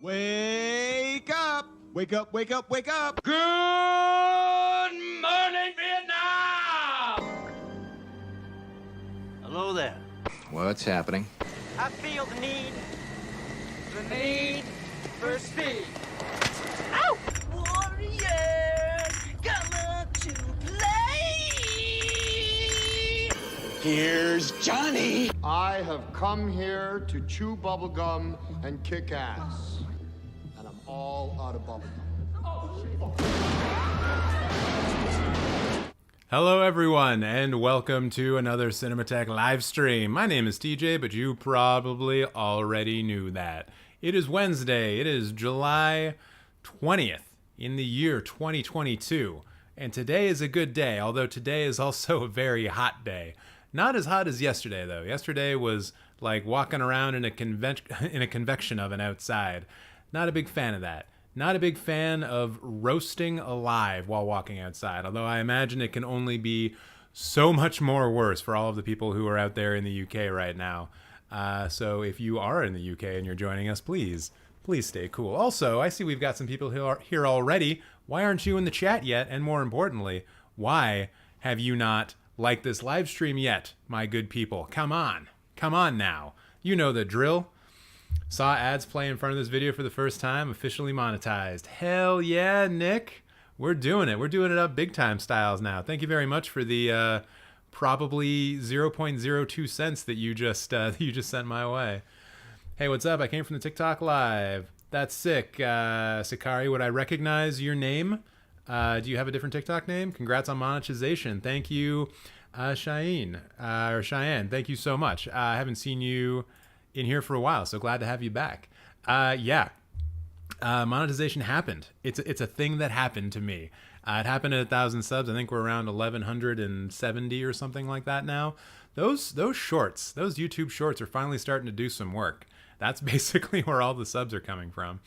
Wake up! Wake up, wake up, wake up! Good morning, Vietnam! Hello there. What's happening? I feel the need For speed. Ow! Warrior, come to play! Here's Johnny! I have come here to chew bubblegum and kick ass. And I'm all out of bubblegum. Hello everyone, and welcome to another Cinemateq live stream. My name is TJ, but you probably already knew that. It is Wednesday, it is July 20th in the year 2022. And today is a good day, although today is also a very hot day. Not as hot as yesterday, though. Yesterday was like walking around in a convection oven outside. Not a big fan of that. Not a big fan of roasting alive while walking outside, although I imagine it can only be so much more worse for all of the people who are out there in the UK right now. So if you are in the UK and you're joining us, please stay cool. Also, I see we've got some people who are here already. Why aren't you in the chat yet? And more importantly, why have you not liked this live stream yet, my good people? Come on now. You know the drill. Saw ads play in front of this video for the first time, officially monetized. Hell yeah, Nick. We're doing it. We're doing it up big time styles now. Thank you very much for the probably 0.02 cents that you just sent my way. Hey, what's up? I came from the TikTok live. That's sick. Sakari, would I recognize your name? Do you have a different TikTok name? Congrats on monetization. Thank you, Cheyenne. Thank you so much. I haven't seen you in here for a while, so glad to have you back. Monetization happened. It's a thing that happened to me. It happened at 1,000 subs. I think we're around 1,170 or something like that now. Those shorts, those YouTube shorts are finally starting to do some work. That's basically where all the subs are coming from.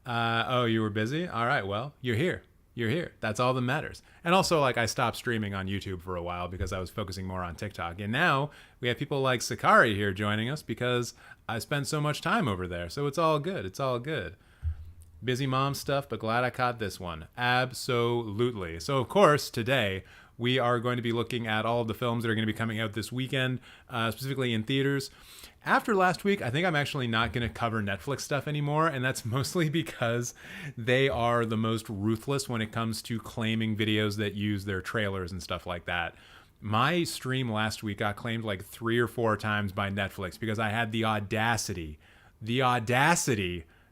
Oh, you were busy? All right, well, you're here. You're here. That's all that matters. And also, like, I stopped streaming on YouTube for a while because I was focusing more on TikTok. And now we have people like Sakari here joining us because I spent so much time over there. So it's all good. It's all good. Busy mom stuff, but glad I caught this one. Absolutely. So, of course, today we are going to be looking at all of the films that are going to be coming out this weekend, specifically in theaters. After last week, I think I'm actually not going to cover Netflix stuff anymore, and that's mostly because they are the most ruthless when it comes to claiming videos that use their trailers and stuff like that. My stream last week got claimed like 3 or 4 times by Netflix because I had the audacity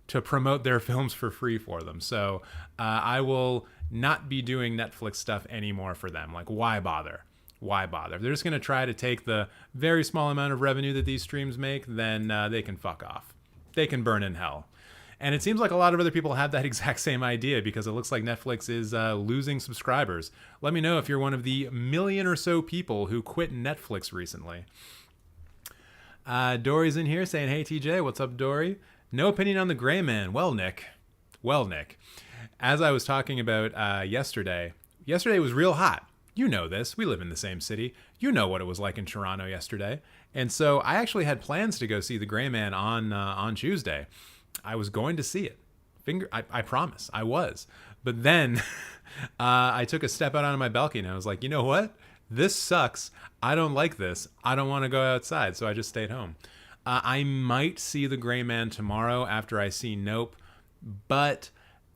to promote their films for free for them. So I will not be doing Netflix stuff anymore for them. Like, why bother? Why bother? If they're just going to try to take the very small amount of revenue that these streams make, then they can fuck off. They can burn in hell. And it seems like a lot of other people have that exact same idea because it looks like Netflix is losing subscribers. Let me know if you're one of the 1 million or so people who quit Netflix recently. Dory's in here saying, hey, TJ, what's up, Dory? No opinion on the Gray Man. Well, Nick, as I was talking about yesterday was real hot. You know this. We live in the same city. You know what it was like in Toronto yesterday. And so I actually had plans to go see The Gray Man on Tuesday. I was going to see it. I promise, I was. But then I took a step out onto my balcony and I was like, you know what? This sucks. I don't like this. I don't want to go outside. So I just stayed home. I might see The Gray Man tomorrow after I see Nope, but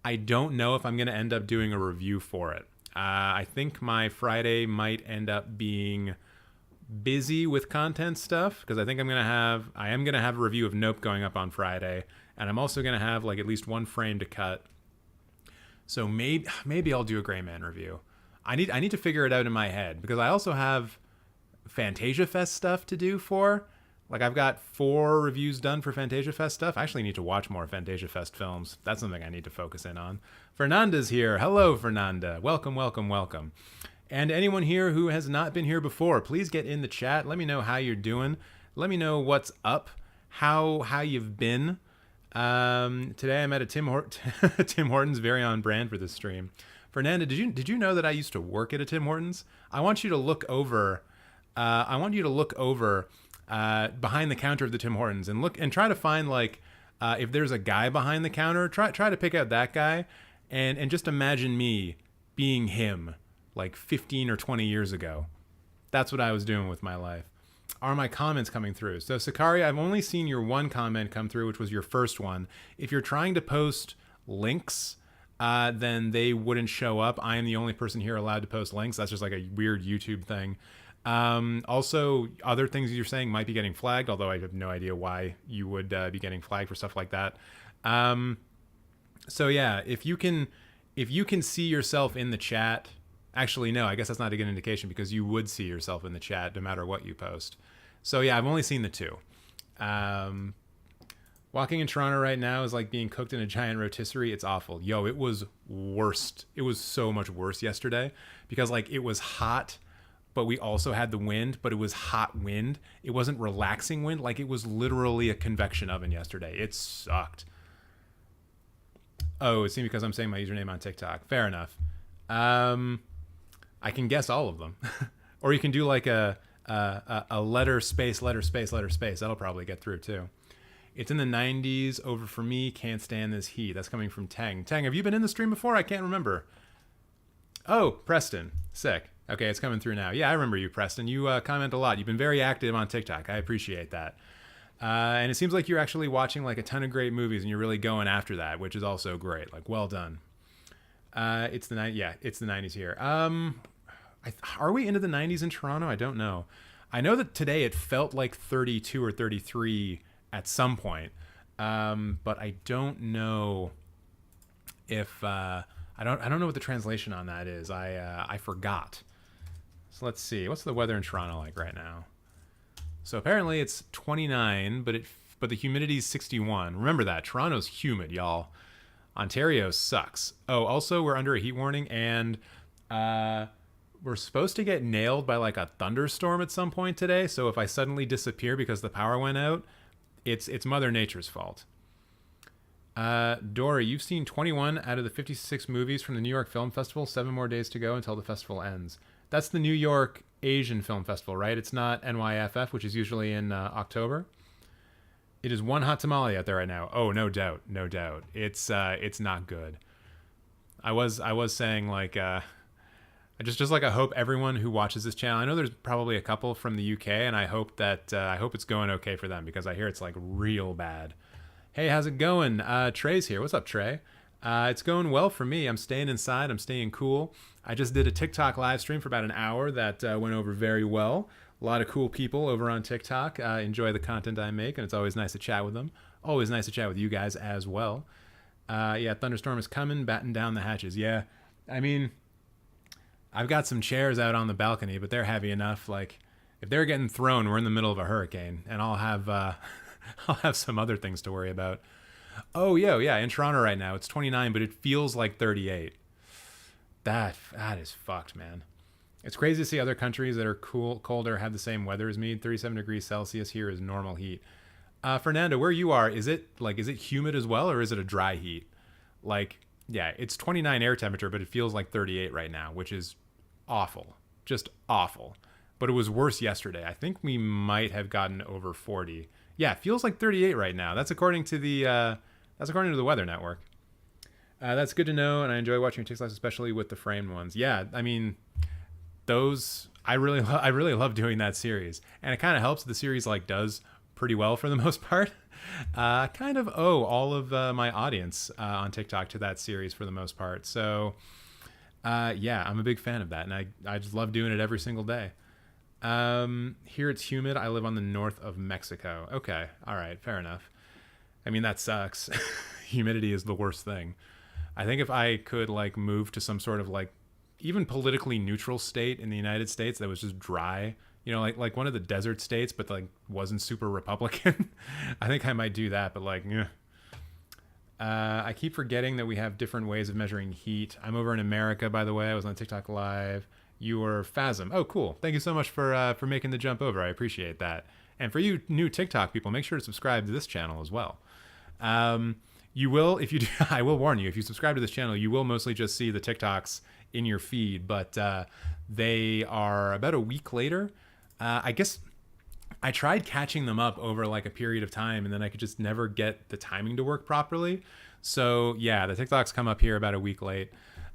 I don't know if I'm going to end up doing a review for it. I think my Friday might end up being busy with content stuff because I think I am going to have a review of Nope going up on Friday, and I'm also going to have like at least one frame to cut. So maybe I'll do a Gray Man review. I need to figure it out in my head because I also have Fantasia Fest stuff to do for. Like, I've got 4 reviews done for Fantasia Fest stuff. I actually need to watch more Fantasia Fest films. That's something I need to focus in on. Fernanda's here. Hello, Fernanda. Welcome. And anyone here who has not been here before, please get in the chat. Let me know how you're doing. Let me know what's up, how you've been. Today I'm at a Tim Hortons, very on brand for this stream. Fernanda, did you know that I used to work at a Tim Hortons? I want you to look over behind the counter of the Tim Hortons and try to find like If there's a guy behind the counter, try to pick out that guy, and just imagine me being him like 15 or 20 years ago. That's what I was doing with my life. Are my comments coming through? So Sakari, I've only seen your one comment come through, which was your first one. If you're trying to post links, then they wouldn't show up. I am the only person here allowed to post links. That's just like a weird YouTube thing. Also, other things you're saying might be getting flagged, although I have no idea why you would be getting flagged for stuff like that. So yeah, if you can see yourself in the chat, actually no, I guess that's not a good indication because you would see yourself in the chat no matter what you post. So yeah, I've only seen the two. Walking in Toronto right now is like being cooked in a giant rotisserie. It's awful. Yo, it was worst. It was so much worse yesterday because like it was hot, but we also had the wind, but it was hot wind. It wasn't relaxing wind. Like it was literally a convection oven yesterday. It sucked. Oh, it seemed because I'm saying my username on TikTok. Fair enough. I can guess all of them. Or you can do like a letter space. That'll probably get through too. It's in the 90s over for me. Can't stand this heat. That's coming from Tang. Tang, have you been in the stream before? I can't remember. Oh, Preston. Sick. Okay, it's coming through now. Yeah, I remember you, Preston. You comment a lot. You've been very active on TikTok. I appreciate that. And it seems like you're actually watching like a ton of great movies and you're really going after that, which is also great. Like, well done. It's the 90s here. Are we into the 90s in Toronto? I don't know. I know that today it felt like 32 or 33 at some point, but I don't know if I don't know what the translation on that is. I forgot. So let's see. What's the weather in Toronto like right now? So apparently it's 29, but the humidity is 61. Remember that. Toronto's humid, y'all. Ontario sucks. Oh, also we're under a heat warning and we're supposed to get nailed by like a thunderstorm at some point today. So if I suddenly disappear because the power went out, it's Mother Nature's fault. Dory, you've seen 21 out of the 56 movies from the New York Film Festival. 7 more days to go until the festival ends. That's the New York Asian Film Festival, right? It's not NYFF, which is usually in October. It is one hot tamale out there right now. Oh, no doubt. It's not good. I was saying like just like I hope everyone who watches this channel. I know there's probably a couple from the UK, and I hope that I hope it's going okay for them because I hear it's like real bad. Hey, how's it going? Trey's here. What's up, Trey? It's going well for me. I'm staying inside. I'm staying cool. I just did a TikTok live stream for about an hour that went over very well. A lot of cool people over on TikTok enjoy the content I make, and it's always nice to chat with them. Always nice to chat with you guys as well. Yeah, thunderstorm is coming, batten down the hatches. Yeah, I mean, I've got some chairs out on the balcony, but they're heavy enough. Like, if they're getting thrown, we're in the middle of a hurricane, and I'll have some other things to worry about. Oh, yeah, in Toronto right now, it's 29, but it feels like 38. That is fucked, man. It's crazy to see other countries that are colder have the same weather as me. 37 degrees Celsius here is normal heat. Fernando, where you are, is it humid as well, or is it a dry heat? Like, yeah, it's 29 air temperature, but it feels like 38 right now, which is awful. Just awful. But it was worse yesterday. I think we might have gotten over 40. Yeah, it feels like 38 right now. That's according to the Weather Network. That's good to know, and I enjoy watching your TikToks, especially with the framed ones. Yeah, I mean, those I really love doing that series, and it kind of helps. The series like does pretty well for the most part. Kind of owe all of my audience on TikTok to that series for the most part. So yeah, I'm a big fan of that, and I just love doing it every single day. Here it's humid. I live on the north of Mexico. Okay, all right, fair enough. I mean, that sucks. Humidity is the worst thing. I think if I could like move to some sort of like even politically neutral state in the United States that was just dry, you know, like one of the desert states, but like wasn't super Republican, I think I might do that. But like, I keep forgetting that we have different ways of measuring heat. I'm over in America, by the way. I was on TikTok Live. You were Phasm. Oh, cool. Thank you so much for making the jump over. I appreciate that. And for you new TikTok people, make sure to subscribe to this channel as well. You will, if you do, I will warn you, if you subscribe to this channel, you will mostly just see the TikToks in your feed, but they are about a week later. I guess I tried catching them up over like a period of time, and then I could just never get the timing to work properly. So yeah, the TikToks come up here about a week late.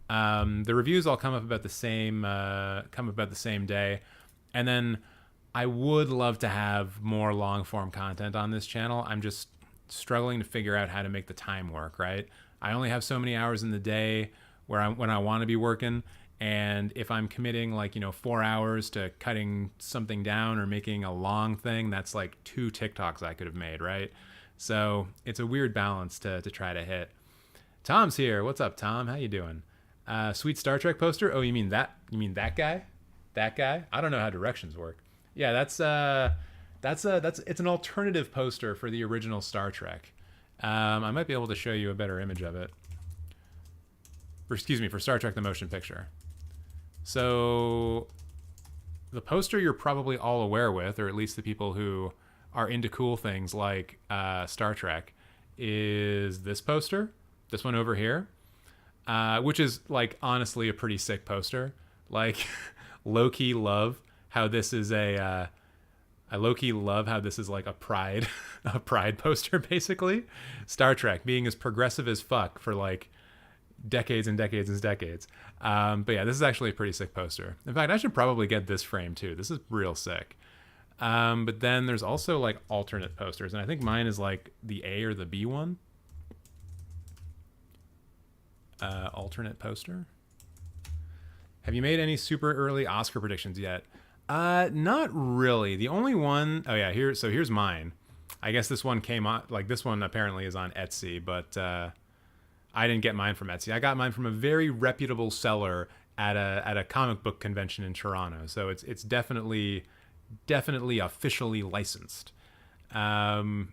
The reviews all come up about the same day, and then I would love to have more long form content on this channel. I'm just struggling to figure out how to make the time work, right? I only have so many hours in the day when I want to be working, and if I'm committing like 4 hours to cutting something down or making a long thing, that's like 2 TikToks I could have made, right? So it's a weird balance to try to hit. Tom's here. What's up, Tom? How you doing? Sweet Star Trek poster. Oh, you mean that guy? That guy? I don't know how directions work. Yeah, that's it's an alternative poster for the original Star Trek. I might be able to show you a better image of it. For Star Trek the Motion Picture. So the poster you're probably all aware with, or at least the people who are into cool things like Star Trek, is this poster. This one over here. Which is like honestly a pretty sick poster. Like low-key love how this is I low-key love how this is like a pride poster, basically. Star Trek being as progressive as fuck for like decades and decades and decades. But yeah, this is actually a pretty sick poster. In fact, I should probably get this frame too. This is real sick. But then there's also like alternate posters, and I think mine is like the A or the B one. Alternate poster. Have you made any super early Oscar predictions yet? Not really. The only one, oh yeah, here's mine. I guess this one came on, like this one apparently is on Etsy, but I didn't get mine from Etsy. I got mine from a very reputable seller at a comic book convention in Toronto. So it's definitely officially licensed. Man,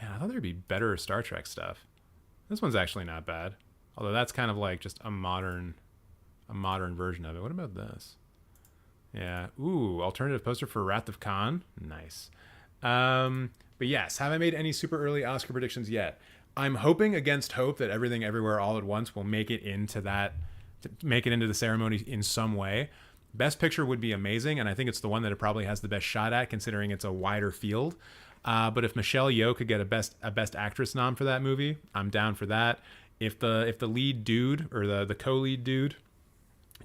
I thought there'd be better Star Trek stuff. This one's actually not bad. Although that's kind of like just a modern version of it. What about this? Yeah. Ooh, alternative poster for Wrath of Khan. Nice. But yes, have I made any super early Oscar predictions yet? I'm hoping against hope that Everything Everywhere All at Once will make it into the ceremony in some way. Best Picture would be amazing, and I think it's the one that it probably has the best shot at, considering it's a wider field. But if Michelle Yeoh could get a best Actress nom for that movie, I'm down for that. If the lead dude or the co-lead dude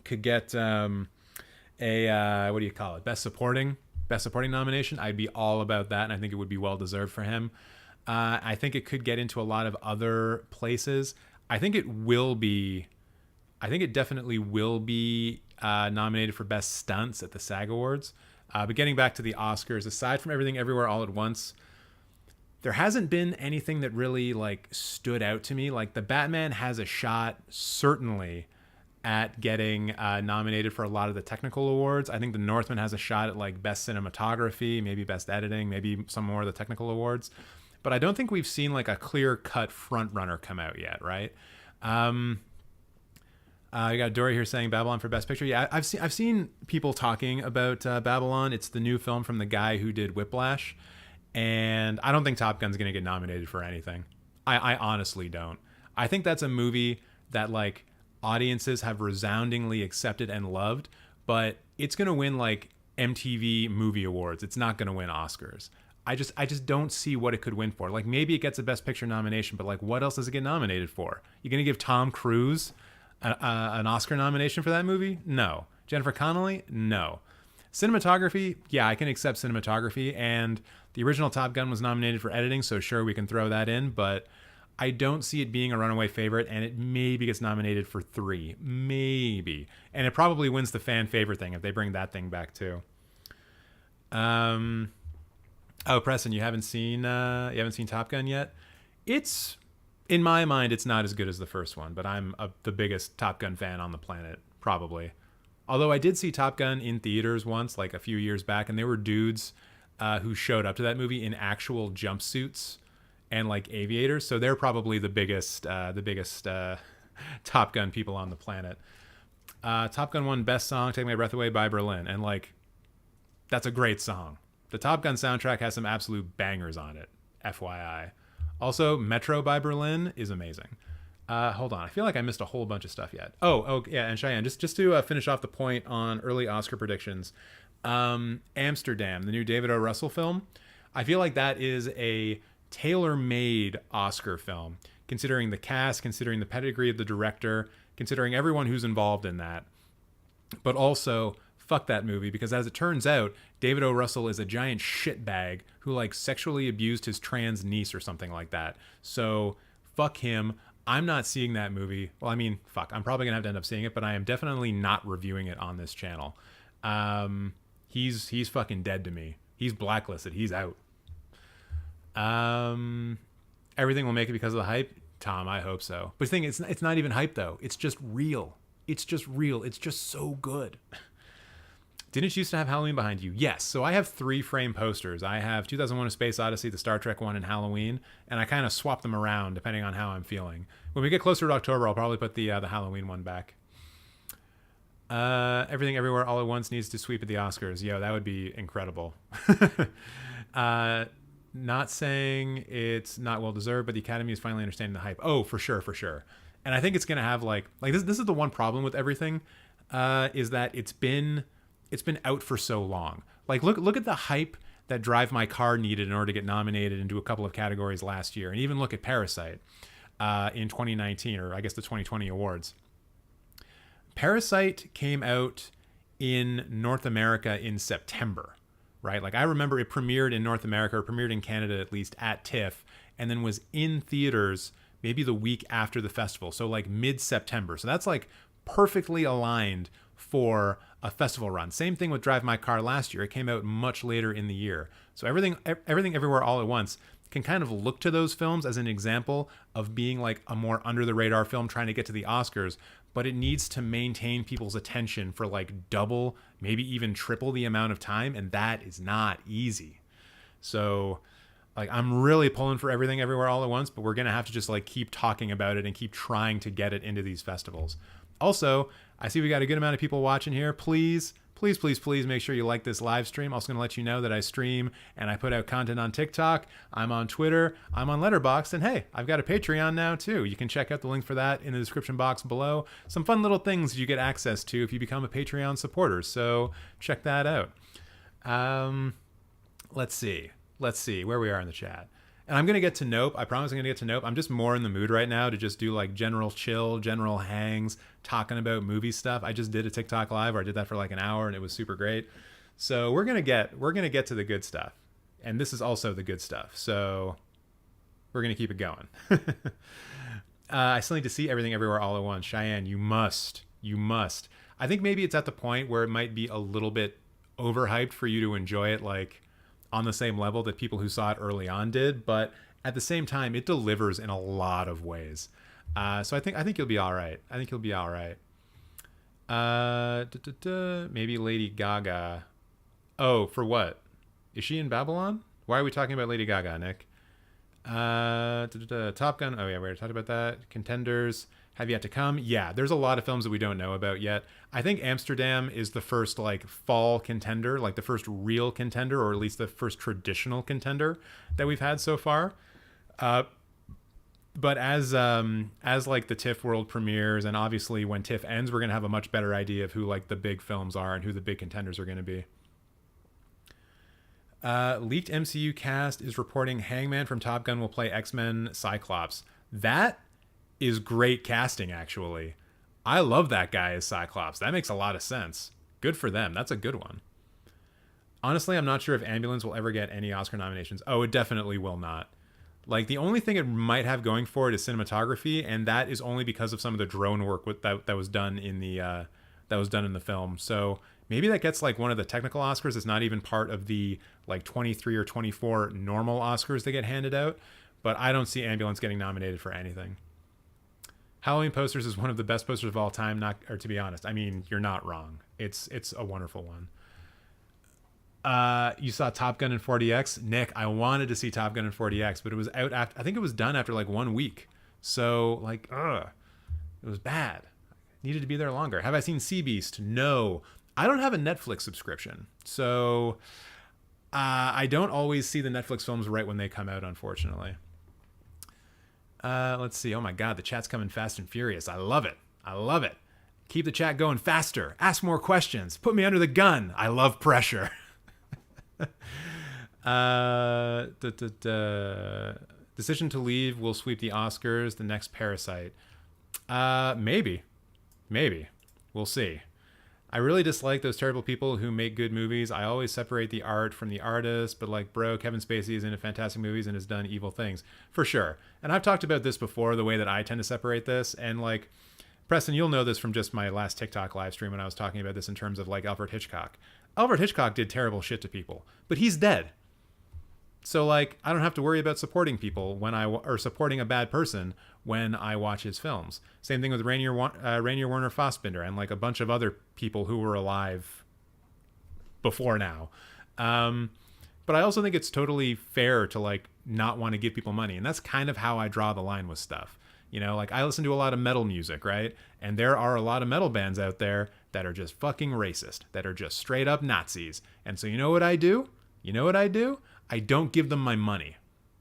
could get what do you call it? Best supporting nomination, I'd be all about that, and I think it would be well deserved for him. I think it could get into a lot of other places. I think it definitely will be nominated for Best Stunts at the SAG Awards. But getting back to the Oscars, aside from Everything Everywhere All at Once, there hasn't been anything that really like stood out to me. Like the Batman has a shot certainly at getting nominated for a lot of the technical awards. I think The Northman has a shot at like Best Cinematography, maybe Best Editing, maybe some more of the technical awards. But I don't think we've seen like a clear-cut front runner come out yet, right? You got Dory here saying Babylon for Best Picture. Yeah, I've seen people talking about Babylon. It's the new film from the guy who did Whiplash, and I don't think Top Gun's gonna get nominated for anything. I honestly don't. I think that's a movie that like audiences have resoundingly accepted and loved, but it's gonna win like MTV Movie Awards. It's not gonna win Oscars. I just don't see what it could win for. Like maybe it gets a Best Picture nomination, but like what else does it get nominated for? You're gonna give Tom Cruise an Oscar nomination for that movie? No. Jennifer Connelly? No. Cinematography? Yeah, I can accept cinematography, and the original Top Gun was nominated for editing, so sure, we can throw that in, but I don't see it being a runaway favorite, and it maybe gets nominated for 3. Maybe. And it probably wins the fan favorite thing if they bring that thing back too. Oh, Preston, you haven't seen Top Gun yet? It's, in my mind, it's not as good as the first one, but I'm the biggest Top Gun fan on the planet, probably. Although I did see Top Gun in theaters once, like a few years back, and there were dudes who showed up to that movie in actual jumpsuits and like aviators, so they're probably the biggest Top Gun people on the planet. Top Gun won Best Song, Take My Breath Away by Berlin, and like, that's a great song. The Top Gun soundtrack has some absolute bangers on it, FYI. Also, Metro by Berlin is amazing. Hold on, I feel like I missed a whole bunch of stuff yet. Oh yeah, and Cheyenne, just to finish off the point on early Oscar predictions, Amsterdam, the new David O. Russell film. I feel like that is a tailor-made Oscar film, considering the cast, considering the pedigree of the director, considering everyone who's involved in that. But also, fuck that movie, because as it turns out, David O. Russell is a giant shitbag who like sexually abused his trans niece or something like that. So fuck him. I'm not seeing that movie. Well, I mean, fuck. I'm probably gonna have to end up seeing it, but I am definitely not reviewing it on this channel. He's fucking dead to me. He's blacklisted. He's out. Everything will make it because of the hype. Tom, I hope so. But the thing is, it's not even hype though. It's just real. It's just real. It's just so good. Didn't you used to have Halloween behind you? Yes. So I have 3 frame posters. I have 2001: A Space Odyssey, the Star Trek one, and Halloween, and I kind of swap them around depending on how I'm feeling. When we get closer to October, I'll probably put the Halloween one back. Everything Everywhere All at Once needs to sweep at the Oscars. Yo, that would be incredible. Not saying it's not well deserved, but the Academy is finally understanding the hype. Oh, for sure, for sure. And I think it's gonna have like this is the one problem with everything, is that it's been out for so long. Like look at the hype that Drive My Car needed in order to get nominated into a couple of categories last year, and even look at Parasite in 2019, or I guess the 2020 awards. Parasite came out in North America in September, right? Like I remember it premiered in North America, or premiered in Canada at least, at TIFF, and then was in theaters maybe the week after the festival, so like mid-September. So that's like perfectly aligned for a festival run. Same thing with Drive My Car last year. It came out much later in the year. So everything Everywhere All at Once can kind of look to those films as an example of being like a more under the radar film trying to get to the Oscars, but it needs to maintain people's attention for like double, maybe even triple the amount of time, and that is not easy. So like I'm really pulling for Everything Everywhere All at Once, but we're gonna have to just like keep talking about it and keep trying to get it into these festivals. Also, I see we got a good amount of people watching here. Please make sure you like this live stream. Also going to let you know that I stream and I put out content on TikTok. I'm on Twitter. I'm on Letterboxd. And hey, I've got a Patreon now too. You can check out the link for that in the description box below. Some fun little things you get access to if you become a Patreon supporter. So check that out. Let's see where we are in the chat. And I'm going to get to Nope. I promise I'm going to get to Nope. I'm just more in the mood right now to just do like general chill, general hangs, talking about movie stuff. I just did a TikTok live where I did that for like an hour and it was super great. So we're going to get to the good stuff. And this is also the good stuff. So we're going to keep it going. I still need to see Everything Everywhere All at Once. Cheyenne, you must. I think maybe it's at the point where it might be a little bit overhyped for you to enjoy it like on the same level that people who saw it early on did, but at the same time, it delivers in a lot of ways. So I think you'll be all right. Maybe Lady Gaga. Oh, for what? Is she in Babylon? Why are we talking about Lady Gaga, Nick? Top Gun. Oh yeah, we already talked about that. Contenders have yet to come. Yeah, there's a lot of films that we don't know about yet. I think Amsterdam is the first like fall contender, like the first real contender, or at least the first traditional contender that we've had so far. But as like the TIFF world premieres, and obviously when TIFF ends, we're gonna have a much better idea of who like the big films are and who the big contenders are gonna be. Leaked MCU cast is reporting Hangman from Top Gun will play X-Men Cyclops. That is great casting, actually. I love that guy as Cyclops. That makes a lot of sense. Good for them. That's a good one. Honestly, I'm not sure if Ambulance will ever get any Oscar nominations. Oh, it definitely will not. Like, the only thing it might have going for it is cinematography, and that is only because of some of the drone work that was done in the film. So maybe that gets like one of the technical Oscars. It's not even part of the like 23 or 24 normal Oscars that get handed out. But I don't see Ambulance getting nominated for anything. Halloween posters is one of the best posters of all time. Or to be honest, I mean, you're not wrong. It's a wonderful one. You saw Top Gun and 4DX. Nick, I wanted to see Top Gun and 4DX, but it was out after, I think it was done after like 1 week. So like, it was bad. Needed to be there longer. Have I seen Sea Beast? No. I don't have a Netflix subscription. So I don't always see the Netflix films right when they come out, unfortunately. Let's see. Oh my God, the chat's coming fast and furious. I love it. Keep the chat going faster. Ask more questions. Put me under the gun. I love pressure. Decision to leave will sweep the Oscars. The next Parasite. Maybe. We'll see. I really dislike those terrible people who make good movies. I always separate the art from the artist, but like, bro, Kevin Spacey is in fantastic movies and has done evil things. For sure. And I've talked about this before, the way that I tend to separate this. And like, Preston, you'll know this from just my last TikTok live stream when I was talking about this in terms of like Alfred Hitchcock. Alfred Hitchcock did terrible shit to people, but he's dead. So like, I don't have to worry about supporting people or supporting a bad person when I watch his films. Same thing with Rainier Werner Fassbinder and like a bunch of other people who were alive before now. But I also think it's totally fair to like not want to give people money. And that's kind of how I draw the line with stuff. You know, like I listen to a lot of metal music, right? And there are a lot of metal bands out there that are just fucking racist, that are just straight up Nazis. And so you know what I do? I don't give them my money,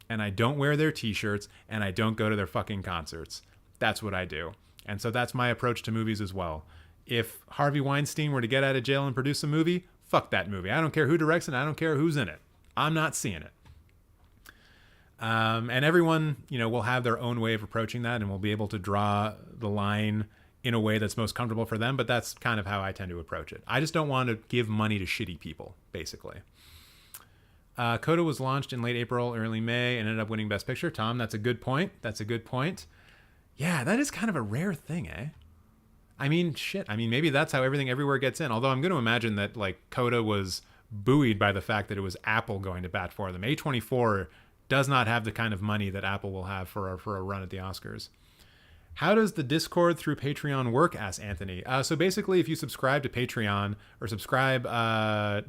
and I don't wear their t-shirts, and I don't go to their fucking concerts. That's what I do. And so that's my approach to movies as well. If Harvey Weinstein were to get out of jail and produce a movie, fuck that movie. I don't care who directs it. I don't care who's in it. I'm not seeing it. And everyone, you know, will have their own way of approaching that, and will be able to draw the line in a way that's most comfortable for them. But that's kind of how I tend to approach it. I just don't want to give money to shitty people, basically. Coda was launched in late April, early May, and ended up winning Best Picture. Tom, that's a good point. Yeah, that is kind of a rare thing, eh? I mean, shit. I mean, maybe that's how Everything Everywhere gets in. Although I'm going to imagine that, like, Coda was buoyed by the fact that it was Apple going to bat for them. A24 does not have the kind of money that Apple will have for a run at the Oscars. How does the Discord through Patreon work? Asks Anthony. So basically, if you subscribe to Patreon or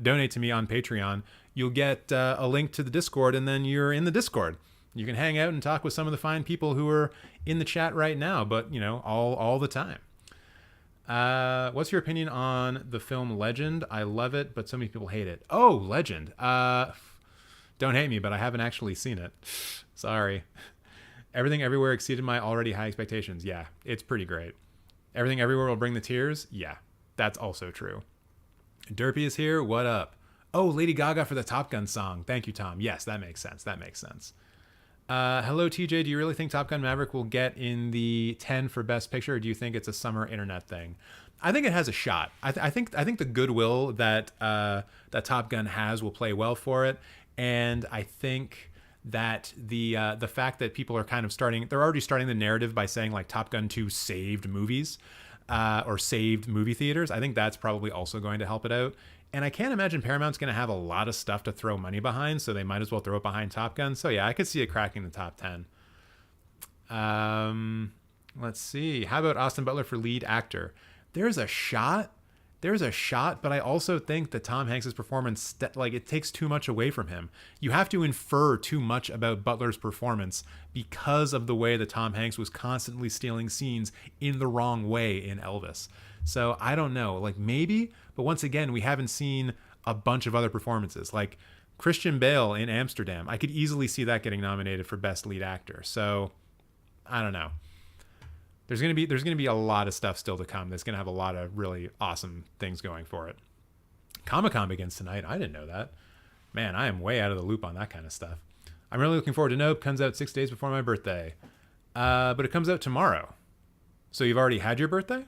donate to me on Patreon, you'll get a link to the Discord, and then you're in the Discord. You can hang out and talk with some of the fine people who are in the chat right now, but, you know, all the time. What's your opinion on the film Legend? I love it, but so many people hate it. Oh, Legend. Don't hate me, but I haven't actually seen it. Sorry. Everything Everywhere exceeded my already high expectations. Yeah, it's pretty great. Everything Everywhere will bring the tears. Yeah, that's also true. Derpy is here. What up? Oh, Lady Gaga for the Top Gun song. Thank you, Tom. Yes, that makes sense. Hello, TJ. Do you really think Top Gun Maverick will get in the 10 for Best Picture, or do you think it's a summer internet thing? I think it has a shot. I think the goodwill that that Top Gun has will play well for it, and I think that the fact that people are kind of they're already starting the narrative by saying like Top Gun 2 saved movies or saved movie theaters. I think that's probably also going to help it out. And I can't imagine Paramount's going to have a lot of stuff to throw money behind, so they might as well throw it behind Top Gun. So yeah, I could see it cracking the top 10. Let's see. How about Austin Butler for lead actor? There's a shot, but I also think that Tom Hanks' performance, like, it takes too much away from him. You have to infer too much about Butler's performance because of the way that Tom Hanks was constantly stealing scenes in the wrong way in Elvis. So I don't know, like maybe, but once again, we haven't seen a bunch of other performances. Like Christian Bale in Amsterdam, I could easily see that getting nominated for Best Lead Actor. So I don't know. There's gonna be a lot of stuff still to come. That's gonna have a lot of really awesome things going for it. Comic-Con begins tonight. I didn't know that. Man, I am way out of the loop on that kind of stuff. I'm really looking forward to Knope. Comes out 6 days before my birthday, but it comes out tomorrow. So you've already had your birthday?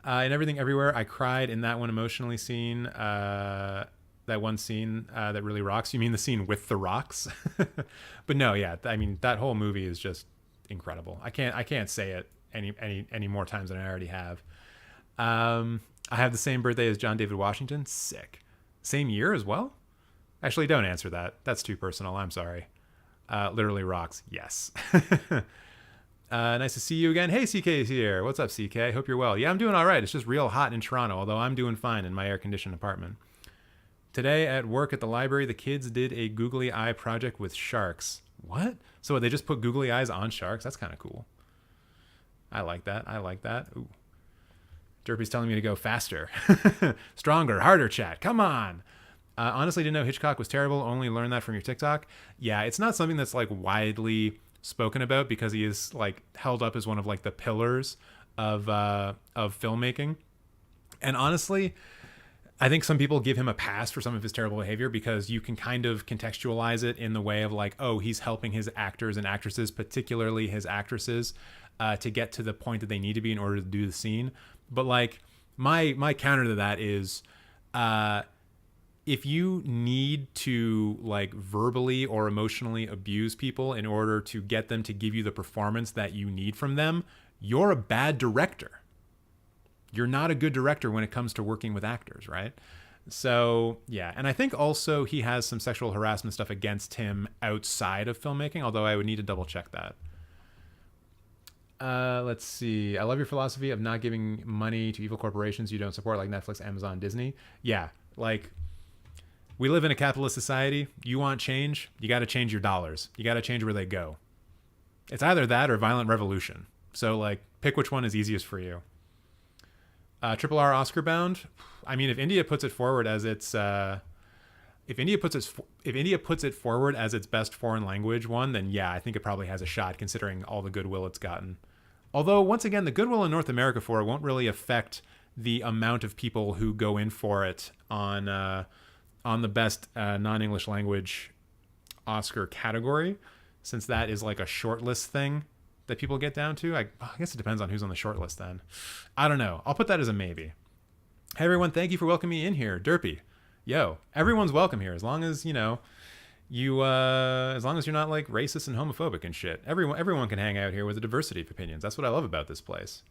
In Everything Everywhere, I cried in that one emotionally scene. That one scene that really rocks. You mean the scene with the rocks? But no, yeah. I mean, that whole movie is just incredible. I can't say it any more times than I already have. I have the same birthday as John David Washington. Sick. Same year as well? Actually, don't answer that. That's too personal. I'm sorry. Literally rocks. Yes. Nice to see you again. Hey, CK is here. What's up, CK? Hope you're well. Yeah, I'm doing all right. It's just real hot in Toronto, although I'm doing fine in my air-conditioned apartment. Today at work at the library, the kids did a googly eye project with sharks. What? So they just put googly eyes on sharks? That's kind of cool. I like that. Ooh. Derpy's telling me to go faster. Stronger, harder, chat. Come on. Honestly, didn't know Hitchcock was terrible. Only learned that from your TikTok. Yeah, it's not something that's like widely spoken about because he is like held up as one of like the pillars of filmmaking. And honestly, I think some people give him a pass for some of his terrible behavior because you can kind of contextualize it in the way of like, oh, he's helping his actors and actresses, particularly his actresses, to get to the point that they need to be in order to do the scene. But like my counter to that is, if you need to like verbally or emotionally abuse people in order to get them to give you the performance that you need from them, you're a bad director. You're not a good director when it comes to working with actors, right? So, yeah. And I think also he has some sexual harassment stuff against him outside of filmmaking, although I would need to double check that. Let's see. I love your philosophy of not giving money to evil corporations you don't support, like Netflix, Amazon, Disney. Yeah, like we live in a capitalist society. You want change, you got to change your dollars. You got to change where they go. It's either that or violent revolution. So, like, pick which one is easiest for you. Triple R Oscar bound. I mean, if India puts it forward as its if India puts it forward as its best foreign language one, then yeah, I think it probably has a shot considering all the goodwill it's gotten. Although once again, the goodwill in North America for it won't really affect the amount of people who go in for it on the best non-English language Oscar category, since that is like a shortlist thing that people get down to. I guess it depends on who's on the short list then. I don't know. I'll put that as a maybe. Hey everyone, thank you for welcoming me in here. Derpy. Yo, everyone's welcome here as long as, you know, as long as you're not like racist and homophobic and shit. Everyone can hang out here with a diversity of opinions. That's what I love about this place.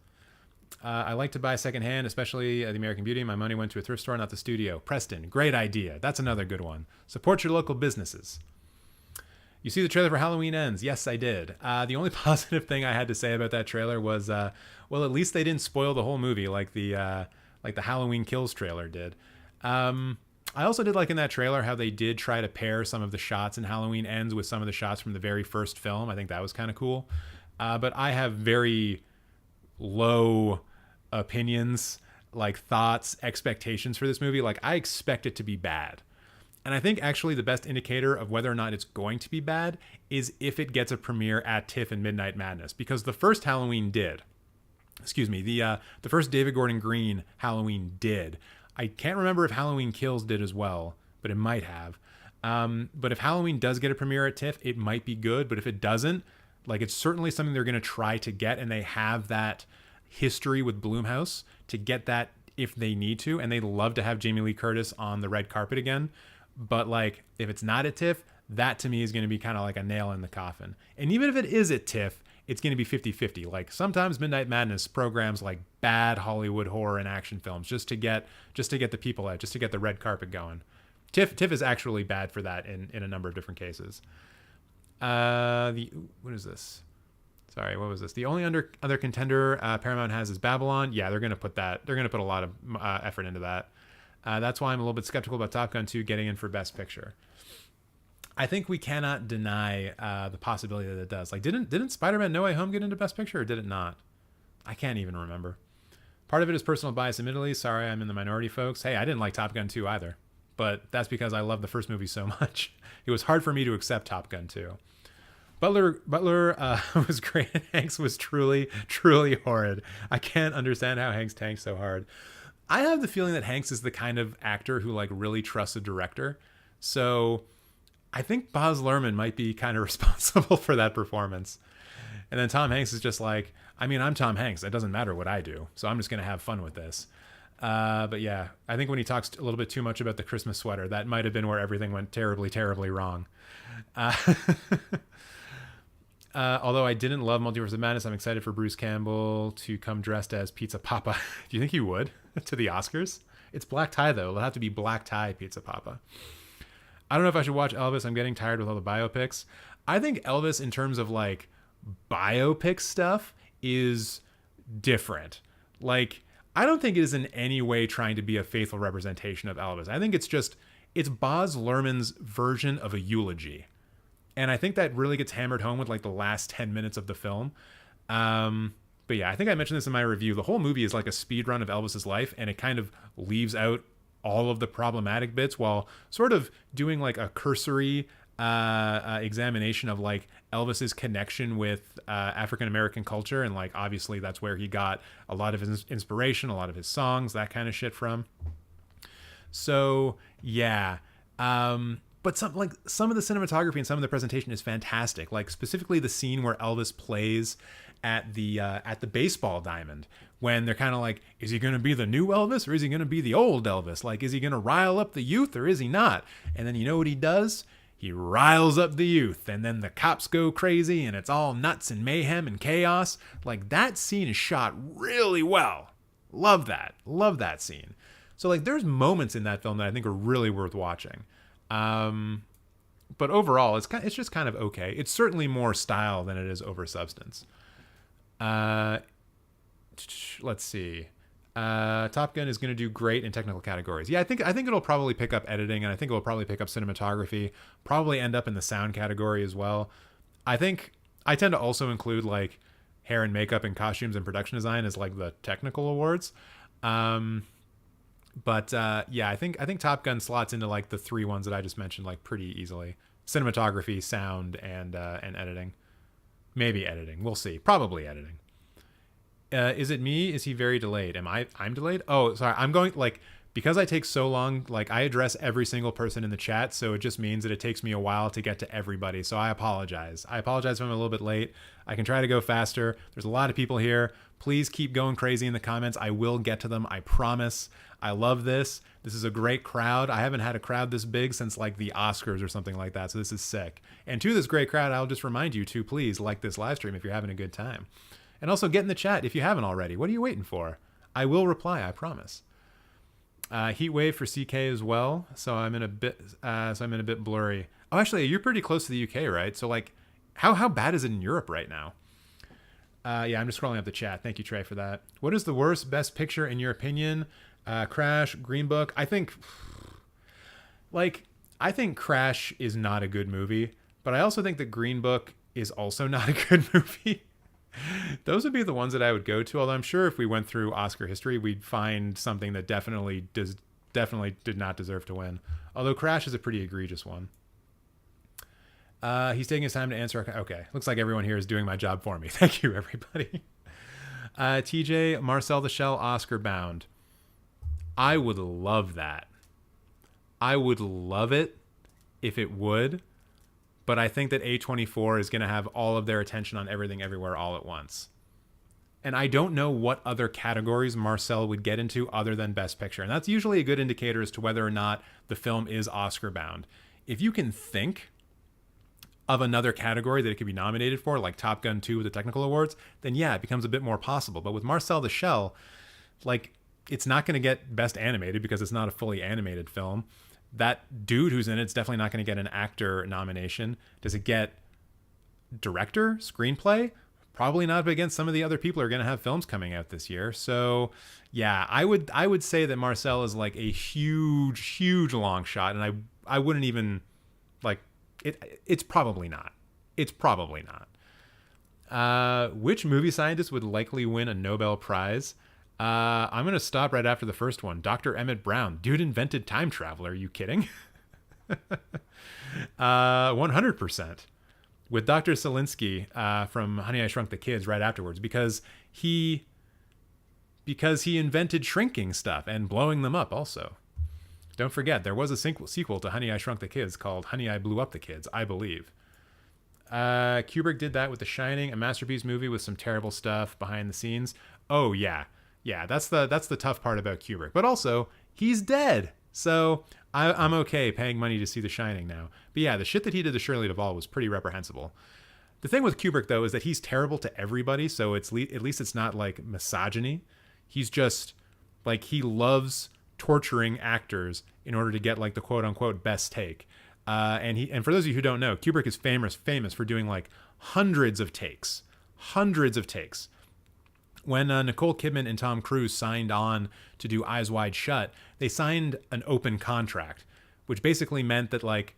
I like to buy secondhand, especially the American Beauty. My money went to a thrift store, not the studio. Preston, great idea. That's another good one. Support your local businesses. You see the trailer for Halloween Ends? Yes, I did. The only positive thing I had to say about that trailer was, well, at least they didn't spoil the whole movie like the Halloween Kills trailer did. I also did like in that trailer how they did try to pair some of the shots in Halloween Ends with some of the shots from the very first film. I think that was kind of cool. But I have very low opinions, like thoughts, expectations for this movie. Like, I expect it to be bad. And I think actually the best indicator of whether or not it's going to be bad is if it gets a premiere at TIFF and Midnight Madness, because the first Halloween did. Excuse me, the first David Gordon Green Halloween did. I can't remember if Halloween Kills did as well, but it might have. But if Halloween does get a premiere at TIFF, it might be good. But if it doesn't, like, it's certainly something they're going to try to get, and they have that history with Blumhouse to get that if they need to, and they'd love to have Jamie Lee Curtis on the red carpet again. But like, if it's not at TIFF, that to me is going to be kind of like a nail in the coffin. And even if it is at TIFF, it's going to be 50-50. Like, sometimes Midnight Madness programs like bad Hollywood horror and action films just to get the people out, just to get the red carpet going. TIFF is actually bad for that in a number of different cases. What is this? Sorry, what was this? The only other contender Paramount has is Babylon. Yeah, they're going to put that. They're going to put a lot of effort into that. That's why I'm a little bit skeptical about Top Gun 2 getting in for Best Picture. I think we cannot deny the possibility that it does. Like, didn't Spider-Man No Way Home get into Best Picture, or did it not? I can't even remember. Part of it is personal bias, admittedly. Sorry, I'm in the minority, folks. Hey, I didn't like Top Gun 2 either. But that's because I love the first movie so much. It was hard for me to accept Top Gun 2. Butler was great, and Hanks was truly, truly horrid. I can't understand how Hanks tanked so hard. I have the feeling that Hanks is the kind of actor who like really trusts a director. So I think Baz Luhrmann might be kind of responsible for that performance. And then Tom Hanks is just like, I mean, I'm Tom Hanks. It doesn't matter what I do. So I'm just going to have fun with this. But yeah, I think when he talks a little bit too much about the Christmas sweater, that might have been where everything went terribly, terribly wrong. Although I didn't love Multiverse of Madness, I'm excited for Bruce Campbell to come dressed as Pizza Papa. Do you think he would to the Oscars? It's black tie, though. It'll have to be black tie Pizza Papa. I don't know if I should watch Elvis. I'm getting tired with all the biopics. I think Elvis, in terms of like biopic stuff, is different. Like, I don't think it is in any way trying to be a faithful representation of Elvis. I think it's Baz Luhrmann's version of a eulogy. And I think that really gets hammered home with like the last 10 minutes of the film. But yeah, I think I mentioned this in my review. The whole movie is like a speed run of Elvis's life, and it kind of leaves out all of the problematic bits while sort of doing like a cursory examination of like Elvis's connection with African American culture, and like obviously that's where he got a lot of his inspiration, a lot of his songs, that kind of shit from. So yeah, but some of the cinematography and some of the presentation is fantastic. Like specifically the scene where Elvis plays at the baseball diamond, when they're kind of like, is he going to be the new Elvis or is he going to be the old Elvis? Like, is he going to rile up the youth or is he not? And then you know what he does? He riles up the youth, and then the cops go crazy and it's all nuts and mayhem and chaos. Like, that scene is shot really well. Love that scene. So like there's moments in that film that I think are really worth watching. But overall it's just kind of okay. It's certainly more style than it is over substance. Let's see. Top Gun is going to do great in technical categories. Yeah, I think it'll probably pick up editing, and I think it'll probably pick up cinematography, probably end up in the sound category as well. I think I tend to also include like hair and makeup and costumes and production design as like the technical awards. But yeah, I think Top Gun slots into like the three ones that I just mentioned like pretty easily: cinematography, sound, and editing. Maybe editing. We'll see. Probably editing. Is it me? Is he very delayed? I'm delayed? Oh, sorry. I'm going like, because I take so long, like I address every single person in the chat. So it just means that it takes me a while to get to everybody. So I apologize. If I'm a little bit late. I can try to go faster. There's a lot of people here. Please keep going crazy in the comments. I will get to them. I promise. I love this. This is a great crowd. I haven't had a crowd this big since like the Oscars or something like that. So this is sick. And to this great crowd, I'll just remind you to please like this live stream if you're having a good time. And also get in the chat if you haven't already. What are you waiting for? I will reply, I promise. Heat wave for CK as well. So I'm in a bit blurry. Oh, actually, you're pretty close to the UK, right? So like, how bad is it in Europe right now? Yeah, I'm just scrolling up the chat. Thank you, Trey, for that. What is the worst best picture in your opinion? Crash, Green Book. I think Crash is not a good movie, but I also think that Green Book is also not a good movie. Those would be the ones that I would go to, although I'm sure if we went through Oscar history, we'd find something that definitely did not deserve to win. Although Crash is a pretty egregious one. He's taking his time to answer. Okay, looks like everyone here is doing my job for me. Thank you, everybody. TJ, Marcel the Shell, Oscar bound. I would love that. I would love it if it would. But I think that A24 is going to have all of their attention on Everything Everywhere All at Once. And I don't know what other categories Marcel would get into other than Best Picture. And that's usually a good indicator as to whether or not the film is Oscar bound. If you can think of another category that it could be nominated for, like Top Gun 2 with the technical awards, then yeah, it becomes a bit more possible. But with Marcel the Shell, like, it's not going to get Best Animated because it's not a fully animated film. That dude who's in it's definitely not going to get an actor nomination. Does it get director, screenplay? Probably not, but again, some of the other people are going to have films coming out this year. So yeah, I would say that Marcel is like a huge long shot, and I wouldn't even like it. It's probably not. Which movie scientist would likely win a Nobel Prize? I'm going to stop right after the first one. Dr. Emmett Brown. Dude invented time travel. Are you kidding? 100%. With Dr. Selinsky from Honey, I Shrunk the Kids right afterwards, because he invented shrinking stuff and blowing them up also. Don't forget, there was a sequel to Honey, I Shrunk the Kids called Honey, I Blew Up the Kids, I believe. Kubrick did that with The Shining, a masterpiece movie with some terrible stuff behind the scenes. Oh, yeah. Yeah, that's the tough part about Kubrick. But also, he's dead. So I'm okay paying money to see The Shining now. But yeah, the shit that he did to Shirley Duvall was pretty reprehensible. The thing with Kubrick, though, is that he's terrible to everybody. So at least it's not like misogyny. He's just like, he loves torturing actors in order to get like the quote unquote best take. And for those of you who don't know, Kubrick is famous for doing like hundreds of takes. When Nicole Kidman and Tom Cruise signed on to do Eyes Wide Shut, they signed an open contract, which basically meant that like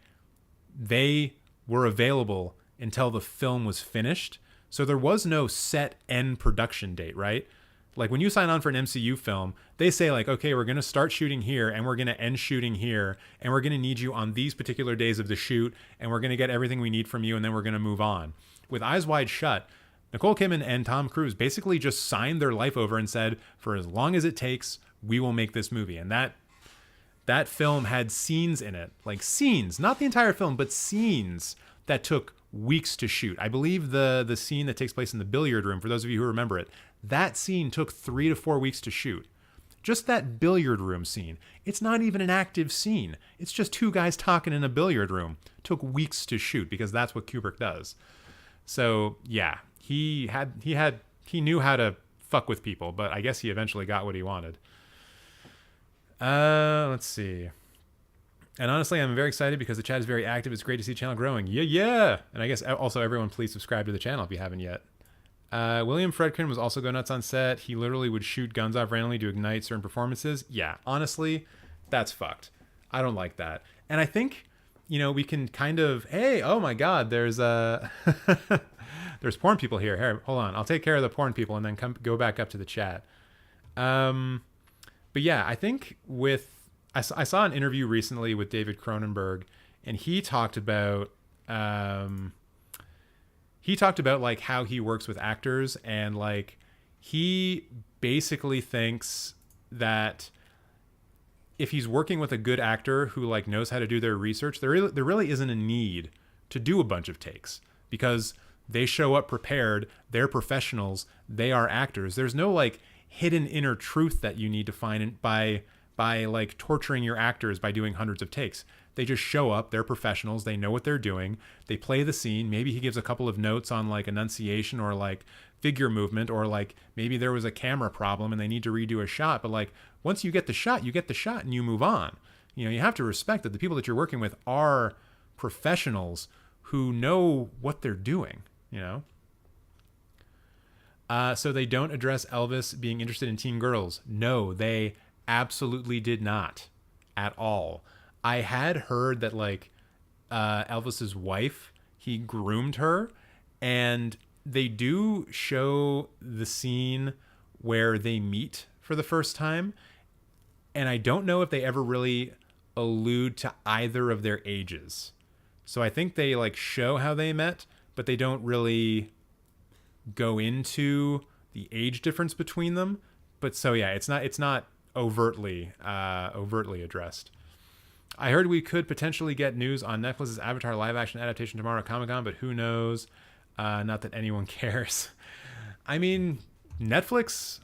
they were available until the film was finished. So there was no set end production date, right? Like when you sign on for an MCU film, they say like, okay, we're going to start shooting here and we're going to end shooting here. And we're going to need you on these particular days of the shoot. And we're going to get everything we need from you. And then we're going to move on. With Eyes Wide Shut, Nicole Kidman and Tom Cruise basically just signed their life over and said, for as long as it takes, we will make this movie. And that film had scenes in it, like scenes, not the entire film, but scenes that took weeks to shoot. I believe the scene that takes place in the billiard room, for those of you who remember it, that scene took 3 to 4 weeks to shoot. Just that billiard room scene. It's not even an active scene. It's just two guys talking in a billiard room. Took weeks to shoot because that's what Kubrick does. So yeah, he knew how to fuck with people, but I guess he eventually got what he wanted. Let's see. And honestly, I'm very excited because the chat is very active. It's great to see the channel growing. Yeah. And I guess also everyone, please subscribe to the channel if you haven't yet. William Friedkin was also go nuts on set. He literally would shoot guns off randomly to ignite certain performances. Yeah, honestly, that's fucked. I don't like that. And I think, we can kind of, hey, oh my God, there's there's porn people here. Here, hold on. I'll take care of the porn people and then go back up to the chat. But yeah, I think I saw an interview recently with David Cronenberg, and he talked about like how he works with actors, and like he basically thinks that if he's working with a good actor who like knows how to do their research, there really isn't a need to do a bunch of takes because they show up prepared. They're professionals. They are actors. There's no like hidden inner truth that you need to find by like torturing your actors by doing hundreds of takes. They just show up. They're professionals. They know what they're doing. They play the scene. Maybe he gives a couple of notes on like enunciation or like figure movement, or like maybe there was a camera problem and they need to redo a shot. But like once you get the shot and you move on. You have to respect that the people that you're working with are professionals who know what they're doing, So they don't address Elvis being interested in teen girls. No, they absolutely did not at all. I had heard that like Elvis's wife, he groomed her, and they do show the scene where they meet for the first time. And I don't know if they ever really allude to either of their ages. So I think they like show how they met, but they don't really go into the age difference between them. But so yeah, it's not overtly addressed. I heard we could potentially get news on Netflix's Avatar live action adaptation tomorrow at Comic-Con, but who knows? Not that anyone cares. I mean, Netflix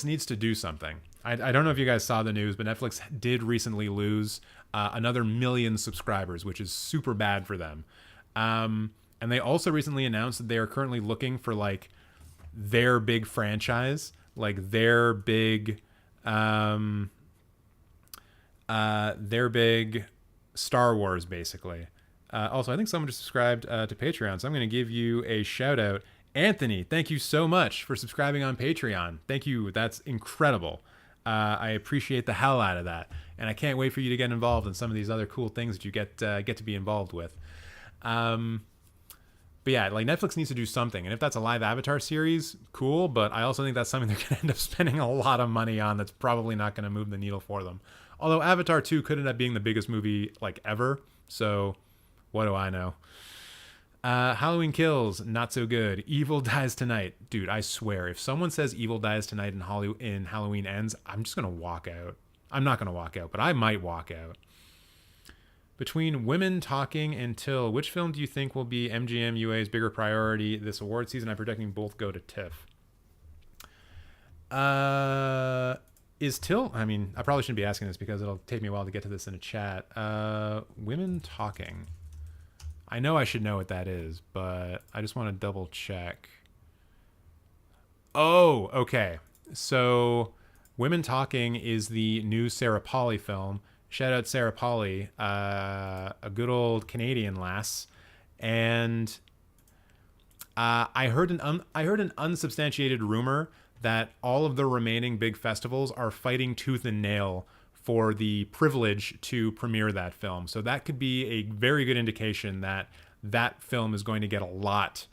needs to do something. I don't know if you guys saw the news, but Netflix did recently lose another 1 million subscribers, which is super bad for them. And they also recently announced that they are currently looking for like their big franchise, like their big Star Wars, basically. Also, I think someone just subscribed to Patreon, so I'm going to give you a shout out. Anthony, thank you so much for subscribing on Patreon. Thank you. That's incredible. I appreciate the hell out of that. And I can't wait for you to get involved in some of these other cool things that you get to be involved with. But yeah, like Netflix needs to do something. And if that's a live Avatar series, cool. But I also think that's something they're going to end up spending a lot of money on that's probably not going to move the needle for them. Although Avatar 2 could end up being the biggest movie like ever. So what do I know? Halloween Kills, not so good. Evil Dies Tonight. Dude, I swear, if someone says Evil Dies Tonight in Halloween Ends, I'm just going to walk out. I'm not going to walk out, but I might walk out. Between Women Talking and Till, which film do you think will be MGM UA's bigger priority this award season? I'm predicting both go to TIFF. Is Till... I mean, I probably shouldn't be asking this because it'll take me a while to get to this in a chat. Women Talking. I know I should know what that is, but I just want to double check. Oh, okay. So Women Talking is the new Sarah Polley film. Shout out Sarah Polley, a good old Canadian lass. And I heard an unsubstantiated rumor that all of the remaining big festivals are fighting tooth and nail for the privilege to premiere that film. So that could be a very good indication that that film is going to get a lot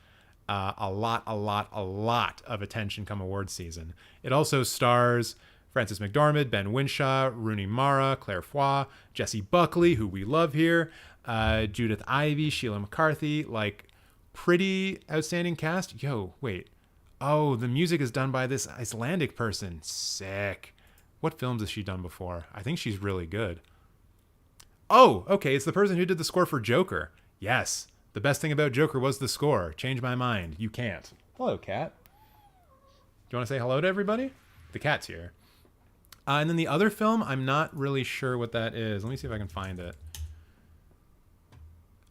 a lot of attention come awards season. It also stars Frances McDormand, Ben Winshaw, Rooney Mara, Claire Foy, Jessie Buckley, who we love here, Judith Ivey, Sheila McCarthy, like pretty outstanding cast. Yo, wait. Oh, the music is done by this Icelandic person. Sick. What films has she done before? I think she's really good. Oh, okay. It's the person who did the score for Joker. Yes. The best thing about Joker was the score. Change my mind. You can't. Hello, cat. Do you want to say hello to everybody? The cat's here. And then the other film, I'm not really sure what that is. Let me see if I can find it.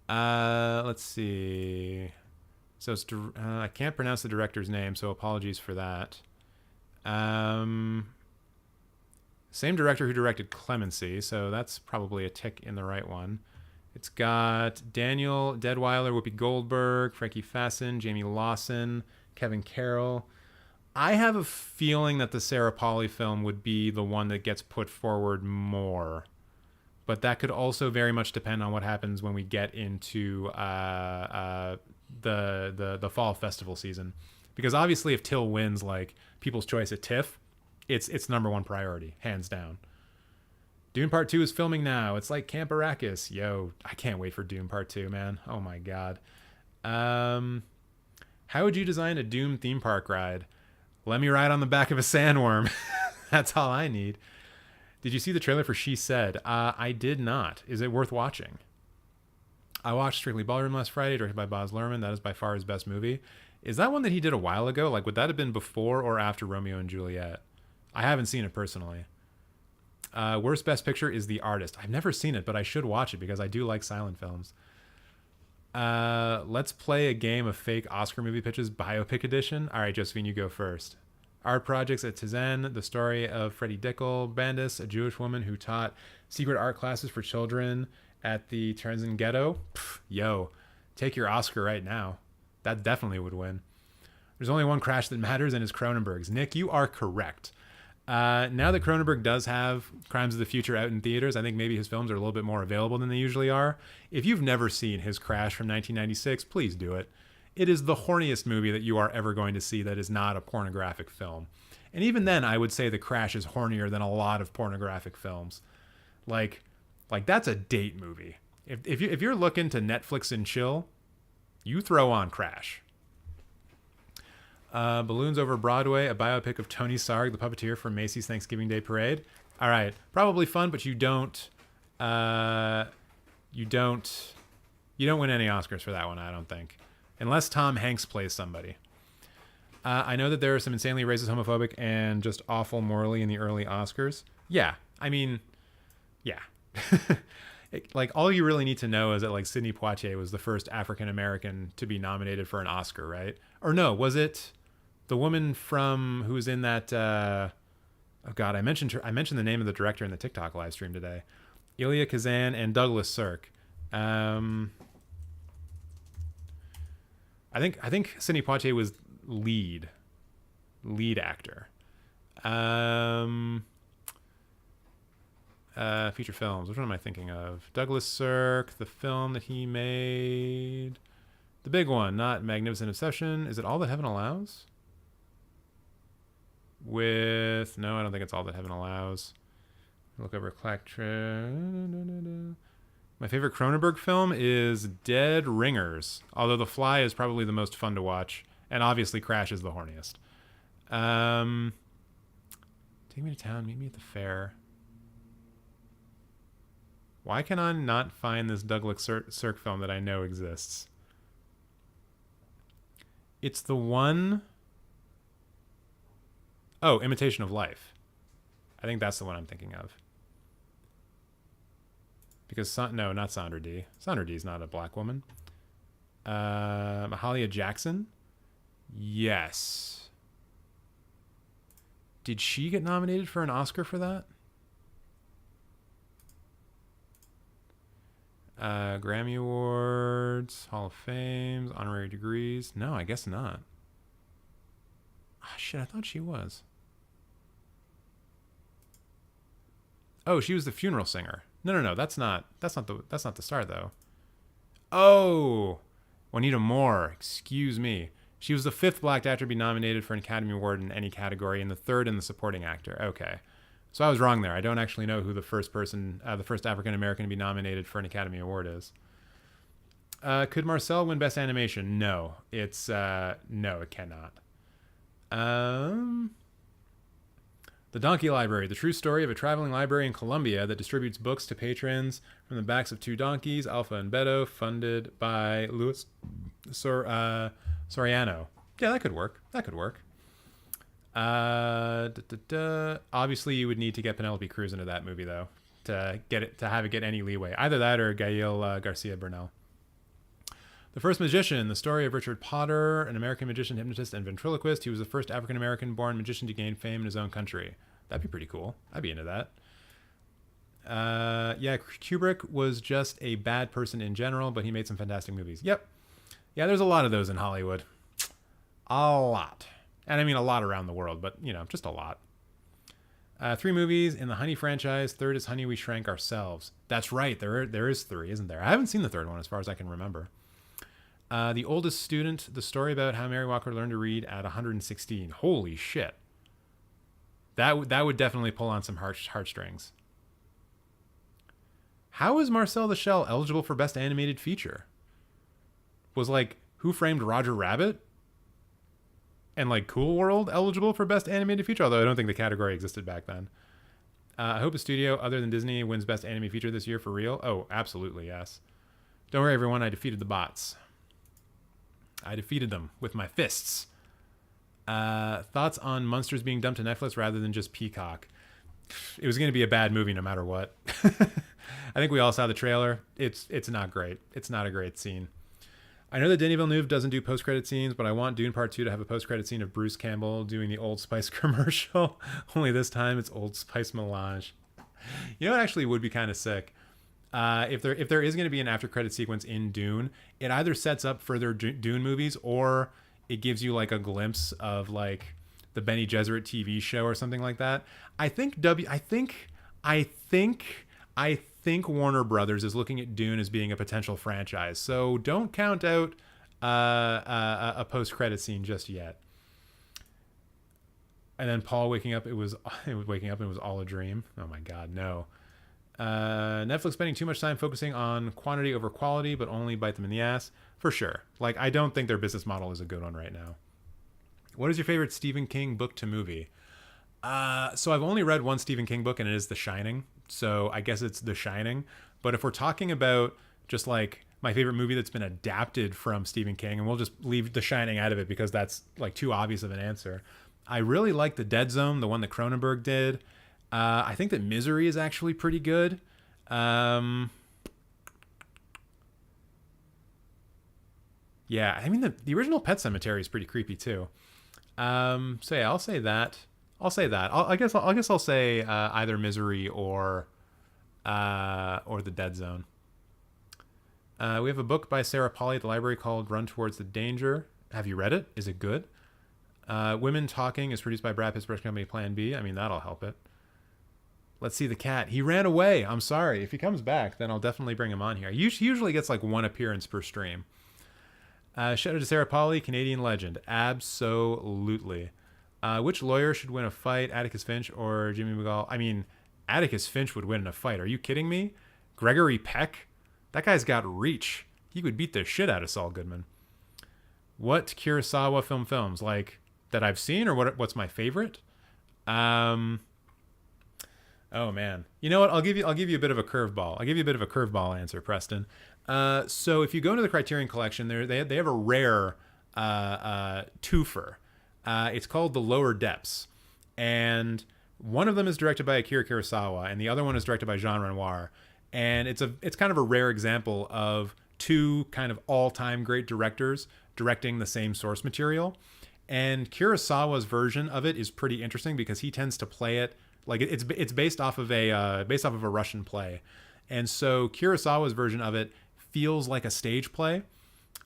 Let's see. So it's I can't pronounce the director's name, so apologies for that. Same director who directed Clemency, so that's probably a tick in the right one. It's got Daniel Deadweiler, Whoopi Goldberg, Frankie Faison, Jamie Lawson, Kevin Carroll. I have a feeling that the Sarah Polley film would be the one that gets put forward more. But that could also very much depend on what happens when we get into the fall festival season. Because obviously if Till wins like People's Choice at TIFF, it's number one priority, hands down. Dune Part 2 is filming now. It's like Camp Arrakis. Yo, I can't wait for Dune Part 2, man. Oh my god. How would you design a Doom theme park ride? Let me ride on the back of a sandworm. That's all I need. Did you see the trailer for She Said? I did not. Is it worth watching? I watched Strictly Ballroom last Friday, directed by Baz Luhrmann. That is by far his best movie. Is that one that he did a while ago? Like, would that have been before or after Romeo and Juliet? I haven't seen it personally. Worst Best Picture is The Artist. I've never seen it, but I should watch it because I do like silent films. Let's play a game of fake Oscar movie pitches, biopic edition. All right, Josephine, you go first. Art projects at Tizen, the story of Freddie Dickel Bandis, a Jewish woman who taught secret art classes for children at the Ternzen Ghetto. Pff, yo, take your Oscar right now. That definitely would win. There's only one crash that matters, and it's Cronenberg's. Nick, you are correct. Now that Cronenberg does have Crimes of the Future out in theaters, I think maybe his films are a little bit more available than they usually are. If you've never seen his Crash from 1996, please do it. It is the horniest movie that you are ever going to see that is not a pornographic film. And even then, I would say The Crash is hornier than a lot of pornographic films. Like that's a date movie. If you're looking to Netflix and chill, you throw on Crash. Balloons Over Broadway, a biopic of Tony Sarg, the puppeteer from Macy's Thanksgiving Day Parade. All right, probably fun, but you don't win any Oscars for that one, I don't think, unless Tom Hanks plays somebody. I know that there are some insanely racist, homophobic, and just awful morally in the early Oscars. Yeah, I mean, yeah. Like, all you really need to know is that, like, Sidney Poitier was the first African American to be nominated for an Oscar, right? Or no, was it the woman from who was in that? Oh God, I mentioned the name of the director in the TikTok live stream today. Elia Kazan and Douglas Sirk. I think Sidney Poitier was lead actor. Feature films. Which one am I thinking of? Douglas Sirk, the film that he made. The big one, not Magnificent Obsession. Is it All That Heaven Allows? No, I don't think it's All That Heaven Allows. Look over Clack. My favorite Cronenberg film is Dead Ringers. Although The Fly is probably the most fun to watch. And obviously Crash is the horniest. Take Me to Town, Meet Me at the Fair. Why can I not find this Douglas Sirk film that I know exists? It's the one... Oh, Imitation of Life. I think that's the one I'm thinking of. Because, no, not Sandra Dee. Sandra Dee is not a black woman. Mahalia Jackson? Yes. Did she get nominated for an Oscar for that? Grammy Awards, Hall of Fame, honorary degrees. No, I guess not. Ah, shit, I thought she was. Oh, she was the funeral singer. No, that's not the star though. Oh, Juanita Moore. Excuse me. She was the 5th black actor to be nominated for an Academy Award in any category, and the 3rd in the supporting actor. Okay. So I was wrong there. I don't actually know who the first African American to be nominated for an Academy Award is. Could Marcel win Best Animation? No. No, it cannot. The Donkey Library, the true story of a traveling library in Colombia that distributes books to patrons from the backs of 2 donkeys, Alpha and Beto, funded by Luis Soriano. Yeah, that could work. Obviously, you would need to get Penelope Cruz into that movie, though, to have it get any leeway. Either that or Gael Garcia Bernal. The First Magician, the story of Richard Potter, an American magician, hypnotist, and ventriloquist. He was the first African-American born magician to gain fame in his own country. That'd be pretty cool. I'd be into that. Yeah, Kubrick was just a bad person in general, but he made some fantastic movies. Yep. Yeah, there's a lot of those in Hollywood. A lot. And I mean a lot around the world, but, just a lot. 3 movies in the Honey franchise. 3rd is Honey, We Shrank Ourselves. That's right. There is 3, isn't there? I haven't seen the 3rd one as far as I can remember. The Oldest Student, the story about how Mary Walker learned to read at 116. Holy shit. That would definitely pull on some heartstrings. How is Marcel the Shell eligible for Best Animated Feature? Was Who Framed Roger Rabbit and Cool World eligible for Best Animated Feature? Although I don't think the category existed back then. I hope a studio other than Disney wins Best Animated Feature this year for real. Oh, absolutely, yes. Don't worry, everyone. I defeated the bots. I defeated them with my fists. Thoughts on Monsters being dumped to Netflix rather than just Peacock? It was going to be a bad movie no matter what. I think we all saw the trailer. It's not great. It's not a great scene. I know that Denis Villeneuve doesn't do post-credit scenes, but I want Dune Part 2 to have a post-credit scene of Bruce Campbell doing the Old Spice commercial. Only this time it's Old Spice Melange. You know what actually would be kind of sick? If there is going to be an after-credit sequence in Dune, it either sets up further Dune movies or it gives you a glimpse of the Bene Gesserit TV show or something like that. I think Warner Brothers is looking at Dune as being a potential franchise. So don't count out a post-credit scene just yet. And then Paul waking up, it was all a dream. Oh my God, no. Netflix spending too much time focusing on quantity over quality, but only bite them in the ass. For sure. I don't think their business model is a good one right now. What is your favorite Stephen King book to movie? So I've only read one Stephen King book, and it is The Shining. So I guess it's The Shining. But if we're talking about just my favorite movie that's been adapted from Stephen King, and we'll just leave The Shining out of it because that's too obvious of an answer. I really like The Dead Zone, the one that Cronenberg did. I think that Misery is actually pretty good. Yeah, I mean the original Pet Sematary is pretty creepy too. So yeah, I'll say that. I guess I'll say either Misery or The Dead Zone. We have a book by Sarah Polley at the library called Run Towards the Danger. Have you read it? Is it good? Women Talking is produced by Brad Pitt's production company Plan B. I mean, that'll help it. Let's see the cat. He ran away. I'm sorry. If he comes back, then I'll definitely bring him on here. He usually gets 1 appearance per stream. Shout out to Sarah Polley, Canadian legend. Absolutely. Which lawyer should win a fight, Atticus Finch or Jimmy McGall? I mean, Atticus Finch would win in a fight. Are you kidding me? Gregory Peck? That guy's got reach. He would beat the shit out of Saul Goodman. What Kurosawa films that I've seen, or what's my favorite? Oh man, you know what? I'll give you a bit of a curveball. I'll give you a bit of a curveball answer, Preston. So if you go into the Criterion Collection, they have a rare twofer. It's called The Lower Depths, and one of them is directed by Akira Kurosawa, and the other one is directed by Jean Renoir. And it's kind of a rare example of 2 kind of all-time great directors directing the same source material. And Kurosawa's version of it is pretty interesting because he tends to play it it's based off of a Russian play, and so Kurosawa's version of it feels like a stage play,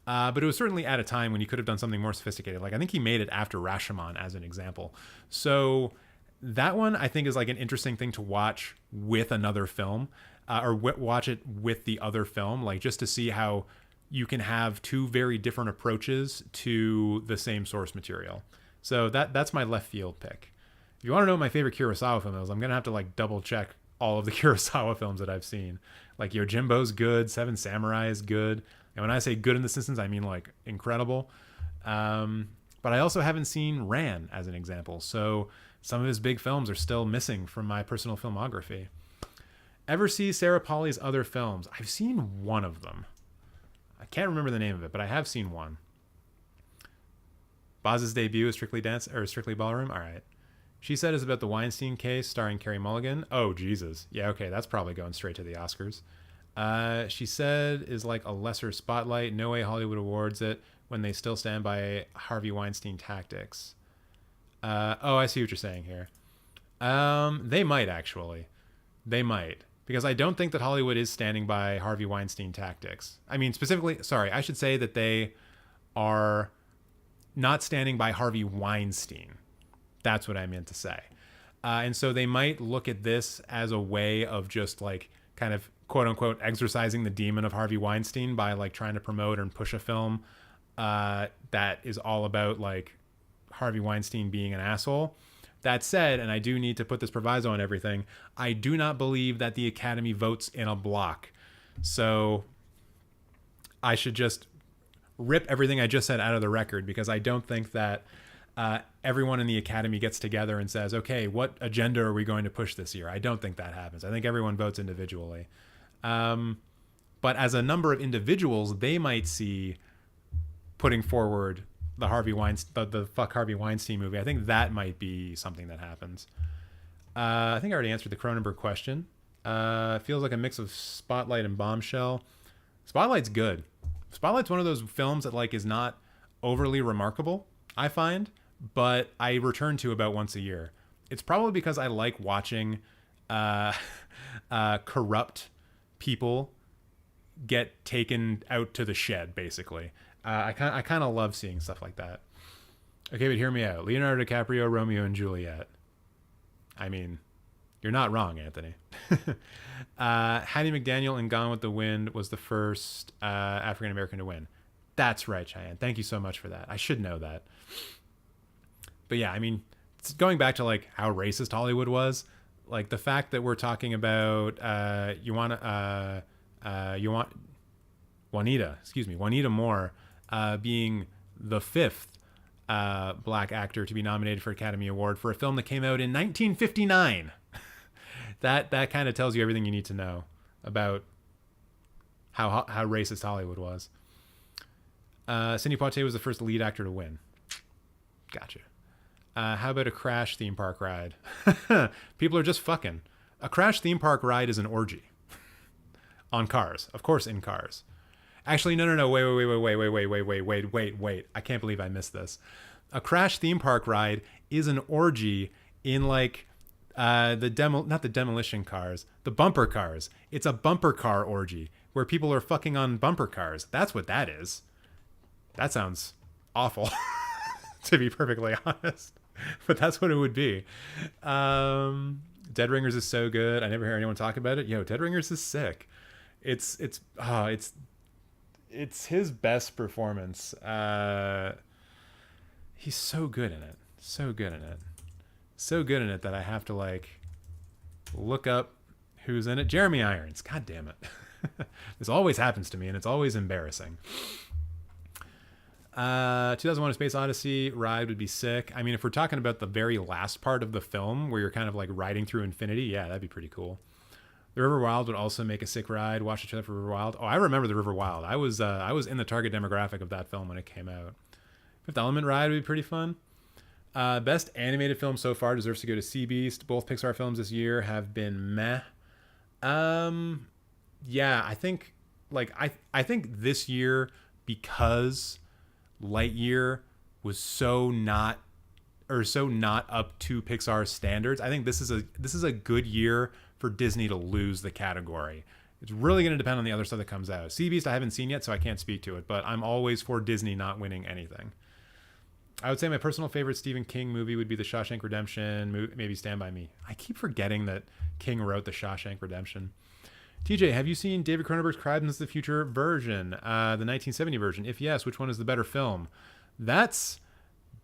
but it was certainly at a time when you could have done something more sophisticated. I think he made it after Rashomon as an example. So that one I think is an interesting thing to watch with another film, or watch it with the other film, just to see how you can have two very different approaches to the same source material. So that's my left field pick. If you want to know what my favorite Kurosawa film is, I'm going to have to like double check all of the Kurosawa films that I've seen. Like Yojimbo's good, Seven Samurai is good. And when I say good in this instance, I mean like incredible. But I also haven't seen Ran as an example. So some of his big films are still missing from my personal filmography. Ever see Sarah Polley's other films? I've seen one of them. I can't remember the name of it, but I have seen one. Boz's debut is Strictly Dance or Strictly Ballroom. All right. She said it's about the Weinstein case starring Carey Mulligan. Oh, Jesus. Yeah, okay. That's probably going straight to the Oscars. She said is like a lesser Spotlight. No way Hollywood awards it when they still stand by Harvey Weinstein tactics. Oh, I see what you're saying here. They might actually. They might. Because I don't think that Hollywood is standing by Harvey Weinstein tactics. I mean, specifically, sorry, I should say that they are not standing by Harvey Weinstein. That's what I meant to say. And so they might look at this as a way of just like kind of quote unquote exorcising the demon of Harvey Weinstein by like trying to promote and push a film that is all about like Harvey Weinstein being an asshole. That said, and I do need to put this proviso on everything, I do not believe that the Academy votes in a block. So I should just rip everything I just said out of the record, because I don't think that everyone in the Academy gets together and says, okay, what agenda are we going to push this year? I don't think that happens. I think everyone votes individually. But as a number of individuals, they might see putting forward the Harvey Weinstein, the fuck Harvey Weinstein movie. I think that might be something that happens. I think I already answered the Cronenberg question. Feels like a mix of Spotlight and Bombshell. Spotlight's good. Spotlight's one of those films that like is not overly remarkable, I find, but I return to about once a year. It's probably because I like watching corrupt people get taken out to the shed, basically. I kind of love seeing stuff like that. Okay, but hear me out. Leonardo DiCaprio, Romeo and Juliet. I mean, you're not wrong, Anthony. Hattie McDaniel in Gone with the Wind was the first African-American to win. That's right, Cheyenne. Thank you so much for that. I should know that. But yeah, I mean, going back to like how racist Hollywood was, like the fact that we're talking about Juanita Moore being the fifth black actor to be nominated for Academy Award for a film that came out in 1959. that kind of tells you everything you need to know about how racist Hollywood was. Sidney Poitier was the first lead actor to win. Gotcha. How about a Crash theme park ride? People are just fucking. A Crash theme park ride is an orgy. On cars. Of course, in cars. Actually, no. Wait. I can't believe I missed this. A Crash theme park ride is an orgy in like not the demolition cars, the bumper cars. It's a bumper car orgy where people are fucking on bumper cars. That's what that is. That sounds awful, to be perfectly honest. But that's what it would be. Dead Ringers is so good. I never hear anyone talk about it. Yo, Dead Ringers is sick. It's his best performance. He's so good in it. So good in it that I have to like look up who's in it. Jeremy Irons. God damn it. This always happens to me and it's always embarrassing. 2001: A Space Odyssey ride would be sick. I mean, if we're talking about the very last part of the film where you're kind of like riding through infinity, yeah, that'd be pretty cool. The River Wild would also make a sick ride. Watch the trailer for River Wild. Oh, I remember the River Wild. I was in the target demographic of that film when it came out. Fifth Element ride would be pretty fun. Best animated film so far deserves to go to Sea Beast. Both Pixar films this year have been meh. Yeah, I think I think this year, because Lightyear was so not up to Pixar's standards, I think this is a good year for Disney to lose the category. It's really going to depend on the other stuff that comes out. Sea Beast I haven't seen yet, so I can't speak to it, but I'm always for Disney not winning anything. I would say my personal favorite Stephen King movie would be The Shawshank Redemption, maybe Stand By Me. I keep forgetting that King wrote The Shawshank Redemption. TJ, have you seen David Cronenberg's Crimes of the Future version, the 1970 version? If yes, which one is the better film? That's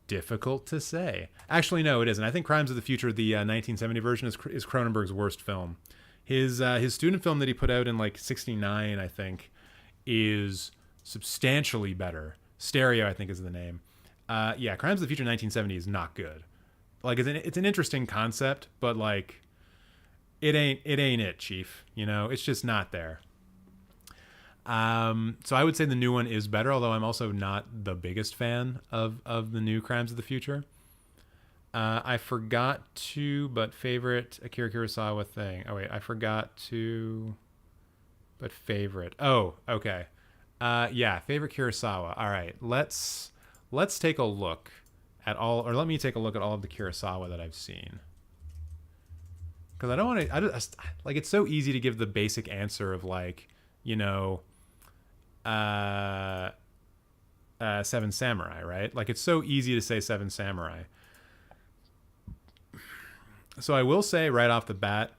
difficult to say. Actually, no, it isn't. I think Crimes of the Future, the 1970 version, is Cronenberg's worst film. His student film that he put out in like '69, I think, is substantially better. Stereo, I think, is the name. Yeah, Crimes of the Future 1970 is not good. Like, it's an interesting concept, but like, it ain't it, Chief. You know, it's just not there. So I would say the new one is better, although I'm also not the biggest fan of the new Crimes of the Future. I forgot to, but favorite Akira Kurosawa thing. Oh wait, I forgot to, but favorite. Oh, okay. Yeah, favorite Kurosawa. All right, let's take a look at all, or let me take a look at all of the Kurosawa that I've seen. Because I don't want to. I just like, it's so easy to give the basic answer of like, you know, Seven Samurai, right? Like, it's so easy to say Seven Samurai. So I will say right off the bat,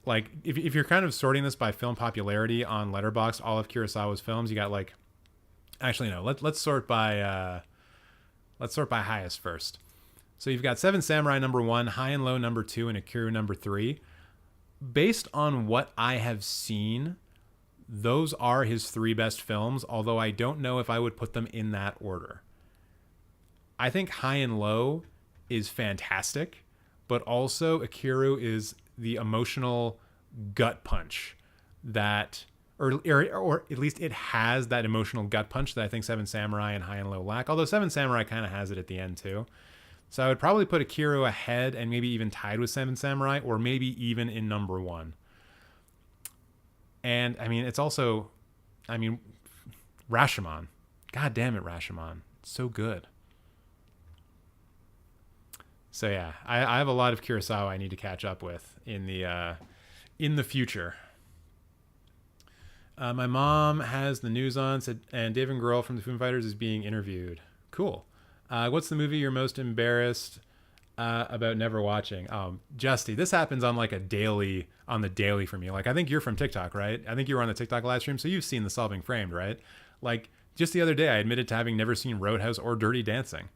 like, if you're kind of sorting this by film popularity on Letterboxd, all of Kurosawa's films, you got like, actually no, let's sort by highest first. So you've got Seven Samurai number 1, High and Low number 2, and Akira number 3. Based on what I have seen, those are his 3 best films, although I don't know if I would put them in that order. I think High and Low is fantastic, but also Akira is the emotional gut punch that, or at least it has that emotional gut punch that I think Seven Samurai and High and Low lack, although Seven Samurai kind of has it at the end too. So I would probably put Akira ahead and maybe even tied with Seven Samurai, or maybe even in number 1. And I mean, it's also, I mean, Rashomon. God damn it, Rashomon. It's so good. So yeah, I have a lot of Kurosawa I need to catch up with in the future. My mom has the news on, said, and David Grohl from the Foo Fighters is being interviewed. Cool. What's the movie you're most embarrassed about never watching? Justy, this happens on like on the daily for me. Like, I think you're from TikTok, right? I think you were on the TikTok live stream, so you've seen The Solving Framed, right? Like, just the other day, I admitted to having never seen Roadhouse or Dirty Dancing.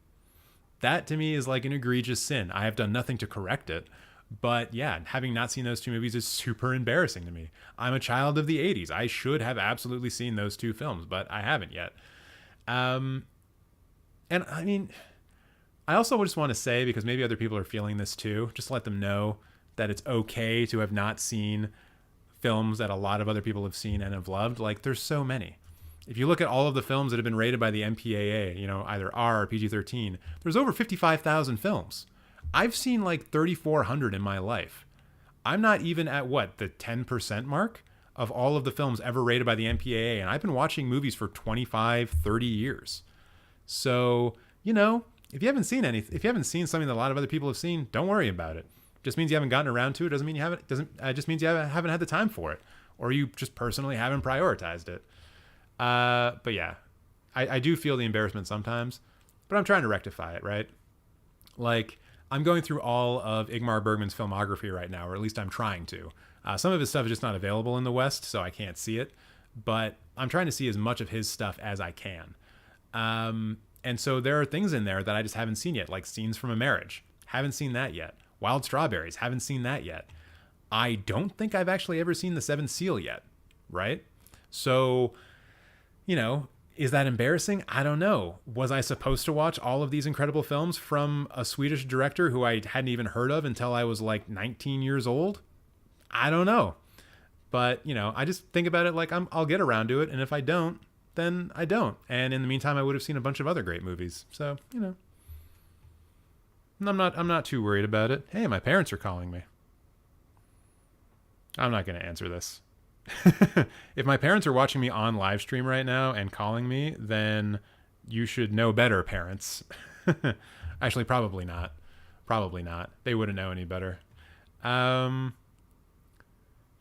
That to me is like an egregious sin. I have done nothing to correct it. But yeah, having not seen those 2 movies is super embarrassing to me. I'm a child of the 80s. I should have absolutely seen those 2 films, but I haven't yet. And I mean, I also just want to say, because maybe other people are feeling this too, just let them know that it's okay to have not seen films that a lot of other people have seen and have loved. Like, there's so many. If you look at all of the films that have been rated by the MPAA, you know, either R or PG-13, there's over 55,000 films. I've seen like 3,400 in my life. I'm not even at the 10% mark of all of the films ever rated by the MPAA, and I've been watching movies for 25, 30 years. So, you know, if you haven't seen something that a lot of other people have seen, don't worry about it. Just means you haven't gotten around to it. Doesn't mean you haven't. Just means you haven't had the time for it, or you just personally haven't prioritized it. But yeah, I do feel the embarrassment sometimes, but I'm trying to rectify it, right? Like, I'm going through all of Ingmar Bergman's filmography right now, or at least I'm trying to. Some of his stuff is just not available in the West, so I can't see it, but I'm trying to see as much of his stuff as I can. And so there are things in there that I just haven't seen yet, like Scenes from a Marriage. Haven't seen that yet. Wild Strawberries. Haven't seen that yet. I don't think I've actually ever seen The Seventh Seal yet, right? So, you know, is that embarrassing? I don't know. Was I supposed to watch all of these incredible films from a Swedish director who I hadn't even heard of until I was like 19 years old? I don't know. But, you know, I just think about it like I'll get around to it. And if I don't, then I don't. And in the meantime, I would have seen a bunch of other great movies. So, you know, I'm not too worried about it. Hey, my parents are calling me. I'm not going to answer this. If my parents are watching me on live stream right now and calling me, then you should know better, parents. Actually, probably not. Probably not. They wouldn't know any better.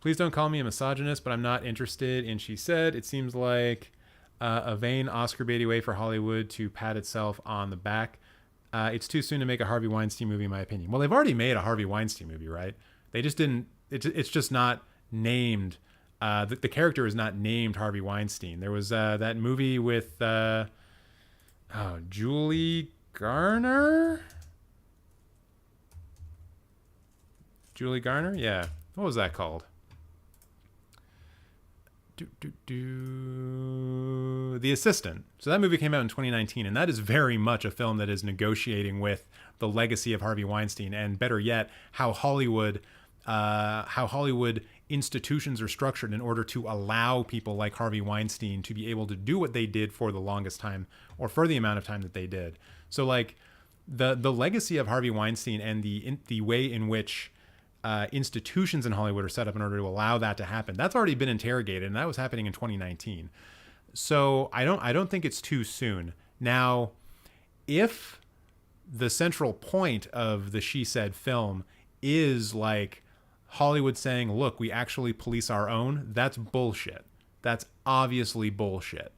Please don't call me a misogynist, but I'm not interested in She Said. It seems like a vain Oscar baity way for Hollywood to pat itself on the back. It's too soon to make a Harvey Weinstein movie, in my opinion. Well, they've already made a Harvey Weinstein movie, right? They just didn't. It's just not named The character is not named Harvey Weinstein. There was that movie with Julie Garner. Julie Garner, yeah. What was that called? The Assistant. So that movie came out in 2019, and that is very much a film that is negotiating with the legacy of Harvey Weinstein, and better yet, how Hollywood institutions are structured in order to allow people like Harvey Weinstein to be able to do what they did for the longest time, or for the amount of time that they did. So like the legacy of Harvey Weinstein and the way in which institutions in Hollywood are set up in order to allow that to happen, that's already been interrogated, and that was happening in 2019. So I don't think it's too soon. Now, if the central point of the She Said film is like Hollywood saying, look, we actually police our own, that's bullshit. That's obviously bullshit.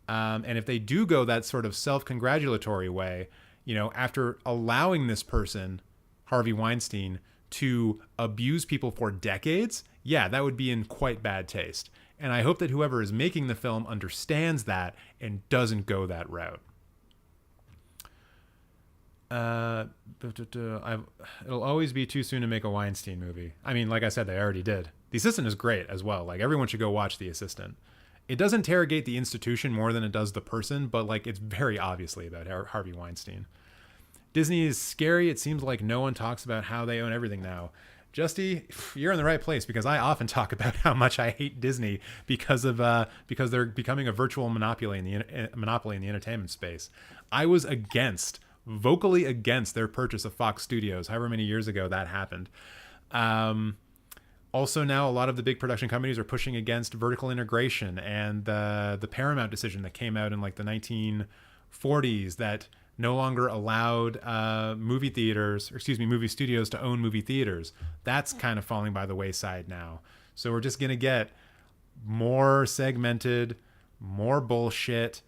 And if they do go that sort of self-congratulatory way, you know, after allowing this person, Harvey Weinstein, to abuse people for decades, yeah, that would be in quite bad taste. And I hope that whoever is making the film understands that and doesn't go that route. It'll always be too soon to make a Weinstein movie. I mean, like I said, they already did. The Assistant is great as well. Like, everyone should go watch The Assistant. It does interrogate the institution more than it does the person, but like, it's very obviously about Harvey Weinstein. Disney is scary. It seems like no one talks about how they own everything now. Justy, you're in the right place, because I often talk about how much I hate Disney because they're becoming a virtual monopoly in the entertainment space. I was vocally against their purchase of Fox Studios, however many years ago that happened. Also, now a lot of the big production companies are pushing against vertical integration, and the Paramount decision that came out in like the 1940s that no longer allowed movie studios to own movie theaters. That's kind of falling by the wayside now. So we're just going to get more segmented, more bullshit.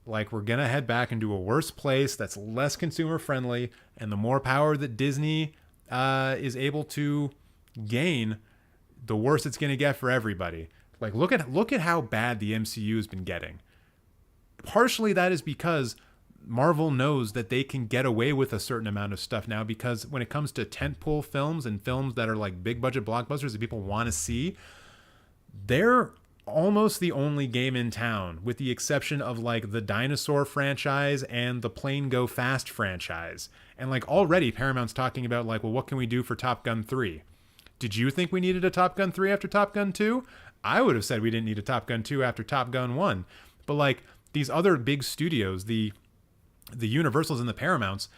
Like, we're going to head back into a worse place that's less consumer friendly, and the more power that Disney is able to gain, the worse it's going to get for everybody. Like, look at how bad the MCU has been getting. Partially that is because Marvel knows that they can get away with a certain amount of stuff now, because when it comes to tentpole films and films that are like big budget blockbusters that people want to see, they're almost the only game in town, with the exception of like the Dinosaur franchise and the Plane Go Fast franchise. And like, already Paramount's talking about like, well, what can we do for Top Gun 3? Did you think we needed a Top Gun 3 after Top Gun 2? I would have said we didn't need a Top Gun 2 after Top Gun 1. But like, these other big studios, the Universals and the Paramounts,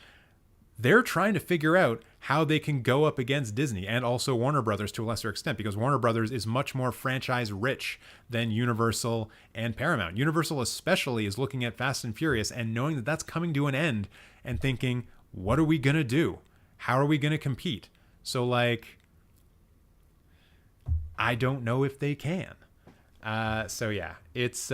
they're trying to figure out how they can go up against Disney, and also Warner Brothers to a lesser extent, because Warner Brothers is much more franchise rich than Universal and Paramount. Universal especially is looking at Fast and Furious and knowing that that's coming to an end and thinking, what are we going to do? How are we going to compete? So like, I don't know if they can. So yeah, it's,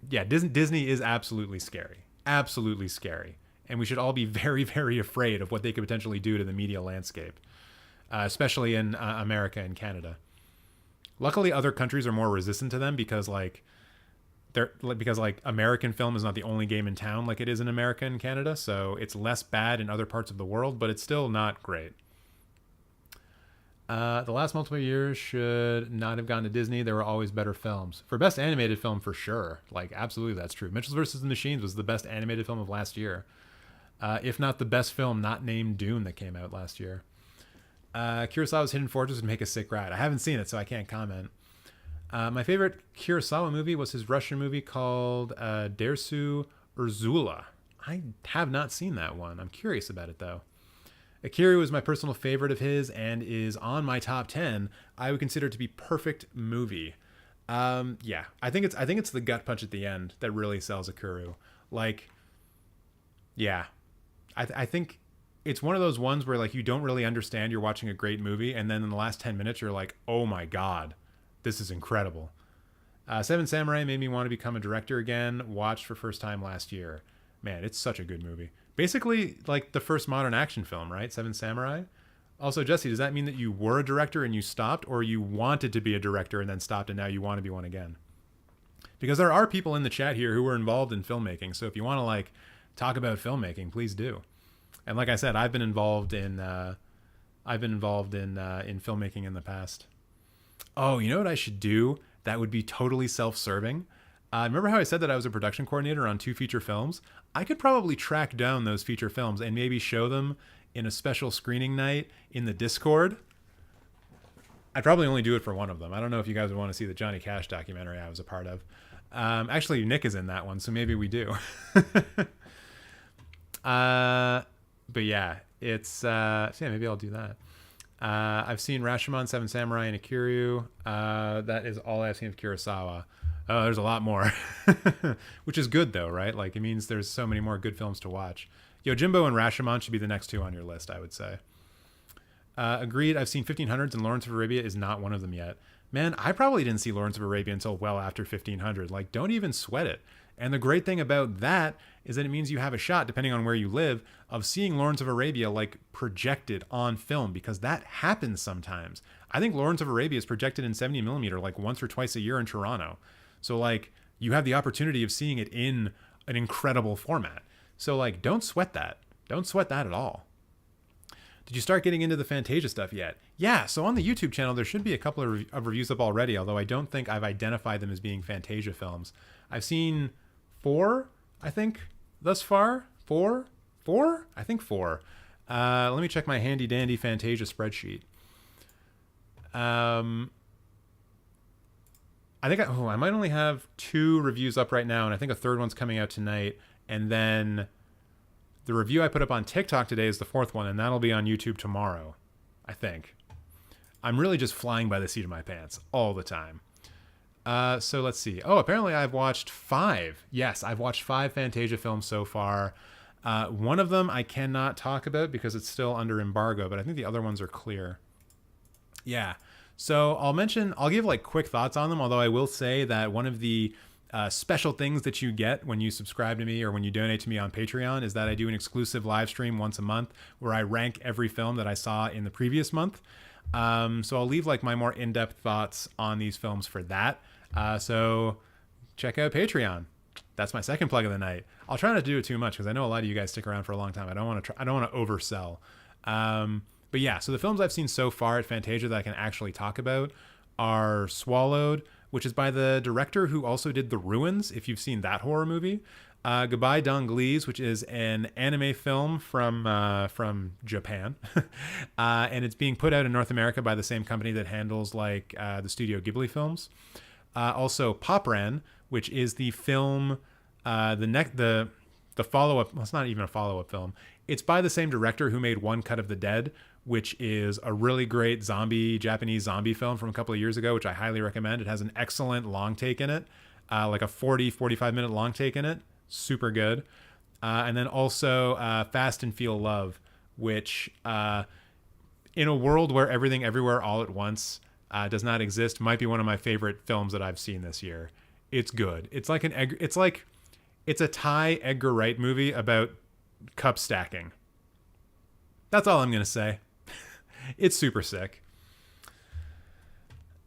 Disney is absolutely scary. Absolutely scary. And we should all be very, very afraid of what they could potentially do to the media landscape, especially in America and Canada. Luckily, other countries are more resistant to them because American film is not the only game in town like it is in America and Canada. So it's less bad in other parts of the world, but it's still not great. The last multiple years should not have gone to Disney. There were always better films. For best animated film, for sure. Like, absolutely, that's true. Mitchell vs. the Machines was the best animated film of last year. If not the best film not named Dune that came out last year. Kurosawa's Hidden Fortress would make a sick ride. I haven't seen it, so I can't comment. My favorite Kurosawa movie was his Russian movie called Dersu Urzula. I have not seen that one. I'm curious about it, though. Akira was my personal favorite of his and is on my top 10. I would consider it to be perfect movie. Yeah, I think it's the gut punch at the end that really sells Akira. Like, yeah, I think it's one of those ones where like you don't really understand you're watching a great movie, and then in the last 10 minutes you're like, oh my god, this is incredible. Seven Samurai made me want to become a director again. Watched for first time last year. Man, it's such a good movie. Basically like the first modern action film, right? Seven Samurai. Also, Jesse, does that mean that you were a director and you stopped, or you wanted to be a director and then stopped and now you want to be one again? Because there are people in the chat here who were involved in filmmaking. So if you want to like talk about filmmaking, please do. And like I said, I've been involved in filmmaking in the past. Oh, you know what I should do? That would be totally self-serving. Remember how I said that I was a production coordinator on 2 feature films? I could probably track down those feature films and maybe show them in a special screening night in the Discord. I'd probably only do it for one of them. I don't know if you guys would want to see the Johnny Cash documentary I was a part of. Actually, Nick is in that one, so maybe we do. But yeah, it's so yeah, maybe I'll do that. I've seen Rashomon, Seven Samurai, and Akira. That is all I've seen of Kurosawa. Oh, there's a lot more, which is good though, right? Like it means there's so many more good films to watch. Yojimbo and Rashomon should be the next 2 on your list, I would say. Agreed. I've seen 1500s and Lawrence of Arabia is not one of them yet. Man, I probably didn't see Lawrence of Arabia until well after 1500. Like, don't even sweat it. And the great thing about that is that it means you have a shot, depending on where you live, of seeing Lawrence of Arabia like projected on film, because that happens sometimes. I think Lawrence of Arabia is projected in 70mm like once or twice a year in Toronto. So like you have the opportunity of seeing it in an incredible format. So like don't sweat that. Don't sweat that at all. Did you start getting into the Fantasia stuff yet? Yeah, so on the YouTube channel, there should be a couple of reviews up already, although I don't think I've identified them as being Fantasia films. I've seen 4, I think, thus far. 4? I think 4. Let me check my handy dandy Fantasia spreadsheet. I think I might only have 2 reviews up right now, and I think a third one's coming out tonight. And then the review I put up on TikTok today is the 4th one, and that'll be on YouTube tomorrow, I think. I'm really just flying by the seat of my pants all the time. So let's see. Oh, apparently I've watched 5. Yes, I've watched 5 Fantasia films so far. One of them I cannot talk about because it's still under embargo, but I think the other ones are clear. Yeah. So I'll give like quick thoughts on them, although I will say that one of the special things that you get when you subscribe to me or when you donate to me on Patreon is that I do an exclusive live stream once a month where I rank every film that I saw in the previous month. So I'll leave like my more in-depth thoughts on these films for that. So check out Patreon. That's my second plug of the night. I'll try not to do it too much because I know a lot of you guys stick around for a long time. I don't want to oversell. But yeah, so the films I've seen so far at Fantasia that I can actually talk about are Swallowed, which is by the director who also did The Ruins, if you've seen that horror movie. Goodbye Donglees, which is an anime film from Japan. And it's being put out in North America by the same company that handles like the Studio Ghibli films. Also Popran, which is the film, the follow-up. Well, it's not even a follow-up film. It's by the same director who made One Cut of the Dead, which is a really great Japanese zombie film from a couple of years ago, which I highly recommend. It has an excellent long take in it, like a 45 minute long take in it. Super good. And then also Fast and Feel Love, which in a world where everything everywhere all at once does not exist, might be one of my favorite films that I've seen this year. It's good. It's a Thai Edgar Wright movie about cup stacking. That's all I'm going to say. It's super sick.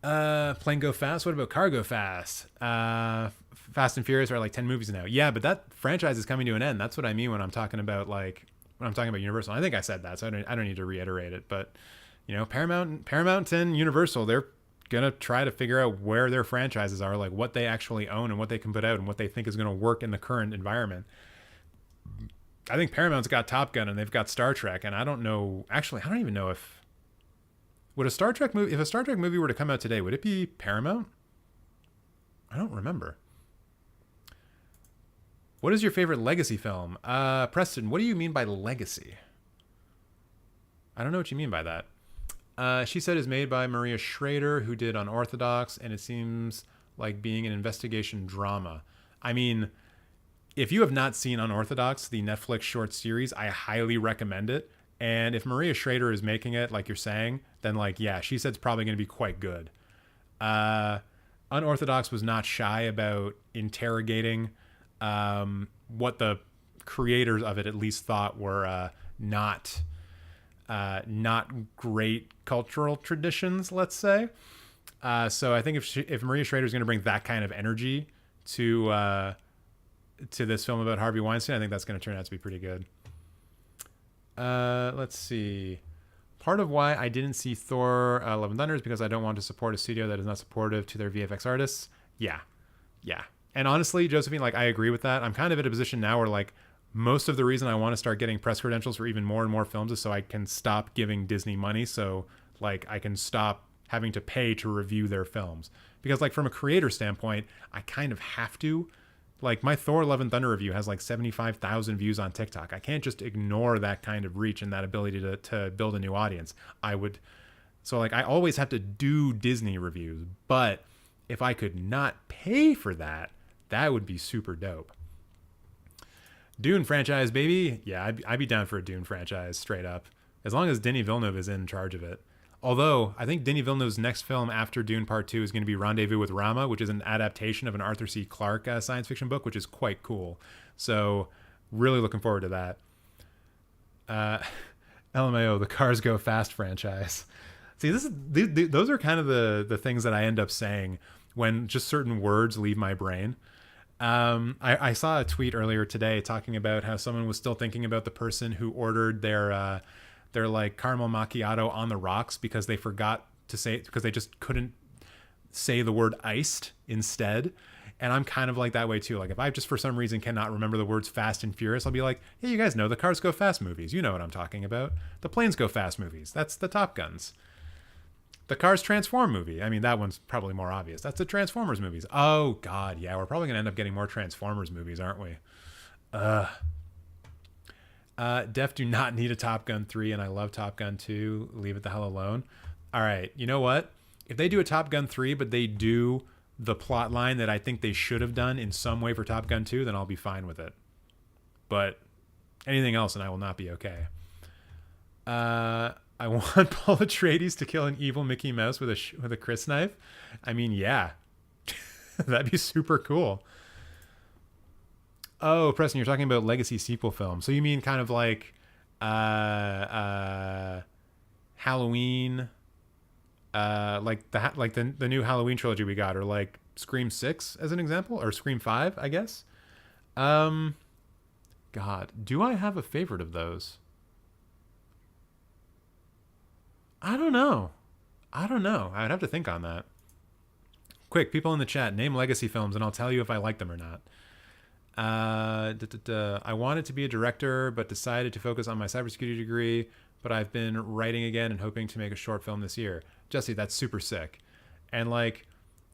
Plane Go Fast. What about Car Go Fast? Fast and Furious are like 10 movies now. Yeah, but that franchise is coming to an end. That's what I mean when I'm talking about Universal. I think I said that, so I don't need to reiterate it. But you know, Paramount and Universal, they're gonna try to figure out where their franchises are, like what they actually own and what they can put out and what they think is gonna work in the current environment. I think Paramount's got Top Gun and they've got Star Trek, and I don't know. Actually, I don't even know if a Star Trek movie were to come out today, would it be Paramount? I don't remember. What is your favorite legacy film? Preston, what do you mean by legacy? I don't know what you mean by that. She Said is made by Maria Schrader, who did Unorthodox, and it seems like being an investigation drama. I mean, if you have not seen Unorthodox, the Netflix short series, I highly recommend it. And if Maria Schrader is making it, like you're saying, then like, yeah, She Said's probably going to be quite good. Unorthodox was not shy about interrogating what the creators of it at least thought were not not great cultural traditions, let's say. So I think if Maria Schrader is going to bring that kind of energy to this film about Harvey Weinstein, I think that's going to turn out to be pretty good. Let's see. Part of why I didn't see Thor Love and Thunder is because I don't want to support a studio that is not supportive to their VFX artists. Yeah. And honestly, Josephine, like, I agree with that. I'm kind of in a position now where, like, most of the reason I want to start getting press credentials for even more and more films is so I can stop giving Disney money. So, like, I can stop having to pay to review their films. Because, like, from a creator standpoint, I kind of have to. Like, my Thor Love and Thunder review has like 75,000 views on TikTok. I can't just ignore that kind of reach and that ability to build a new audience. So like, I always have to do Disney reviews, but if I could not pay for that, that would be super dope. Dune franchise, baby. Yeah, I'd be down for a Dune franchise, straight up. As long as Denis Villeneuve is in charge of it. Although, I think Denis Villeneuve's next film after Dune Part 2 is going to be Rendezvous with Rama, which is an adaptation of an Arthur C. Clarke science fiction book, which is quite cool. So, really looking forward to that. LMAO, the Cars Go Fast franchise. See, those are kind of the things that I end up saying when just certain words leave my brain. I saw a tweet earlier today talking about how someone was still thinking about the person who ordered their like caramel macchiato on the rocks because they forgot to say it, because they just couldn't say the word iced instead. And I'm kind of like that way too. Like, if I just for some reason cannot remember the words Fast and Furious, I'll be like, hey, you guys know the Cars Go Fast movies. You know what I'm talking about. The Planes Go Fast movies. That's the Top Guns. The Cars Transform movie. I mean, that one's probably more obvious. That's the Transformers movies. Oh God, yeah. We're probably gonna end up getting more Transformers movies, aren't we? Def do not need a Top Gun 3, and I love Top Gun 2. Leave it the hell alone. All right, you know what? If they do a Top Gun 3, but they do the plot line that I think they should have done in some way for Top Gun 2, then I'll be fine with it. But anything else, and I will not be okay. I want Paul Atreides to kill an evil Mickey Mouse with a Chris knife. I mean, yeah. That'd be super cool. Oh, Preston, you're talking about legacy sequel films. So you mean kind of like Halloween, like the new Halloween trilogy we got, or like Scream 6 as an example, or Scream 5, I guess. God, do I have a favorite of those? I don't know. I'd have to think on that. Quick, people in the chat, name legacy films, and I'll tell you if I like them or not. I wanted to be a director, but decided to focus on my cybersecurity degree, but I've been writing again and hoping to make a short film this year. Jesse, that's super sick. And like,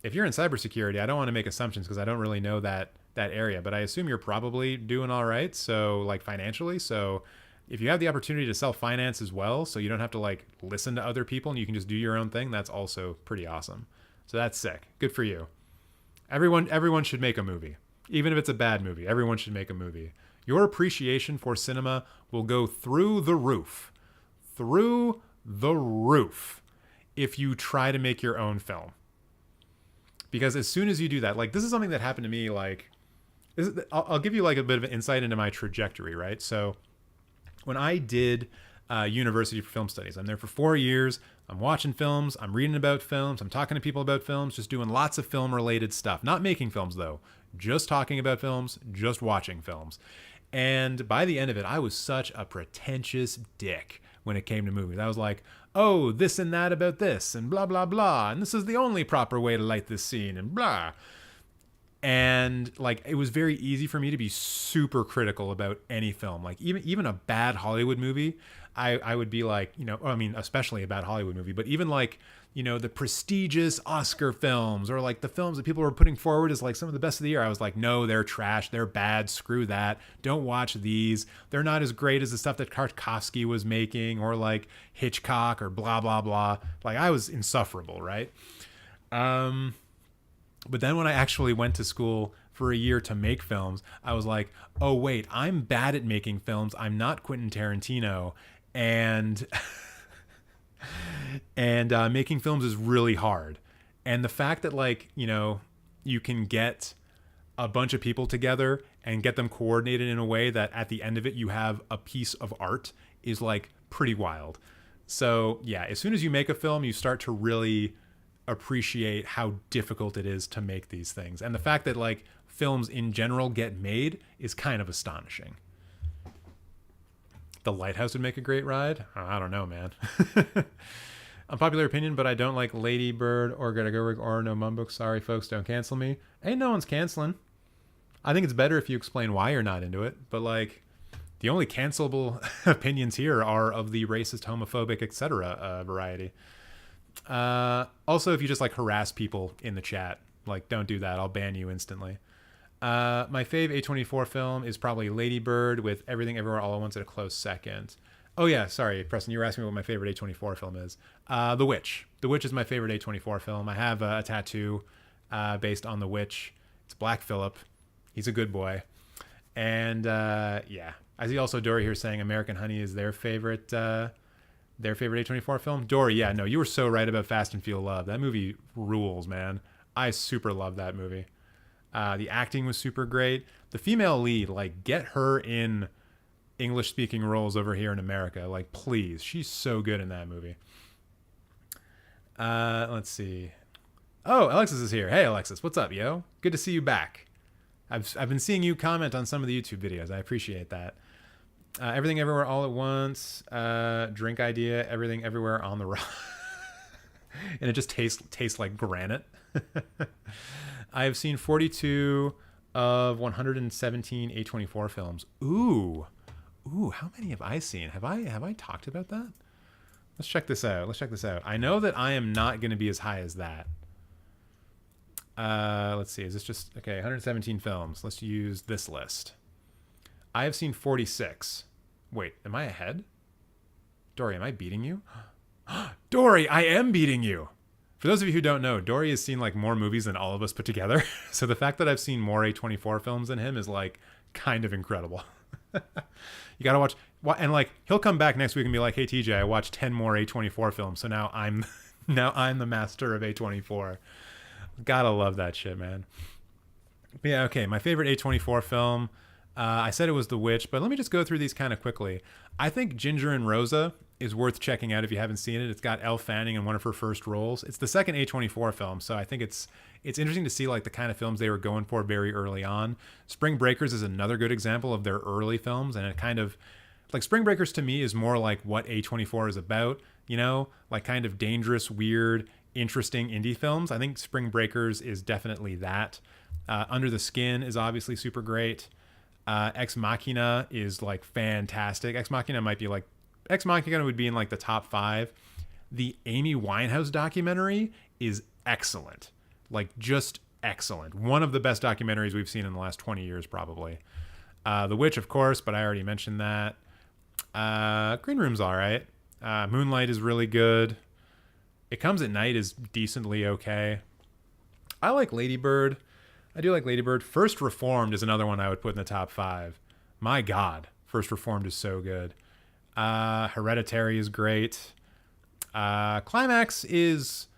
if you're in cybersecurity, I don't want to make assumptions because I don't really know that area, but I assume you're probably doing all right. So like financially, so if you have the opportunity to self-finance as well, so you don't have to like listen to other people and you can just do your own thing, that's also pretty awesome. So that's sick. Good for you. Everyone should make a movie. Even if it's a bad movie, everyone should make a movie. Your appreciation for cinema will go through the roof. Through the roof. If you try to make your own film. Because as soon as you do that, like this is something that happened to me, like, I'll give you like a bit of an insight into my trajectory, right? So when I did University for Film Studies, I'm there for 4 years. I'm watching films, I'm reading about films, I'm talking to people about films, just doing lots of film related stuff. Not making films though. Just talking about films, just watching films. And by the end of it, I was such a pretentious dick when it came to movies. I was like, oh, this and that about this, and blah, blah, blah. And this is the only proper way to light this scene, and blah. And like, it was very easy for me to be super critical about any film. Like even a bad Hollywood movie, I would be like, you know, I mean, especially a bad Hollywood movie, but even like, you know, the prestigious Oscar films or like the films that people were putting forward as like some of the best of the year. I was like, no, they're trash. They're bad. Screw that. Don't watch these. They're not as great as the stuff that Tarkovsky was making or like Hitchcock or blah, blah, blah. Like I was insufferable. Right. But then when I actually went to school for a year to make films, I was like, oh, wait, I'm bad at making films. I'm not Quentin Tarantino. And making films is really hard. And the fact that like, you know, you can get a bunch of people together and get them coordinated in a way that at the end of it, you have a piece of art is like pretty wild. So yeah, as soon as you make a film, you start to really appreciate how difficult it is to make these things. And the fact that like films in general get made is kind of astonishing. The Lighthouse would make a great ride. I don't know, man. Unpopular opinion, but I don't like Lady Bird or Greta Gerwig or No Mum. Sorry, folks, don't cancel me. Ain't no one's canceling. I think it's better if you explain why you're not into it. But like, the only cancelable opinions here are of the racist, homophobic, etc. Variety. Also, if you just like harass people in the chat, like don't do that. I'll ban you instantly. My fave A24 film is probably Lady Bird, with Everything Everywhere All at Once at a close second. Oh yeah, sorry, Preston, you were asking me what my favorite A24 film is. The Witch. The Witch is my favorite A24 film. I have a tattoo based on The Witch. It's Black Phillip. He's a good boy. And yeah, I see also Dory here saying American Honey is their favorite A24 film. Dory, yeah, no, you were so right about Fast and Feel Love. That movie rules, man. I super love that movie. The acting was super great. The female lead, like, get her in English-speaking roles over here in America. Like, please. She's so good in that movie. Let's see. Oh, Alexis is here. Hey, Alexis. What's up, yo? Good to see you back. I've been seeing you comment on some of the YouTube videos. I appreciate that. Everything Everywhere All at Once. Drink Idea. Everything Everywhere on the Rock. And it just tastes like granite. I have seen 42 of 117 A24 films. Ooh, how many have I seen? Have I talked about that? Let's check this out. I know that I am not going to be as high as that. Let's see. Is this just... Okay, 117 films. Let's use this list. I have seen 46. Wait, am I ahead? Dory, am I beating you? Dory, I am beating you. For those of you who don't know, Dory has seen like more movies than all of us put together. So the fact that I've seen more A24 films than him is like kind of incredible. You gotta watch, and like he'll come back next week and be like, "Hey TJ, I watched 10 more A24 films, so now I'm the master of A24." Gotta love that shit, man. But yeah, okay. My favorite A24 film. I said it was The Witch, but let me just go through these kind of quickly. I think Ginger and Rosa is worth checking out if you haven't seen it. It's got Elle Fanning in one of her first roles. It's the second A24 film, so I think it's interesting to see like the kind of films they were going for very early on. Spring Breakers is another good example of their early films, and it kind of like Spring Breakers to me is more like what A24 is about, you know, like kind of dangerous, weird, interesting indie films. I think Spring Breakers is definitely that. Under the Skin is obviously super great. Ex Machina is like fantastic. Ex Machina would be in like the top 5. The Amy Winehouse documentary is excellent. Like just excellent. One of the best documentaries we've seen in the last 20 years, probably. The Witch, of course, but I already mentioned that. Green Room's all right. Moonlight is really good. It Comes at Night is decently okay. I like Lady Bird. I do like Lady Bird. First Reformed is another one I would put in the top 5. My God, First Reformed is so good. Hereditary is great. Climax is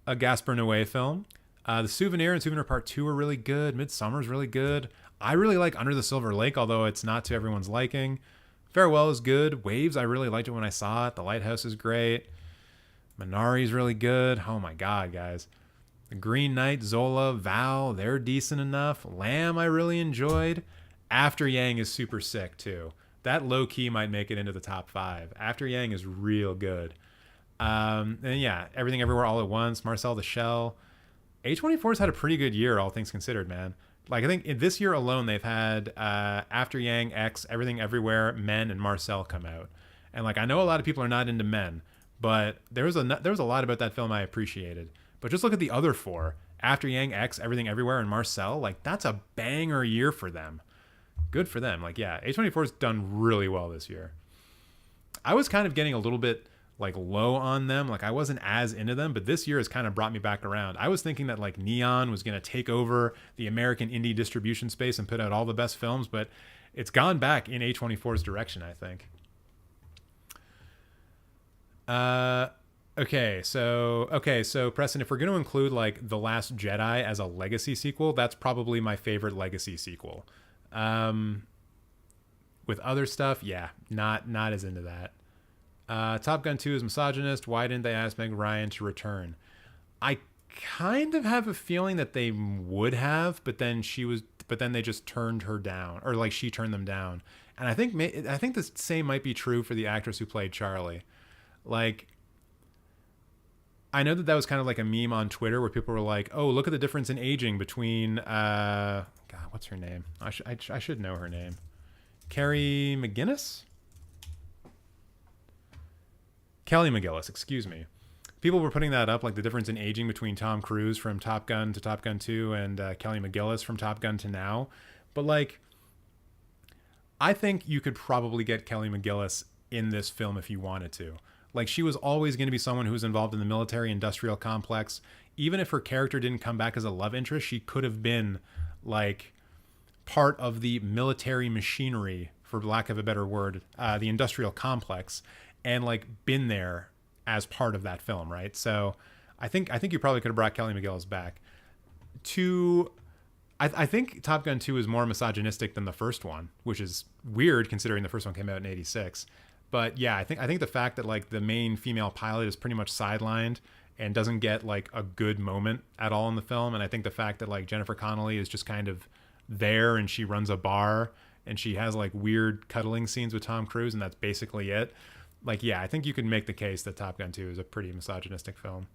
a Gaspar Noé film. The Souvenir and Souvenir Part 2 are really good. Midsummer's really good. I really like Under the Silver Lake, although it's not to everyone's liking. Farewell is good. Waves, I really liked it when I saw it. The Lighthouse is great. Minari's really good. Oh my God, guys. The Green Knight, Zola, Val, they're decent enough. Lamb, I really enjoyed. After Yang is super sick, too. That low-key might make it into the top 5. After Yang is real good. And yeah, Everything Everywhere All at Once, Marcel the Shell. A24's had a pretty good year, all things considered, man. Like, I think in this year alone, they've had After Yang, X, Everything Everywhere, Men, and Marcel come out. And, like, I know a lot of people are not into Men, but there was a lot about that film I appreciated. But just look at the other 4. After Yang, X, Everything Everywhere, and Marcel. Like, that's a banger year for them. Good for them. Like, yeah, A24's done really well this year. I was kind of getting a little bit, like, low on them. Like, I wasn't as into them, but this year has kind of brought me back around. I was thinking that, like, Neon was going to take over the American indie distribution space and put out all the best films, but it's gone back in A24's direction, I think. Okay, so Preston, if we're going to include like The Last Jedi as a legacy sequel, that's probably my favorite legacy sequel. With other stuff, yeah, not as into that. Top Gun 2 is misogynist. Why didn't they ask Meg Ryan to return? I kind of have a feeling that they would have, but then they just turned her down, or like she turned them down. And I think the same might be true for the actress who played Charlie. Like, I know that was kind of like a meme on Twitter where people were like, "Oh, look at the difference in aging between God, what's her name? I should know her name. Kelly McGillis, excuse me." People were putting that up, like the difference in aging between Tom Cruise from Top Gun to Top Gun 2 and Kelly McGillis from Top Gun to now. But like, I think you could probably get Kelly McGillis in this film if you wanted to. Like, she was always going to be someone who was involved in the military industrial complex. Even if her character didn't come back as a love interest, she could have been like part of the military machinery, for lack of a better word, the industrial complex, and like been there as part of that film, right? So I think you probably could have brought Kelly McGillis back. I think Top Gun 2 is more misogynistic than the first one, which is weird considering the first one came out in '86. But yeah, I think the fact that like the main female pilot is pretty much sidelined and doesn't get like a good moment at all in the film, and I think the fact that like Jennifer Connelly is just kind of there and she runs a bar and she has like weird cuddling scenes with Tom Cruise and that's basically it. Like, yeah, I think you could make the case that Top Gun 2 is a pretty misogynistic film.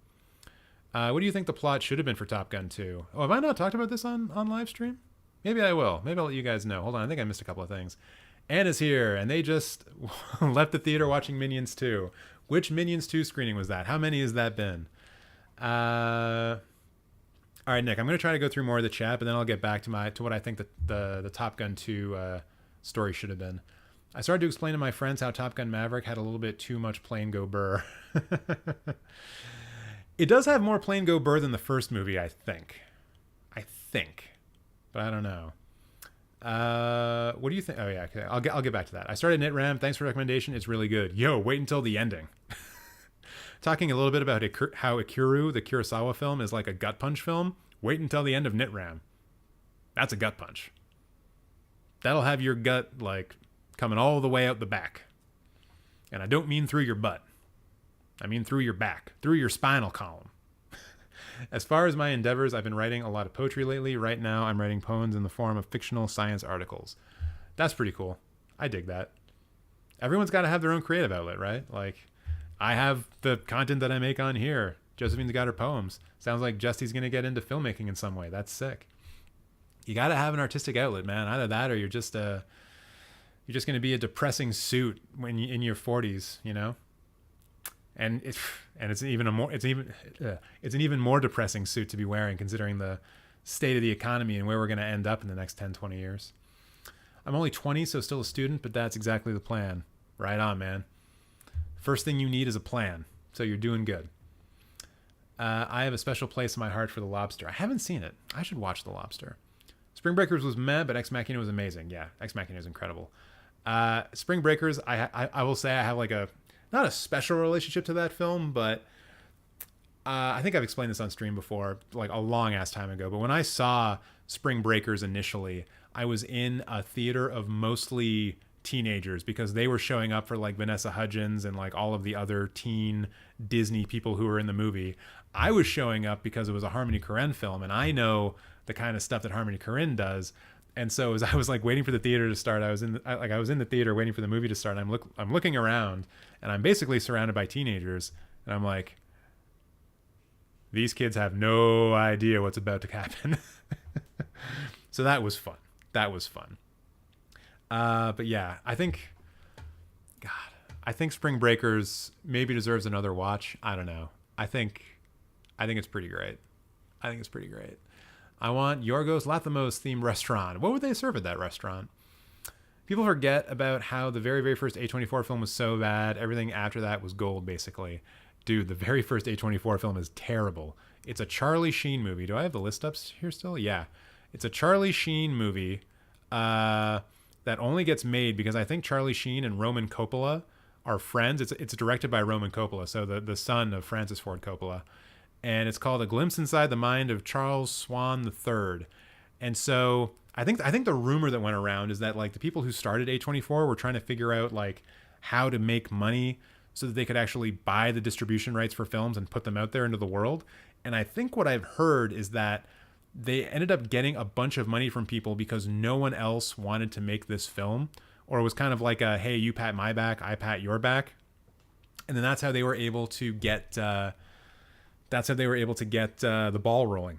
What do you think the plot should have been for Top Gun 2? Oh, have I not talked about this on live stream? Maybe I will. Maybe I'll let you guys know. Hold on, I think I missed a couple of things. Anna's here, and they just left the theater watching Minions 2. Which Minions 2 screening was that? How many has that been? All right, Nick, I'm going to try to go through more of the chat, but then I'll get back to what I think the Top Gun 2 story should have been. I started to explain to my friends how Top Gun Maverick had a little bit too much plain go burr. It does have more plain go burr than the first movie, I think. But I don't know. What do you think? Oh yeah, okay. I'll get back to that. I started NitRam. Thanks for the recommendation. It's really good. Yo, wait until the ending. Talking a little bit about how Ikiru, the Kurosawa film, is like a gut punch film. Wait until the end of NitRam. That's a gut punch. That'll have your gut like coming all the way out the back. And I don't mean through your butt. I mean through your back, through your spinal column. As far as my endeavors, I've been writing a lot of poetry lately. Right now, I'm writing poems in the form of fictional science articles. That's pretty cool. I dig that. Everyone's got to have their own creative outlet, right? Like, I have the content that I make on here. Josephine's got her poems. Sounds like Justy's going to get into filmmaking in some way. That's sick. You got to have an artistic outlet, man. Either that or you're just going to be a depressing suit when in your 40s, you know? And it's an even more depressing suit to be wearing considering the state of the economy and where we're going to end up in the next 10, 20 years. I'm only 20, so still a student, but that's exactly the plan. Right on, man. First thing you need is a plan, so you're doing good. I have a special place in my heart for The Lobster. I haven't seen it. I should watch The Lobster. Spring Breakers was meh, but Ex Machina was amazing. Yeah, Ex Machina is incredible. Spring Breakers, I will say I have like not a special relationship to that film, but I think I've explained this on stream before, like a long ass time ago. But when I saw Spring Breakers initially, I was in a theater of mostly teenagers because they were showing up for like Vanessa Hudgens and like all of the other teen Disney people who were in the movie. I was showing up because it was a Harmony Korine film, and I know the kind of stuff that Harmony Korine does. And so as I was like waiting for the theater to start, I was in the theater waiting for the movie to start. And I'm looking around, and I'm basically surrounded by teenagers, and I'm like, these kids have no idea what's about to happen. So that was fun. But yeah, I think Spring Breakers maybe deserves another watch. I don't know. I think it's pretty great. I want Yorgos Lanthimos themed restaurant. What would they serve at that restaurant? People forget about how the very, very first A24 film was so bad. Everything after that was gold, basically. Dude, the very first A24 film is terrible. It's a Charlie Sheen movie. Do I have the list up here still? Yeah. It's a Charlie Sheen movie that only gets made because I think Charlie Sheen and Roman Coppola are friends. It's directed by Roman Coppola, so the son of Francis Ford Coppola. And it's called A Glimpse Inside the Mind of Charles Swan III. And so I think the rumor that went around is that like the people who started A24 were trying to figure out like how to make money so that they could actually buy the distribution rights for films and put them out there into the world. And I think what I've heard is that they ended up getting a bunch of money from people because no one else wanted to make this film, or it was kind of like a, hey, you pat my back, I pat your back. And then that's how they were able to get the ball rolling.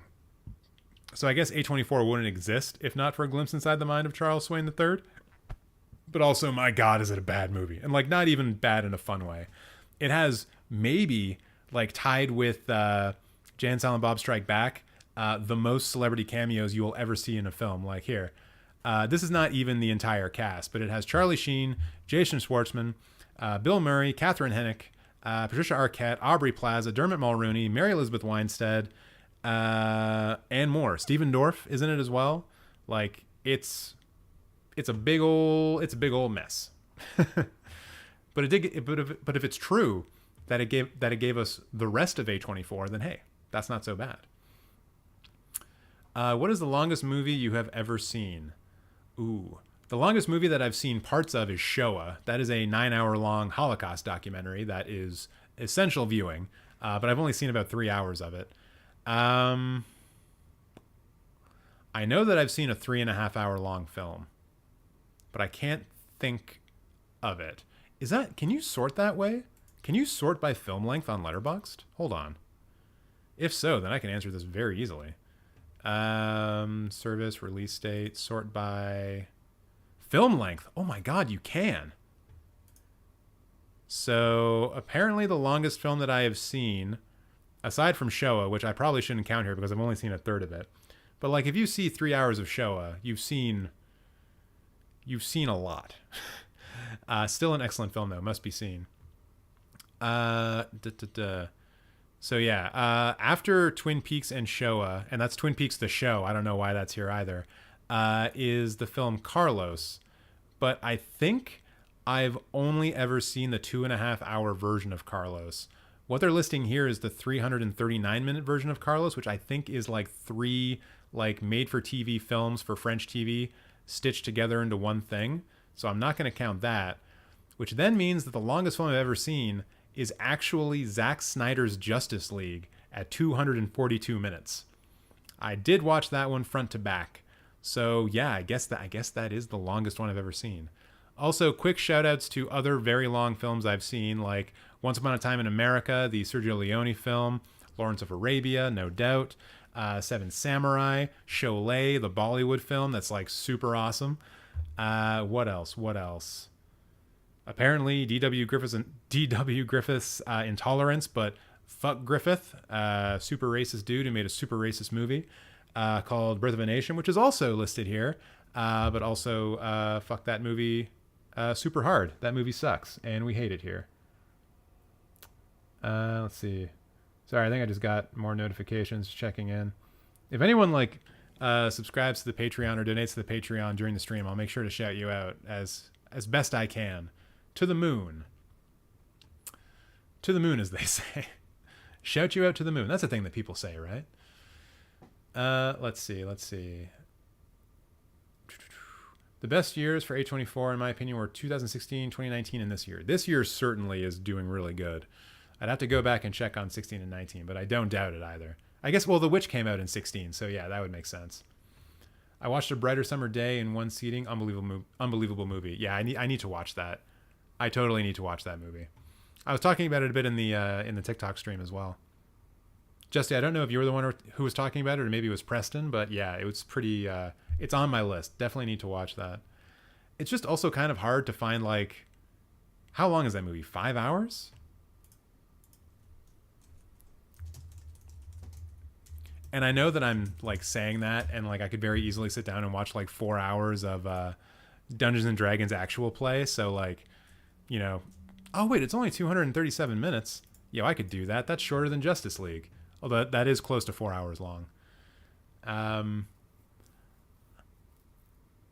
So I guess A24 wouldn't exist if not for A Glimpse Inside the Mind of Charles Swain III. But also, my God, is it a bad movie? And like, not even bad in a fun way. It has maybe like tied with Jay and Silent Bob Strike Back, the most celebrity cameos you will ever see in a film. Like here, this is not even the entire cast, but it has Charlie Sheen, Jason Schwartzman, Bill Murray, Catherine Hennick, Patricia Arquette, Aubrey Plaza, Dermot Mulroney, Mary Elizabeth Winstead, and more. Stephen Dorff is in it as well. Like it's a big old mess. But if it's true that it gave us the rest of A24, then hey, that's not so bad. What is the longest movie you have ever seen? Ooh, the longest movie that I've seen parts of is Shoah. That is a 9-hour-long Holocaust documentary that is essential viewing, but I've only seen about 3 hours of it. I know that I've seen a 3.5-hour-long film, but I can't think of it. Can you sort that way? Can you sort by film length on Letterboxd? Hold on. If so, then I can answer this very easily. Service, release date, sort by film length. Oh my God, you can. So apparently the longest film that I have seen, aside from Shoah, which I probably shouldn't count here because I've only seen a third of it. But like if you see 3 hours of Shoah, you've seen a lot. Still an excellent film though, must be seen. So yeah, after Twin Peaks and Shoah, and that's Twin Peaks the show, I don't know why that's here either, is the film Carlos. But I think I've only ever seen the 2.5-hour version of Carlos. What they're listing here is the 339-minute version of Carlos, which I think is like 3 like made-for-TV films for French TV stitched together into one thing. So I'm not going to count that, which then means that the longest film I've ever seen is actually Zack Snyder's Justice League at 242 minutes. I did watch that one front to back. So yeah, I guess that is the longest one I've ever seen. Also, quick shout outs to other very long films I've seen, like Once Upon a Time in America, the Sergio Leone film, Lawrence of Arabia, no doubt, Seven Samurai, Sholay, the Bollywood film that's like super awesome. What else? Apparently D.W. Griffith's Intolerance, but fuck Griffith, super racist dude who made a super racist movie called Birth of a Nation, which is also listed here, but also fuck that movie super hard. That movie sucks, and we hate it here. Let's see. Sorry, I think I just got more notifications checking in. If anyone like subscribes to the Patreon or donates to the Patreon during the stream, I'll make sure to shout you out as best I can. To the moon. To the moon, as they say. Shout you out to the moon. That's a thing that people say, right? Let's see. The best years for A24, in my opinion, were 2016, 2019, and this year. This year certainly is doing really good. I'd have to go back and check on 16 and 19, but I don't doubt it either. I guess, well, The Witch came out in 16, so yeah, that would make sense. I watched A Brighter Summer Day in one sitting. Unbelievable movie. Yeah, I need to watch that. I totally need to watch that movie. I was talking about it a bit in the TikTok stream as well. Justy, I don't know if you were the one who was talking about it, or maybe it was Preston, but yeah, it was pretty. It's on my list. Definitely need to watch that. It's just also kind of hard to find, like, how long is that movie? 5 hours? And I know that I'm like saying that, and like I could very easily sit down and watch like 4 hours of Dungeons and Dragons actual play. So like, you know, oh wait, it's only 237 minutes. Yo, I could do that. That's shorter than Justice League. Although that is close to 4 hours long.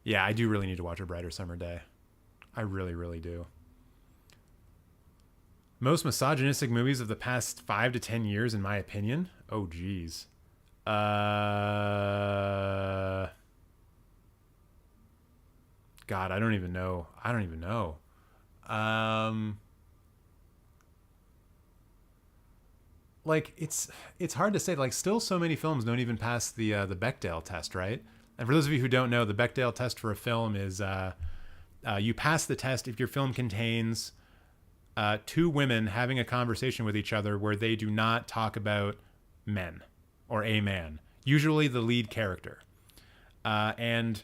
Yeah, I do really need to watch A Brighter Summer Day. I really, really do. Most misogynistic movies of the past 5 to 10 years, in my opinion. Oh, geez. God, I don't even know. like it's hard to say. Like, still so many films don't even pass the Bechdel test, right? And for those of you who don't know, the Bechdel test for a film is you pass the test if your film contains two women having a conversation with each other where they do not talk about men or a man, usually the lead character. And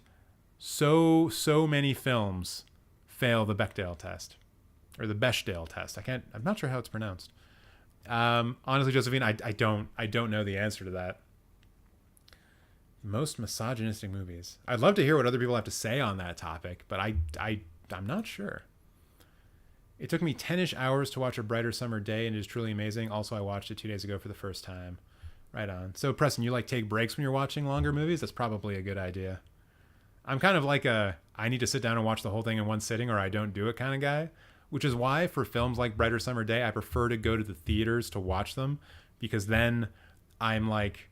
so many films fail the Bechdel test or the Bechdel test. I'm not sure how it's pronounced. Honestly, Josephine, I don't know the answer to that. Most misogynistic movies. I'd love to hear what other people have to say on that topic, but I'm not sure. It took me 10-ish hours to watch A Brighter Summer Day, and it is truly amazing. Also, I watched it 2 days ago for the first time. Right on. So, Preston, you like take breaks when you're watching longer movies? That's probably a good idea. I'm kind of like I need to sit down and watch the whole thing in one sitting or I don't do it kind of guy, which is why for films like Brighter Summer Day, I prefer to go to the theaters to watch them, because then I'm like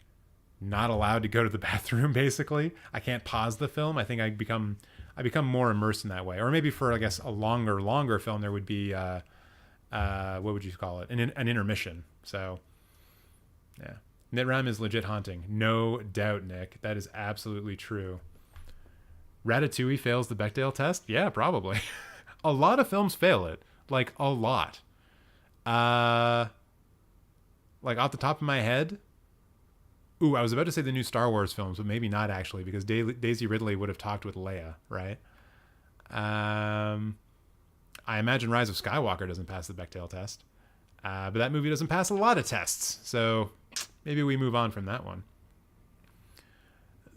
not allowed to go to the bathroom, basically. I can't pause the film. I think I become more immersed in that way. Or maybe for, I guess, a longer film, there would be, what would you call it? An intermission. So, yeah. Knitram is legit haunting. No doubt, Nick. That is absolutely true. Ratatouille fails the Bechdel test? Yeah, probably. A lot of films fail it. Like, a lot. Like, off the top of my head... Ooh, I was about to say the new Star Wars films, but maybe not actually, because Daisy Ridley would have talked with Leia, right? I imagine Rise of Skywalker doesn't pass the Bechdel test. But that movie doesn't pass a lot of tests, so maybe we move on from that one.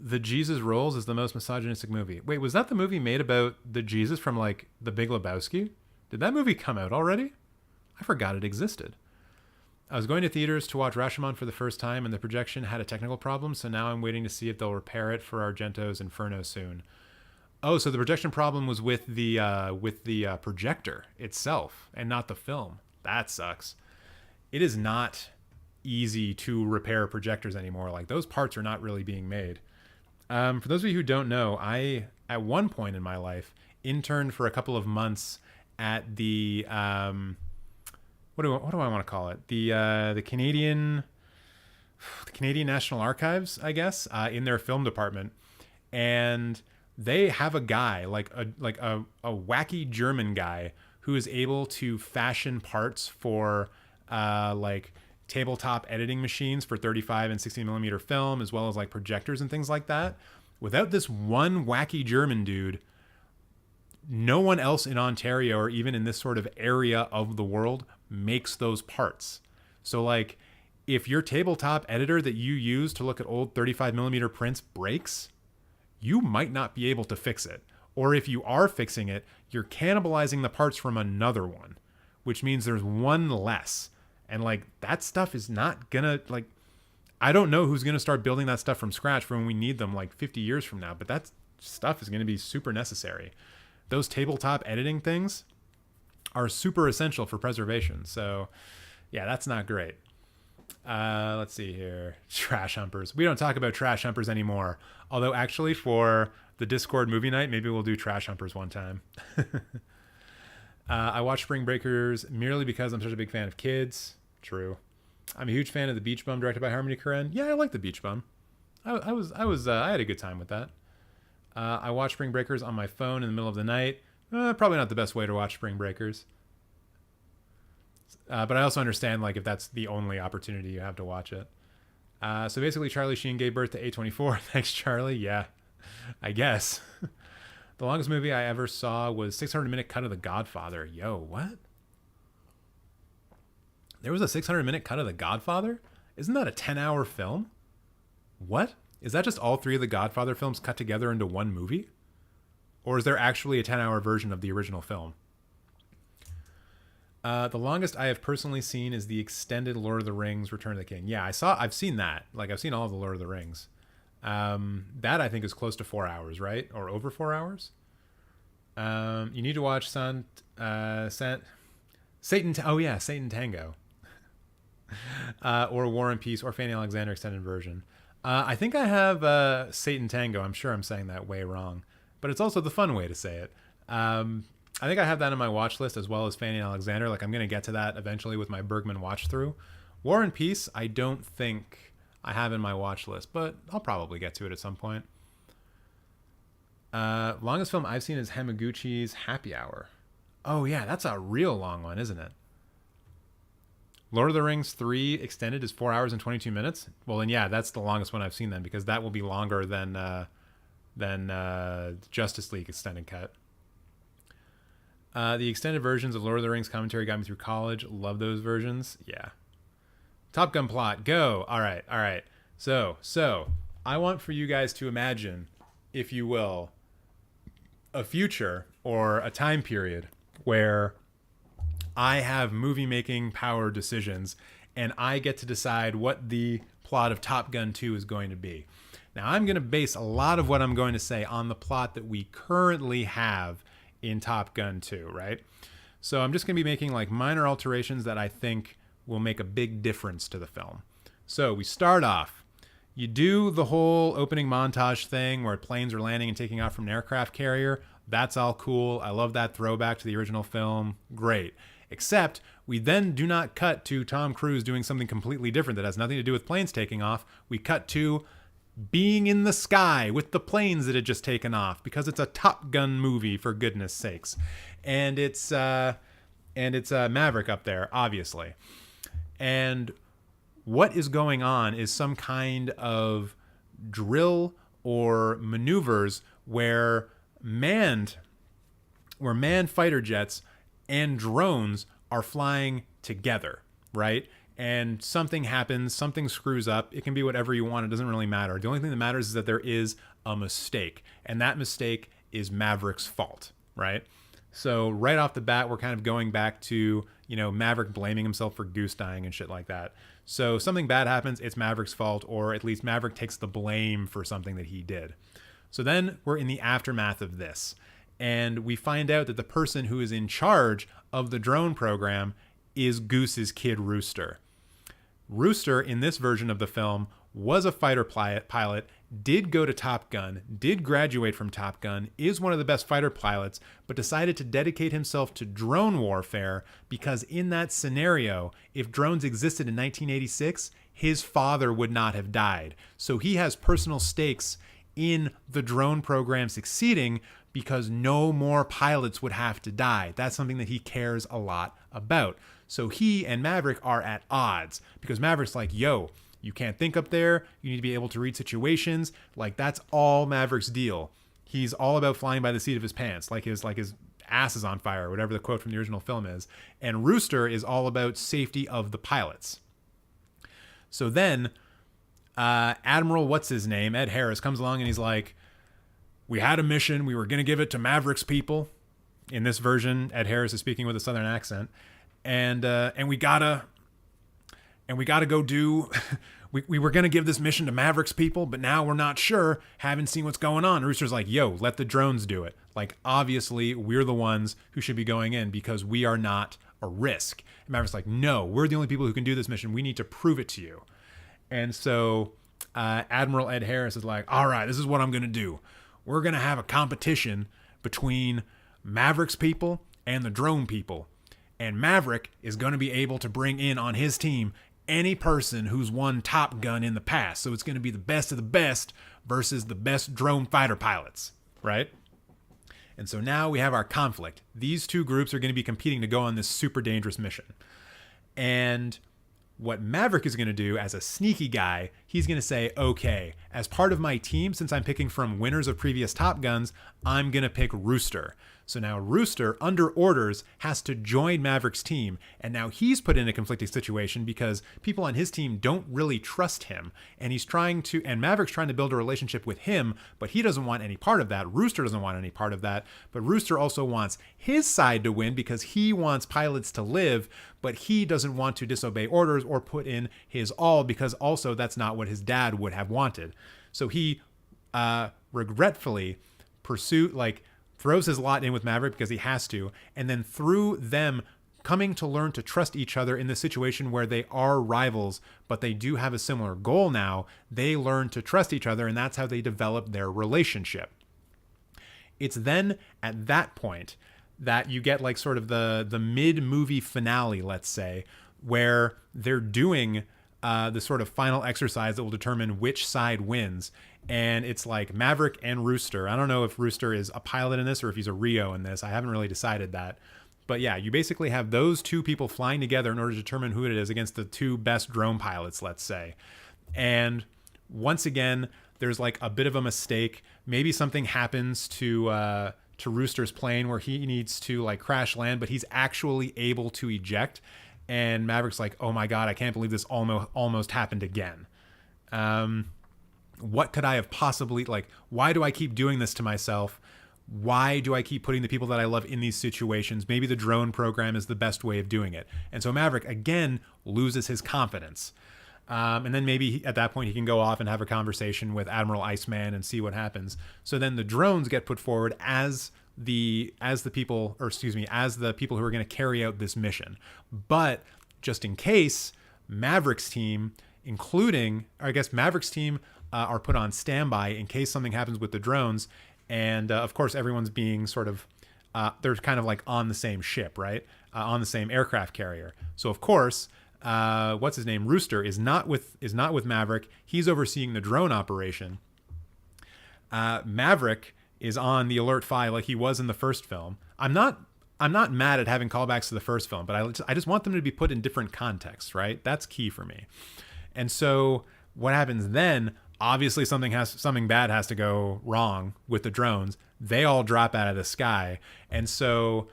The Jesus Rolls is the most misogynistic movie. Wait, was that the movie made about the Jesus from, like, The Big Lebowski? Did that movie come out already? I forgot it existed. I was going to theaters to watch Rashomon for the first time, and the projection had a technical problem, so now I'm waiting to see if they'll repair it for Argento's Inferno soon. Oh, so the projection problem was with the projector itself, and not the film. That sucks. It is not easy to repair projectors anymore. Like, those parts are not really being made. For those of you who don't know, I, at one point in my life, interned for a couple of months at the... What do I want to call it? The Canadian National Archives, I guess, in their film department, and they have a guy like a wacky German guy who is able to fashion parts for like tabletop editing machines for 35 and 60 millimeter film, as well as like projectors and things like that. Without this one wacky German dude, no one else in Ontario or even in this sort of area of the world makes those parts. So like, if your tabletop editor that you use to look at old 35 millimeter prints breaks, you might not be able to fix it. Or if you are fixing it, you're cannibalizing the parts from another one, which means there's one less. And like, that stuff is not gonna, like, I don't know who's gonna start building that stuff from scratch for when we need them like 50 years from now, but that stuff is gonna be super necessary. Those tabletop editing things are super essential for preservation. So yeah, that's not great. Let's see here. Trash humpers. We don't talk about trash humpers anymore. Although actually for the Discord movie night, maybe we'll do trash humpers one time. I watch Spring Breakers merely because I'm such a big fan of kids. True. I'm a huge fan of The Beach Bum, directed by Harmony Korine. Yeah, I like The Beach Bum. I had a good time with that. I watch Spring Breakers on my phone in the middle of the night. Probably not the best way to watch Spring Breakers. But I also understand, like, if that's the only opportunity you have to watch it. So basically, Charlie Sheen gave birth to A24. Thanks, Charlie. Yeah, I guess. The longest movie I ever saw was 600-minute cut of The Godfather. Yo, what? There was a 600-minute cut of The Godfather? Isn't that a 10-hour film? What? Is that just all three of the Godfather films cut together into one movie? Or is there actually a 10-hour version of the original film? The longest I have personally seen is the extended Lord of the Rings Return of the King. Yeah, I've seen that. Like, I've seen all of the Lord of the Rings. That I think is close to 4 hours, right? Or over 4 hours? You need to watch Satan Tango. Or War and Peace or Fanny Alexander extended version. I think I have Satan Tango. I'm sure I'm saying that way wrong. But it's also the fun way to say it. I think I have that on my watch list as well as Fanny and Alexander. Like, I'm going to get to that eventually with my Bergman watch through, War and Peace, I don't think I have in my watch list, but I'll probably get to it at some point. Longest film I've seen is Hamaguchi's Happy Hour. Oh yeah, that's a real long one, isn't it? Lord of the Rings 3 extended is 4 hours and 22 minutes. Well, then yeah, that's the longest one I've seen then, because that will be longer than Justice League extended cut. The extended versions of Lord of the Rings commentary got me through college. Love those versions. Yeah. Top Gun plot, go. All right. So I want for you guys to imagine, if you will, a future or a time period where I have movie making power decisions and I get to decide what the plot of Top Gun 2 is going to be. Now, I'm going to base a lot of what I'm going to say on the plot that we currently have in Top Gun 2, right? So I'm just going to be making like minor alterations that I think will make a big difference to the film. So we start off. You do the whole opening montage thing where planes are landing and taking off from an aircraft carrier. That's all cool. I love that throwback to the original film. Great. Except we then do not cut to Tom Cruise doing something completely different that has nothing to do with planes taking off. We cut to being in the sky with the planes that had just taken off, because it's a Top Gun movie, for goodness sakes. And it's Maverick up there, obviously. And what is going on is some kind of drill or maneuvers where manned fighter jets and drones are flying together, right? And something happens, something screws up. It can be whatever you want. It doesn't really matter. The only thing that matters is that there is a mistake, and that mistake is Maverick's fault, right? So right off the bat, we're kind of going back to, Maverick blaming himself for Goose dying and shit like that. So something bad happens, it's Maverick's fault, or at least Maverick takes the blame for something that he did. So then we're in the aftermath of this, and we find out that the person who is in charge of the drone program is Goose's kid, Rooster. Rooster, in this version of the film, was a fighter pilot, did go to Top Gun, did graduate from Top Gun, is one of the best fighter pilots, but decided to dedicate himself to drone warfare because in that scenario, if drones existed in 1986, his father would not have died. So he has personal stakes in the drone program succeeding because no more pilots would have to die. That's something that he cares a lot about. So he and Maverick are at odds because Maverick's like, yo, you can't think up there. You need to be able to read situations. Like, that's all Maverick's deal. He's all about flying by the seat of his pants, like his ass is on fire, or whatever the quote from the original film is. And Rooster is all about safety of the pilots. So then Admiral what's-his-name, Ed Harris, comes along and he's like, we had a mission. We were going to give it to Maverick's people. In this version, Ed Harris is speaking with a southern accent. And we gotta go do, we were going to give this mission to Maverick's people, but now we're not sure, haven't seen what's going on. Rooster's like, yo, let the drones do it. Like, obviously, we're the ones who should be going in because we are not a risk. And Maverick's like, no, we're the only people who can do this mission. We need to prove it to you. And so Admiral Ed Harris is like, all right, this is what I'm going to do. We're going to have a competition between Maverick's people and the drone people. And Maverick is going to be able to bring in on his team any person who's won Top Gun in the past. So it's going to be the best of the best versus the best drone fighter pilots, right? And so now we have our conflict. These two groups are going to be competing to go on this super dangerous mission. And what Maverick is going to do as a sneaky guy, he's going to say, okay, as part of my team, since I'm picking from winners of previous Top Guns, I'm going to pick Rooster. So now Rooster, under orders, has to join Maverick's team. And now he's put in a conflicting situation because people on his team don't really trust him. And Maverick's trying to build a relationship with him, but he doesn't want any part of that. Rooster doesn't want any part of that. But Rooster also wants his side to win because he wants pilots to live, but he doesn't want to disobey orders or put in his all because also that's not what his dad would have wanted. So he regretfully throws his lot in with Maverick because he has to, and then through them coming to learn to trust each other in the situation where they are rivals, but they do have a similar goal now, they learn to trust each other, and that's how they develop their relationship. It's then at that point that you get like sort of the mid-movie finale, let's say, where they're doing the sort of final exercise that will determine which side wins. And it's like Maverick and Rooster. I don't know if Rooster is a pilot in this or if he's a Rio in this. I haven't really decided that. But yeah, you basically have those two people flying together in order to determine who it is against the two best drone pilots, let's say. And once again, there's like a bit of a mistake. Maybe something happens to Rooster's plane where he needs to like crash land, but he's actually able to eject. And Maverick's like, oh my God, I can't believe this almost happened again. What could I have possibly, like, why do I keep doing this to myself? Why do I keep putting the people that I love in these situations? Maybe the drone program is the best way of doing it. And so Maverick, again, loses his confidence. And then maybe at that point he can go off and have a conversation with Admiral Iceman and see what happens. So then the drones get put forward as the people who are going to carry out this mission. But just in case, Maverick's team are put on standby in case something happens with the drones. And of course, everyone's being sort of, they're kind of like on the same ship, right? On the same aircraft carrier. So of course, what's his name? Rooster is not with Maverick. He's overseeing the drone operation. Maverick is on the Alert 5 like he was in the first film. I'm not mad at having callbacks to the first film, but I just want them to be put in different contexts, right? That's key for me. And so what happens then? Obviously, something bad has to go wrong with the drones. They all drop out of the sky, and so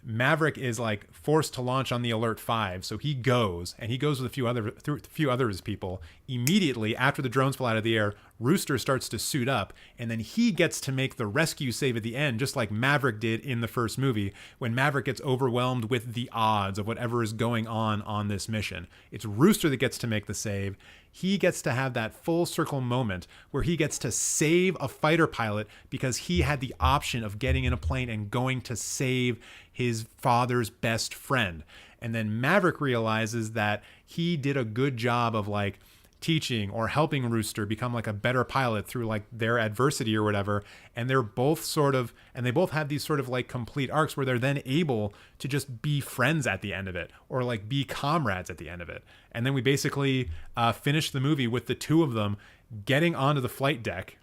Maverick is like forced to launch on the Alert 5. So he goes with a few other his people. Immediately after the drones fly out of the air, Rooster starts to suit up, and then he gets to make the rescue save at the end, just like Maverick did in the first movie, when Maverick gets overwhelmed with the odds of whatever is going on this mission. It's Rooster that gets to make the save. He gets to have that full circle moment where he gets to save a fighter pilot because he had the option of getting in a plane and going to save his father's best friend. And then Maverick realizes that he did a good job of like teaching or helping Rooster become like a better pilot through like their adversity or whatever. And they both have these sort of like complete arcs where they're then able to just be friends at the end of it, or like be comrades at the end of it. And then we basically finish the movie with the two of them getting onto the flight deck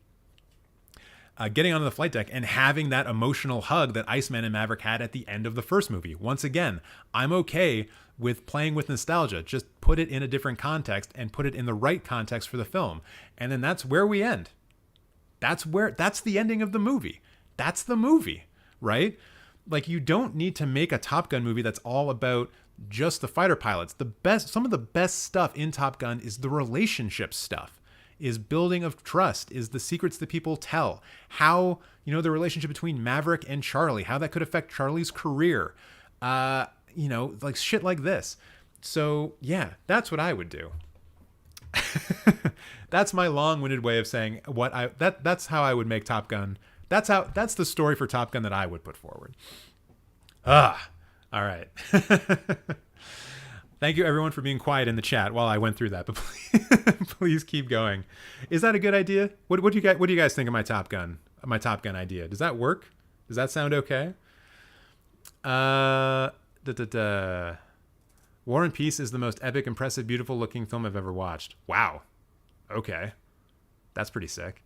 and having that emotional hug that Iceman and Maverick had at the end of the first movie. Once again, I'm okay with playing with nostalgia. Just put it in a different context and put it in the right context for the film. And then that's where we end. That's the ending of the movie. That's the movie, right? Like, you don't need to make a Top Gun movie that's all about just the fighter pilots. Some of the best stuff in Top Gun is the relationship stuff, is building of trust, is the secrets that people tell, how, the relationship between Maverick and Charlie, how that could affect Charlie's career, like shit like this. So yeah, that's what I would do. That's my long-winded way of saying that's how I would make Top Gun. That's the story for Top Gun that I would put forward. All right. Thank you everyone for being quiet in the chat while I went through that, but please keep going. Is that a good idea? What do you guys think of my Top Gun idea? Does that work? Does that sound okay? War and Peace is the most epic, impressive, beautiful looking film I've ever watched. Wow. Okay. That's pretty sick.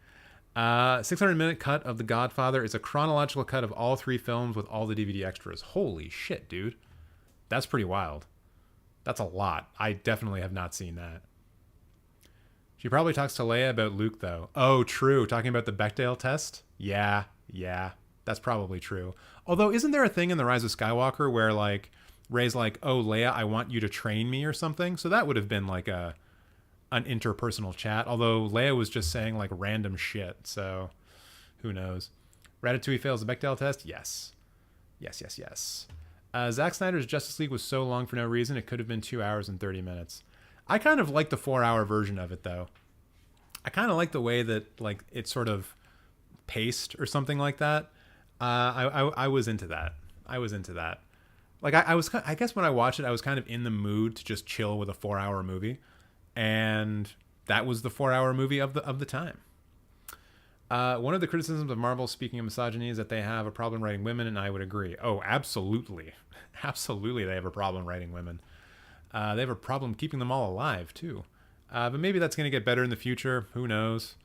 600-minute cut of The Godfather is a chronological cut of all three films with all the DVD extras. Holy shit, dude. That's pretty wild. That's a lot. I definitely have not seen that. She probably talks to Leia about Luke, though. Oh, true. Talking about the Bechdel test? Yeah. That's probably true. Although, isn't there a thing in The Rise of Skywalker where, like, Rey's like, oh, Leia, I want you to train me or something? So that would have been, like, an interpersonal chat. Although Leia was just saying, like, random shit. So, who knows? Ratatouille fails the Bechdel test? Yes. Zack Snyder's Justice League was so long for no reason. It could have been 2 hours and 30 minutes. I kind of like the 4-hour version of it, though. I kind of like the way that, like, it sort of paced or something like that. I was into that. Like, I guess when I watched it, I was kind of in the mood to just chill with a 4-hour movie. And that was the 4-hour movie of the time. One of the criticisms of Marvel, speaking of misogyny, is that they have a problem writing women, and I would agree. Oh, absolutely. Absolutely they have a problem writing women. They have a problem keeping them all alive, too. But maybe that's going to get better in the future. Who knows?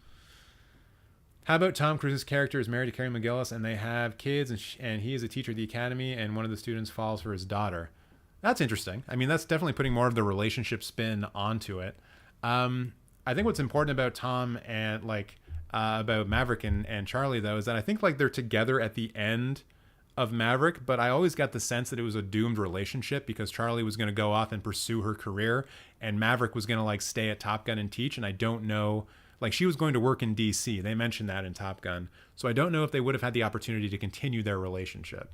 How about Tom Cruise's character is married to Carey McGillis, and they have kids, and he is a teacher at the academy, and one of the students falls for his daughter. That's interesting. I mean, that's definitely putting more of the relationship spin onto it. I think what's important about Tom and about Maverick and Charlie, though, is that I think they're together at the end of Maverick, but I always got the sense that it was a doomed relationship because Charlie was going to go off and pursue her career, and Maverick was going to stay at Top Gun and teach. And I don't know. She was going to work in DC. They mentioned that in Top Gun. So I don't know if they would have had the opportunity to continue their relationship.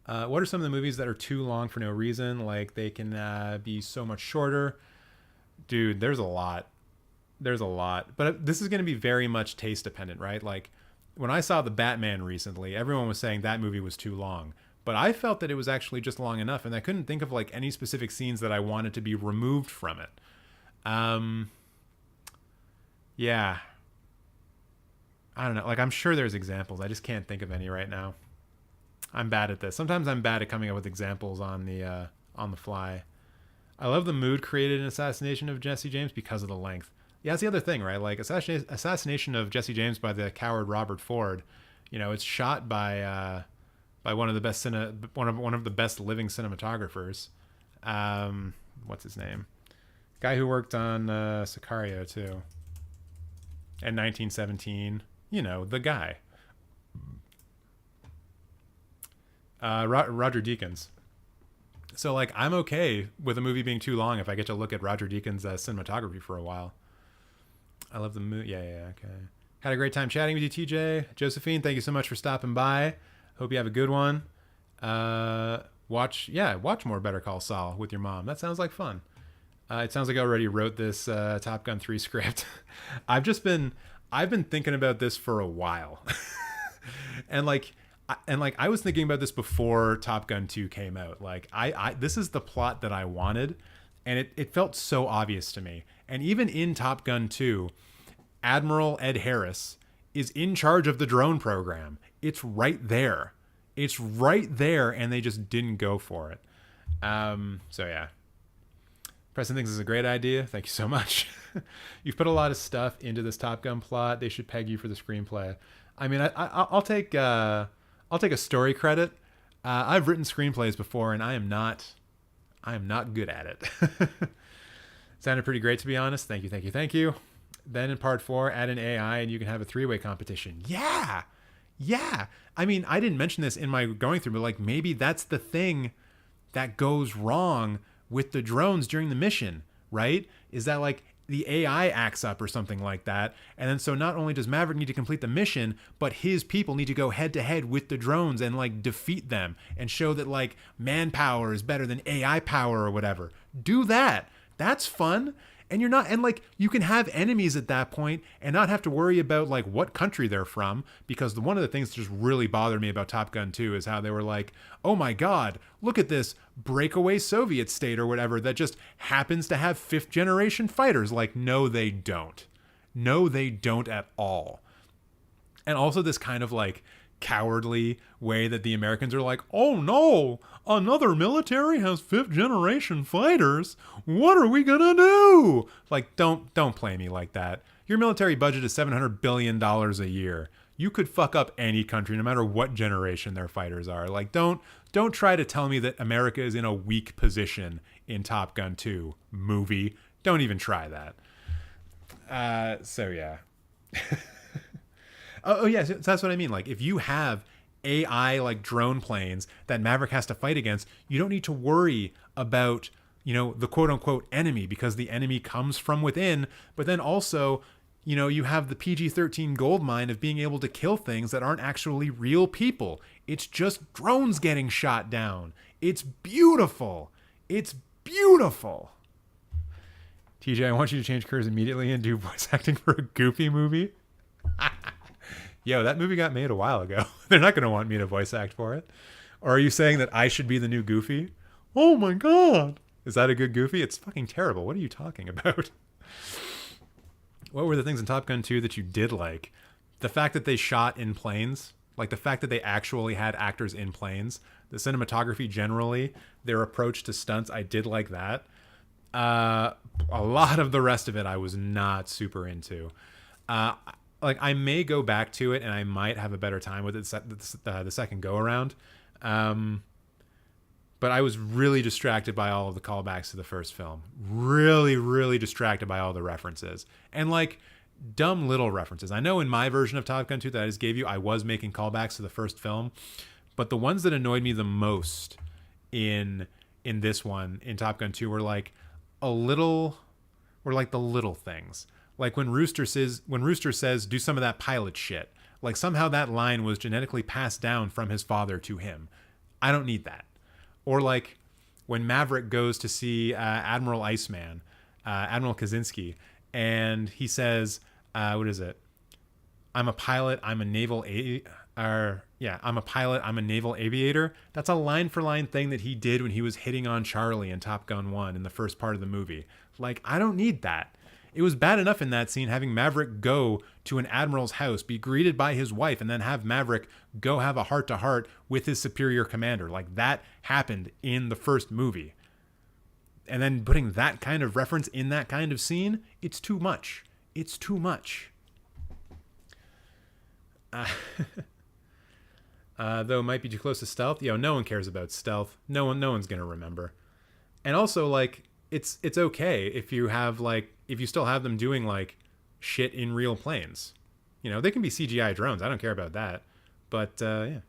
What are some of the movies that are too long for no reason? They can be so much shorter. Dude, there's a lot. There's a lot. But this is going to be very much taste dependent, right? When I saw The Batman recently, everyone was saying that movie was too long. But I felt that it was actually just long enough. And I couldn't think of any specific scenes that I wanted to be removed from it. Yeah. I don't know. I'm sure there's examples. I just can't think of any right now. I'm bad at this. Sometimes I'm bad at coming up with examples on the fly. I love the mood created in Assassination of Jesse James because of the length. Yeah, that's the other thing, right? Assassination of Jesse James by the coward Robert Ford. It's shot by one of the best one of the best living cinematographers. What's his name? Guy who worked on Sicario too. And 1917, the guy. Roger Deakins. So I'm okay with a movie being too long if I get to look at Roger Deakins' cinematography for a while. I love the movie. Yeah, okay. Had a great time chatting with you, TJ. Josephine, thank you so much for stopping by. Hope you have a good one. Watch more Better Call Saul with your mom. That sounds like fun. It sounds like I already wrote this Top Gun 3 script. I've been thinking about this for a while. and I was thinking about this before Top Gun 2 came out. This is the plot that I wanted, and it felt so obvious to me. And even in Top Gun 2, Admiral Ed Harris is in charge of the drone program. It's right there. And they just didn't go for it. So yeah. Preston thinks it's a great idea. Thank you so much. You've put a lot of stuff into this Top Gun plot. They should peg you for the screenplay. I mean, I'll take a story credit. I've written screenplays before, and I am not good at it. Sounded pretty great, to be honest. Thank you. Then in part 4, add an AI, and you can have a 3-way competition. Yeah. I mean, I didn't mention this in my going through, but maybe that's the thing that goes wrong with the drones during the mission, right? Is that the AI acts up or something like that. And then so not only does Maverick need to complete the mission, but his people need to go head to head with the drones and defeat them and show that manpower is better than AI power or whatever. Do that. That's fun. And you're not, and you can have enemies at that point and not have to worry about what country they're from, because one of the things that just really bothered me about Top Gun 2 is how they were oh my God, look at this breakaway Soviet state or whatever that just happens to have 5th generation fighters. No, they don't. No, they don't at all. And also this kind of cowardly way that the Americans are oh no, another military has 5th generation fighters. What are we gonna do? Don't play me like that. Your military budget is $700 billion a year. You could fuck up any country no matter what generation their fighters are. Don't try to tell me that America is in a weak position in Top Gun 2 movie. Don't even try that. So yeah. Oh yeah, so that's what I mean. If you have AI drone planes that Maverick has to fight against, you don't need to worry about, the quote unquote enemy, because the enemy comes from within. But then also, you have the PG-13 goldmine of being able to kill things that aren't actually real people. It's just drones getting shot down. It's beautiful. It's beautiful. TJ, I want you to change careers immediately and do voice acting for a Goofy movie. Yo, that movie got made a while ago. They're not going to want me to voice act for it. Or are you saying that I should be the new Goofy? Oh my God. Is that a good Goofy? It's fucking terrible. What are you talking about? What were the things in Top Gun 2 that you did like? The fact that they shot in planes. Like the fact that they actually had actors in planes, the cinematography generally, their approach to stunts, I did like that. A lot of the rest of it I was not super into. Like I may go back to it and I might have a better time with it the second go around. But I was really distracted by all of the callbacks to the first film. Really, really distracted by all the references. And like dumb little references. I know in my version of Top Gun 2 that I just gave you, I was making callbacks to the first film. But the ones that annoyed me the most in this one, in Top Gun 2, were like the little things. Like when Rooster says do some of that pilot shit. Like somehow that line was genetically passed down from his father to him. I don't need that. Or like when Maverick goes to see Admiral Iceman, Admiral Kaczynski, and he says, what is it? I'm a pilot, I'm a naval I'm a pilot, I'm a naval aviator. That's a line for line thing that he did when he was hitting on Charlie in Top Gun 1 in the first part of the movie. Like, I don't need that. It was bad enough in that scene having Maverick go to an admiral's house, be greeted by his wife, and then have Maverick go have a heart-to-heart with his superior commander. Like, that happened in the first movie. And then putting that kind of reference in that kind of scene, it's too much. It's too much. Though it might be too close to stealth. No one cares about stealth. No one's gonna remember. And also, like, it's okay if you still have them doing like shit in real planes. They can be CGI drones. I don't care about that. But yeah.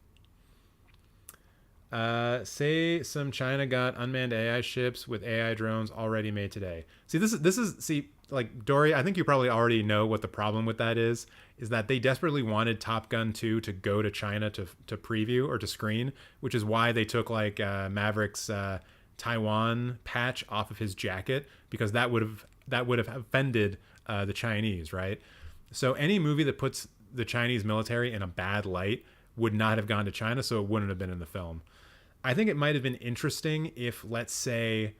Say some China got unmanned AI ships with AI drones already made today. See, this is like, Dory, I think you probably already know what the problem with that is that they desperately wanted Top Gun 2 to go to China to preview or to screen, which is why they took like Maverick's Taiwan patch off of his jacket, because that would have offended the Chinese, right? So any movie that puts the Chinese military in a bad light would not have gone to China, so it wouldn't have been in the film. I think it might have been interesting if, let's say,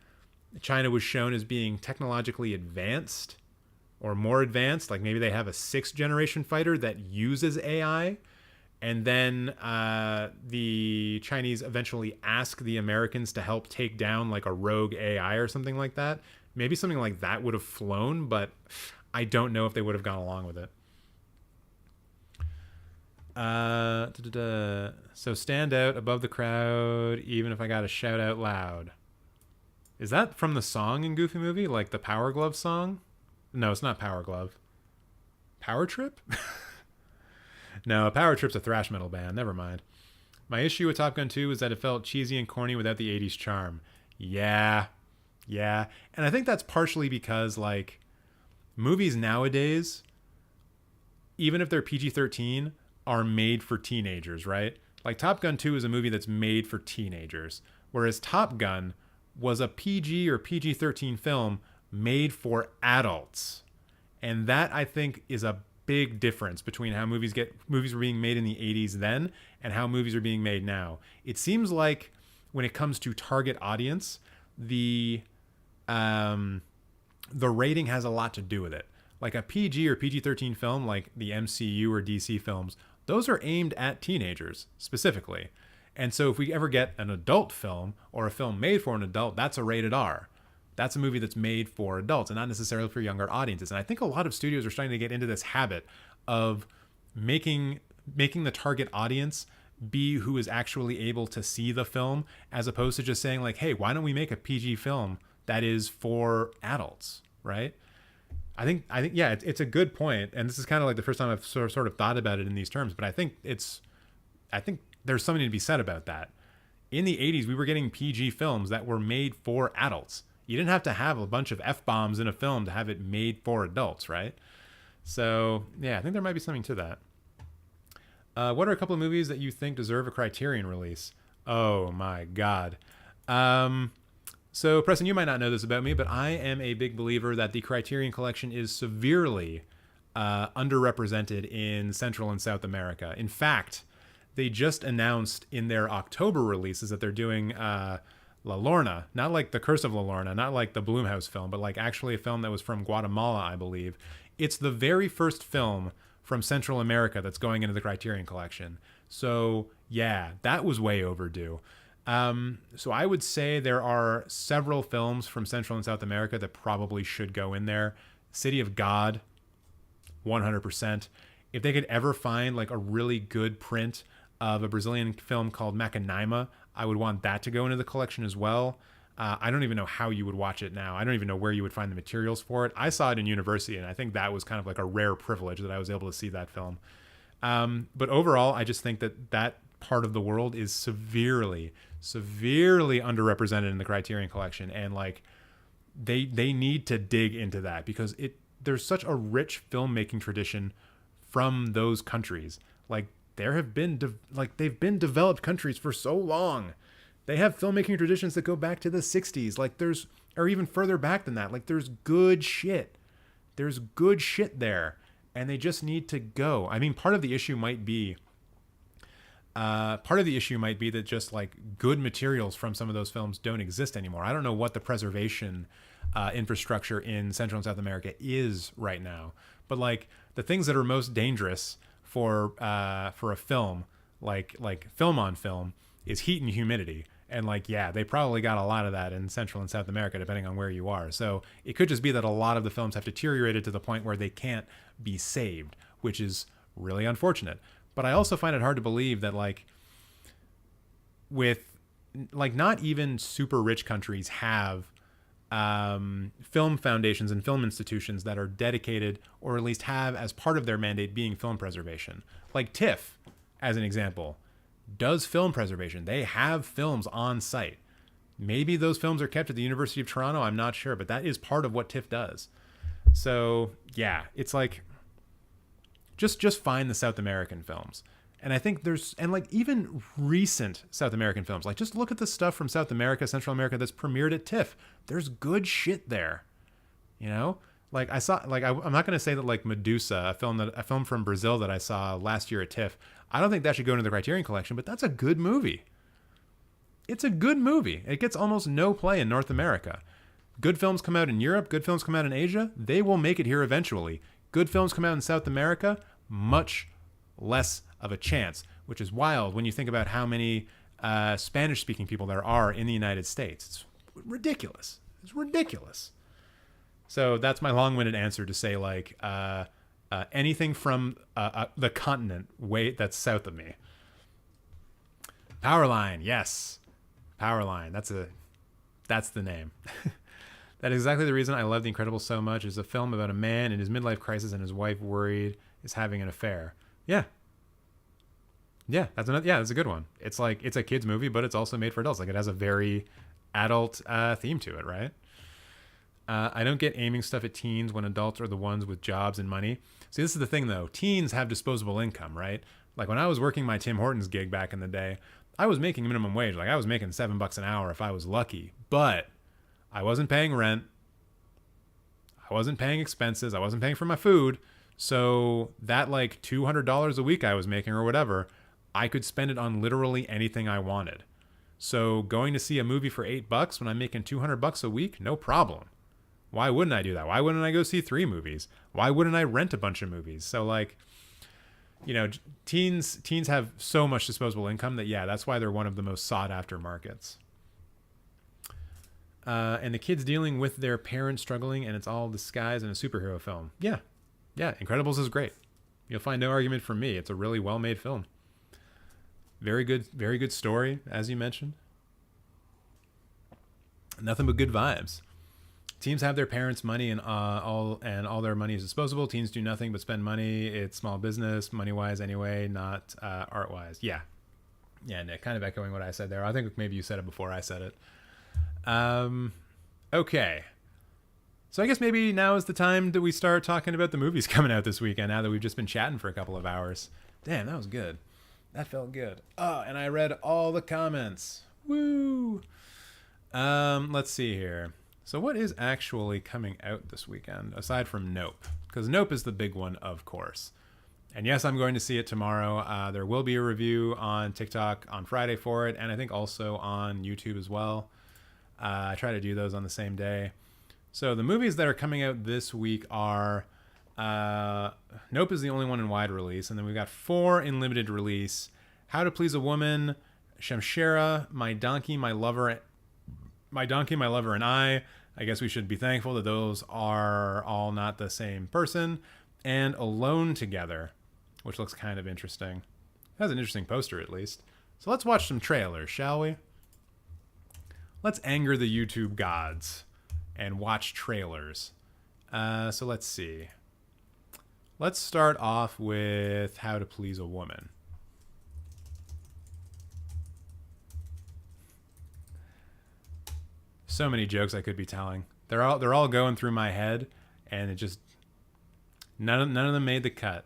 China was shown as being technologically advanced or more advanced, like maybe they have a 6th generation fighter that uses AI, and then the Chinese eventually ask the Americans to help take down like a rogue AI or something like that. Maybe something like that would have flown, but I don't know if they would have gone along with it. So stand out above the crowd, even if I got to shout out loud. Is that from the song in Goofy Movie? Like the Power Glove song? No, it's not Power Glove. Power Trip? No, Power Trip's a thrash metal band. Never mind. My issue with Top Gun 2 is that it felt cheesy and corny without the 80s charm. Yeah. And I think that's partially because, like, movies nowadays, even if they're PG-13, are made for teenagers, right? Like, Top Gun 2 is a movie that's made for teenagers, whereas Top Gun was a PG or PG-13 film made for adults. And that, I think, is a big difference between how movies were being made in the 80s then and how movies are being made now. It seems like when it comes to target audience, the rating has a lot to do with it. Like a PG or PG-13 film, like the MCU or DC films, those are aimed at teenagers specifically. And so if we ever get an adult film or a film made for an adult, that's a rated R. That's a movie that's made for adults and not necessarily for younger audiences. And I think a lot of studios are starting to get into this habit of making the target audience be who is actually able to see the film, as opposed to just saying like, hey, why don't we make a PG film that is for adults, right? I think yeah, it's a good point. And this is kind of like the first time I've sort of thought about it in these terms, but I think there's something to be said about that. In the 80s, we were getting PG films that were made for adults. You didn't have to have a bunch of F-bombs in a film to have it made for adults, right? So, yeah, I think there might be something to that. What are a couple of movies that you think deserve a Criterion release? Oh, my God. So, Preston, you might not know this about me, but I am a big believer that the Criterion Collection is severely underrepresented in Central and South America. In fact, they just announced in their October releases that they're doing La Lorna, not like The Curse of La Lorna, not like the Blumhouse film, but like actually a film that was from Guatemala, I believe. It's the very first film from Central America that's going into the Criterion Collection. So yeah, that was way overdue. So I would say there are several films from Central and South America that probably should go in there. City of God, 100%. If they could ever find like a really good print of a Brazilian film called Macunaíma, I would want that to go into the collection as well. I don't even know how you would watch it now. I don't even know where you would find the materials for it. I saw it in university, and I think that was kind of like a rare privilege that I was able to see that film. But overall, I just think that that part of the world is severely underrepresented in the Criterion Collection, and like they need to dig into that, because there's such a rich filmmaking tradition from those countries. Like there have been they've been developed countries for so long. They have filmmaking traditions that go back to the 60s. Like or even further back than that. Like there's good shit. There's good shit there, and they just need to go. I mean, part of the issue might be that just like good materials from some of those films don't exist anymore. I don't know what the preservation infrastructure in Central and South America is right now, but like the things that are most dangerous for a film, like film on film, is heat and humidity. And like, yeah, they probably got a lot of that in Central and South America, depending on where you are. So it could just be that a lot of the films have deteriorated to the point where they can't be saved, which is really unfortunate. But I also find it hard to believe that like not even super rich countries have film foundations and film institutions that are dedicated, or at least have as part of their mandate being film preservation. Like TIFF, as an example, does film preservation. They have films on site. Maybe those films are kept at the University of Toronto. I'm not sure, but that is part of what TIFF does. So yeah, it's like just find the South American films. And I think like even recent South American films, like just look at the stuff from South America, Central America that's premiered at TIFF. There's good shit there, you know? Like I saw, like I'm not going to say that like Medusa, a film from Brazil that I saw last year at TIFF, I don't think that should go into the Criterion Collection, but that's a good movie. It's a good movie. It gets almost no play in North America. Good films come out in Europe, good films come out in Asia, they will make it here eventually. Good films come out in South America, much less of a chance, which is wild when you think about how many Spanish-speaking people there are in the United States. It's ridiculous. It's ridiculous. So that's my long-winded answer to say, like, anything from the continent that's south of me. Powerline, yes. Powerline, that's the name. That is exactly the reason I love The Incredibles so much. It's a film about a man in his midlife crisis and his wife worried is having an affair. Yeah. Yeah, that's a good one. It's like, it's a kid's movie, but it's also made for adults. Like, it has a very adult theme to it, right? I don't get aiming stuff at teens when adults are the ones with jobs and money. See, this is the thing, though. Teens have disposable income, right? Like, when I was working my Tim Hortons gig back in the day, I was making minimum wage. Like, I was making $7 an hour if I was lucky. But I wasn't paying rent. I wasn't paying expenses. I wasn't paying for my food. So that, like, $200 a week I was making or whatever, I could spend it on literally anything I wanted. So going to see a movie for $8 when I'm making $200 a week, no problem. Why wouldn't I do that? Why wouldn't I go see 3 movies? Why wouldn't I rent a bunch of movies? So, like, you know, teens have so much disposable income that, yeah, that's why they're one of the most sought after markets. And the kids dealing with their parents struggling, and it's all disguised in a superhero film. Yeah. Incredibles is great. You'll find no argument from me. It's a really well-made film. Very good story, as you mentioned. Nothing but good vibes. Teens have their parents' money, and all their money is disposable. Teens do nothing but spend money. It's small business, money-wise anyway, not art-wise. Yeah, Nick, kind of echoing what I said there. I think maybe you said it before I said it. Okay. So I guess maybe now is the time that we start talking about the movies coming out this weekend, now that we've just been chatting for a couple of hours. Damn, that was good. That felt good. Oh, and I read all the comments. Woo! Let's see here. So what is actually coming out this weekend, aside from Nope? Because Nope is the big one, of course. And yes, I'm going to see it tomorrow. There will be a review on TikTok on Friday for it, and I think also on YouTube as well. I try to do those on the same day. So the movies that are coming out this week are... Nope is the only one in wide release, and then we've got 4 in limited release. How to Please a Woman, Shamshera, My Donkey, My Lover, and I guess we should be thankful that those are all not the same person, and Alone Together, which looks kind of interesting. It has an interesting poster, at least. So let's watch some trailers, shall we? Let's anger the YouTube gods and watch trailers. So let's see. Let's start off with How to Please a Woman. So many jokes I could be telling. They're all going through my head, and it just none of them made the cut.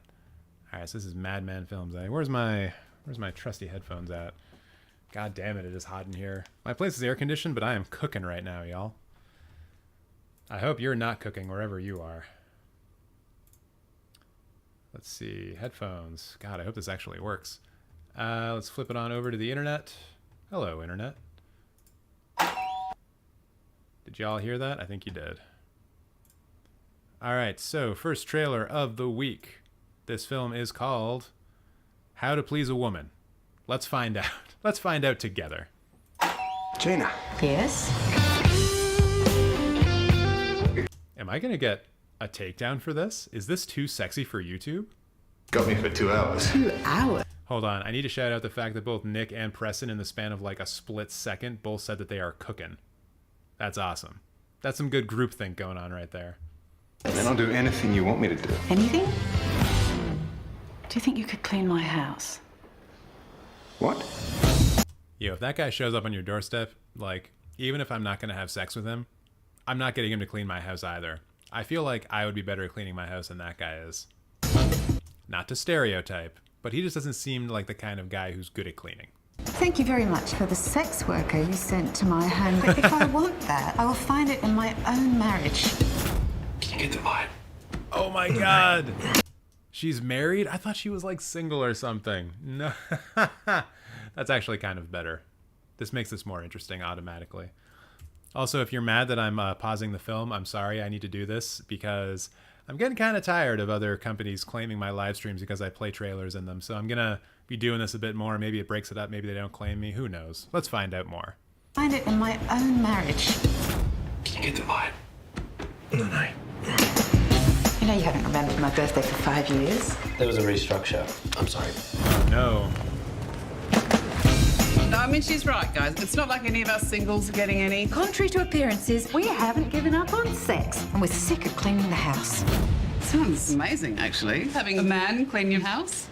All right, so this is Madman Films. Where's my trusty headphones at? God damn it, it is hot in here. My place is air conditioned, but I am cooking right now, y'all. I hope you're not cooking wherever you are. Let's see, headphones. God, I hope this actually works. Let's flip it on over to the internet. Hello, internet. Did y'all hear that? I think you did. All right, so first trailer of the week. This film is called How to Please a Woman. Let's find out. Let's find out together. Gina. Yes? Am I going to get a takedown for this? Is this too sexy for YouTube? Got me for 2 hours. 2 hours? Hold on. I need to shout out the fact that both Nick and Preston, in the span of like a split second, both said that they are cooking. That's awesome. That's some good groupthink going on right there. Then I'll do anything you want me to do. Anything? Do you think you could clean my house? What? Yo, if that guy shows up on your doorstep, like, even if I'm not going to have sex with him, I'm not getting him to clean my house either. I feel like I would be better at cleaning my house than that guy is. Not to stereotype, but he just doesn't seem like the kind of guy who's good at cleaning. Thank you very much for the sex worker you sent to my home. But if I want that, I will find it in my own marriage. Can you get the vibe? Oh my god! She's married? I thought she was like single or something. No. That's actually kind of better. This makes this more interesting automatically. Also, if you're mad that I'm pausing the film, I'm sorry. I need to do this because I'm getting kind of tired of other companies claiming my live streams because I play trailers in them. So I'm going to be doing this a bit more. Maybe it breaks it up. Maybe they don't claim me. Who knows? Let's find out more. Find it in my own marriage. Can you get the vibe? No. You know you haven't remembered my birthday for 5 years. There was a restructure. I'm sorry. No. No, I mean, she's right, guys. It's not like any of us singles are getting any. Contrary to appearances, we haven't given up on sex. And we're sick of cleaning the house. Sounds amazing, actually. Having a man clean your house.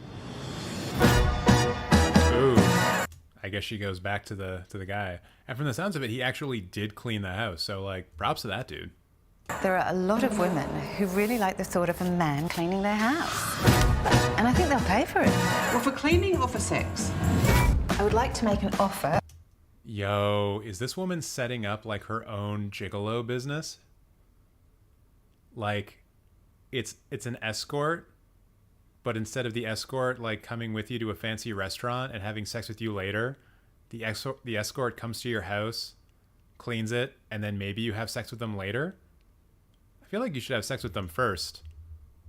Ooh. I guess she goes back to the guy. And from the sounds of it, he actually did clean the house. So, like, props to that dude. There are a lot of women who really like the thought of a man cleaning their house. And I think they'll pay for it. Well, for cleaning or for sex? I would like to make an offer. Yo, is this woman setting up like her own gigolo business? Like, it's an escort, but instead of the escort like coming with you to a fancy restaurant and having sex with you later, the escort comes to your house, cleans it, and then maybe you have sex with them later. I feel like you should have sex with them first,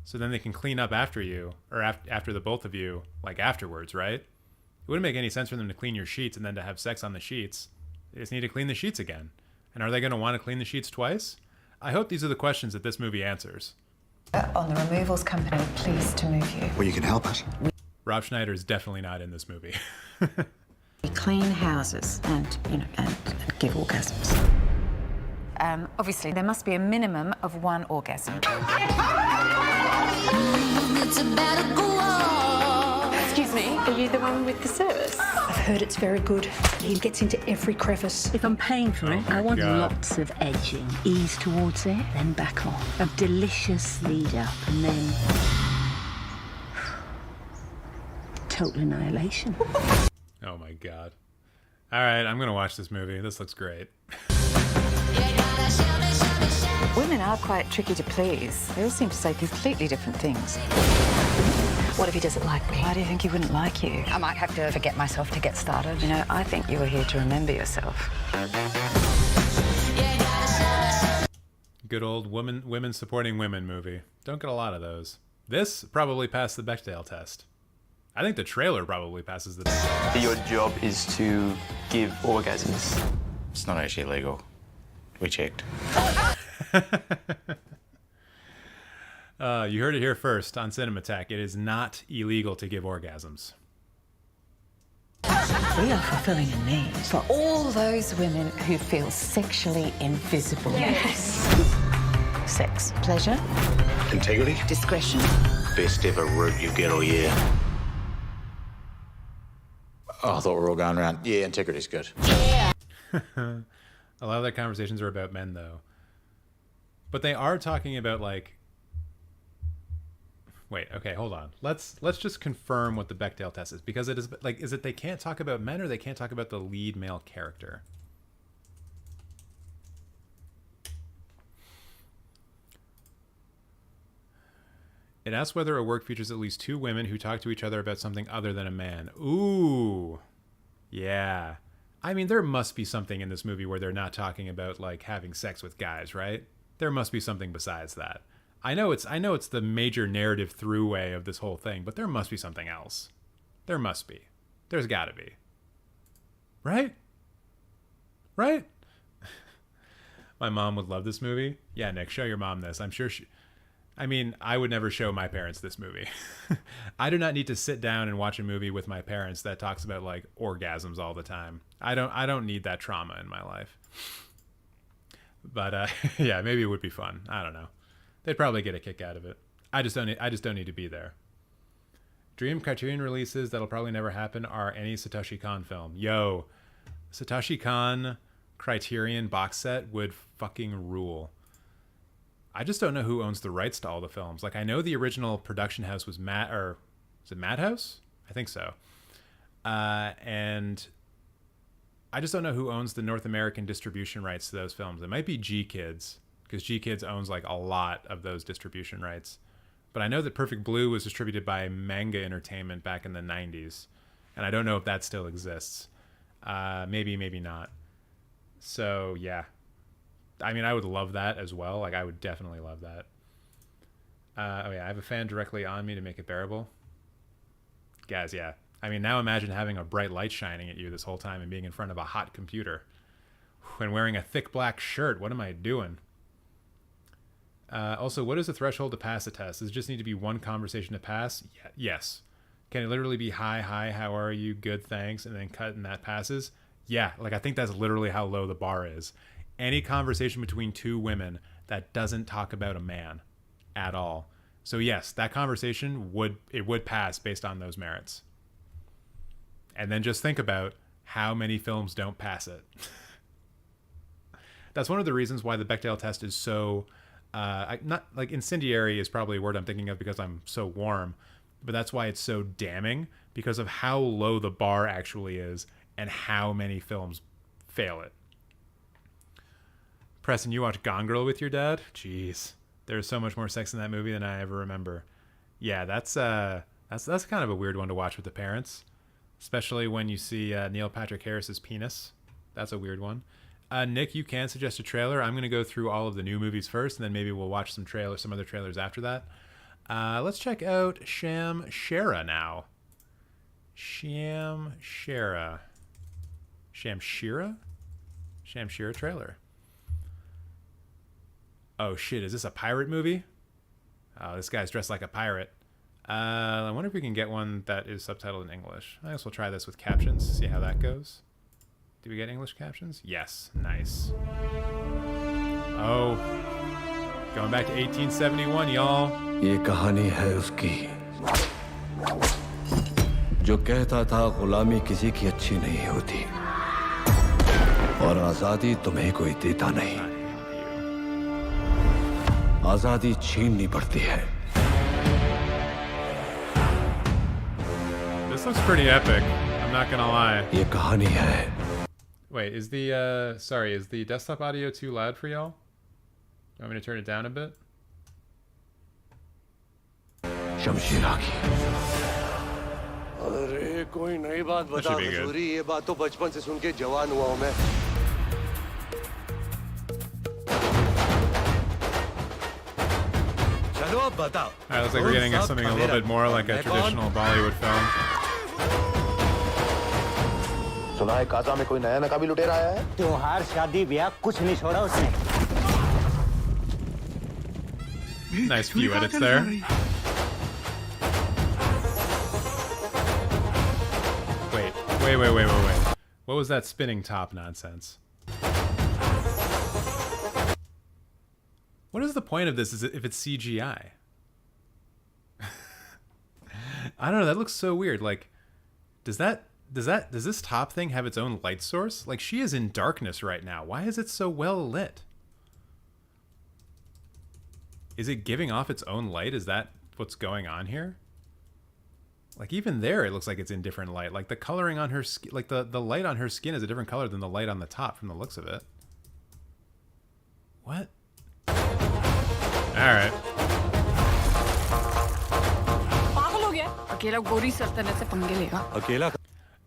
so then they can clean up after you, or after the both of you, like afterwards, right? It wouldn't make any sense for them to clean your sheets and then to have sex on the sheets. They just need to clean the sheets again. And are they going to want to clean the sheets twice? I hope these are the questions that this movie answers. On the removals company, pleased to move you. Well, you can help us. Rob Schneider is definitely not in this movie. We clean houses and give orgasms. Obviously, there must be a minimum of 1 orgasm. Excuse me, are you the one with the service? I've heard it's very good. He gets into every crevice. If I'm paying for it, I want God. lots of edging. Ease towards it, then back off. A delicious lead up, and then total annihilation. Oh my God. All right, I'm going to watch this movie. This looks great. Women are quite tricky to please. They all seem to say completely different things. What if he doesn't like me? Why do you think he wouldn't like you? I might have to forget myself to get started. You know, I think you were here to remember yourself. Good old women supporting women movie. Don't get a lot of those. This probably passed the Bechdel test. I think the trailer probably passes the test. Your job is to give orgasms. It's not actually illegal. We checked. You heard it here first on Cinemateq. It is not illegal to give orgasms. We are fulfilling a need for All those women who feel sexually invisible. Yes. Sex, pleasure, Integrity? discretion. Best ever route you get all year. Oh, I thought we were all going around. Yeah, integrity's good. A lot of their conversations are about men, though. But they are talking about, like... Wait, okay, hold on. Let's just confirm what the Bechdel test is. Because it is, like, is it they can't talk about men or they can't talk about the lead male character? It asks whether a work features at least two women who talk to each other about something other than a man. Ooh. Yeah. I mean, there must be something in this movie where they're not talking about, like, having sex with guys, right? There must be something besides that. I know it's the major narrative throughway of this whole thing, but there must be something else. There must be. There's gotta be. Right? Right? My mom would love this movie. Yeah, Nick, show your mom this. I'm sure she... I mean, I would never show my parents this movie. I do not need to sit down and watch a movie with my parents that talks about, like, orgasms all the time. I don't need that trauma in my life. But yeah, maybe it would be fun. I don't know. They'd probably get a kick out of it. I just don't need to be there. Dream Criterion releases that'll probably never happen are any Satoshi Kon film. Yo, Satoshi Kon Criterion box set would fucking rule. I just don't know who owns the rights to all the films. Like, I know the original production house was is it Madhouse? I think so. And I just don't know who owns the North American distribution rights to those films. It might be G Kids, because G Kids owns, like, a lot of those distribution rights. But I know that Perfect Blue was distributed by Manga Entertainment back in the 90s. And I don't know if that still exists. Maybe, maybe not. So, yeah. I mean, I would love that as well. Like, I would definitely love that. Oh, yeah, I have a fan directly on me to make it bearable. Guys, yeah. I mean, now imagine having a bright light shining at you this whole time and being in front of a hot computer. And wearing a thick black shirt. What am I doing? Also, what is the threshold to pass a test? Does it just need to be one conversation to pass? Yeah, yes. Can it literally be, hi, how are you, good, thanks, and then cut and that passes? Yeah, like, I think that's literally how low the bar is. Any conversation between two women that doesn't talk about a man at all. So yes, that conversation would pass based on those merits. And then just think about how many films don't pass it. That's one of the reasons why the Bechdel test is so not like incendiary is probably a word I'm thinking of because I'm so warm, but that's why it's so damning, because of how low the bar actually is and how many films fail it. Preston, you watch Gone Girl with your dad? Jeez, there's so much more sex in that movie than I ever remember. Yeah, that's kind of a weird one to watch with the parents, especially when you see Neil Patrick Harris's penis. That's a weird one. Nick, you can suggest a trailer. I'm going to go through all of the new movies first, and then maybe we'll watch some other trailers after that. Let's check out Shamshara now. Shamshara trailer. Oh shit, is this a pirate movie? Oh, this guy's dressed like a pirate. I wonder if we can get one that is subtitled in English. I guess we'll try this with captions, see how that goes. Do we get English captions? Yes, nice. Oh, going back to 1871, y'all. ये कहानी है उसकी जो कहता था गुलामी किसी की अच्छी नहीं होती और आजादी तुम्हें कोई देता नहीं आजादी छीननी पड़ती है. This looks pretty epic, I'm not gonna lie. ये कहानी है. Wait, is the desktop audio too loud for y'all? You want me to turn it down a bit? शमशीरा की. अरे कोई नई बात बता हजूरी, ये बात तो बचपन से सुन के जवान हुआ हूं मैं. Alright, looks like we're getting something a little bit more like a traditional Bollywood film. सुना है काजा में कोई नया नकाबी लुटेरा आया है? त्योहार शादी ब्याह कुछ नहीं छोड़ा उसने. Nice few edits there. Wait. What was that spinning top nonsense? What is the point of this if it's CGI? I don't know, that looks so weird. Like, does this top thing have its own light source? Like, she is in darkness right now. Why is it so well lit? Is it giving off its own light? Is that what's going on here? Like, even there, it looks like it's in different light. Like, the coloring on her skin, like, the light on her skin is a different color than the light on the top from the looks of it. What? Alright.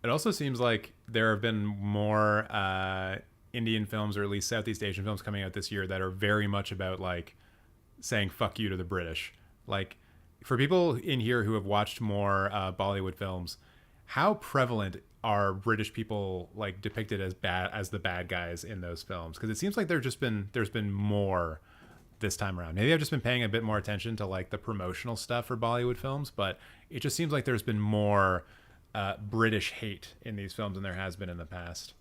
It also seems like there have been more Indian films, or at least Southeast Asian films, coming out this year that are very much about, like, saying fuck you to the British. Like, for people in here who have watched more Bollywood films, how prevalent are British people, like, depicted as the bad guys in those films? Because it seems like there's been more this time around. Maybe I've just been paying a bit more attention to, like, the promotional stuff for Bollywood films, but it just seems like there's been more British hate in these films than there has been in the past.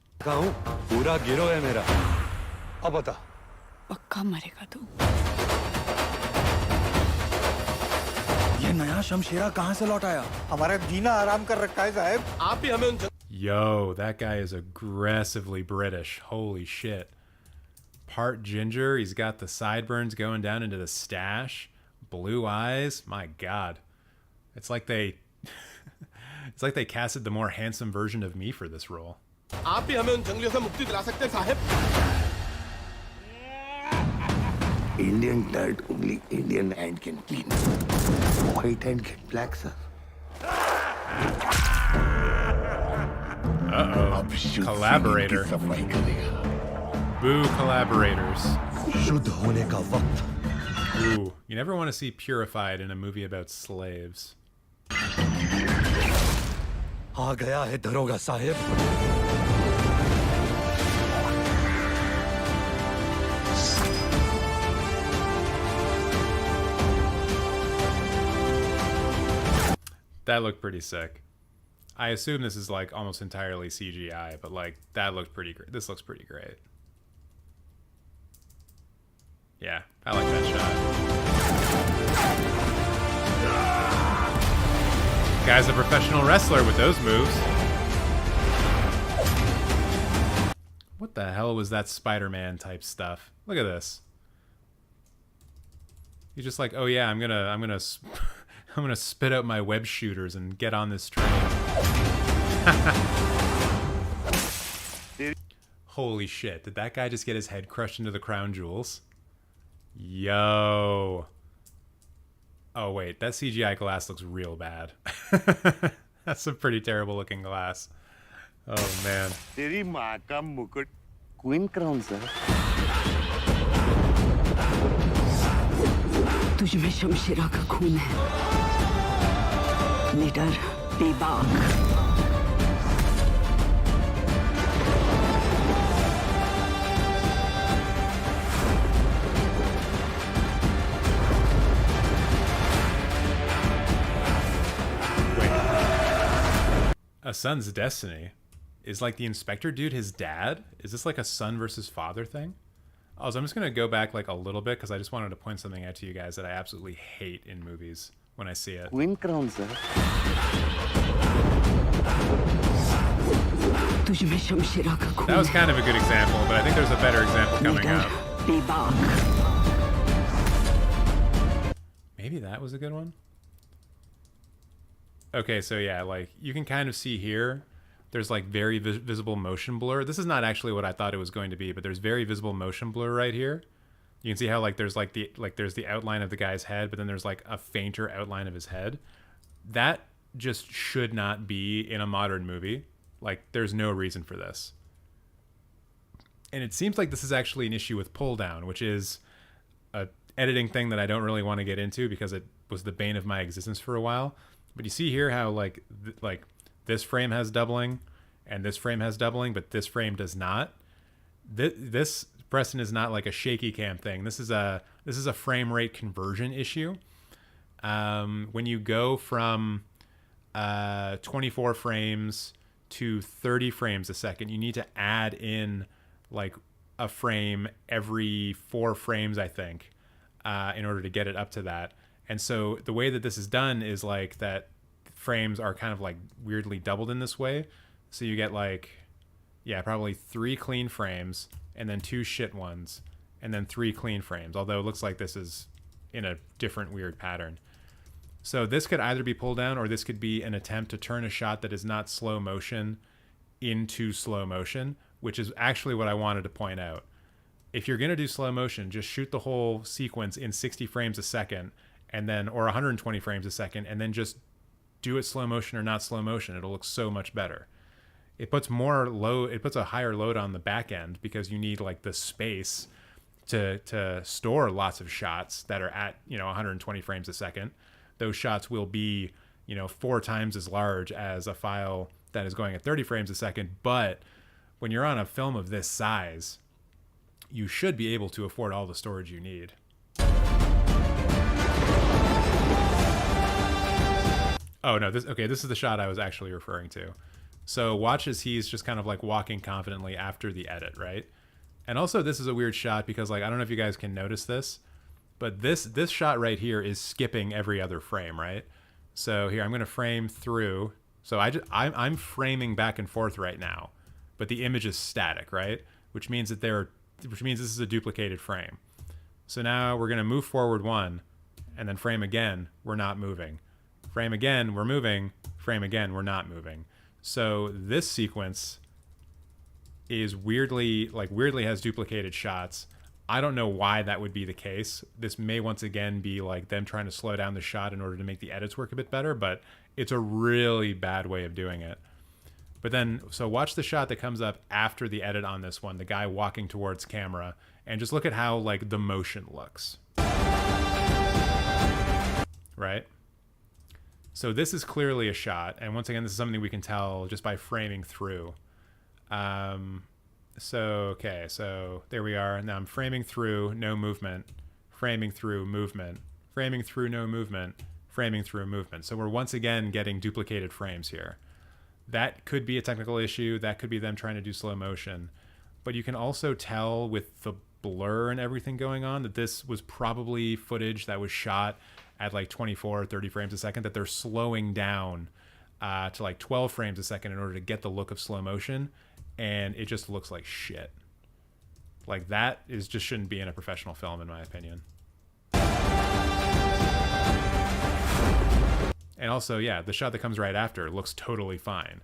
Yo, that guy is aggressively British. Holy shit. Part ginger, he's got the sideburns going down into the stash, blue eyes. My god. It's like they casted the more handsome version of me for this role. Indian dirt only Indian hand can clean. White hand get black, sir. Uh-oh. Collaborator. Boo collaborators. Ooh, you never want to see Purified in a movie about slaves. आ गया है दरोगा Sahib. That looked pretty sick. I assume this is, like, almost entirely CGI, but, like, that looked pretty great. This looks pretty great. Yeah, I like that shot. Guy's a professional wrestler with those moves. What the hell was that Spider-Man type stuff? Look at this. He's just like, oh yeah, I'm gonna spit out my web shooters and get on this train. Holy shit! Did that guy just get his head crushed into the crown jewels? Yo. Oh wait, that CGI glass looks real bad. That's a pretty terrible looking glass. Oh man. तेरी माँ का मुकुट queen crown sir. तुझ में शमशीरा का खून है. निडर, बेबाक. A Son's Destiny? Is, like, the inspector dude his dad? Is this like a son versus father thing? Also, I'm just going to go back, like, a little bit because I just wanted to point something out to you guys that I absolutely hate in movies when I see it. Queen crown sir. That was kind of a good example, but I think there's a better example coming up. Maybe that was a good one? Okay, so yeah, like, you can kind of see here, there's, like, very visible motion blur. This is not actually what I thought it was going to be, but there's very visible motion blur right here. You can see how, like, there's the outline of the guy's head, but then there's, like, a fainter outline of his head. That just should not be in a modern movie. Like, there's no reason for this. And it seems like this is actually an issue with pull down, which is editing thing that I don't really want to get into because it was the bane of my existence for a while. But you see here how like this frame has doubling and this frame has doubling, but this frame does not. This, Preston, is not like a shaky cam thing. This is a frame rate conversion issue. When you go from 24 frames to 30 frames a second, you need to add in like a frame every 4 frames, I think, in order to get it up to that. And so the way that this is done is like that frames are kind of like weirdly doubled in this way. So you get like, yeah, probably 3 clean frames and then 2 shit ones and then 3 clean frames. Although it looks like this is in a different weird pattern. So this could either be pulled down or this could be an attempt to turn a shot that is not slow motion into slow motion, which is actually what I wanted to point out. If you're going to do slow motion, just shoot the whole sequence in 60 frames a second and then, or 120 frames a second, and then just do it slow motion or not slow motion. It'll look so much better. It puts more load, it puts a higher load on the back end because you need like the space to store lots of shots that are at, 120 frames a second. Those shots will be, 4 times as large as a file that is going at 30 frames a second. But when you're on a film of this size, you should be able to afford all the storage you need. Oh, no, this is the shot I was actually referring to. So watch as he's just kind of like walking confidently after the edit, right? And also this is a weird shot because like, I don't know if you guys can notice this, but this shot right here is skipping every other frame, right? So here, I'm going to frame through. So I'm framing back and forth right now, but the image is static, right? Which means that this is a duplicated frame. So now we're going to move forward 1 and then frame again, we're not moving. Frame again, we're moving. Frame again, we're not moving. So this sequence is weirdly has duplicated shots. I don't know why that would be the case. This may once again be like them trying to slow down the shot in order to make the edits work a bit better, but it's a really bad way of doing it. But then, so watch the shot that comes up after the edit on this one, the guy walking towards camera, and just look at how like the motion looks. Right? So this is clearly a shot, and once again, this is something we can tell just by framing through. So there we are. Now I'm framing through, no movement, framing through, movement, framing through, no movement, framing through, movement. So we're once again getting duplicated frames here. That could be a technical issue. That could be them trying to do slow motion. But you can also tell with the blur and everything going on that this was probably footage that was shot at like 24 or 30 frames a second, that they're slowing down to like 12 frames a second in order to get the look of slow motion, and it just looks like shit. Like that is just shouldn't be in a professional film, in my opinion. And also, yeah, the shot that comes right after looks totally fine.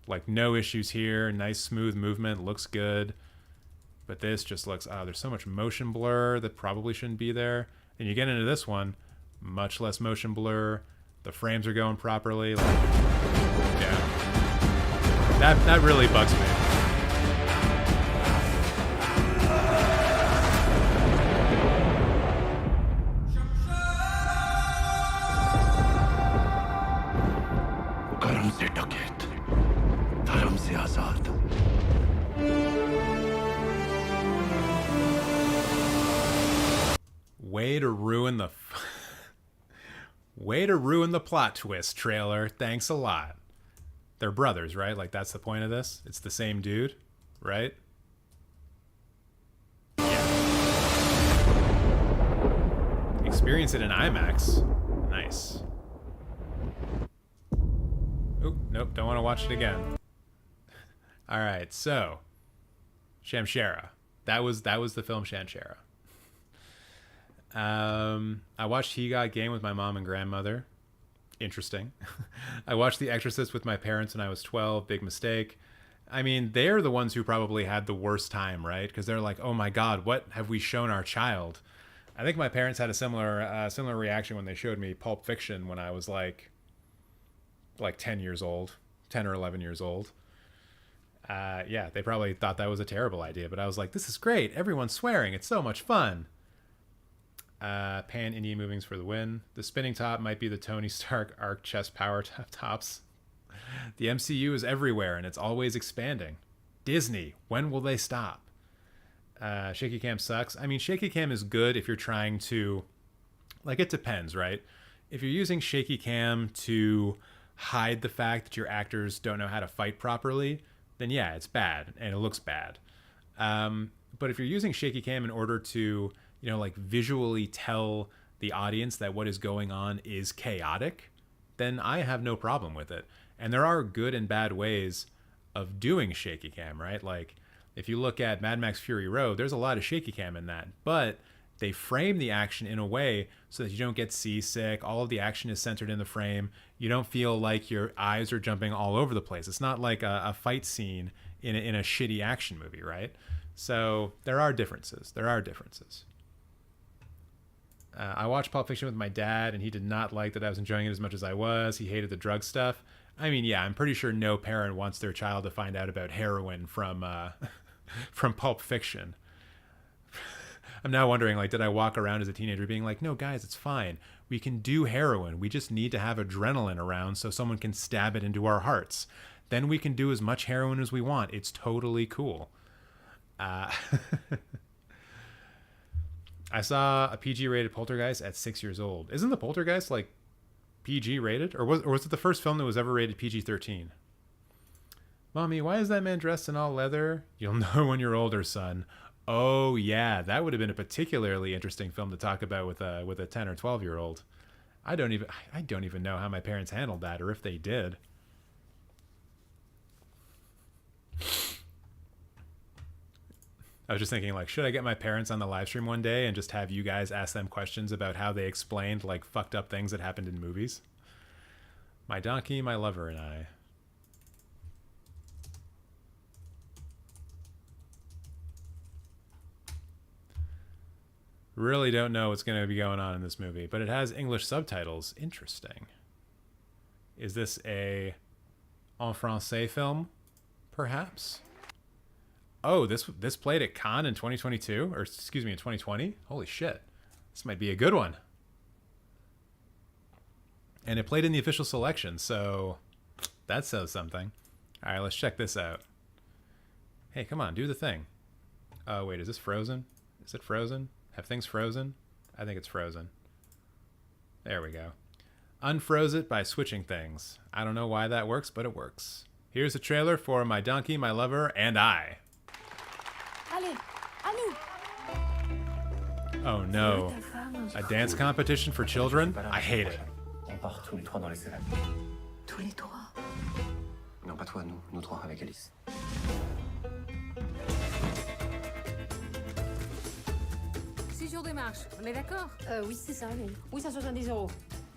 Like no issues here, nice smooth movement, looks good. But this just looks, there's so much motion blur that probably shouldn't be there. And you get into this one, much less motion blur. The frames are going properly. Like, yeah, that really bugs me. कर्म से डकैत, धर्म से आजाद. Way to ruin the plot twist, trailer. Thanks a lot. They're brothers, right? Like that's the point of this. It's the same dude, right? Yeah. Experience it in IMAX. Nice. Oh, nope, don't want to watch it again. All right, so Shamshara. That was the film Shamshara. I watched He Got Game with my mom and grandmother. Interesting. I watched The Exorcist with my parents when I was 12. Big mistake. I mean, they're the ones who probably had the worst time, right? Because they're like, oh my God, what have we shown our child? I think my parents had a similar reaction when they showed me Pulp Fiction when I was like 10 years old, 10 or 11 years old. Yeah, they probably thought that was a terrible idea, but I was like, this is great. Everyone's swearing. It's so much fun. Pan-Indian movies for the win. The spinning top might be the Tony Stark arc chest power tops. The MCU is everywhere and it's always expanding. Disney, when will they stop? Shaky cam sucks. I mean, shaky cam is good if you're trying to, like, it depends, right? If you're using shaky cam to hide the fact that your actors don't know how to fight properly, then yeah, it's bad and it looks bad. But if you're using shaky cam in order to, you know, like visually tell the audience that what is going on is chaotic, then I have no problem with it. And there are good and bad ways of doing shaky cam, right? Like if you look at Mad Max Fury Road, there's a lot of shaky cam in that, but they frame the action in a way so that you don't get seasick. All of the action is centered in the frame. You don't feel like your eyes are jumping all over the place. It's not like a fight scene in a shitty action movie, right? So there are differences. There are differences. I watched Pulp Fiction with my dad, and he did not like that I was enjoying it as much as I was. He hated the drug stuff. I mean, yeah, I'm pretty sure no parent wants their child to find out about heroin from from Pulp Fiction. I'm now wondering, like, did I walk around as a teenager being like, no, guys, it's fine. We can do heroin. We just need to have adrenaline around so someone can stab it into our hearts. Then we can do as much heroin as we want. It's totally cool. I saw a PG-rated Poltergeist at 6 years old. Isn't the Poltergeist, like, PG-rated? Or was it the first film that was ever rated PG-13? Mommy, why is that man dressed in all leather? You'll know when you're older, son. Oh, yeah, that would have been a particularly interesting film to talk about with a 10 or 12-year-old. I don't even know how my parents handled that, or if they did. I was just thinking, like, should I get my parents on the live stream one day and just have you guys ask them questions about how they explained, like, fucked up things that happened in movies? My donkey, my lover, and I. Really don't know what's going to be going on in this movie, but it has English subtitles. Interesting. Is this a en français film, perhaps? Oh, this played at Cannes in 2022, or excuse me, in 2020. Holy shit. This might be a good one. And it played in the official selection, so that says something. All right, let's check this out. Hey, come on, do the thing. Oh, wait, is this frozen? Is it frozen? Have things frozen? I think it's frozen. There we go. Unfroze it by switching things. I don't know why that works, but it works. Here's a trailer for My Donkey, My Lover, and I. Allez, à nous. Oh no. A dance competition for children? I hate it. On part tous les trois dans les salades. Tous les trois. Non, pas toi, nous trois avec Alice. 6 jours de marche, on est d'accord? Oui, c'est ça, mais 870 €.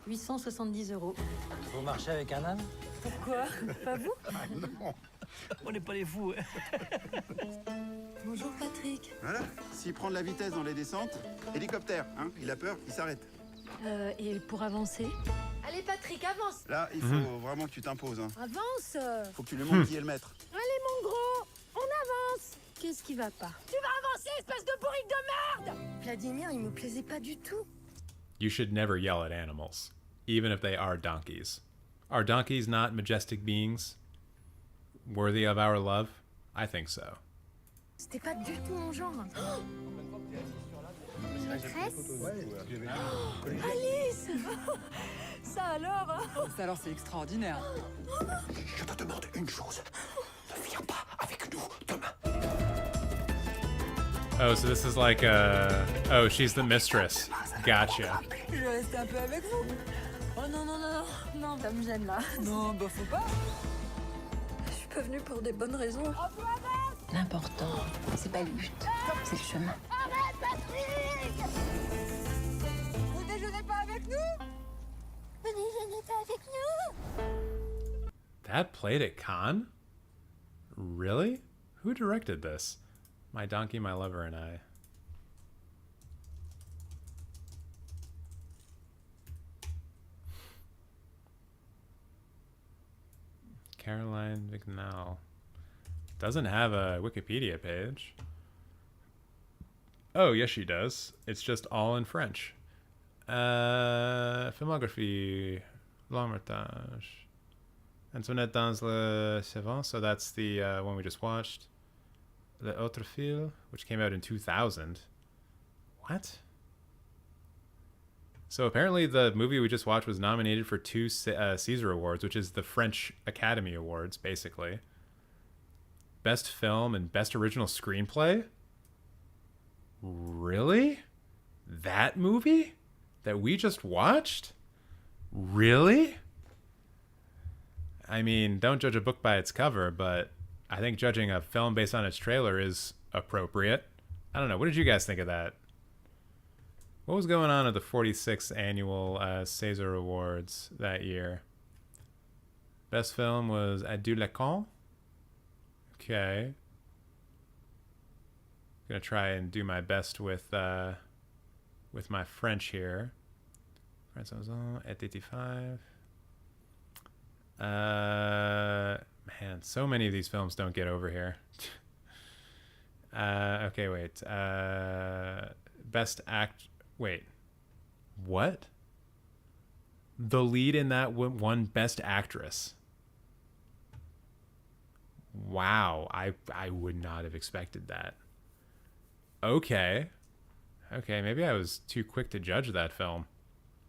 870 €. Vous marchez avec un âne? Pourquoi? Pas vous? Non, on n'est pas les fous. Bonjour, Patrick. Voilà, s'il prend de la vitesse dans les descentes, hélicoptère, hein, il a peur, il s'arrête. Et pour avancer? Allez, Patrick, avance. Là, il faut vraiment que tu t'imposes. Hein. Avance. Faut que tu lui montres qui est le maître. Allez, mon gros, on avance. Qu'est-ce qui va pas? Tu vas avancer, espèce de bourrique de merde! Vladimir, il me plaisait pas du tout. You should never yell at animals, even if they are donkeys. Are donkeys not majestic beings? Worthy of our love? I think so. C'était pas du tout mon genre. Alice! Ça alors? Ça alors, c'est extraordinaire. Je te demande une chose. Ne viens pas avec nous demain. Oh, so this is like oh, she's the mistress. Gotcha. Je vais rester un peu avec vous. Oh non, non, non, non, ça me gêne là. Non, bah faut pas. Je suis pas venue pour des bonnes raisons. L'important, c'est pas le but, c'est le chemin. Arrête, Patrick! Vous déjeunez pas avec nous? Vous déjeunez pas avec nous? That played at Cannes? Really? Who directed this? My Donkey, My Lover, and I. Caroline Vignal. Doesn't have a Wikipedia page. Oh, yes, she does. It's just all in French. Filmography, long métrage. Antoinette dans le Savant, so that's the one we just watched. Le Autre Fil, which came out in 2000. What? So apparently the movie we just watched was nominated for 2 Caesar Awards, which is the French Academy Awards, basically. Best Film and Best Original Screenplay? Really? That movie? That we just watched? Really? I mean, don't judge a book by its cover, but I think judging a film based on its trailer is appropriate. I don't know. What did you guys think of that? What was going on at the 46th annual César Awards that year? Best film was Adieu Lacan. Okay. Gonna try and do my best with my French here. France at 85. Man, so many of these films don't get over here. Okay, wait. Best act. Wait, what? The lead in that won Best Actress. Wow, I would not have expected that. Okay, maybe I was too quick to judge that film,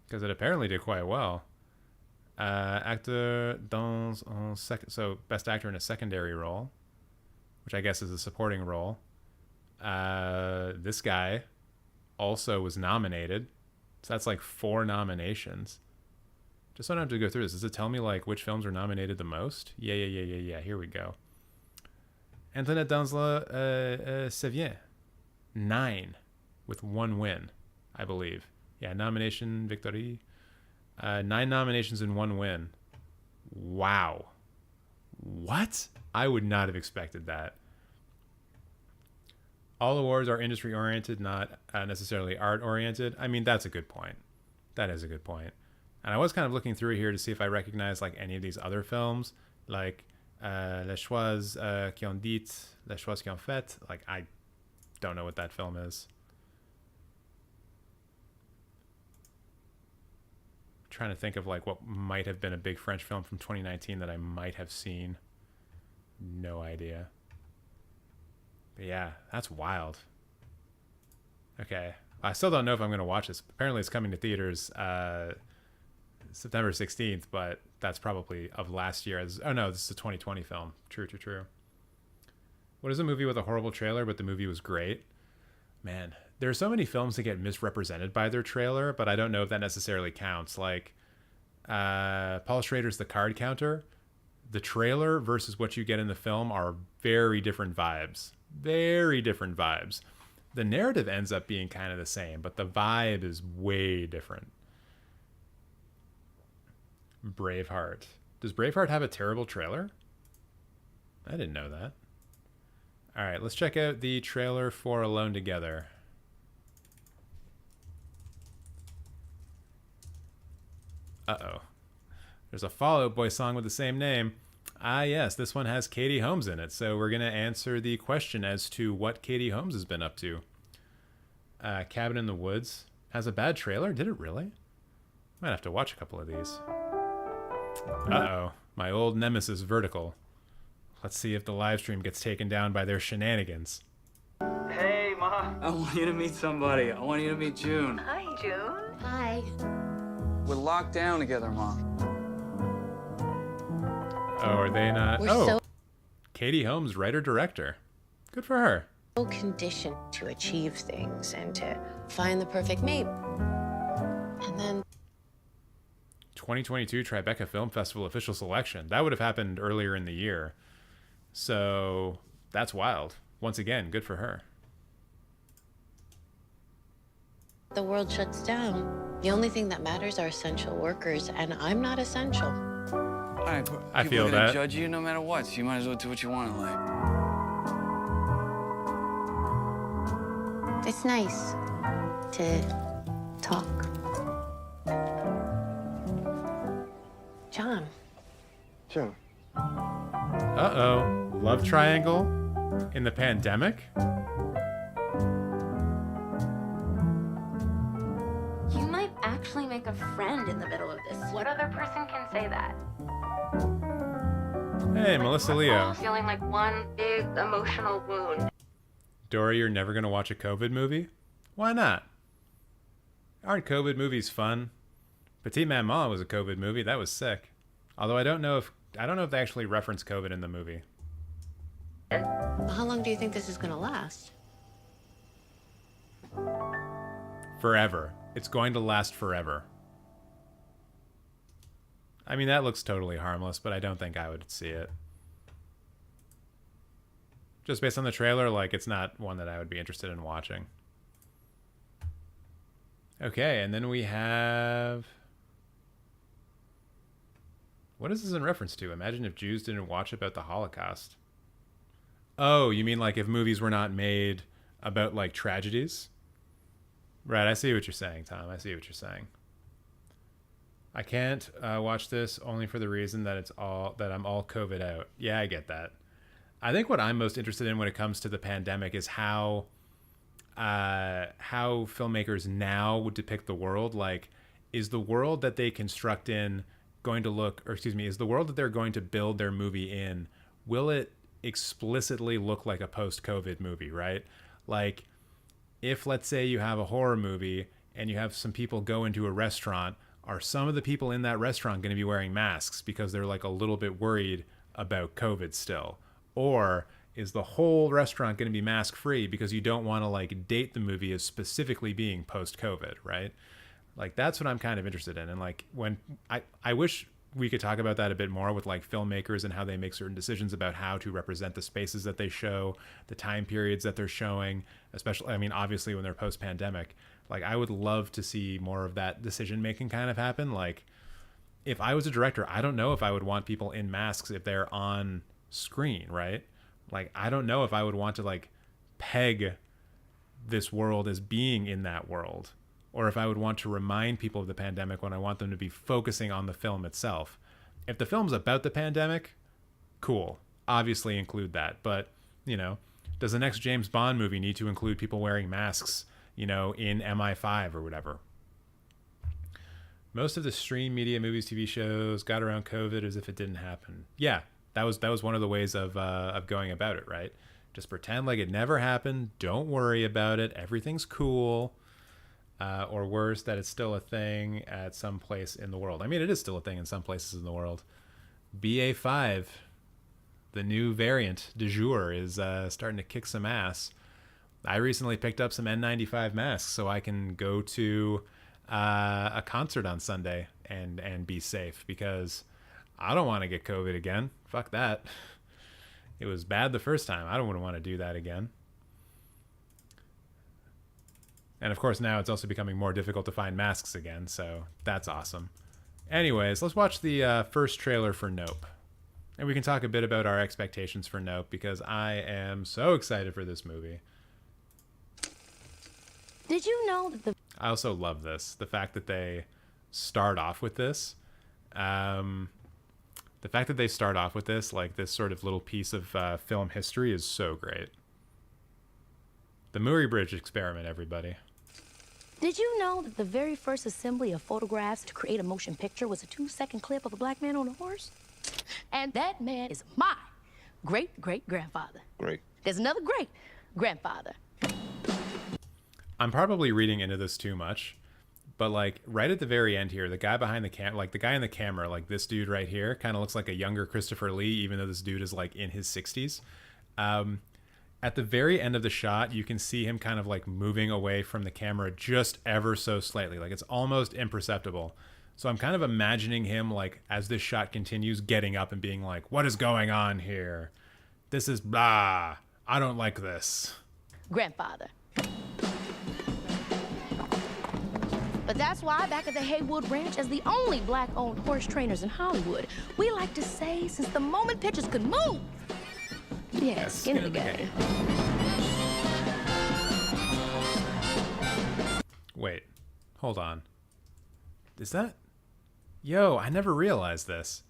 because it apparently did quite well. Acteur dans un second, so Best Actor in a secondary role, which I guess is a supporting role. This guy also was nominated, so that's like 4 nominations. Just don't have to go through this. Does it tell me like which films are nominated the most? Yeah. Here we go. Antoinette dans le Savien, 9 with 1 win, I believe. Yeah, nomination victory. 9 nominations and 1 win. Wow. What? I would not have expected that. All awards are industry oriented, not necessarily art oriented. I mean, that's a good point. That is a good point. And I was kind of looking through here to see if I recognize like any of these other films, like Les Choix qui ont dit, Les Choix qui ont fait. Like, I don't know what that film is. I'm trying to think of like what might have been a big French film from 2019 that I might have seen. No idea. But yeah, that's wild. Okay. I still don't know if I'm going to watch this. Apparently it's coming to theaters September 16th, but that's probably of last year. Oh no, this is a 2020 film. True. What is a movie with a horrible trailer, but the movie was great? Man, there are so many films that get misrepresented by their trailer, but I don't know if that necessarily counts. Like Paul Schrader's The Card Counter. The trailer versus what you get in the film are very different vibes. Very different vibes. The narrative ends up being kind of the same, but the vibe is way different. Braveheart. Does Braveheart have a terrible trailer? I didn't know that. All right, let's check out the trailer for Alone Together. Uh-oh. There's a Fall Out Boy song with the same name. Ah, yes, this one has Katie Holmes in it, so we're going to answer the question as to what Katie Holmes has been up to. Cabin in the Woods has a bad trailer? Did it really? Might have to watch a couple of these. Uh-oh, my old nemesis Vertical. Let's see if the live stream gets taken down by their shenanigans. Hey, Ma. I want you to meet somebody. I want you to meet June. Hi, June. Hi. We're locked down together, Ma. Oh, are they not? We're so Katie Holmes, writer-director. Good for her. conditioned to achieve things and to find the perfect mate. And then 2022 Tribeca Film Festival official selection. That would have happened earlier in the year. So that's wild. Once again, good for her. the world shuts down. The only thing that matters are essential workers, and I'm not essential. All right, I feel people are gonna that. judge you no matter what, so you might as well do what you want in life. It's nice to talk. John. Sure. Uh-oh. Love triangle in the pandemic? You might a friend in the middle of this. What other person can say that? Hey, Melissa Leo. Feeling like one big emotional wound. Dory, you're never going to watch a COVID movie? Why not? Aren't COVID movies fun? Petite Maman was a COVID movie. That was sick. Although I don't know if they actually reference COVID in the movie. How long do you think this is going to last? Forever. It's going to last forever. I mean, that looks totally harmless, but I don't think I would see it. Just based on the trailer, like, it's not one that I would be interested in watching. Okay, and then we have... What is this in reference to? Imagine if Jews didn't watch about the Holocaust. Oh, you mean like if movies were not made about, like, tragedies? Right, I see what you're saying, Tom. I see what you're saying. I can't watch this only for the reason that I'm all COVID out. Yeah, I get that. I think what I'm most interested in when it comes to the pandemic is how filmmakers now would depict the world. Like, is the world that they construct in going to look, or excuse me, is the world that they're going to build their movie in, will it explicitly look like a post-COVID movie, right? Like, if, let's say, you have a horror movie and you have some people go into a restaurant, are some of the people in that restaurant going to be wearing masks because they're like a little bit worried about COVID still? Or is the whole restaurant going to be mask free because you don't want to like date the movie as specifically being post-COVID, right? Like, that's what I'm kind of interested in. And like, when I wish we could talk about that a bit more with like filmmakers and how they make certain decisions about how to represent the spaces that they show, the time periods that they're showing, especially, I mean, obviously when they're post-pandemic. Like, I would love to see more of that decision making kind of happen. Like, if I was a director, I don't know if I would want people in masks if they're on screen, right? Like, I don't know if I would want to like peg this world as being in that world, or if I would want to remind people of the pandemic when I want them to be focusing on the film itself. If the film's about the pandemic, cool, obviously include that. But, you know, does the next James Bond movie need to include people wearing masks, you know, in MI5 or whatever? Most of the stream media, movies, TV shows got around COVID as if it didn't happen. Yeah, that was one of the ways of going about it, right? Just pretend like it never happened. Don't worry about it. Everything's cool. Or worse, that it's still a thing at some place in the world. I mean, it is still a thing in some places in the world. BA5, the new variant du jour, is starting to kick some ass. I recently picked up some N95 masks so I can go to a concert on Sunday and be safe, because I don't want to get COVID again. Fuck that. It was bad the first time. I don't want to do that again. And of course now it's also becoming more difficult to find masks again, so that's awesome. Anyways, let's watch the first trailer for Nope. And we can talk a bit about our expectations for Nope, because I am so excited for this movie. Did you know that I also love this. The fact that they start off with this. The fact that they start off with this, like this sort of little piece of film history, is so great. The Murray Bridge experiment, everybody. Did you know that the very first assembly of photographs to create a motion picture was a 2-second clip of a black man on a horse? And that man is my great-great-grandfather. Great. There's another great-grandfather. I'm probably reading into this too much, but like right at the very end here, the guy behind the the guy in the camera, like this dude right here, kind of looks like a younger Christopher Lee, even though this dude is like in his 60s. At the very end of the shot, you can see him kind of like moving away from the camera just ever so slightly. Like, it's almost imperceptible. So I'm kind of imagining him, like, as this shot continues, getting up and being like, what is going on here? This is blah. I don't like this. Grandfather. But that's why back at the Haywood Ranch, as the only black-owned horse trainers in Hollywood, we like to say, since the moment pictures could move, yeah, skin in the game. Wait, hold on. Is that... Yo, I never realized this.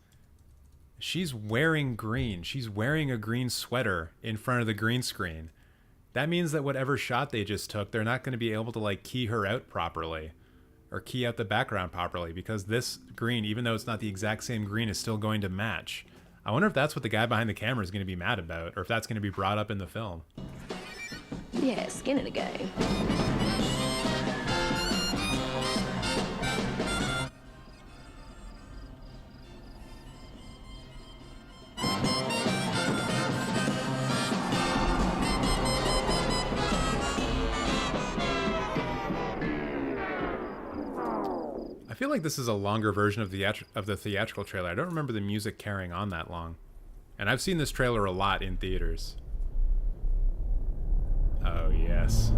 She's wearing green. She's wearing a green sweater in front of the green screen. That means that whatever shot they just took, they're not going to be able to, like, key her out properly. or key out the background properly, because this green, even though it's not the exact same green, is still going to match. I wonder if that's what the guy behind the camera is going to be mad about, or if that's going to be brought up in the film. Yeah, skin in the game. I feel like this is a longer version of the theatrical trailer. I don't remember the music carrying on that long. And I've seen this trailer a lot in theaters. Oh, yes.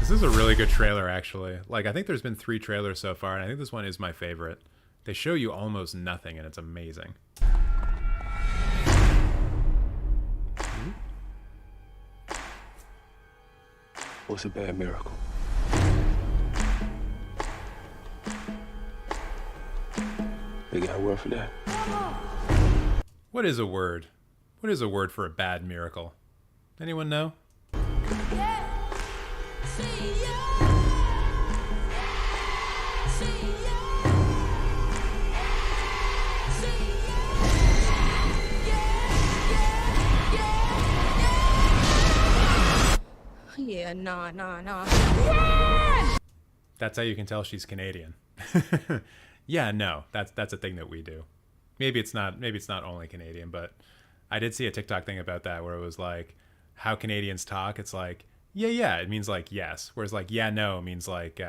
This is a really good trailer, actually. Like, I think there's been 3 trailers so far, and I think this one is my favorite. They show you almost nothing, and it's amazing. What's a bad miracle? They got a word for that. What is a word? What is a word for a bad miracle? Anyone know? Yeah, nah. Yeah! That's how you can tell she's Canadian. Yeah, no, that's a thing that we do. Maybe it's not only Canadian, but I did see a TikTok thing about that where it was like how Canadians talk. It's like, yeah, it means like yes. Whereas like yeah, no means like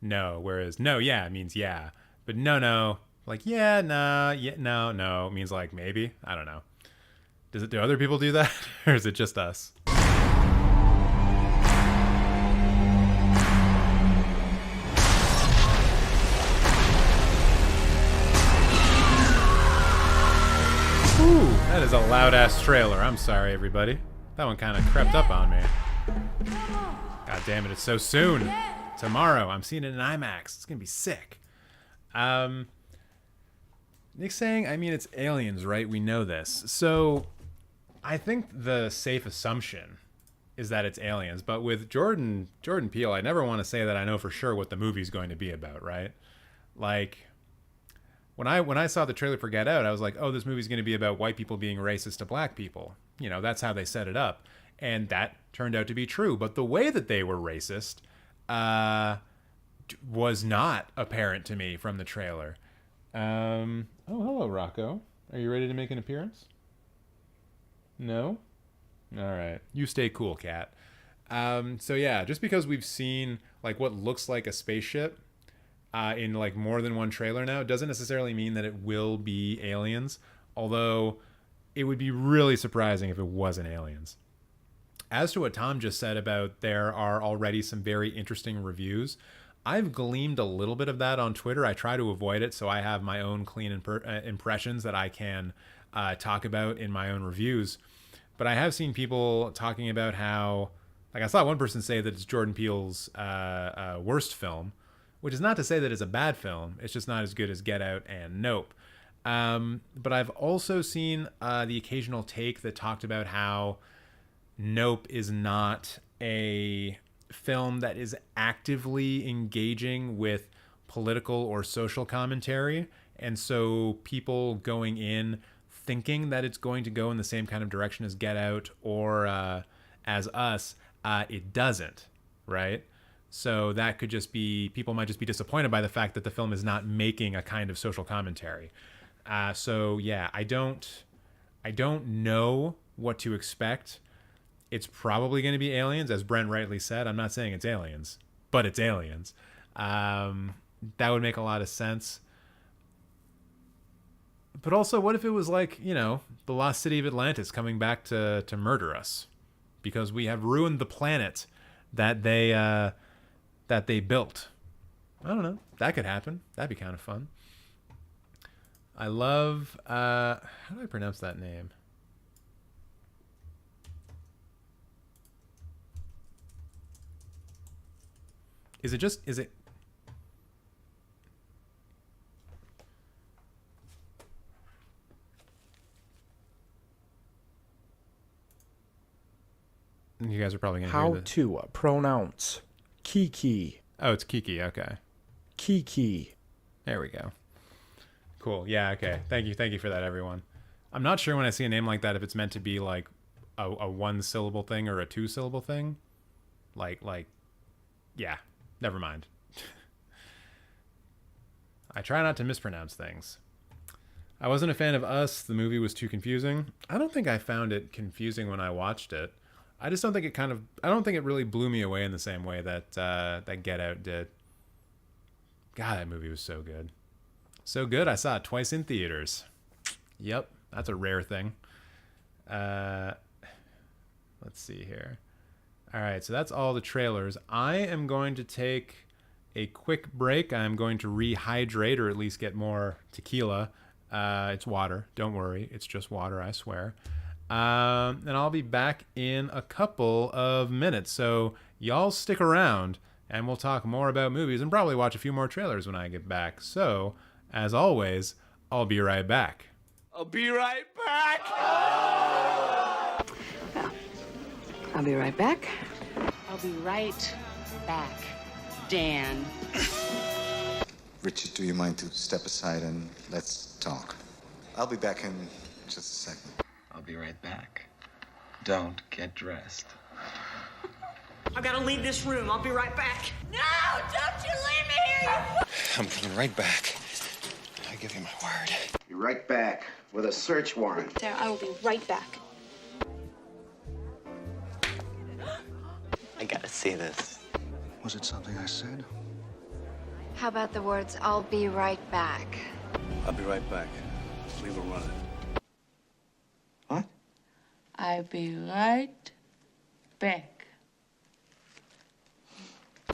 no. Whereas no, yeah means yeah. But no, like yeah, nah, yeah, no means like maybe. I don't know. Do other people do that? Or is it just us? Ooh, that is a loud-ass trailer. I'm sorry, everybody. That one kind of crept up on me. God damn it, it's so soon. Tomorrow, I'm seeing it in IMAX. It's gonna be sick. Nick's saying, I mean, it's aliens, right? We know this. So, I think the safe assumption is that it's aliens. But with Jordan Peele, I never want to say that I know for sure what the movie's going to be about, right? Like, when I saw the trailer for Get Out, I was like, oh, this movie's going to be about white people being racist to black people. You know, that's how they set it up. And that turned out to be true. But the way that they were racist was not apparent to me from the trailer. Oh, hello, Rocco. Are you ready to make an appearance? No? All right. You stay cool, cat. So yeah, just because we've seen like what looks like a spaceship in like more than one trailer now doesn't necessarily mean that it will be aliens, although it would be really surprising if it wasn't aliens. As to what Tom just said about there are already some very interesting reviews, I've gleaned a little bit of that on Twitter. I try to avoid it, so I have my own clean impressions that I can talk about in my own reviews. But I have seen people talking about how, like I saw one person say that it's Jordan Peele's worst film, which is not to say that it's a bad film. It's just not as good as Get Out and Nope. But I've also seen the occasional take that talked about how Nope is not a film that is actively engaging with political or social commentary. And so people going in thinking that it's going to go in the same kind of direction as Get Out or as Us, it doesn't, right? So that could just be, people might just be disappointed by the fact that the film is not making a kind of social commentary. So yeah, I don't know what to expect. It's probably going to be aliens, as Brent rightly said. I'm not saying it's aliens, but it's aliens. That would make a lot of sense. But also, what if it was like, you know, the lost city of Atlantis coming back to murder us because we have ruined the planet that they built? I don't know. That could happen. That'd be kind of fun. I love, how do I pronounce that name? Is it You guys are probably going to How hear this. to pronounce Kiki. Oh, it's Kiki. Okay. Kiki. There we go. Cool. Yeah, okay. Thank you for that, everyone. I'm not sure when I see a name like that if it's meant to be like a one-syllable thing or a two-syllable thing. Like, yeah, never mind. I try not to mispronounce things. I wasn't a fan of Us. The movie was too confusing. I don't think I found it confusing when I watched it. I just don't think I don't think it really blew me away in the same way that that Get Out did. God, that movie was so good. So good, I saw it twice in theaters. Yep, that's a rare thing. Let's see here. All right, so that's all the trailers. I am going to take a quick break. I'm going to rehydrate or at least get more tequila. It's water. Don't worry. It's just water, I swear. And I'll be back in a couple of minutes. So y'all stick around and we'll talk more about movies and probably watch a few more trailers when I get back. So, as always, I'll be right back. I'll be right back. I'll be right back. I'll be right back, Dan. Richard, do you mind to step aside and let's talk? I'll be back in just a second. I'll be right back. Don't get dressed. I gotta leave this room. I'll be right back. No! Don't you leave me here! I'm coming right back. I give you my word. Be right back with a search warrant. Sarah, I will be right back. I gotta see this. Was it something I said? How about the words, I'll be right back? I'll be right back. We were running. What? I'll be right back.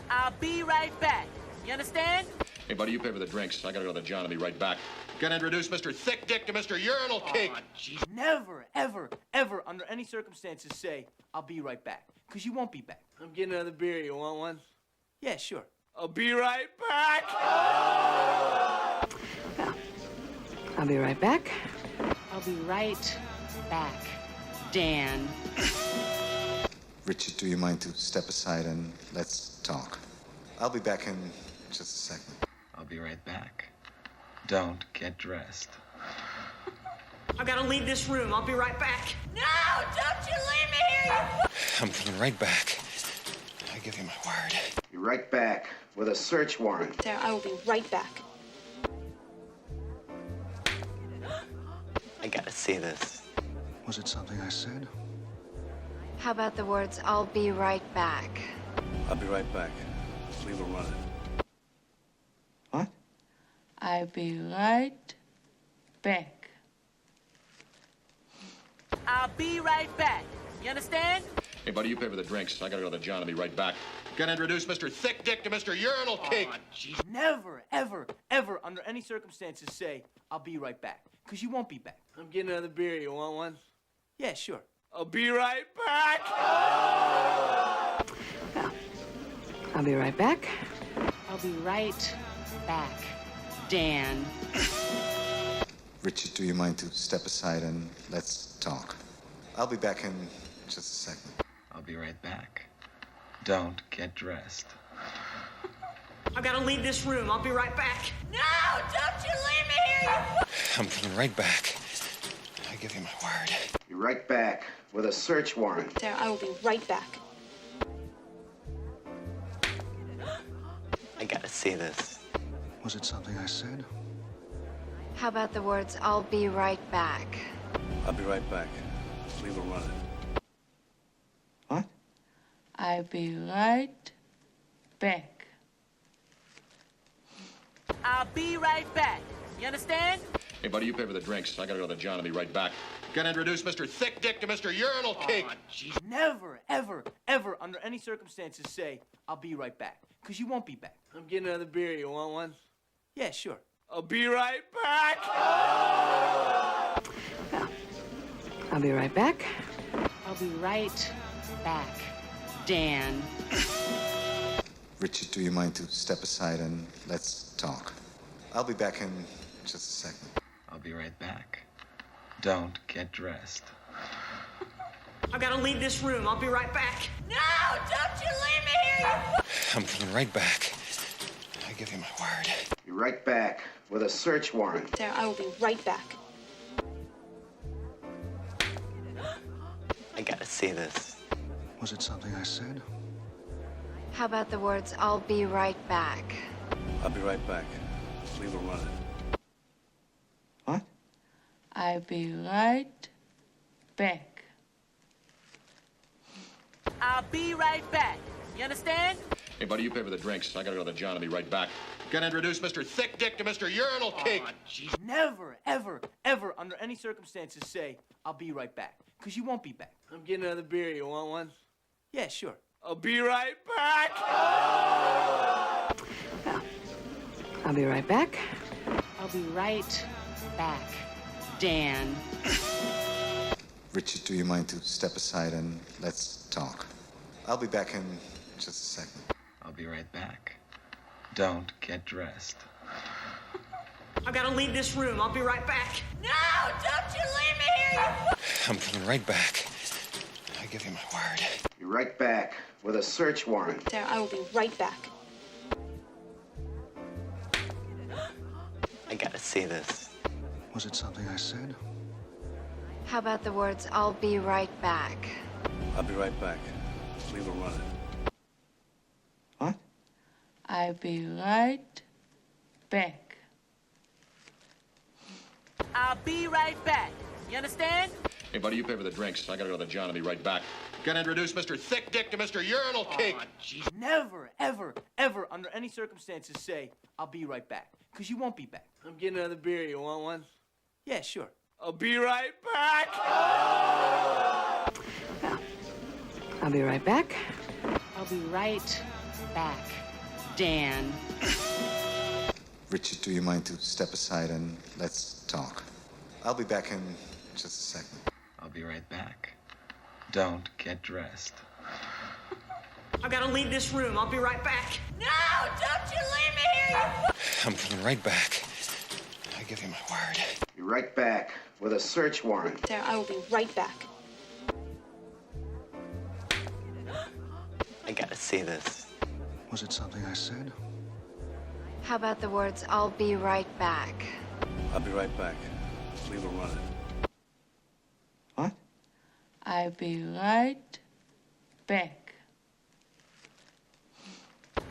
I'll be right back. You understand? Hey, buddy, you pay for the drinks. I gotta go to John and be right back. Gonna introduce Mr. Thick Dick to Mr. Urinal Cake. Jeez. Never, ever, ever, under any circumstances, say, I'll be right back. Because you won't be back. I'm getting another beer. You want one? Yeah, sure. I'll be right back. I'll be right back. I'll be right back, Dan. Richard, do you mind to step aside and let's talk? I'll be back in just a second. I'll be right back. Don't get dressed. I gotta leave this room. I'll be right back. No! Don't you leave me here! I'm coming right back. I give you my word. Be right back with a search warrant. Sarah, I will be right back. I gotta see this. Was it something I said? How about the words, I'll be right back? I'll be right back. We were running. What? I'll be right back. I'll be right back. You understand? Hey, buddy, you pay for the drinks. I gotta go to John and be right back. Gonna introduce Mr. Thick Dick to Mr. Urinal Cake. Jeez. Never, ever, ever, under any circumstances, say, I'll be right back. Because you won't be back. I'm getting another beer. You want one? Yeah, sure. I'll be right back. I'll be right back. I'll be right back, Dan. Richard, do you mind to step aside and let's talk? I'll be back in just a second. I'll be right back. Don't get dressed. I gotta leave this room. I'll be right back. No! Don't you leave me here! I'm coming right back. I give you my word. Be right back with a search warrant. Sarah, I will be right back. I gotta see this. Was it something I said? How about the words, I'll be right back? I'll be right back. We were running. What? I'll be right back. I'll be right back. You understand? Hey, buddy, you pay for the drinks. I gotta go to John and be right back. Gonna introduce Mr. Thick Dick to Mr. Urinal Cake. Jeez. Never, ever, ever, under any circumstances, say, I'll be right back. Because you won't be back. I'm getting another beer. You want one? Yeah, sure. I'll be right back. I'll be right back. I'll be right back, Dan. Richard, do you mind to step aside and let's talk? I'll be back in just a second. I'll be right back. Don't get dressed. I gotta leave this room. I'll be right back. No, don't you leave me here, you... I'm coming right back. I give you my word. Be right back with a search warrant. Sarah, I will be right back. I gotta see this. Was it something I said? How about the words, I'll be right back? I'll be right back. Leave her running. What? I'll be right back. I'll be right back. You understand? Hey, buddy, you pay for the drinks. I gotta go to John and be right back. Gotta introduce Mr. Thick Dick to Mr. Urinal Cake. Oh, jeez. Never, ever, ever, under any circumstances, say, I'll be right back. Because you won't be back. I'm getting another beer. You want one? Yeah, sure. I'll be right back. I'll be right back. I'll be right back. Dan. Richard, do you mind to step aside and let's talk? I'll be back in just a second. I'll be right back. Don't get dressed. I gotta leave this room. I'll be right back. No, don't you leave me here, you... I'm coming right back. I give you my word. Be right back with a search warrant. Sarah, I will be right back. I gotta see this. Was it something I said? How about the words, I'll be right back? I'll be right back. Leave her running. What? I'll be right back. I'll be right back. You understand? Hey, buddy, you pay for the drinks. I gotta go to John and be right back. Gotta introduce Mr. Thick Dick to Mr. Urinal Cake. Oh, jeez. Never, ever, ever, under any circumstances, say, I'll be right back. Because you won't be back. I'm getting another beer. You want one? Yeah, sure. I'll be right back. I'll be right back. I'll be right back. Dan. Richard, do you mind to step aside and let's talk? I'll be back in just a second. I'll be right back. Don't get dressed. I gotta leave this room. I'll be right back. No, don't you leave me here, you... I'm coming right back. I give you my word. Be right back with a search warrant. Sarah, I will be right back. I gotta see this. Was it something I said? How about the words, I'll be right back? I'll be right back. Leave her running. What? I'll be right back.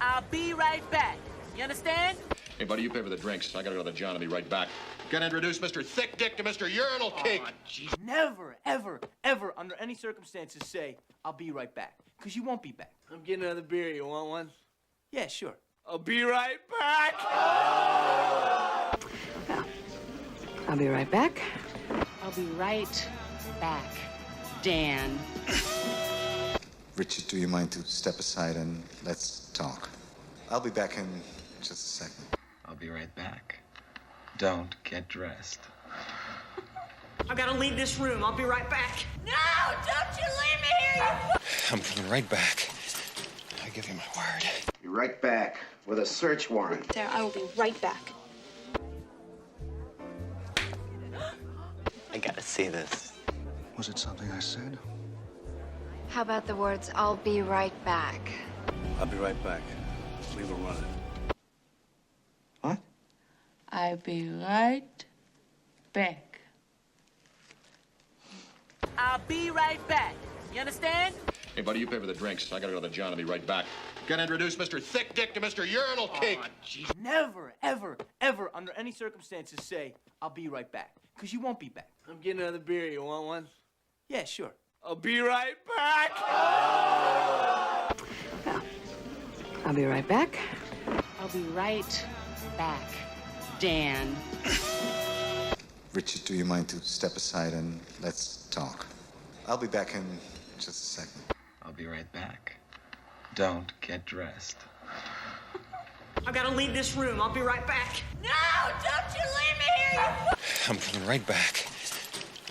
I'll be right back. You understand? Hey, buddy, you pay for the drinks. I gotta go to John and be right back. Gotta introduce Mr. Thick Dick to Mr. Urinal Cake. Oh, jeez. Never, ever, ever, under any circumstances, say, I'll be right back. Because you won't be back. I'm getting another beer. You want one? Yeah, sure. I'll be right back. I'll be right back. I'll be right back. Dan. Richard, do you mind to step aside and let's talk? I'll be back in just a second. I'll be right back. Don't get dressed. I gotta leave this room. I'll be right back. No, don't you leave me here, you... I'm coming right back. I give you my word. Be right back with a search warrant. Sarah, I will be right back. I gotta see this. Was it something I said? How about the words, I'll be right back? I'll be right back. Leave her running. What? I'll be right back. I'll be right back. You understand? Hey, buddy, you pay for the drinks. I gotta go to John and be right back. Gotta introduce Mr. Thick Dick to Mr. Urinal Cake. Oh, jeez. Never, ever, ever, under any circumstances, say, I'll be right back. Because you won't be back. I'm getting another beer. You want one? Yeah, sure. I'll be right back. I'll be right back. I'll be right back. Dan. Richard, do you mind to step aside and let's talk? I'll be back in just a second. I'll be right back. Don't get dressed. I gotta leave this room. I'll be right back. No, don't you leave me here, you... I'm coming right back.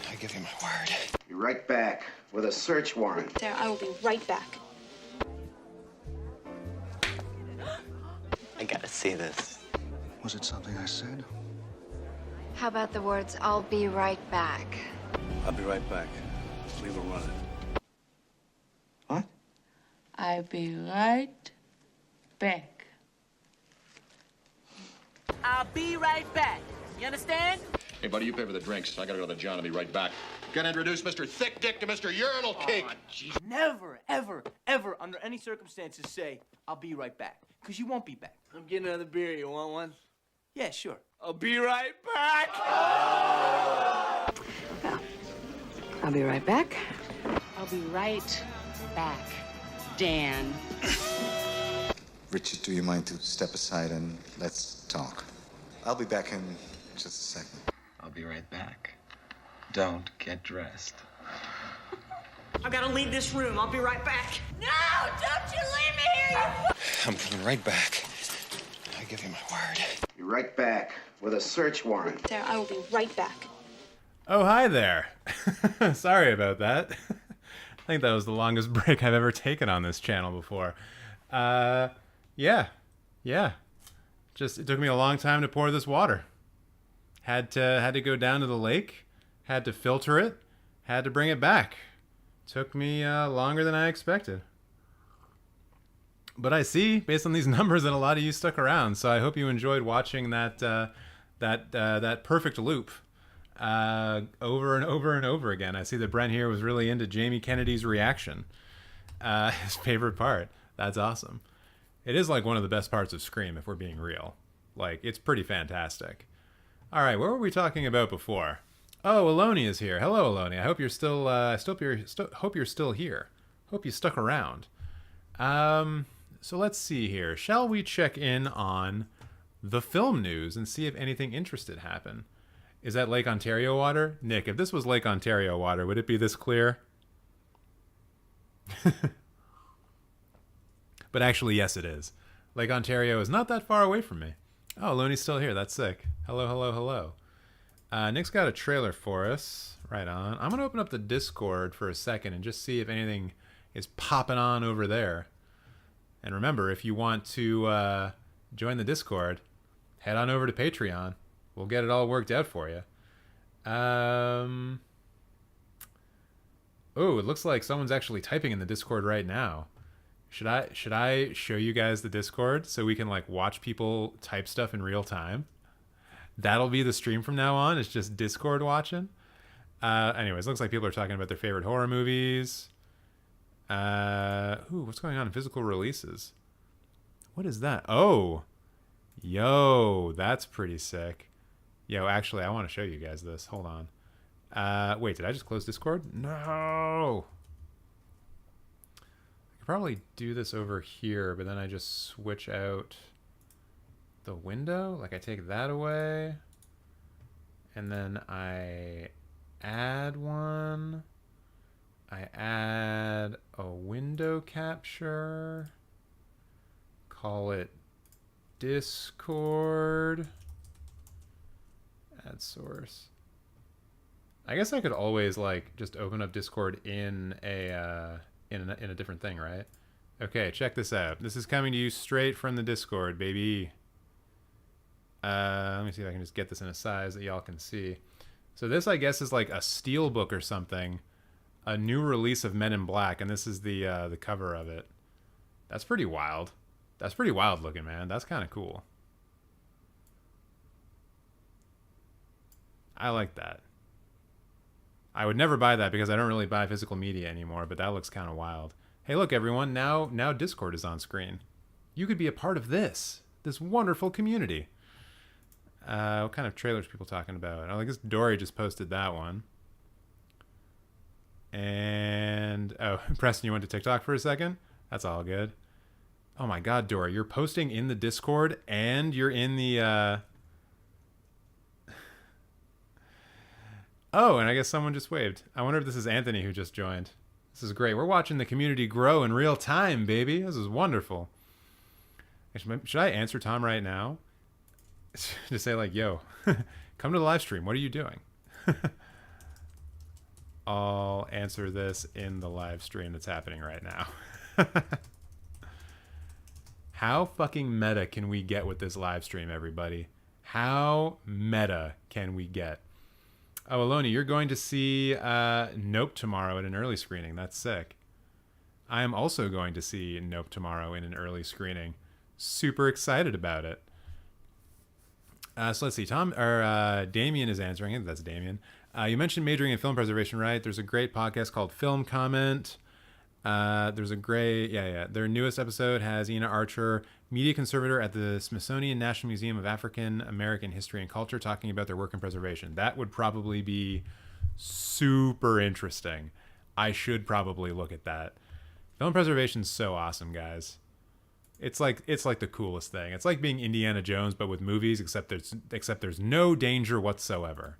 I give you my word. Be right back with a search warrant. Sarah, I will be right back. I gotta see this. Was it something I said? How about the words, I'll be right back? I'll be right back. Leave her running. I'll be right back. I'll be right back. You understand? Hey, buddy, you pay for the drinks. I gotta go to the John. I'll be right back. Gonna introduce Mr. Thick Dick to Mr. Urinal King. Jeez. Never, ever, ever, under any circumstances, say, I'll be right back. Because you won't be back. I'm getting another beer. You want one? Yeah, sure. I'll be right back. I'll be right back. I'll be right back, Dan. Richard, do you mind to step aside and let's talk? I'll be back in just a second. I'll be right back. Don't get dressed. I gotta leave this room. I'll be right back. No, don't you leave me here, you... I'm coming right back. I give you my word. Be right back with a search warrant. There, I will be right back. Oh, hi there. Sorry about that. I think that was the longest break I've ever taken on this channel before. Yeah. Just, it took me a long time to pour this water. Had to go down to the lake, had to filter it, had to bring it back. Took me longer than I expected. But I see, based on these numbers, that a lot of you stuck around. So I hope you enjoyed watching that perfect loop over and over and over again. I see that Brent here was really into Jamie Kennedy's reaction. His favorite part. That's awesome. It is like one of the best parts of Scream, if we're being real. Like, it's pretty fantastic. All right, what were we talking about before? Oh, Aloni is here. Hello, Aloni. I hope you're still. Hope you're still here. Hope you stuck around. So let's see here. Shall we check in on the film news and see if anything interesting happened? Is that Lake Ontario water? Nick, if this was Lake Ontario water, would it be this clear? But actually, yes, it is. Lake Ontario is not that far away from me. Oh, Loney's still here. That's sick. Hello, hello, hello. Nick's got a trailer for us. Right on. I'm going to open up the Discord for a second and just see if anything is popping on over there. And remember, if you want to join the Discord, head on over to Patreon. We'll get it all worked out for you. Oh, it looks like someone's actually typing in the Discord right now. Should I show you guys the Discord so we can like watch people type stuff in real time? That'll be the stream from now on. It's just Discord watching. Anyways, looks like people are talking about their favorite horror movies. What's going on in physical releases? What is that? Oh, yo, that's pretty sick. Yo, actually, I want to show you guys this. Hold on. Wait, did I just close Discord? No. Probably do this over here, but then I just switch out the window. Like I take that away and then I add one. I add a window capture. Call it Discord. Add source. I guess I could always like just open up Discord in a in a different thing, right? Okay, check this out. This is coming to you straight from the Discord, baby. Let me see if I can just get this in a size that y'all can see. So this, I guess, is like a steelbook or something. A new release of Men in Black, and this is the cover of it. That's pretty wild. That's pretty wild looking, man. That's kind of cool. I like that. I would never buy that because I don't really buy physical media anymore, but that looks kind of wild. Hey, look, everyone. Now Discord is on screen. You could be a part of this wonderful community. What kind of trailers are people talking about? I guess Dory just posted that one. And, oh, Preston, you went to TikTok for a second? That's all good. Oh my God, Dory, you're posting in the Discord and you're in the, Oh, and I guess someone just waved. I wonder if this is Anthony who just joined. This is great. We're watching the community grow in real time, baby. This is wonderful. Should I answer Tom right now? Just say like, yo, come to the live stream. What are you doing? I'll answer this in the live stream that's happening right now. How fucking meta can we get with this live stream, everybody? How meta can we get? Oh, Aloni, you're going to see Nope tomorrow at an early screening. That's sick. I am also going to see Nope tomorrow in an early screening. Super excited about it. So let's see. Damien is answering it. That's Damien. You mentioned majoring in film preservation, right? There's a great podcast called Film Comment. There's a great, their newest episode has Ina Archer, media conservator at the Smithsonian National Museum of African American History and Culture, talking about their work in preservation. That would probably be super interesting. I should probably look at that. Film preservation's so awesome, guys. It's like the coolest thing. It's like being Indiana Jones, but with movies, except there's no danger whatsoever.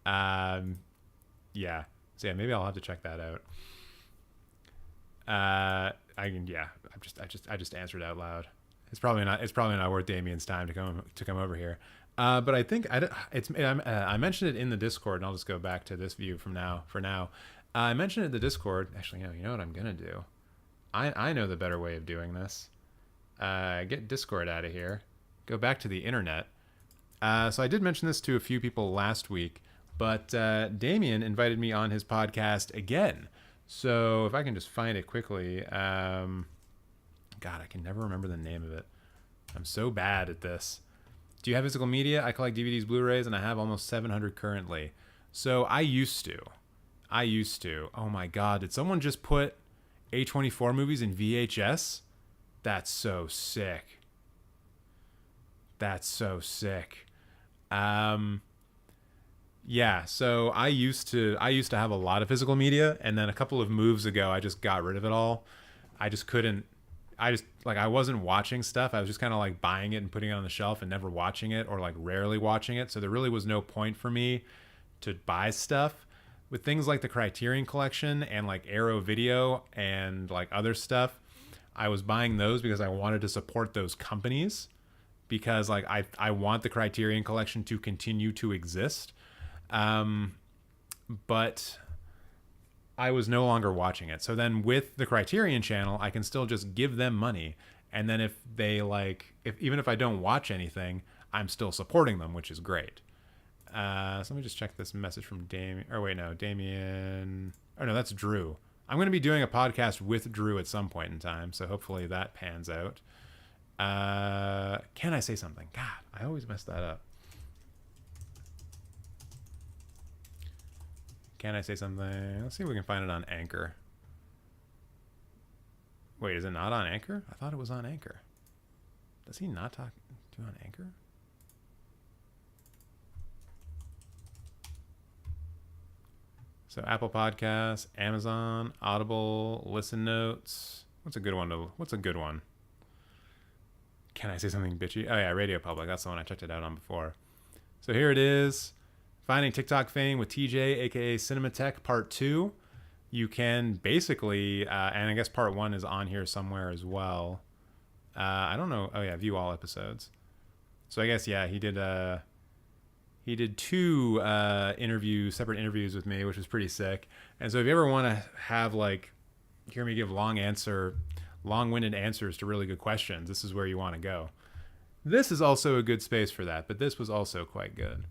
Yeah. So yeah, maybe I'll have to check that out. I just answered out loud. It's probably not worth Damien's time to come over here. But I think I mentioned it in the Discord, and I'll just go back to this view for now. I mentioned it in the Discord. Actually, no, you know what I'm gonna do? I know the better way of doing this. Get Discord out of here. Go back to the internet. So I did mention this to a few people last week, but Damien invited me on his podcast again. So if I can just find it quickly. God, I can never remember the name of it. I'm so bad at this. Do you have physical media? I collect DVDs, Blu-rays, and I have almost 700 currently. So I used to. Oh my God, did someone just put A24 movies in VHS? That's so sick. Yeah, so I used to have a lot of physical media, and then a couple of moves ago I just got rid of it all. I wasn't watching stuff. I was just kind of like buying it and putting it on the shelf and never watching it, or like rarely watching it. So there really was no point for me to buy stuff. With things like the Criterion Collection and like Arrow Video and like other stuff, I was buying those because I wanted to support those companies, because like I want the Criterion Collection to continue to exist. But I was no longer watching it. So then with the Criterion channel, I can still just give them money. And then if they even if I don't watch anything, I'm still supporting them, which is great. So let me just check this message from Damien. Or wait, no, Damien. Oh no, that's Drew. I'm going to be doing a podcast with Drew at some point in time. So hopefully that pans out. Can I say something? God, I always mess that up. Can I say something? Let's see if we can find it on Anchor. Wait, is it not on Anchor? I thought it was on Anchor. Does he not do on Anchor? So Apple Podcasts, Amazon, Audible, Listen Notes. What's a good one? Can I say something bitchy? Oh yeah, Radio Public. That's the one I checked it out on before. So here it is. Finding TikTok Fame with TJ, aka Cinemateq, Part 2. You can basically, and I guess Part 1 is on here somewhere as well. I don't know. Oh yeah, view all episodes. So I guess, yeah, he did two separate interviews with me, which was pretty sick. And so if you ever want to have hear me give long-winded answers to really good questions, this is where you want to go. This is also a good space for that, but this was also quite good.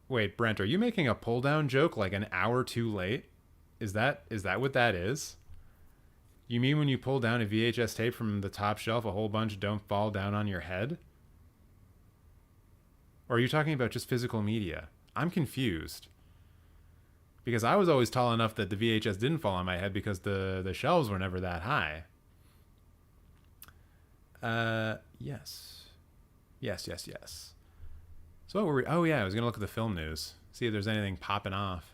Wait, Brent, are you making a pull-down joke like an hour too late? Is that what that is? You mean when you pull down a VHS tape from the top shelf, a whole bunch don't fall down on your head? Or are you talking about just physical media? I'm confused. Because I was always tall enough that the VHS didn't fall on my head because the shelves were never that high. Yes. So what were we? Oh yeah, I was gonna look at the film news, see if there's anything popping off.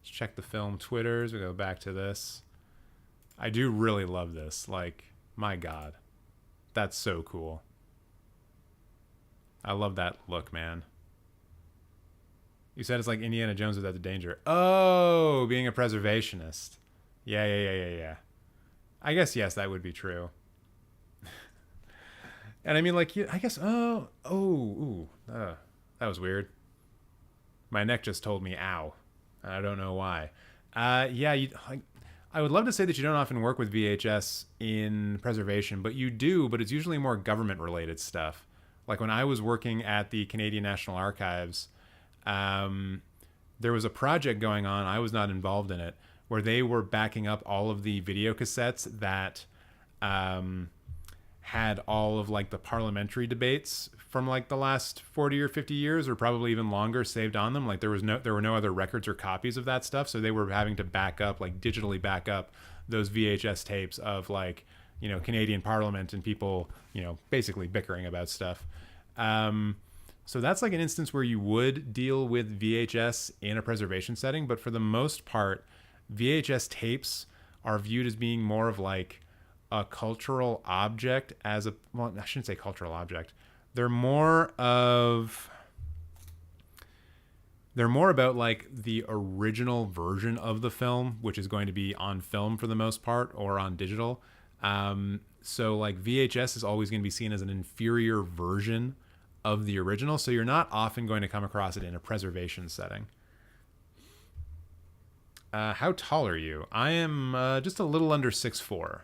Let's check the film Twitters. We go back to this. I do really love this. Like, my God, that's so cool. I love that look, man. You said it's like Indiana Jones without the danger. Oh, being a preservationist. Yeah. I guess yes, that would be true. And I mean, like, I guess, that was weird. My neck just told me, ow. I don't know why. Yeah, I would love to say that you don't often work with VHS in preservation, but you do, but it's usually more government-related stuff. Like when I was working at the Canadian National Archives, there was a project going on, I was not involved in it, where they were backing up all of the video cassettes that had all of like the parliamentary debates from like the last 40 or 50 years, or probably even longer, saved on them. Like there were no other records or copies of that stuff, so they were having to back up, like digitally back up those VHS tapes of like, you know, Canadian Parliament and people, you know, basically bickering about stuff. So that's like an instance where you would deal with VHS in a preservation setting, but for the most part, VHS tapes are viewed as being more of like a cultural object well, I shouldn't say cultural object. They're more about like the original version of the film, which is going to be on film for the most part, or on digital. So like VHS is always going to be seen as an inferior version of the original, so you're not often going to come across it in a preservation setting. How tall are you? I am just a little under 6'4".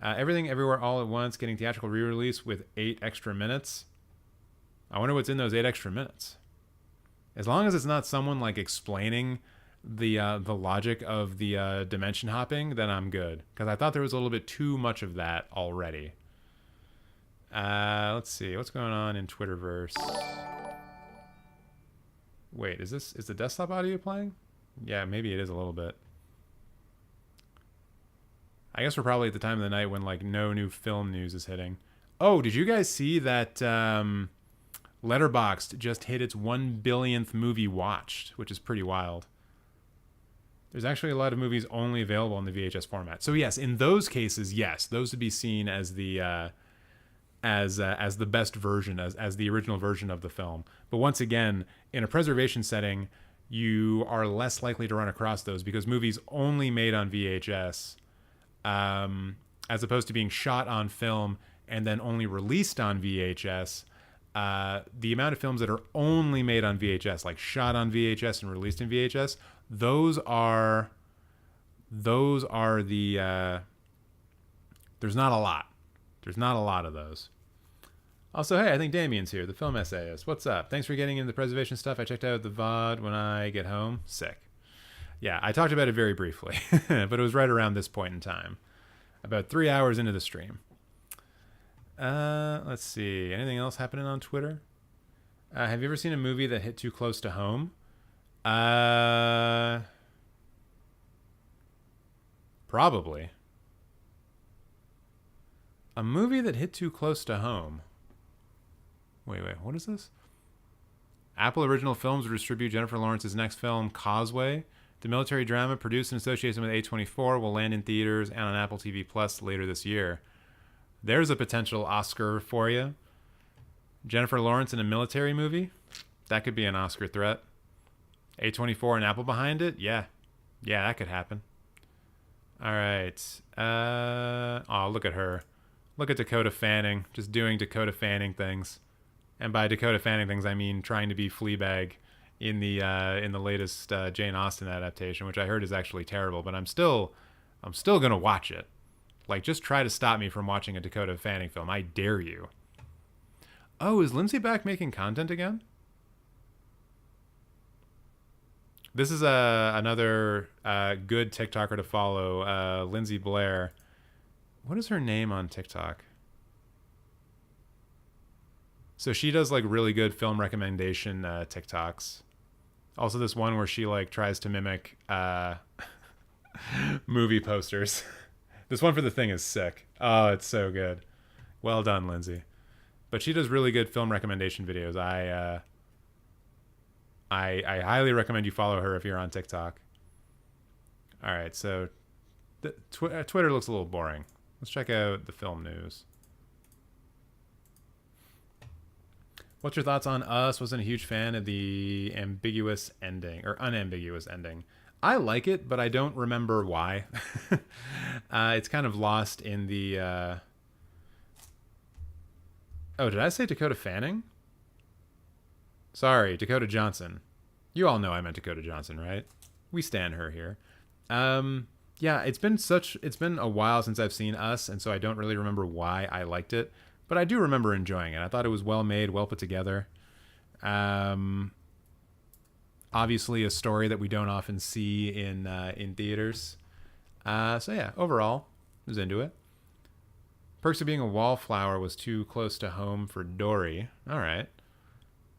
Everything Everywhere All at Once getting theatrical re-release with 8 extra minutes. I wonder what's in those 8 extra minutes. As long as it's not someone like explaining the logic of the dimension hopping, then I'm good. Because I thought there was a little bit too much of that already. Let's see. What's going on in Twitterverse? Wait, is the desktop audio playing? Yeah, maybe it is a little bit. I guess we're probably at the time of the night when like no new film news is hitting. Oh, did you guys see that Letterboxd just hit its 1 billionth movie watched, which is pretty wild. There's actually a lot of movies only available in the VHS format. So yes, in those cases, yes, those would be seen as the best version, as the original version of the film. But once again, in a preservation setting, you are less likely to run across those because movies only made on VHS, as opposed to being shot on film and then only released on VHS, the amount of films that are only made on VHS, like shot on VHS and released in VHS, those are the there's not a lot. There's not a lot of those. Also, hey, I think Damien's here, the film essayist. What's up? Thanks for getting into the preservation stuff. I checked out the VOD when I get home. Sick. Yeah, I talked about it very briefly, but it was right around this point in time. About 3 hours into the stream. Let's see. Anything else happening on Twitter? Have you ever seen a movie that hit too close to home? Probably. A movie that hit too close to home. Wait, what is this? Apple Original Films will distribute Jennifer Lawrence's next film, Causeway. The military drama produced in association with A24 will land in theaters and on Apple TV Plus later this year. There's a potential Oscar for you. Jennifer Lawrence in a military movie? That could be an Oscar threat. A24 and Apple behind it? Yeah, that could happen. All right. Oh, look at her. Look at Dakota Fanning, just doing Dakota Fanning things. And by Dakota Fanning things, I mean trying to be Fleabag in the latest Jane Austen adaptation, which I heard is actually terrible. But I'm still gonna watch it. Like, just try to stop me from watching a Dakota Fanning film. I dare you. Oh, is Lindsay back making content again? This is another good TikToker to follow, Lindsay Blair. What is her name on TikTok? So she does like really good film recommendation TikToks. Also this one where she like tries to mimic movie posters. This one for The Thing is sick. Oh, it's so good. Well done, Lindsay. But she does really good film recommendation videos. I highly recommend you follow her if you're on TikTok. All right, so Twitter looks a little boring. Let's check out the film news. What's your thoughts on Us? Wasn't a huge fan of the ambiguous ending, or unambiguous ending. I like it, but I don't remember why. It's kind of lost in the... Oh, did I say Dakota Fanning? Sorry, Dakota Johnson. You all know I meant Dakota Johnson, right? We stan her here. Yeah, it's been a while since I've seen Us, and so I don't really remember why I liked it. But I do remember enjoying it. I thought it was well made, well put together. obviously a story that we don't often see in theaters. So yeah, overall, I was into it. Perks of Being a Wallflower was too close to home for Dory. All right.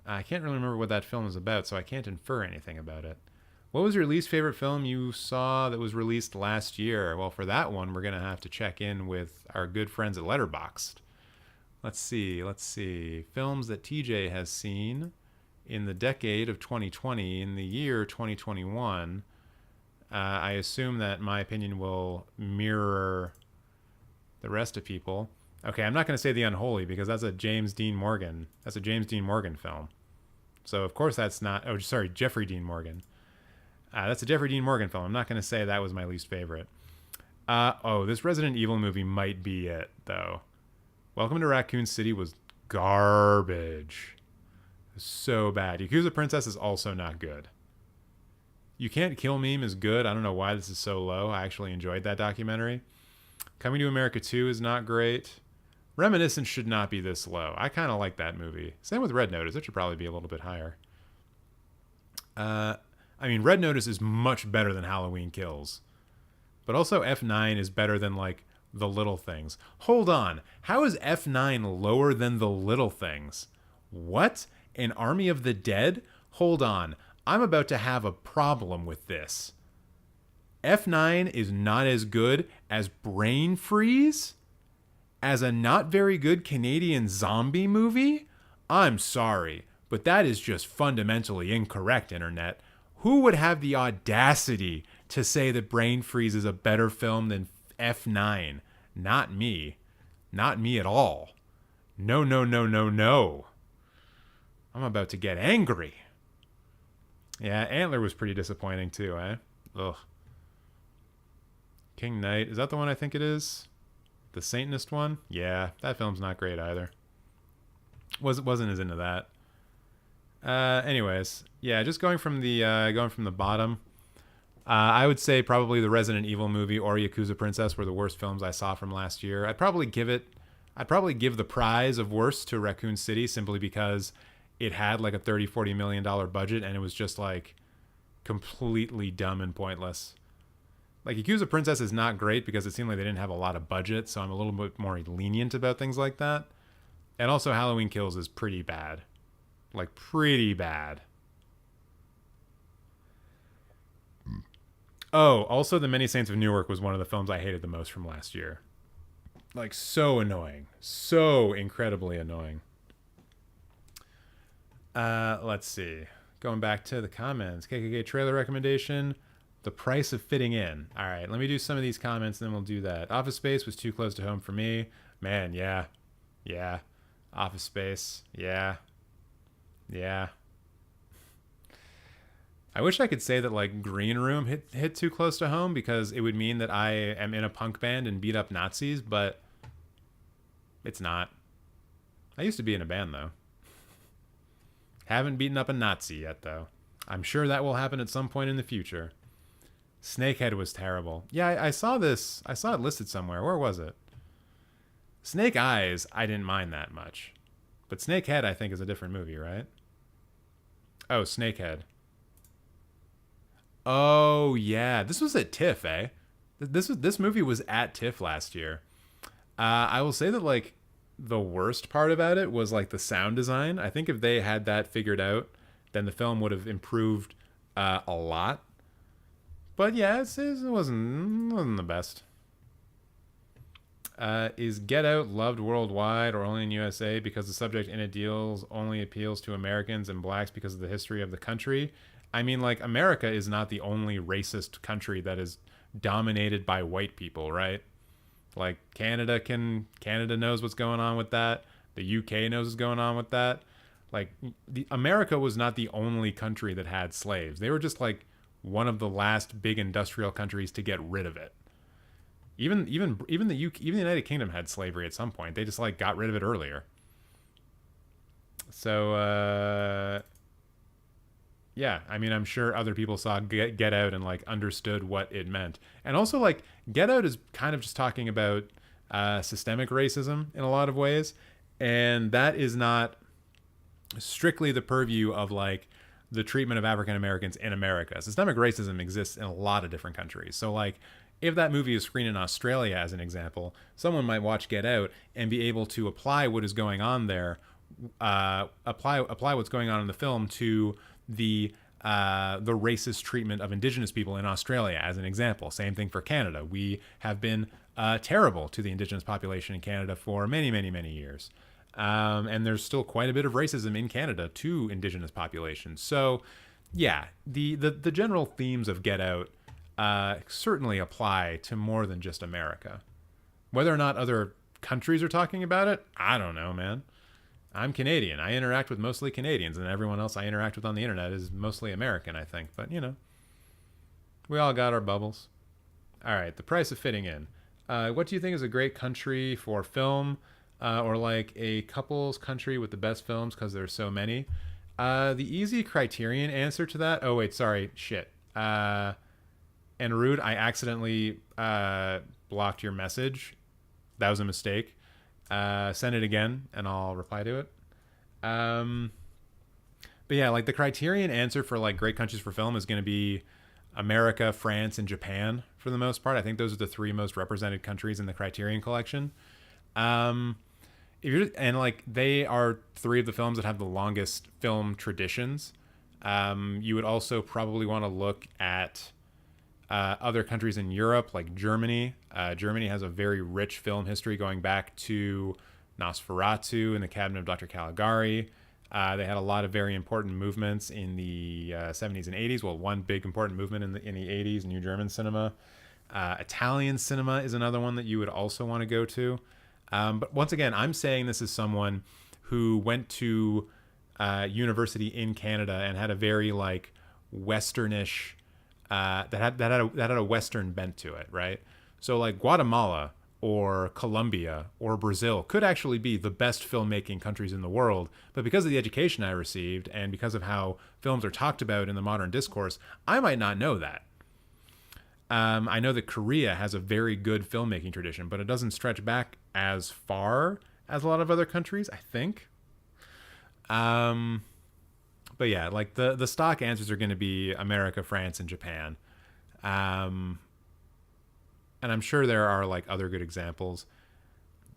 I can't really remember what that film is about, so I can't infer anything about it. What was your least favorite film you saw that was released last year? Well, for that one, we're going to have to check in with our good friends at Letterboxd. Let's see. Films that TJ has seen in the decade of 2020, in the year 2021. I assume that my opinion will mirror the rest of people. Okay, I'm not going to say The Unholy because that's a James Dean Morgan. That's a James Dean Morgan film. So of course that's not. Oh, sorry, Jeffrey Dean Morgan. That's a Jeffrey Dean Morgan film. I'm not going to say that was my least favorite. This Resident Evil movie might be it though. Welcome to Raccoon City was garbage. So bad. Yakuza Princess is also not good. You Can't Kill Meme is good. I don't know why this is so low. I actually enjoyed that documentary. Coming to America 2 is not great. Reminiscence should not be this low. I kind of like that movie. Same with Red Notice. It should probably be a little bit higher. Red Notice is much better than Halloween Kills. But also F9 is better than, like, The Little Things. Hold on. How is F9 lower than The Little Things? What? An Army of the Dead? Hold on. I'm about to have a problem with this. F9 is not as good as Brain Freeze? As a not very good Canadian zombie movie? I'm sorry, but that is just fundamentally incorrect, Internet. Who would have the audacity to say that Brain Freeze is a better film than F9? Not me. Not me at all. No, no, no, no, no. I'm about to get angry. Yeah, Antler was pretty disappointing too, eh? Ugh. King Knight, is that the one I think it is? The Satanist one? Yeah, that film's not great either. Wasn't as into that. Anyways, yeah, just going from the bottom. I would say probably the Resident Evil movie or Yakuza Princess were the worst films I saw from last year. I'd probably give the prize of worst to Raccoon City simply because it had like a $30-40 million budget and it was just like completely dumb and pointless. Like Yakuza Princess is not great because it seemed like they didn't have a lot of budget, so I'm a little bit more lenient about things like that. And also Halloween Kills is pretty bad. Like pretty bad. Oh, also The Many Saints of Newark was one of the films I hated the most from last year. Like so annoying. So incredibly annoying. Let's see. Going back to the comments. KKK trailer recommendation. The Price of Fitting In. All right, let me do some of these comments and then we'll do that. Office Space was too close to home for me. Man, yeah. Yeah. Office Space. Yeah. Yeah. I wish I could say that like Green Room hit too close to home because it would mean that I am in a punk band and beat up Nazis, but it's not. I used to be in a band though. Haven't beaten up a Nazi yet though. I'm sure that will happen at some point in the future. Snakehead was terrible. Yeah, I saw this. I saw it listed somewhere. Where was it? Snake Eyes, I didn't mind that much. But Snakehead, I think, is a different movie, right? Oh, Snakehead. Oh, yeah. This was at TIFF, eh? This movie was at TIFF last year. I will say that, like, the worst part about it was, like, the sound design. I think if they had that figured out, then the film would have improved a lot. But yeah, it wasn't the best. Is Get Out loved worldwide or only in USA because the subject in it only appeals to Americans and blacks because of the history of the country? I mean, like, America is not the only racist country that is dominated by white people, right? Like, Canada knows what's going on with that. The UK knows what's going on with that. Like, America was not the only country that had slaves. They were just, like, one of the last big industrial countries to get rid of it. Even the United Kingdom had slavery at some point. They just like got rid of it earlier. So yeah, I mean, I'm sure other people saw Get Out and like understood what it meant. And also like Get Out is kind of just talking about systemic racism in a lot of ways, and that is not strictly the purview of like the treatment of African Americans in America. Systemic racism exists in a lot of different countries. So like, if that movie is screened in Australia, as an example, someone might watch Get Out and be able to apply what is going on there, apply what's going on in the film to the racist treatment of Indigenous people in Australia, as an example. Same thing for Canada. We have been terrible to the Indigenous population in Canada for many, many, many years. And there's still quite a bit of racism in Canada to Indigenous populations. So, yeah, the general themes of Get Out certainly apply to more than just America. Whether or not other countries are talking about it, I don't know, man. I'm Canadian. I interact with mostly Canadians, and everyone else I interact with on the internet is mostly American, I think. But, you know, we all got our bubbles. All right, the price of fitting in. What do you think is a great country for film, or like a couple's country with the best films, because there's so many? The easy Criterion answer to that... Oh, wait, sorry. Shit. And Rude, I accidentally blocked your message. That was a mistake. Send it again, and I'll reply to it. But yeah, like the Criterion answer for like great countries for film is going to be America, France, and Japan for the most part. I think those are the three most represented countries in the Criterion collection. And like they are three of the films that have the longest film traditions. You would also probably want to look at other countries in Europe, like Germany. Germany has a very rich film history going back to Nosferatu and the Cabinet of Dr. Caligari. They had a lot of very important movements in the 70s and 80s. Well, one big important movement in the 80s, New German cinema. Italian cinema is another one that you would also want to go to. But once again, I'm saying this as someone who went to university in Canada and had a very like Westernish that had a Western bent to it, right? So like Guatemala or Colombia or Brazil could actually be the best filmmaking countries in the world, but because of the education I received and because of how films are talked about in the modern discourse, I might not know that. I know that Korea has a very good filmmaking tradition, but it doesn't stretch back as far as a lot of other countries, I think. But yeah, like the stock answers are going to be America, France, and Japan. And I'm sure there are like other good examples.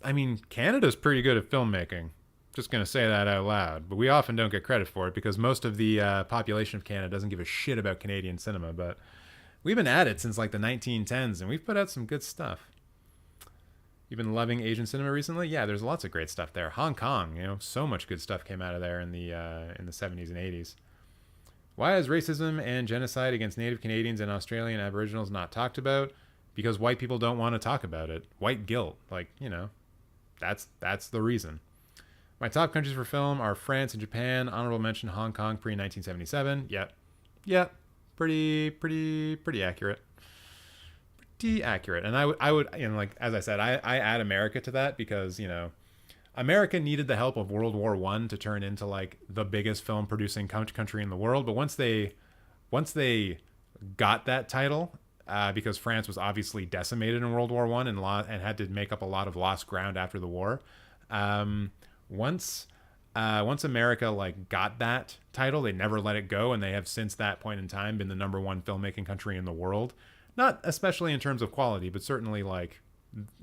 I mean, Canada's pretty good at filmmaking. Just going to say that out loud. But we often don't get credit for it because most of the population of Canada doesn't give a shit about Canadian cinema. But we've been at it since like the 1910s, and we've put out some good stuff. You've been loving Asian cinema recently? Yeah, there's lots of great stuff there. Hong Kong, you know, so much good stuff came out of there in the 70s and 80s. Why is racism and genocide against Native Canadians and Australian Aboriginals not talked about? Because white people don't want to talk about it. White guilt, like, you know, that's the reason. My top countries for film are France and Japan. Honorable mention Hong Kong pre-1977. Yep, pretty accurate. Accurate. And I would, you know, like, as I said, I add America to that because, you know, America needed the help of World War I to turn into like the biggest film producing country in the world. But once they got that title, because France was obviously decimated in World War I and had to make up a lot of lost ground after the war. Once America like got that title, they never let it go, and they have since that point in time been the #1 filmmaking country in the world. Not especially in terms of quality, but certainly like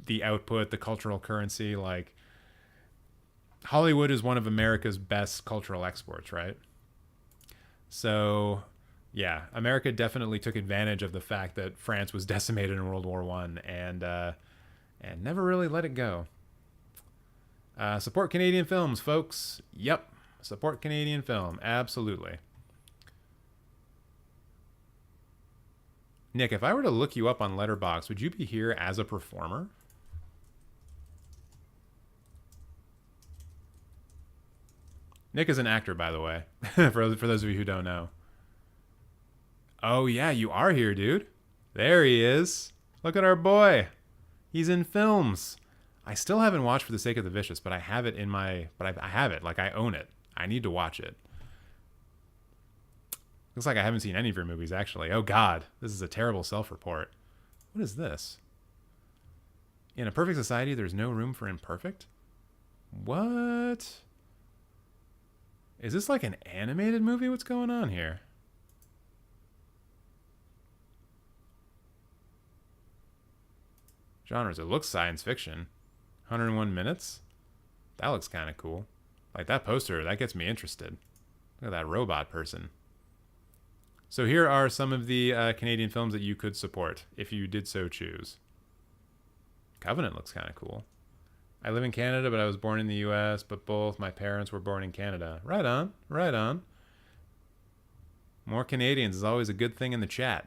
the output, the cultural currency. Like Hollywood is one of America's best cultural exports, right? So yeah, America definitely took advantage of the fact that France was decimated in World War I and never really let it go. Support Canadian films, folks. Yep, support Canadian film, absolutely. Nick, if I were to look you up on Letterboxd, would you be here as a performer? Nick is an actor, by the way, for those of you who don't know. Oh, yeah, you are here, dude. There he is. Look at our boy. He's in films. I still haven't watched For the Sake of the Vicious, but I have it in my... But I have it. Like, I own it. I need to watch it. Looks like I haven't seen any of your movies, actually. Oh, God. This is a terrible self-report. What is this? In a perfect society, there's no room for imperfect? What? Is this like an animated movie? What's going on here? Genres. It looks science fiction. 101 minutes? That looks kind of cool. Like that poster, that gets me interested. Look at that robot person. So here are some of the Canadian films that you could support if you did so choose. Covenant looks kind of cool. I live in Canada, but I was born in the US, but both my parents were born in Canada. Right on, right on. More Canadians is always a good thing in the chat.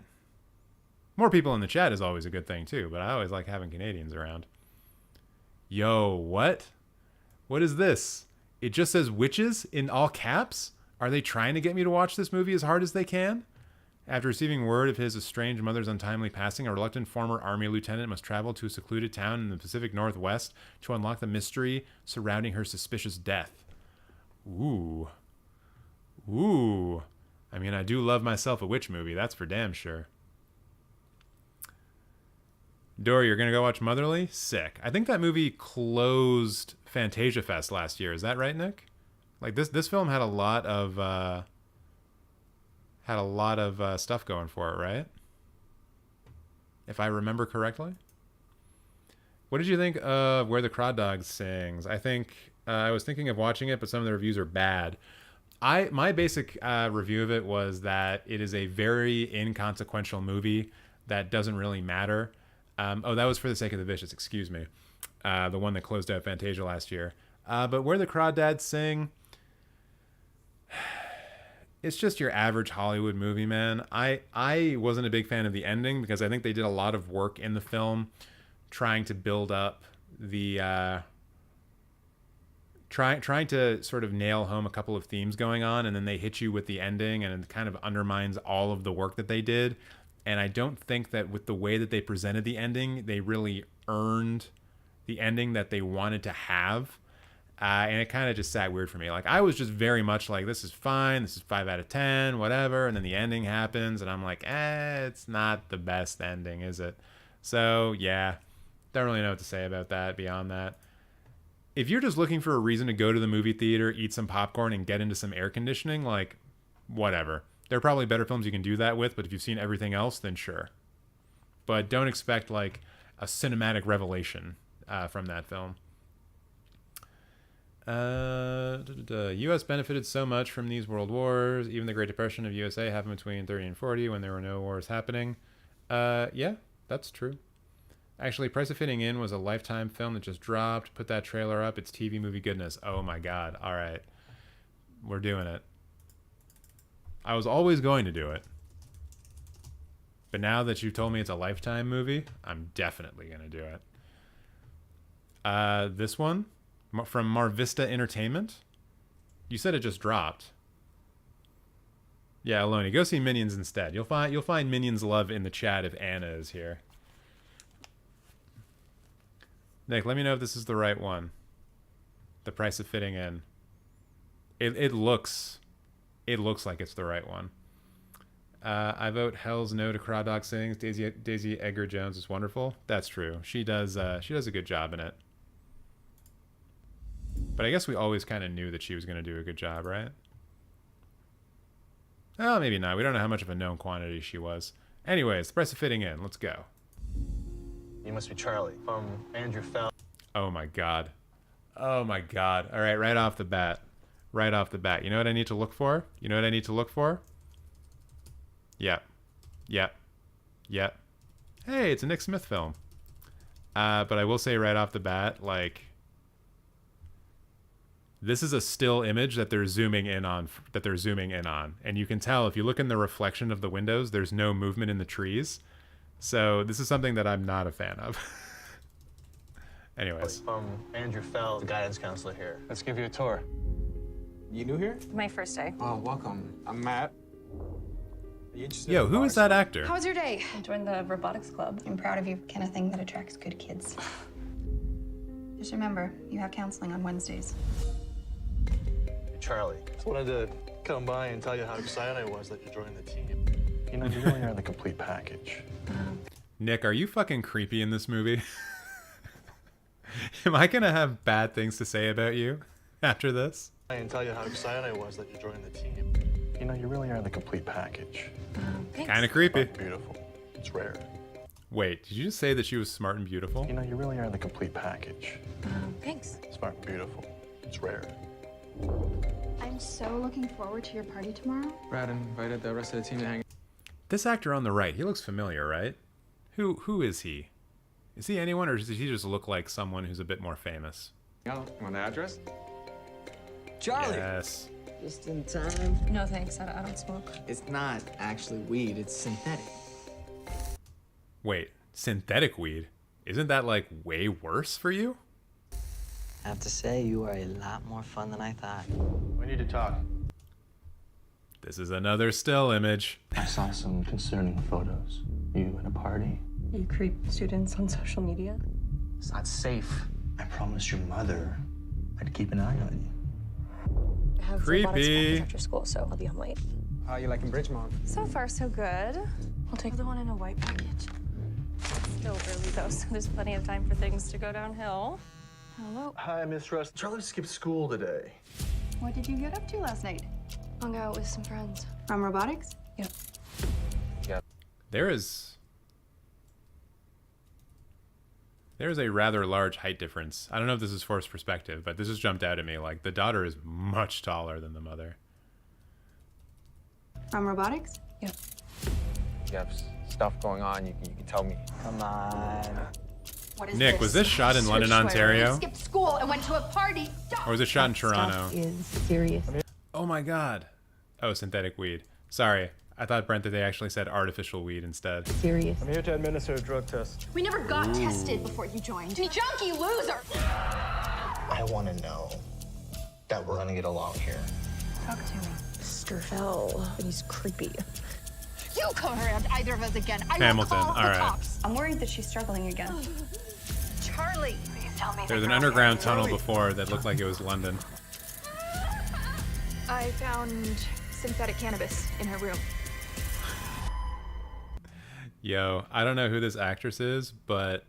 More people in the chat is always a good thing too, but I always like having Canadians around. Yo, what? What is this? It just says witches in all caps? Are they trying to get me to watch this movie as hard as they can? After receiving word of his estranged mother's untimely passing, a reluctant former army lieutenant must travel to a secluded town in the Pacific Northwest to unlock the mystery surrounding her suspicious death. Ooh. Ooh. I mean, I do love myself a witch movie, that's for damn sure. Dory, you're going to go watch Motherly? Sick. I think that movie closed Fantasia Fest last year. Is that right, Nick? Like this film had a lot of stuff going for it, right? If I remember correctly. What did you think of Where the Crawdad Dog Sings? I think I was thinking of watching it, but some of the reviews are bad. My basic review of it was that it is a very inconsequential movie that doesn't really matter. Oh, that was For the Sake of the Vicious, excuse me. The one that closed out Fantasia last year. But Where the Crawdads Sing, it's just your average Hollywood movie, man. I wasn't a big fan of the ending because I think they did a lot of work in the film trying to build up the... trying to sort of nail home a couple of themes going on, and then they hit you with the ending, and it kind of undermines all of the work that they did. And I don't think that with the way that they presented the ending, they really earned the ending that they wanted to have. And it kind of just sat weird for me. Like, I was just very much like, this is fine. This is 5 out of 10, whatever. And then the ending happens, and I'm like, it's not the best ending, is it? So, yeah, don't really know what to say about that beyond that. If you're just looking for a reason to go to the movie theater, eat some popcorn, and get into some air conditioning, like, whatever. There are probably better films you can do that with, but if you've seen everything else, then sure. But don't expect, like, a cinematic revelation from that film. U.S. benefited so much from these world wars. Even the Great Depression of USA happened between 30 and 40 when there were no wars happening. Yeah, that's true. Actually, Price of Fitting In was a Lifetime film that just dropped. Put that trailer up. It's TV movie goodness. Oh my God. All right. We're doing it. I was always going to do it. But now that you've told me it's a Lifetime movie, I'm definitely going to do it. This one from Mar Vista Entertainment. You said it just dropped. Yeah, Aloni, go see Minions instead. You'll find Minions love in the chat if Anna is here. Nick, let me know if this is the right one. The Price of Fitting In. It looks like it's the right one. I vote Hell's No to Crawdad Dog Sings. Daisy Edgar Jones is wonderful. That's true. She does a good job in it. But I guess we always kind of knew that she was going to do a good job, right? Oh, maybe not. We don't know how much of a known quantity she was. Anyways, The Price of Fitting In. Let's go. You must be Charlie from Andrew Fell. Oh my God. Oh my God. All right, right off the bat. Right off the bat. You know what I need to look for? You know what I need to look for? Yeah. Yeah. Yeah. Hey, it's a Nick Smith film. But I will say right off the bat, like, this is a still image that they're zooming in on. And you can tell if you look in the reflection of the windows, there's no movement in the trees. So this is something that I'm not a fan of. Anyways. From Andrew Fell, the guidance counselor here. Let's give you a tour. You new here? My first day. Oh, welcome. I'm Matt. Are you interested Yo, in who is that actor? How was your day? I joined the robotics club. I'm proud of you. Kind of thing that attracts good kids. Just remember, you have counseling on Wednesdays. Hey, Charlie. Just wanted to come by and tell you how excited I was that you joined the team. You know, you really are the complete package. Nick, are you fucking creepy in this movie? Am I gonna have bad things to say about you after this? And tell you how excited I was that you joined the team. You know, you really are the complete package. Kind of creepy. Beautiful. It's rare. Wait, did you just say that she was smart and beautiful? You know, you really are the complete package. Thanks. Smart and beautiful. It's rare. I'm so looking forward to your party tomorrow. Brad invited the rest of the team to hang. This actor on the right, he looks familiar, right? Who is he? Is he anyone, or does he just look like someone who's a bit more famous? You want the address? Charlie! Yes. Just in time. No thanks, I don't smoke. It's not actually weed, it's synthetic. Wait, synthetic weed? Isn't that like way worse for you? I have to say, you are a lot more fun than I thought. We need to talk. This is another still image. I saw some concerning photos. You at a party. You creep students on social media? It's not safe. I promised your mother I'd keep an eye on you. I have Creepy. robotics classes after school, so I'll be home late. How you liking bridge, Mom? So far, so good. I'll take the one in a white package. Still early, though, so there's plenty of time for things to go downhill. Hello. Hi, Miss Rust. Charlie skipped school today. What did you get up to last night? Hung out with some friends. From robotics? Yep. There is a rather large height difference. I don't know if this is forced perspective, but this just jumped out at me. Like, the daughter is much taller than the mother. From robotics? Yep. You have stuff going on, you can tell me. Come on. What is Nick, was this shot in London, Ontario? Skipped school and went to a party. Or was it shot in Toronto? Is serious. Oh my god. Oh, synthetic weed. Sorry. I thought, Brent, that they actually said artificial weed instead. Serious. I'm here to administer a drug test. We never got tested before you joined. You junkie loser! I want to know that we're gonna get along here. Talk to me. Mr. Fell. He's creepy. You come around either of us again. I Hamilton, will call all the right. cops. I'm worried that she's struggling again. Charlie, please tell me. There's an underground tunnel before that looked like it was London. I found synthetic cannabis in her room. Yo, I don't know who this actress is, but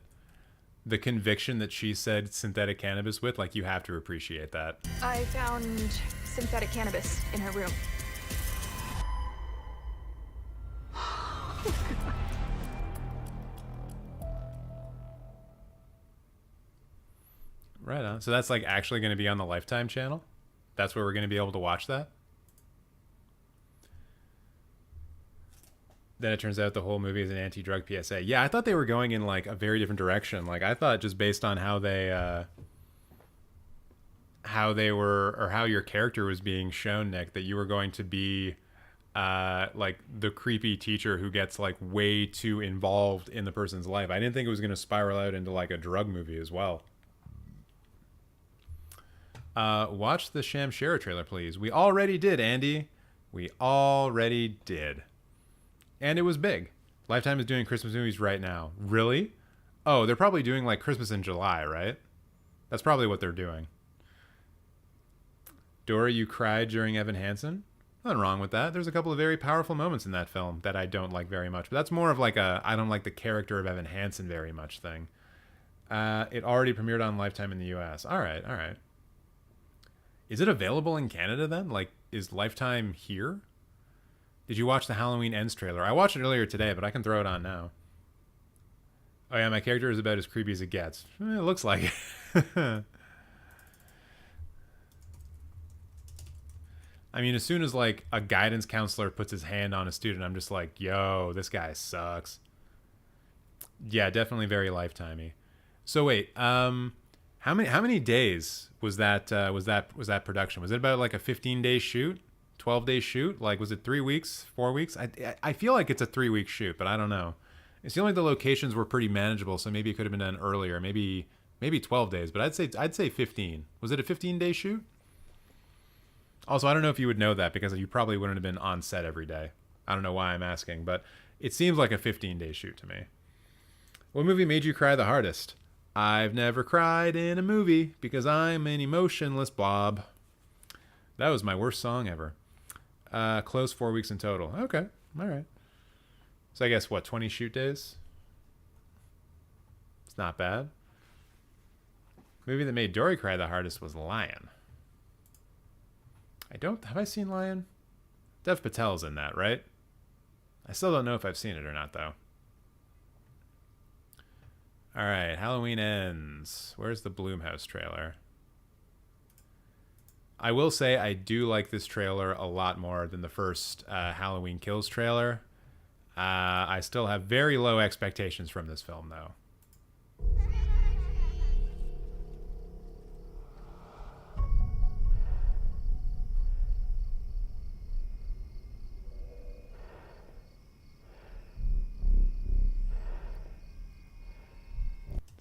the conviction that she said synthetic cannabis with, like, you have to appreciate that. I found synthetic cannabis in her room. Right on. So that's like actually going to be on the Lifetime channel? That's where we're going to be able to watch that? Then it turns out the whole movie is an anti-drug PSA. Yeah, I thought they were going in like a very different direction. Like, I thought just based on how they were, or how your character was being shown, Nick, that you were going to be like the creepy teacher who gets like way too involved in the person's life. I didn't think it was going to spiral out into like a drug movie as well. Watch the Sham Shara trailer, please. We already did, Andy. We already did. And it was big. Lifetime is doing Christmas movies right now. Really? Oh, they're probably doing like Christmas in July, right? That's probably what they're doing. Dory, you cried during Evan Hansen? Nothing wrong with that. There's a couple of very powerful moments in that film that I don't like very much. But that's more of like a I don't like the character of Evan Hansen very much thing. It already premiered on Lifetime in the US. All right, all right. Is it available in Canada then? Like, is Lifetime here? Did you watch the Halloween Ends trailer? I watched it earlier today, but I can throw it on now. Oh yeah, my character is about as creepy as it gets. It looks like it. I mean, as soon as like a guidance counselor puts his hand on a student, I'm just like, yo, this guy sucks. Yeah, definitely very Lifetimey. So wait, how many days was that production? Was it about like a 15-day shoot? 12-day shoot? Like, was it 3 weeks, 4 weeks? I feel like it's a 3-week shoot, but I don't know. It seemed like the locations were pretty manageable, so maybe it could have been done earlier. Maybe 12 days, but I'd say 15. Was it a 15-day shoot? Also, I don't know if you would know that because you probably wouldn't have been on set every day. I don't know why I'm asking, but it seems like a 15-day shoot to me. What movie made you cry the hardest? I've never cried in a movie because I'm an emotionless blob. That was my worst song ever. Close 4 weeks in total. Okay, all right. So I guess, what, 20 shoot days? It's not bad. Movie that made Dory cry the hardest was Lion. Have I seen Lion? Dev Patel's in that, right? I still don't know if I've seen it or not, though. All right, Halloween Ends. Where's the Blumhouse trailer? I will say I do like this trailer a lot more than the first Halloween Kills trailer. I still have very low expectations from this film, though.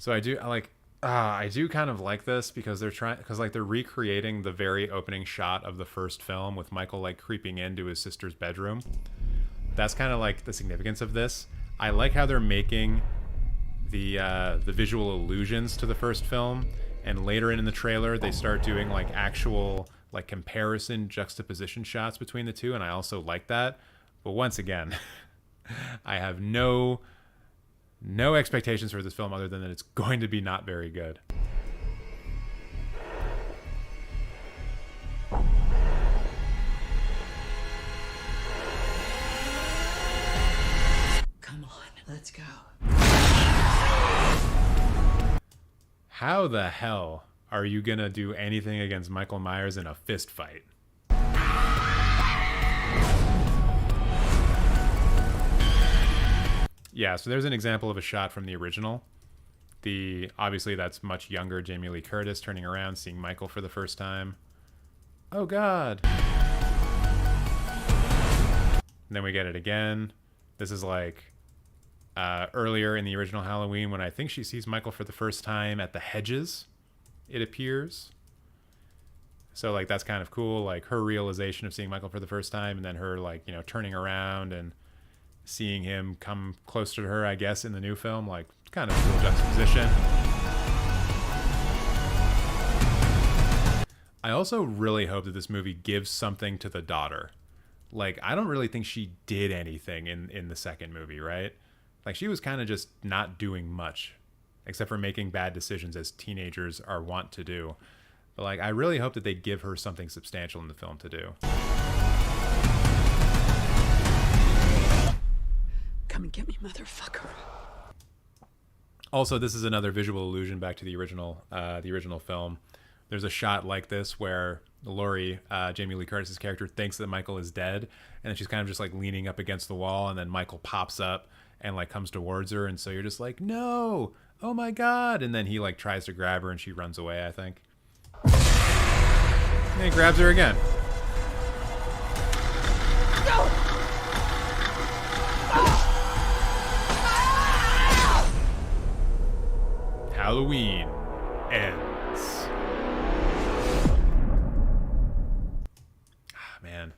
So I do kind of like this because they're recreating the very opening shot of the first film with Michael like creeping into his sister's bedroom. That's kind of like the significance of this. I like how they're making the visual allusions to the first film, and later in the trailer they start doing like actual like comparison juxtaposition shots between the two, and I also like that. But once again, I have no expectations for this film other than that it's going to be not very good. Come on, let's go. How the hell are you gonna do anything against Michael Myers in a fist fight? Yeah, so there's an example of a shot from the original. Obviously that's much younger Jamie Lee Curtis turning around, seeing Michael for the first time. Oh God. And then we get it again. This is like earlier in the original Halloween when I think she sees Michael for the first time at the hedges, it appears. So like that's kind of cool, like her realization of seeing Michael for the first time, and then her like, you know, turning around and seeing him come closer to her, I guess, in the new film. Like, kind of a cool juxtaposition. I also really hope that this movie gives something to the daughter. Like, I don't really think she did anything in the second movie, right? Like, she was kind of just not doing much, except for making bad decisions as teenagers are wont to do. But, like, I really hope that they give her something substantial in the film to do. Come and get me, motherfucker. Also, this is another visual allusion back to the original film. There's a shot like this where Laurie, Jamie Lee Curtis's character, thinks that Michael is dead, and then she's kind of just like leaning up against the wall, and then Michael pops up and like comes towards her, and so you're just like, no, oh my God, and then he like tries to grab her and she runs away, I think. And he grabs her again. Halloween ends. Ah, man,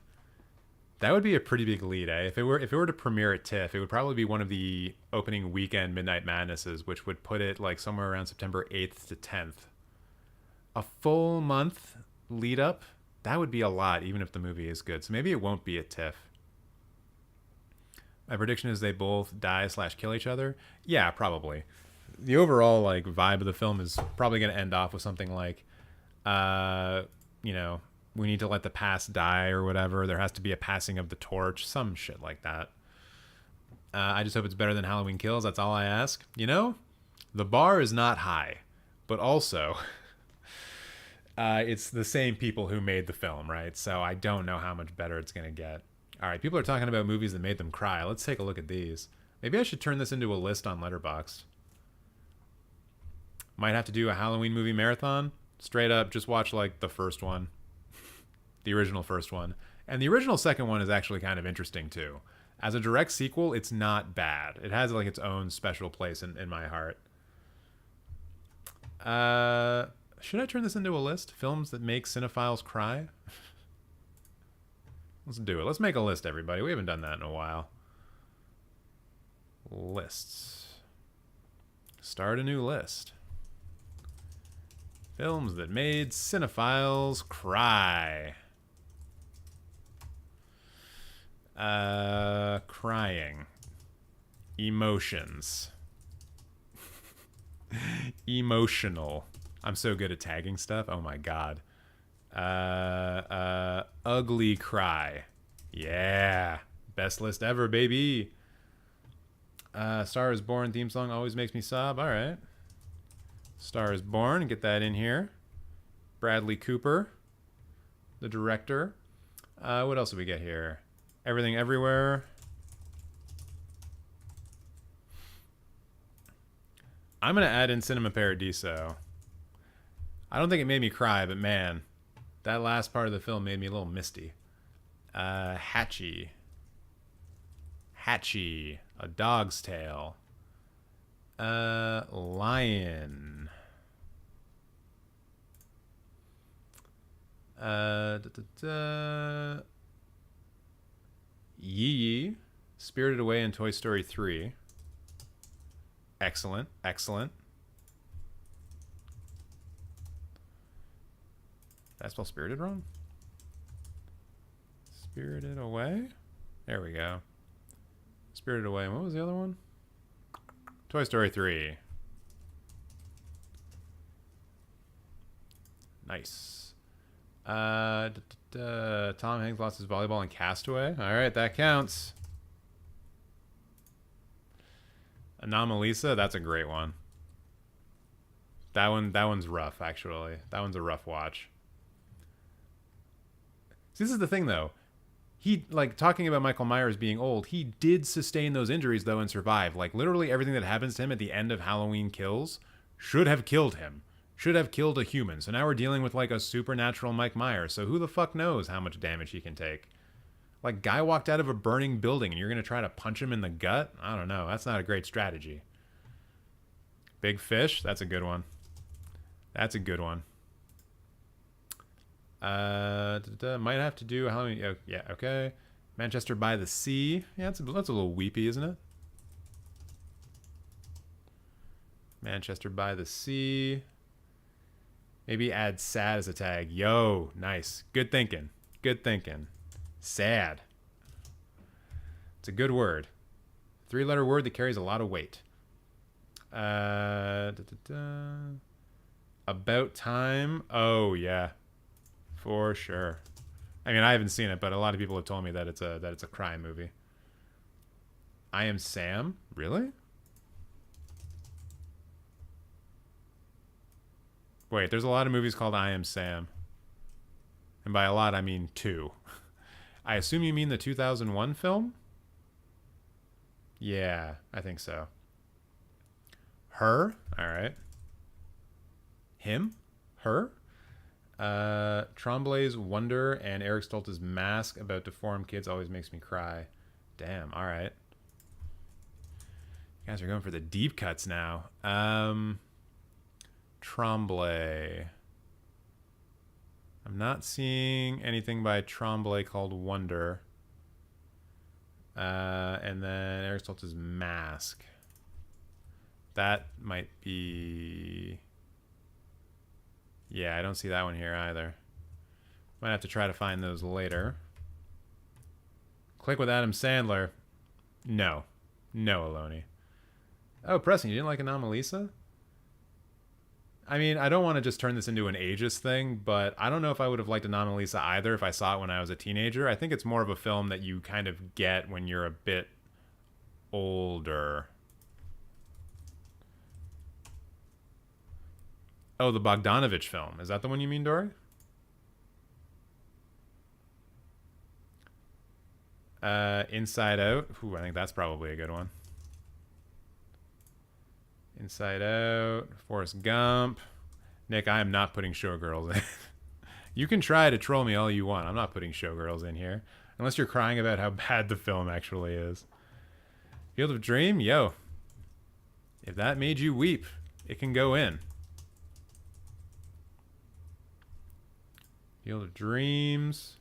that would be a pretty big lead, eh? If it were to premiere at TIFF, it would probably be one of the opening weekend Midnight Madnesses, which would put it like somewhere around September 8th to 10th. A full month lead up, that would be a lot, even if the movie is good. So maybe it won't be at TIFF. My prediction is they both die/kill each other. Yeah, probably. The overall like vibe of the film is probably going to end off with something like, you know, we need to let the past die or whatever. There has to be a passing of the torch, some shit like that. I just hope it's better than Halloween Kills. That's all I ask. You know, the bar is not high, but also it's the same people who made the film, right? So I don't know how much better it's going to get. All right, people are talking about movies that made them cry. Let's take a look at these. Maybe I should turn this into a list on Letterboxd. Might have to do a Halloween movie marathon. Straight up, just watch like the first one. The original first one. And the original second one is actually kind of interesting too. As a direct sequel, it's not bad. It has like its own special place in my heart. Should I turn this into a list? Films that make cinephiles cry? Let's do it. Let's make a list, everybody. We haven't done that in a while. Lists. Start a new list. Films that made cinephiles cry. Crying. Emotions. Emotional. I'm so good at tagging stuff. Oh my God. Ugly Cry. Yeah. Best list ever, baby. Star is Born theme song always makes me sob. All right. Star is Born. Get that in here. Bradley Cooper, the director. What else do we get here? Everything Everywhere. I'm going to add in Cinema Paradiso. I don't think it made me cry, but man, that last part of the film made me a little misty. Hatchie. Hatchie. A Dog's Tale. Lion. Yee. Spirited Away in Toy Story 3. Excellent. Excellent. Did I spell Spirited wrong? Spirited Away? There we go. Spirited Away. What was the other one? Toy Story 3. Nice. Tom Hanks lost his volleyball in Castaway. All right, that counts. Anomalisa, that's a great one. That one's rough, actually. That one's a rough watch. See, this is the thing, though. He, like, talking about Michael Myers being old, he did sustain those injuries, though, and survive. Like, literally everything that happens to him at the end of Halloween Kills should have killed him. Should have killed a human. So now we're dealing with, like, a supernatural Mike Myers. So who the fuck knows how much damage he can take? Like, guy walked out of a burning building and you're going to try to punch him in the gut? I don't know. That's not a great strategy. Big Fish? That's a good one. That's a good one. Might have to do Halloween. Oh, yeah, okay. Manchester by the Sea. Yeah, that's a little weepy, isn't it? Manchester by the Sea. Maybe add sad as a tag. Yo, nice. Good thinking. Good thinking. Sad. It's a good word. 3-letter word that carries a lot of weight. About Time. Oh, yeah. For sure. I mean, I haven't seen it, but a lot of people have told me that it's a crime movie. I Am Sam? Really? Wait, there's a lot of movies called I Am Sam. And by a lot, I mean 2. I assume you mean the 2001 film? Yeah, I think so. Her? All right. Him? Her? Tremblay's Wonder and Eric Stoltz's Mask about deformed kids always makes me cry. Damn, all right. You guys are going for the deep cuts now. Tremblay. I'm not seeing anything by Tremblay called Wonder. And then Eric Stoltz's Mask. That might be... Yeah, I don't see that one here either. Might have to try to find those later. Click with Adam Sandler. No. No, Aloni. Oh, Preston, you didn't like Anomalisa? I mean, I don't want to just turn this into an ageist thing, but I don't know if I would have liked Anomalisa either if I saw it when I was a teenager. I think it's more of a film that you kind of get when you're a bit older. Oh, the Bogdanovich film. Is that the one you mean, Dory? Inside Out. Ooh, I think that's probably a good one. Inside Out. Forrest Gump. Nick, I am not putting Showgirls in. You can try to troll me all you want. I'm not putting Showgirls in here. Unless you're crying about how bad the film actually is. Field of Dream? Yo. If that made you weep, it can go in. Field of Dreams.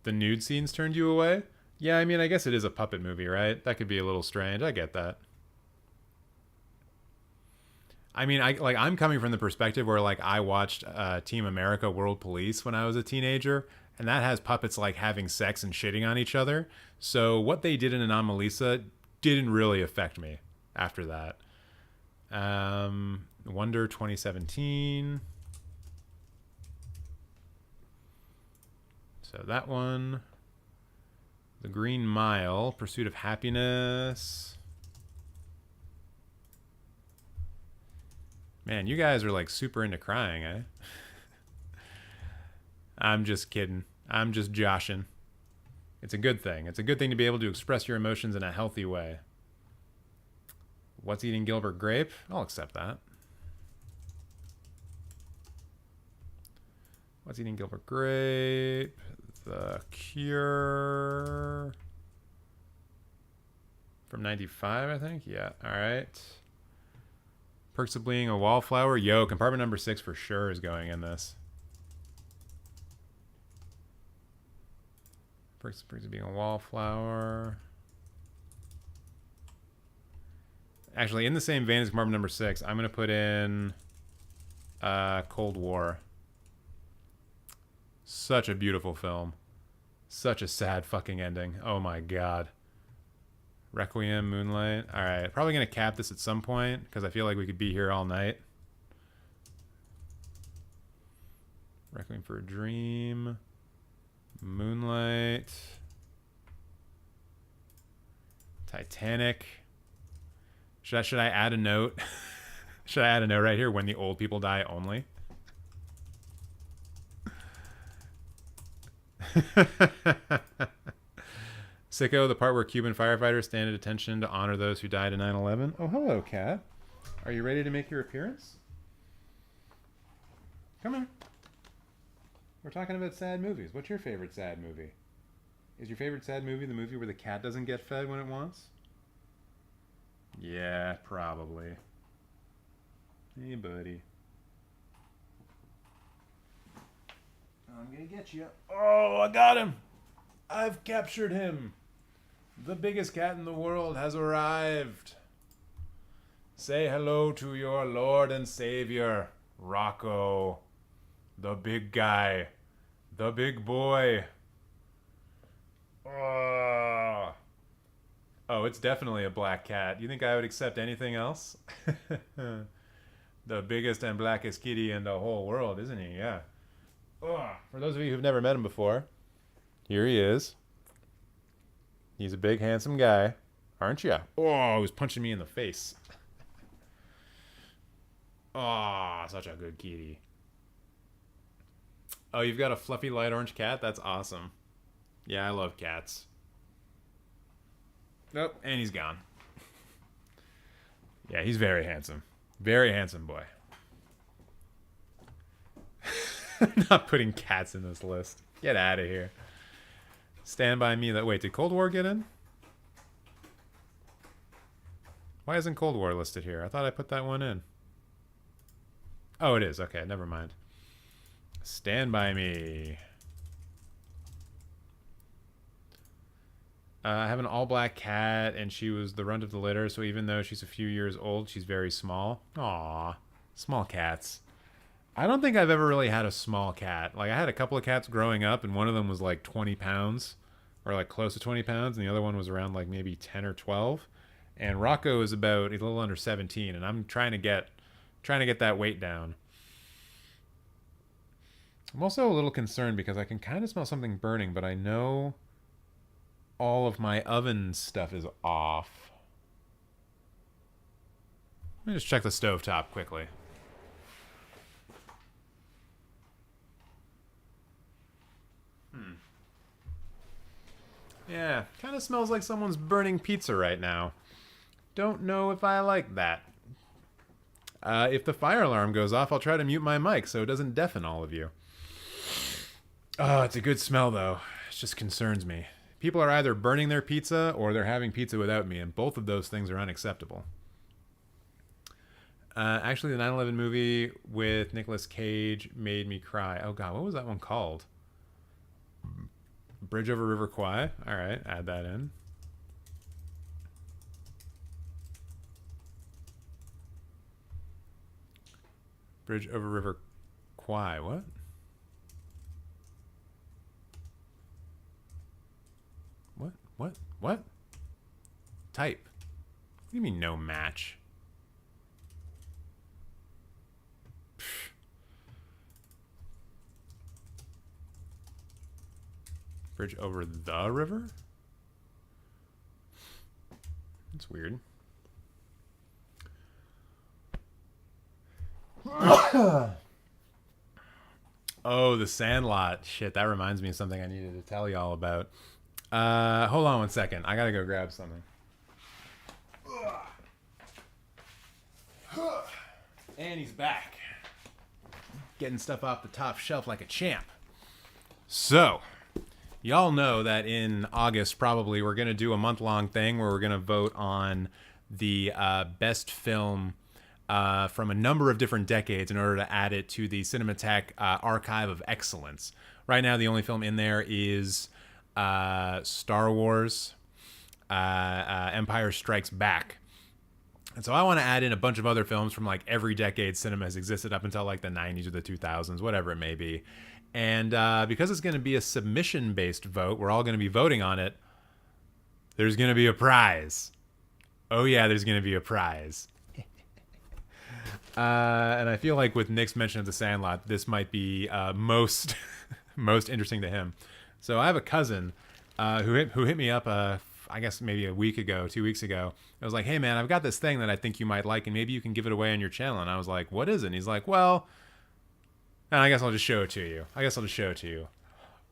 The nude scenes turned you away? Yeah, I mean, I guess it is a puppet movie, right? That could be a little strange. I get that. I mean, I'm coming from the perspective where, like, I watched Team America World Police when I was a teenager, and that has puppets, like, having sex and shitting on each other. So what they did in Anomalisa didn't really affect me after that. Wonder 2017... So that one. The Green Mile, Pursuit of Happiness. Man, you guys are like super into crying, eh? I'm just kidding. I'm just joshing. It's a good thing. It's a good thing to be able to express your emotions in a healthy way. What's Eating Gilbert Grape? I'll accept that. What's Eating Gilbert Grape? The Cure. From 95, I think? Yeah, alright. Perks of Being a Wallflower. Yo, compartment number 6 for sure is going in this. Perks of Being a Wallflower. Actually, in the same vein as compartment number 6, I'm going to put in Cold War. Such a beautiful film. Such a sad fucking ending. Oh my god. Requiem, Moonlight. Alright, probably going to cap this at some point, because I feel like we could be here all night. Requiem for a Dream. Moonlight. Titanic. Should I add a note? Should I add a note right here? When the old people die only? Sicko, the part where Cuban firefighters stand at attention to honor those who died in 9/11. Oh, hello, Kat. Are you ready to make your appearance? Come here. We're talking about sad movies. What's your favorite sad movie? Is your favorite sad movie the movie where the cat doesn't get fed when it wants? Yeah, probably. Hey, buddy. I'm gonna get you. Oh, I got him! I've captured him! The biggest cat in the world has arrived. Say hello to your Lord and Savior, Rocco. The big guy. The big boy. Oh, it's definitely a black cat. You think I would accept anything else? The biggest and blackest kitty in the whole world, isn't he? Yeah. For those of you who've never met him before, here he is. He's a big, handsome guy, aren't you? Oh, he was punching me in the face. Oh, such a good kitty. Oh, you've got a fluffy light orange cat? That's awesome. Yeah, I love cats. Nope, and he's gone. Yeah, he's very handsome. Very handsome boy. Not putting cats in this list. Get out of here. Stand By Me. Wait, did Cold War get in? Why isn't Cold War listed here? I thought I put that one in. Oh, it is. Okay, never mind. Stand By Me. I have an all-black cat, and she was the runt of the litter, so even though she's a few years old, she's very small. Aww. Small cats. I don't think I've ever really had a small cat. Like, I had a couple of cats growing up, and one of them was like 20 pounds, or like close to 20 pounds, and the other one was around like maybe 10 or 12. And Rocco is about a little under 17, and I'm trying to get that weight down. I'm also a little concerned because I can kind of smell something burning, but I know all of my oven stuff is off. Let me just check the stovetop quickly. Yeah, kind of smells like someone's burning pizza right now. Don't know if I like that. If the fire alarm goes off, I'll try to mute my mic so it doesn't deafen all of you. Oh, it's a good smell, though. It just concerns me. People are either burning their pizza or they're having pizza without me, and both of those things are unacceptable. Actually, the 9/11 movie with Nicolas Cage made me cry. Oh, God, what was that one called? Bridge Over River Kwai. All right, add that in. Bridge Over River Kwai. What? What? Type. What do you mean no match? Bridge over the river? That's weird. Oh, the Sandlot. Shit, that reminds me of something I needed to tell y'all about. Hold on one second. I gotta go grab something. And he's back. Getting stuff off the top shelf like a champ. So, y'all know that in August, probably, we're going to do a month-long thing where we're going to vote on the best film from a number of different decades in order to add it to the Cinemateq Archive of Excellence. Right now, the only film in there is Star Wars, Empire Strikes Back. And so I want to add in a bunch of other films from like every decade cinema has existed up until like the 90s or the 2000s, whatever it may be. And because it's going to be a submission-based vote, we're all going to be voting on it, there's going to be a prize. Oh yeah, there's going to be a prize. And I feel like with Nick's mention of The Sandlot, this might be most interesting to him. So I have a cousin who hit me up, I guess maybe a week ago, 2 weeks ago. I was like, hey man, I've got this thing that I think you might like, and maybe you can give it away on your channel. And I was like, what is it? And he's like, well, and I guess I'll just show it to you.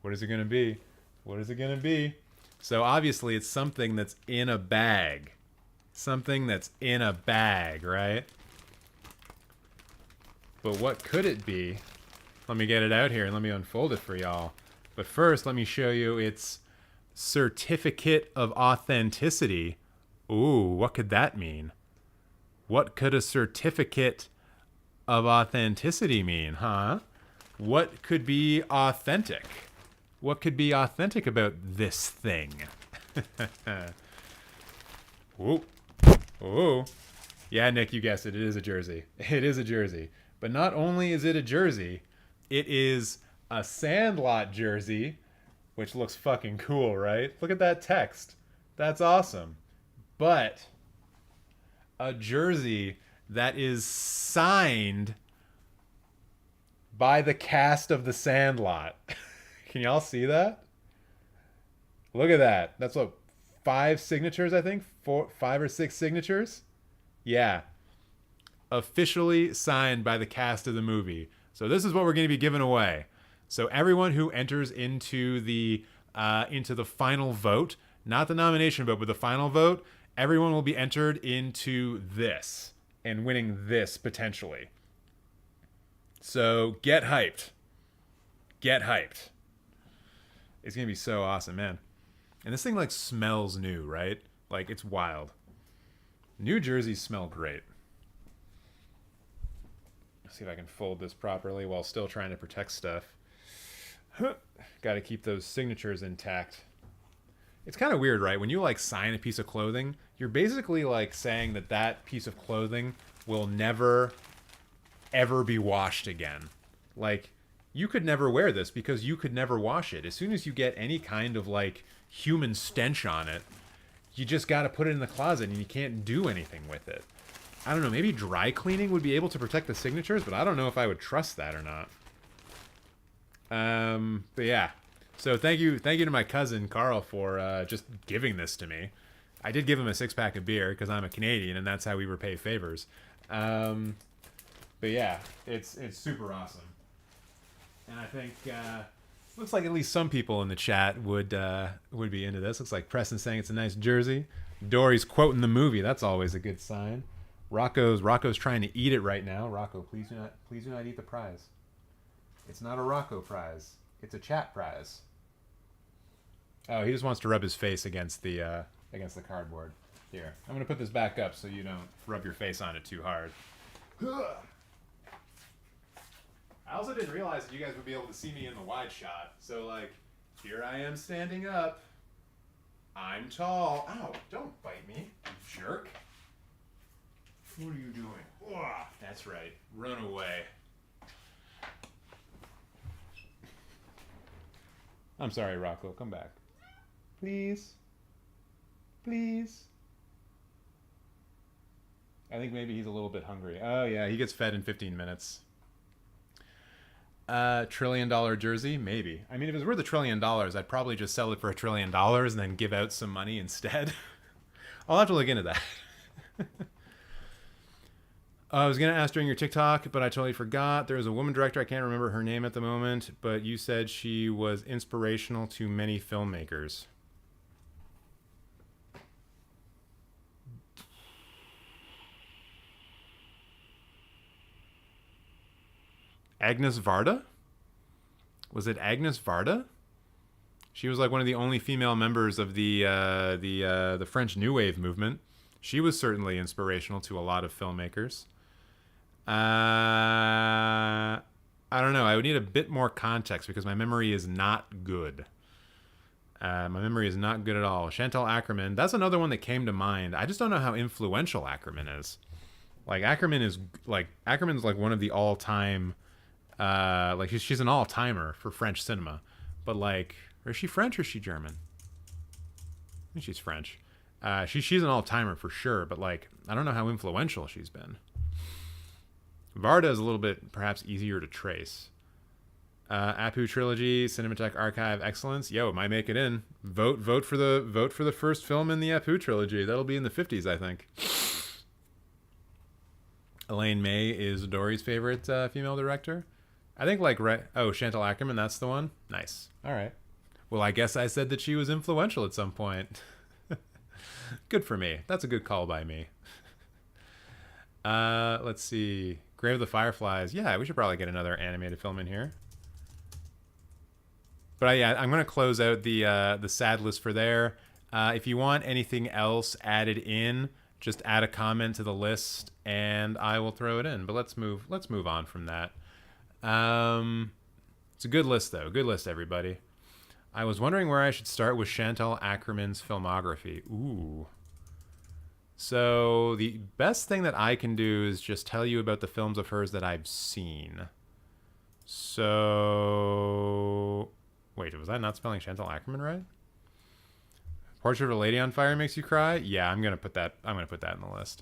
What is it going to be? What is it going to be? So obviously it's something that's in a bag. Something that's in a bag, right? But what could it be? Let me get it out here and let me unfold it for y'all. But first, let me show you its certificate of authenticity. Ooh, what could that mean? What could a certificate of authenticity mean, huh? What could be authentic? What could be authentic about this thing? Ooh. Ooh. Yeah, Nick, you guessed it. It is a jersey. It is a jersey. But not only is it a jersey, it is a Sandlot jersey, which looks fucking cool, right? Look at that text. That's awesome. But a jersey that is signed by the cast of The Sandlot. Can y'all see that? Look at that. That's what, 5 signatures, I think? 5 or 6 signatures? Yeah. Officially signed by the cast of the movie. So this is what we're going to be giving away. So everyone who enters into the final vote, not the nomination vote, but the final vote, everyone will be entered into this and winning this potentially. So get hyped. Get hyped. It's going to be so awesome, man. And this thing like smells new, right? Like it's wild. New jerseys smell great. Let's see if I can fold this properly while still trying to protect stuff. Got to keep those signatures intact. It's kind of weird, right? When you like sign a piece of clothing, you're basically like saying that that piece of clothing will never, ever be washed again. Like, you could never wear this because you could never wash it. As soon as you get any kind of like human stench on it, you just got to put it in the closet and you can't do anything with it. I don't know, maybe dry cleaning would be able to protect the signatures, but I don't know if I would trust that or not. But yeah. So thank you to my cousin Carl for just giving this to me. I did give him a 6-pack of beer because I'm a Canadian and that's how we repay favors. But yeah, it's super awesome. And I think looks like at least some people in the chat would be into this. Looks like Preston's saying it's a nice jersey. Dory's quoting the movie. That's always a good sign. Rocco's trying to eat it right now. Rocco, please do not eat the prize. It's not a Rocco prize. It's a chat prize. Oh, he just wants to rub his face against the cardboard. Here, I'm gonna put this back up so you don't rub your face on it too hard. I also didn't realize that you guys would be able to see me in the wide shot. So like, here I am standing up. I'm tall. Ow, don't bite me, you jerk. What are you doing? Ugh, that's right. Run away. I'm sorry, Rocco. Come back. Please. Please. I think maybe he's a little bit hungry. Oh, yeah. He gets fed in 15 minutes. $1 trillion jersey? Maybe. I mean, if it was worth $1 trillion, I'd probably just sell it for $1 trillion and then give out some money instead. I'll have to look into that. I was going to ask during your TikTok, but I totally forgot. There was a woman director, I can't remember her name at the moment, but you said she was inspirational to many filmmakers. Agnes Varda? Was it Agnes Varda? She was like one of the only female members of the French New Wave movement. She was certainly inspirational to a lot of filmmakers. I don't know. I would need a bit more context because my memory is not good. My memory is not good at all. Chantal Ackerman. That's another one that came to mind. I just don't know how influential Ackerman is. Like Ackerman's like one of the all-time. Like she's an all-timer for French cinema, but like, or is she French or is she German? I think she's French. She's an all-timer for sure, but like, I don't know how influential she's been. Varda is a little bit perhaps easier to trace. Apu trilogy, Cinemateq archive excellence. Yo, it might make it in. Vote for the first film in the Apu trilogy. That'll be in the 50s, I think. Elaine May is Dory's favorite female director. I think like Chantal Ackerman, that's the one. Nice. All right. Well, I guess I said that she was influential at some point. Good for me. That's a good call by me. Let's see. Grave of the Fireflies. Yeah, we should probably get another animated film in here. But yeah, I'm going to close out the sad list for there. If you want anything else added in, just add a comment to the list and I will throw it in. But let's move on from that. It's a good list though. Good list, everybody. I was wondering where I should start with Chantal Ackerman's filmography. Ooh. So the best thing that I can do is just tell you about the films of hers that I've seen. So wait, was I not spelling Chantal Ackerman right? Portrait of a Lady on Fire makes you cry? Yeah, I'm gonna put that in the list.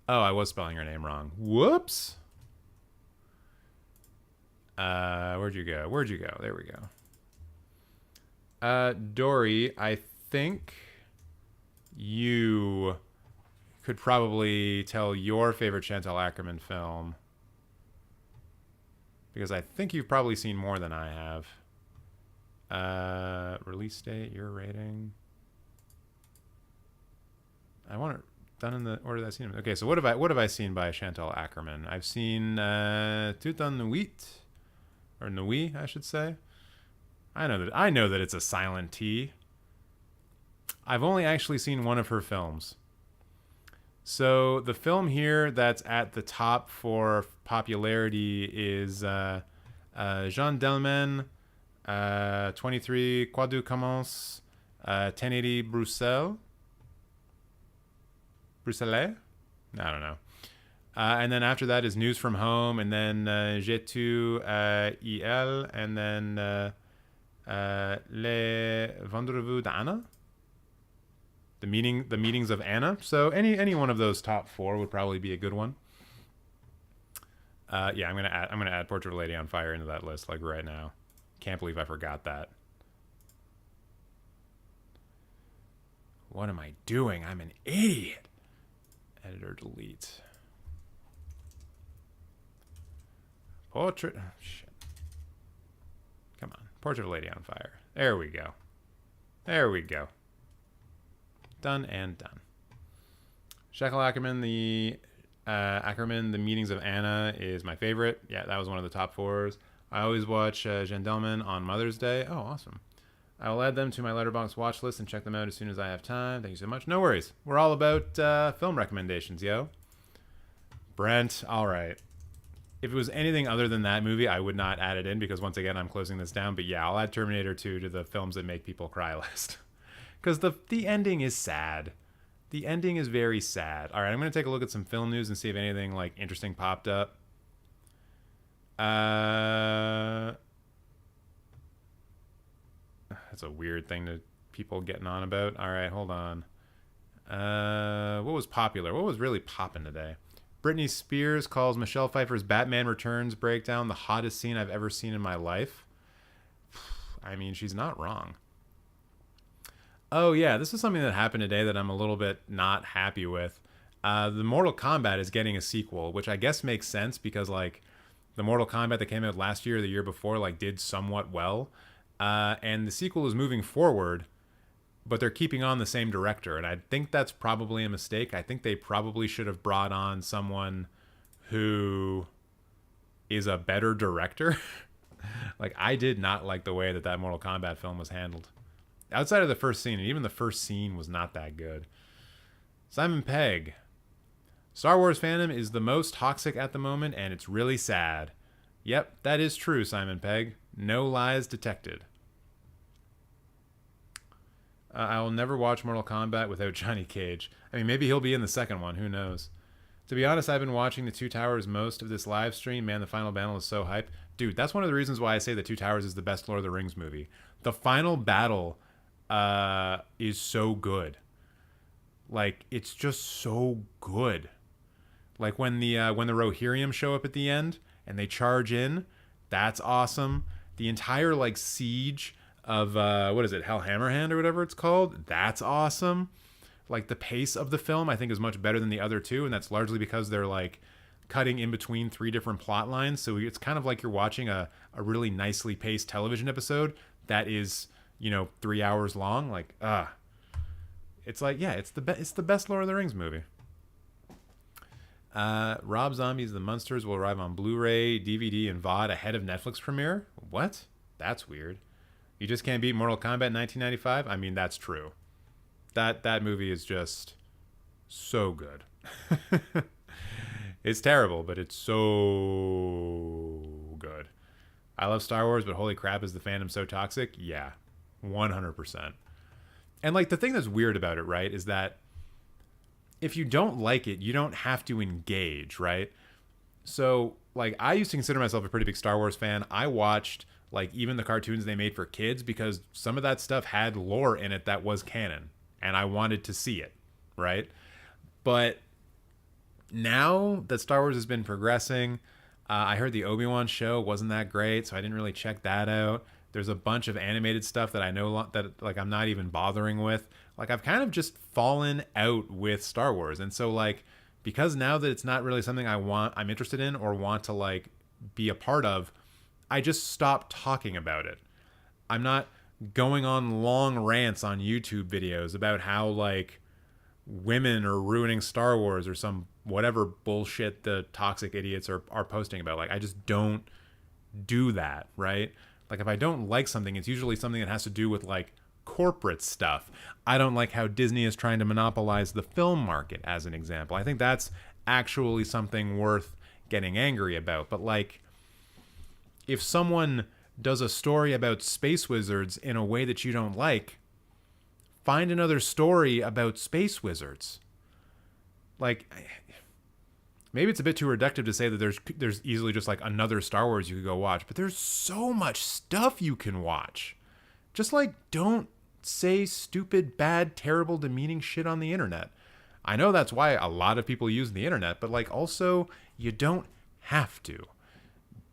Oh, I was spelling her name wrong. Whoops. Where'd you go? There we go. Dory, I think you could probably tell your favorite Chantal Ackerman film because I think you've probably seen more than I have. Release date, your rating. I want it done in the order that I've seen them. Okay, so what have I seen by Chantal Ackerman? I've seen Tout en Nuit, or Nuit, I should say. I know that it's a silent T. I've only actually seen one of her films. So the film here that's at the top for popularity is Jean Delmen, 23 Quoi du commence, 1080 Bruxelles. Bruxelles? I don't know. And then after that is News from Home, and then J'ai-tu IL, and then Les Vendredi d'Anna. The meetings of Anna. So any one of those top four would probably be a good one. Yeah, I'm gonna add Portrait of a Lady on Fire into that list like right now. Can't believe I forgot that. What am I doing? I'm an idiot. Editor delete. Portrait. Oh, shit. Come on. Portrait of a Lady on Fire. There we go. There we go. Done and done. Chantal Ackerman, the Meetings of Anna is my favorite. Yeah, that was one of the top fours. I always watch Gendelman on Mother's Day. Oh, awesome. I will add them to my Letterboxd watch list and check them out as soon as I have time. Thank you so much. No worries. We're all about film recommendations, yo. Brent, all right. If it was anything other than that movie, I would not add it in because, once again, I'm closing this down. But yeah, I'll add Terminator 2 to the films that make people cry list. Because the ending is sad. The ending is very sad. All right, I'm going to take a look at some film news and see if anything like interesting popped up. That's a weird thing to people getting on about. All right, hold on. What was popular? What was really popping today? Britney Spears calls Michelle Pfeiffer's Batman Returns breakdown the hottest scene I've ever seen in my life. I mean, she's not wrong. Oh yeah, this is something that happened today that I'm a little bit not happy with. The Mortal Kombat is getting a sequel, which I guess makes sense because like the Mortal Kombat that came out last year or the year before like did somewhat well. And the sequel is moving forward, but they're keeping on the same director. And I think that's probably a mistake. I think they probably should have brought on someone who is a better director. Like, I did not like the way that Mortal Kombat film was handled. Outside of the first scene, and even the first scene was not that good. Simon Pegg. Star Wars fandom is the most toxic at the moment, and it's really sad. Yep, that is true, Simon Pegg. No lies detected. I will never watch Mortal Kombat without Johnny Cage. I mean, maybe he'll be in the second one. Who knows? To be honest, I've been watching The Two Towers most of this live stream. Man, the final battle is so hype. Dude, that's one of the reasons why I say The Two Towers is the best Lord of the Rings movie. The final battle is so good. Like, it's just so good. Like, when the Rohirrim show up at the end and they charge in, that's awesome. The entire, like, siege of, what is it, Hell Hammerhand or whatever it's called, that's awesome. Like, the pace of the film, I think, is much better than the other two, and that's largely because they're, like, cutting in between 3 different plot lines, so it's kind of like you're watching a really nicely paced television episode that is, 3 hours long. Like, it's like, yeah, it's the best Lord of the Rings movie. Rob Zombie's The Munsters will arrive on Blu-ray, DVD, and VOD ahead of Netflix premiere? What? That's weird. You just can't beat Mortal Kombat 1995? I mean, that's true. That movie is just so good. It's terrible, but it's so good. I love Star Wars, but holy crap, is the fandom so toxic? Yeah, 100%. And like the thing that's weird about it, right, is that if you don't like it, you don't have to engage, right? So like I used to consider myself a pretty big Star Wars fan. I watched like even the cartoons they made for kids because some of that stuff had lore in it that was canon. And I wanted to see it, right? But now that Star Wars has been progressing, I heard the Obi-Wan show wasn't that great, so I didn't really check that out. There's a bunch of animated stuff that I know that like I'm not even bothering with. Like I've kind of just fallen out with Star Wars, and so like because now that it's not really something I'm interested in or want to like be a part of, I just stopped talking about it. I'm not going on long rants on YouTube videos about how like women are ruining Star Wars or some whatever bullshit the toxic idiots are posting about. Like I just don't do that, right? Like if I don't like something, it's usually something that has to do with like corporate stuff. I don't like how Disney is trying to monopolize the film market, as an example. I think that's actually something worth getting angry about. But like if someone does a story about space wizards in a way that you don't like, find another story about space wizards. Like, maybe it's a bit too reductive to say that there's easily just like another Star Wars you could go watch, but there's so much stuff you can watch. Just like, don't say stupid, bad, terrible, demeaning shit on the internet. I know that's why a lot of people use the internet, but like also, you don't have to.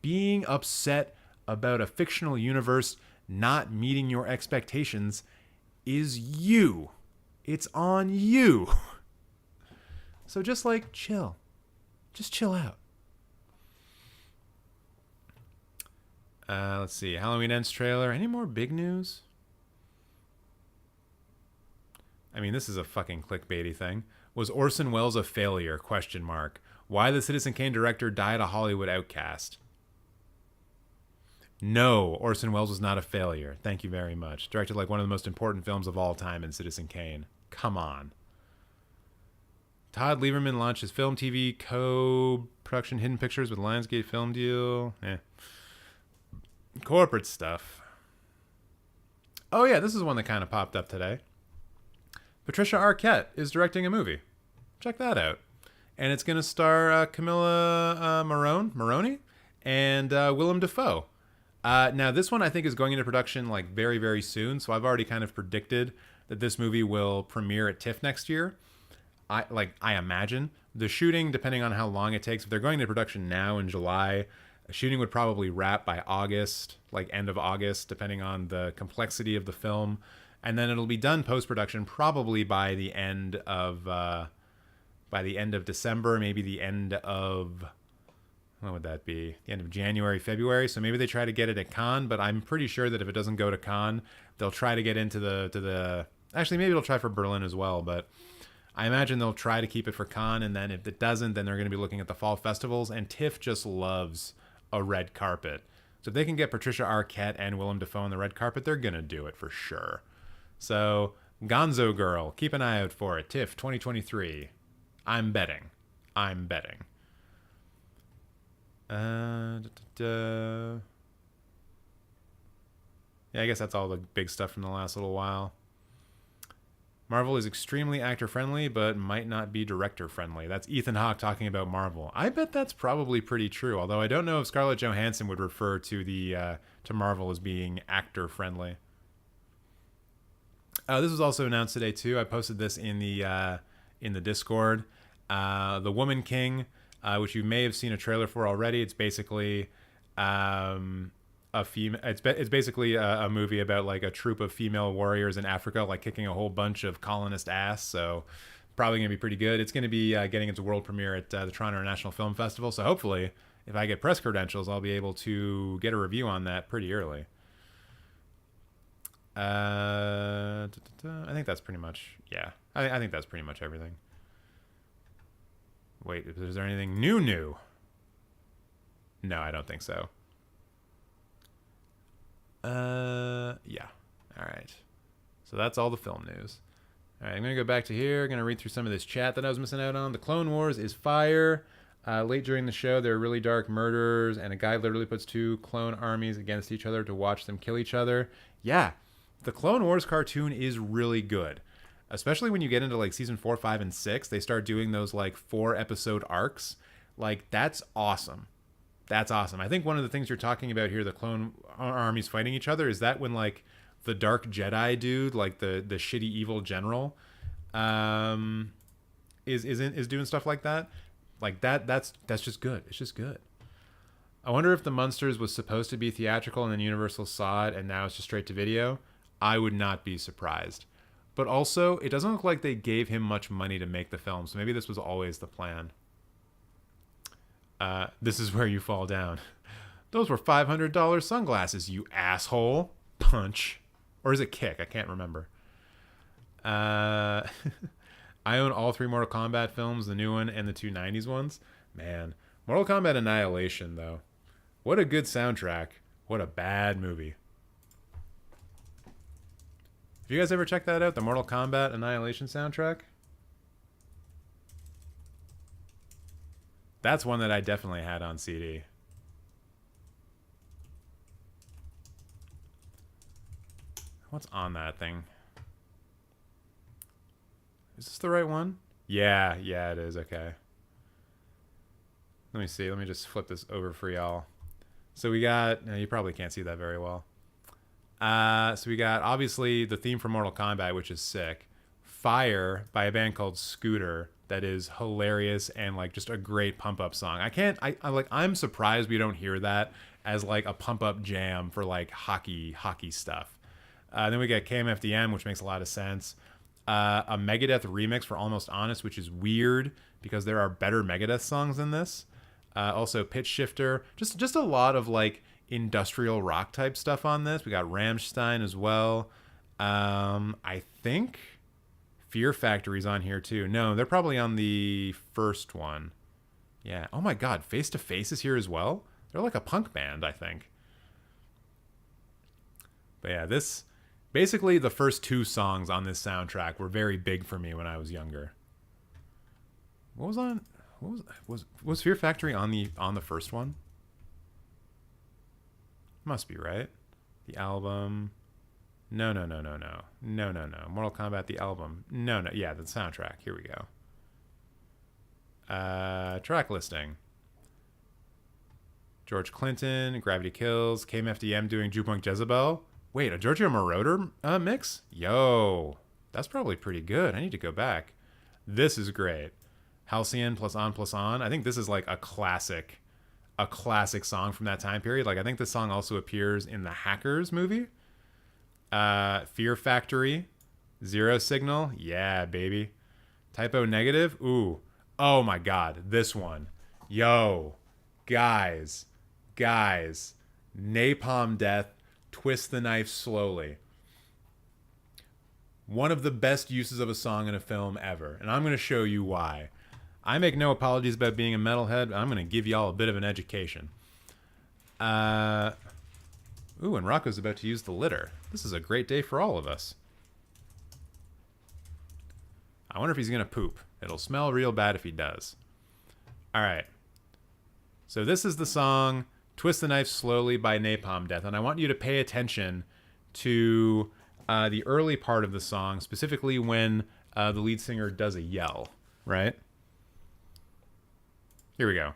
Being upset about a fictional universe not meeting your expectations is you. It's on you. So just like chill. Just chill out. Let's see. Halloween Ends trailer. Any more big news? I mean, this is a fucking clickbaity thing. Was Orson Welles a failure? ? Why the Citizen Kane director died a Hollywood outcast? No, Orson Welles was not a failure. Thank you very much. Directed like one of the most important films of all time in Citizen Kane. Come on. Todd Lieberman launched his film TV co-production Hidden Pictures with Lionsgate Film Deal. Corporate stuff. Oh yeah, this is one that kind of popped up today. Patricia Arquette is directing a movie. Check that out. And it's going to star Camilla Maroney and Willem Dafoe. Now, this one I think is going into production like very, very soon. So I've already kind of predicted that this movie will premiere at TIFF next year. I imagine the shooting, depending on how long it takes, if they're going to production now in July, shooting would probably wrap by August, like end of August, depending on the complexity of the film. And then it'll be done post-production probably by the end of December, maybe the end of, what would that be? The end of January, February. So maybe they try to get it at Cannes, but I'm pretty sure that if it doesn't go to Cannes, they'll try to get into the actually, maybe it'll try for Berlin as well, but I imagine they'll try to keep it for Cannes, and then if it doesn't, then they're going to be looking at the fall festivals, and TIFF just loves a red carpet. So if they can get Patricia Arquette and Willem Dafoe on the red carpet, they're going to do it for sure. So, Gonzo Girl, keep an eye out for it. TIFF 2023. I'm betting. Yeah, I guess that's all the big stuff from the last little while. Marvel is extremely actor-friendly, but might not be director-friendly. That's Ethan Hawke talking about Marvel. I bet that's probably pretty true, although I don't know if Scarlett Johansson would refer to to Marvel as being actor-friendly. This was also announced today too. I posted this in the Discord. The Woman King, which you may have seen a trailer for already. It's basically it's basically a movie about like a troop of female warriors in Africa, like kicking a whole bunch of colonist ass. So probably gonna be pretty good. It's gonna be getting its world premiere at the Toronto International Film Festival. So hopefully, if I get press credentials, I'll be able to get a review on that pretty early. I think that's pretty much, yeah. I think that's pretty much everything. Wait, is there anything new? No, I don't think so. Yeah. All right. So that's all the film news. All right, I'm going to go back to here. I'm going to read through some of this chat that I was missing out on. The Clone Wars is fire. Late during the show, there are really dark murders, and a guy literally puts two clone armies against each other to watch them kill each other. Yeah, the Clone Wars cartoon is really good. Especially when you get into like season 4, 5, and 6, they start doing those like 4-episode arcs. Like, that's awesome. That's awesome. I think one of the things you're talking about here, the clone armies fighting each other, is that when like the Dark Jedi dude, like the shitty evil general, is doing stuff like that. Like that's just good. It's just good. I wonder if the Munsters was supposed to be theatrical and then Universal saw it and now it's just straight to video. I would not be surprised. But also, it doesn't look like they gave him much money to make the film, so maybe this was always the plan. This is where you fall down. Those were $500 sunglasses, you asshole. Punch. Or is it kick? I can't remember. I own all 3 Mortal Kombat films, the new one and the 2 90s ones. Man, Mortal Kombat Annihilation, though. What a good soundtrack. What a bad movie. Have you guys ever checked that out? The Mortal Kombat Annihilation soundtrack? That's one that I definitely had on CD. What's on that thing? Is this the right one? Yeah, it is. Okay. Let me see. Let me just flip this over for y'all. So we got... You probably can't see that very well. So we got, obviously, the theme from Mortal Kombat, which is sick. Fire by a band called Scooter. That is hilarious and like just a great pump-up song. I'm surprised we don't hear that as like a pump-up jam for like hockey stuff. Then we got KMFDM, which makes a lot of sense. A Megadeth remix for Almost Honest, which is weird because there are better Megadeth songs than this. Also Pitch Shifter, just a lot of like industrial rock type stuff on this. We got Rammstein as well. I think Fear Factory's on here too. No, they're probably on the first one. Yeah. Oh my God, Face to Face is here as well. They're like a punk band, I think. But yeah, this basically the first 2 songs on this soundtrack were very big for me when I was younger. What was on? Was Fear Factory on the first one? Must be, right? The album. No. Mortal Kombat, the album. No. Yeah, the soundtrack. Here we go. Track listing. George Clinton, Gravity Kills, KMFDM doing Jukebox Jezebel. Wait, a Giorgio Moroder mix? Yo, that's probably pretty good. I need to go back. This is great. Halcyon plus on. I think this is like a classic song from that time period. Like I think this song also appears in the Hackers movie. Fear Factory, Zero Signal, yeah, baby. Typo Negative, ooh. Oh my God, this one. Yo, guys. Napalm Death, Twist the Knife Slowly. One of the best uses of a song in a film ever, and I'm going to show you why. I make no apologies about being a metalhead. I'm going to give y'all a bit of an education. Ooh, and Rocco's about to use the litter. This is a great day for all of us. I wonder if he's going to poop. It'll smell real bad if he does. All right. So this is the song Twist the Knife Slowly by Napalm Death, and I want you to pay attention to the early part of the song, specifically when the lead singer does a yell, right? Here we go.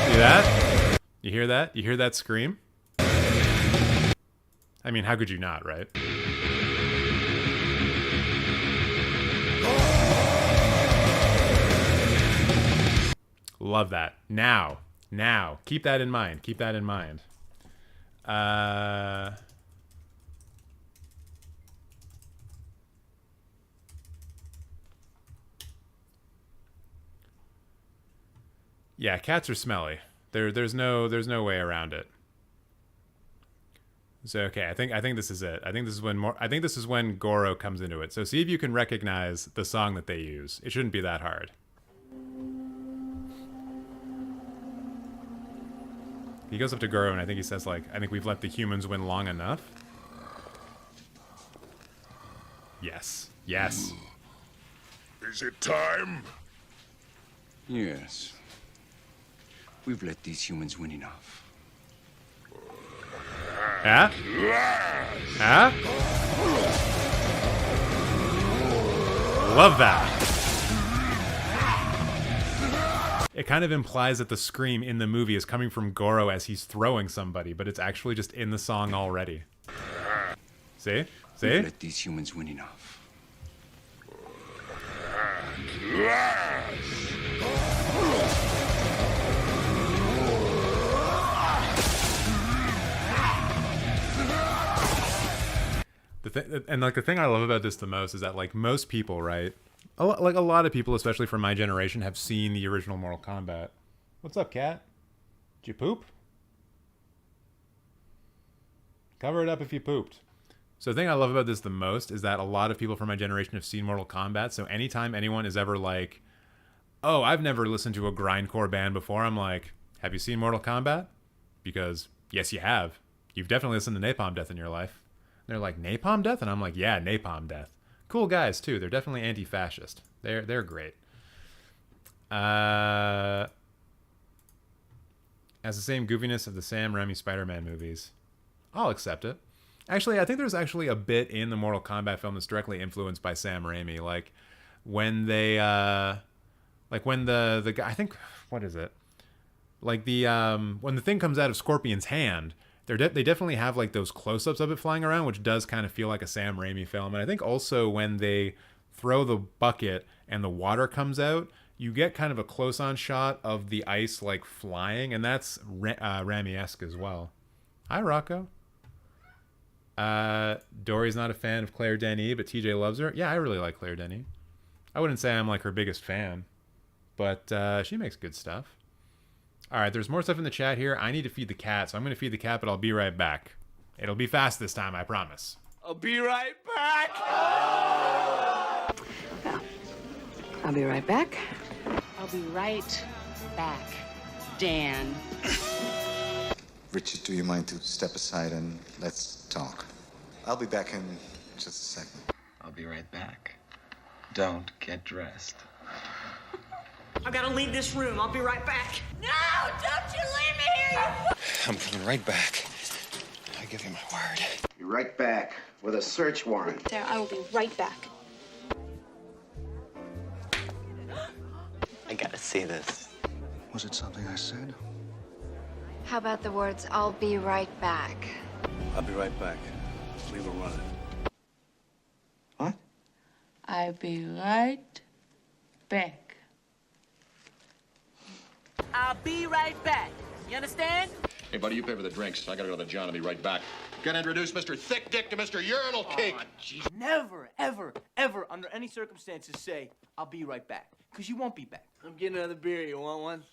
See that? You hear that? You hear that scream? I mean, how could you not, right? Love that. Now. Keep that in mind. Yeah, cats are smelly. There's no way around it. So okay, I think this is it. I think this is when Goro comes into it. So see if you can recognize the song that they use. It shouldn't be that hard. He goes up to Goro and I think he says like, I think we've let the humans win long enough. Yes. Is it time? Yes. We've let these humans win enough. Huh? Love that. It kind of implies that the scream in the movie is coming from Goro as he's throwing somebody, but it's actually just in the song already. See? We've let these humans win enough. The thing I love about this the most is that like most people, right? A lot of people, especially from my generation, have seen the original Mortal Kombat. What's up, cat? Did you poop? Cover it up if you pooped. So the thing I love about this the most is that a lot of people from my generation have seen Mortal Kombat. So anytime anyone is ever like, oh, I've never listened to a grindcore band before, I'm like, have you seen Mortal Kombat? Because yes, you have. You've definitely listened to Napalm Death in your life. And they're like, Napalm Death? And I'm like, yeah, Napalm Death. Cool guys too. They're definitely anti-fascist. They're great. Has the same goofiness of the Sam Raimi Spider-Man movies. I'll accept it. Actually, I think there's actually a bit in the Mortal Kombat film that's directly influenced by Sam Raimi. Like when they when the guy, I think, what is it? Like when the thing comes out of Scorpion's hand, they definitely have like those close-ups of it flying around, which does kind of feel like a Sam Raimi film. And I think also when they throw the bucket and the water comes out, you get kind of a close-on shot of the ice like flying, and that's Raimi-esque as well. Hi, Rocco. Dory's not a fan of Claire Denis, but TJ loves her. Yeah, I really like Claire Denis. I wouldn't say I'm like her biggest fan, but she makes good stuff. All right, there's more stuff in the chat here. I need to feed the cat, so I'm going to feed the cat, but I'll be right back. It'll be fast this time, I promise. I'll be right back. Well, I'll be right back. I'll be right back, Dan. Richard, do you mind to step aside and let's talk? I'll be back in just a second. I'll be right back. Don't get dressed. I gotta leave this room. I'll be right back. No, don't you leave me here, you... I'm coming right back. I give you my word. Be right back with a search warrant. There, I will be right back. I gotta see this. Was it something I said? How about the words, I'll be right back? I'll be right back. Leave her running. I'll be right back. I'll be right back. You understand? Hey, buddy, you pay for the drinks. I gotta go to the John. I'll be right back. Gonna introduce Mr. Thick Dick to Mr. Urinal Cake. Jeez. Never, ever, ever, under any circumstances, say, I'll be right back. Because you won't be back. I'm getting another beer. You want one?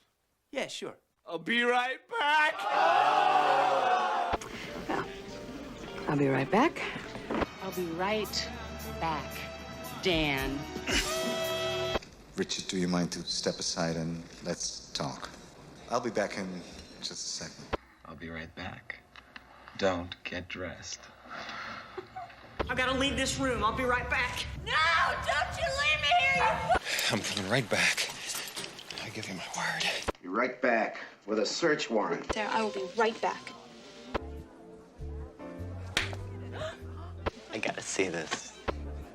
Yeah, sure. I'll be right back. I'll be right back. I'll be right back, Dan. Richard, do you mind to step aside and let's talk? I'll be back in just a second. I'll be right back. Don't get dressed. I gotta leave this room. I'll be right back. No, don't you leave me here, you... I'm coming right back. I give you my word. Be right back with a search warrant. There, I will be right back. I gotta see this.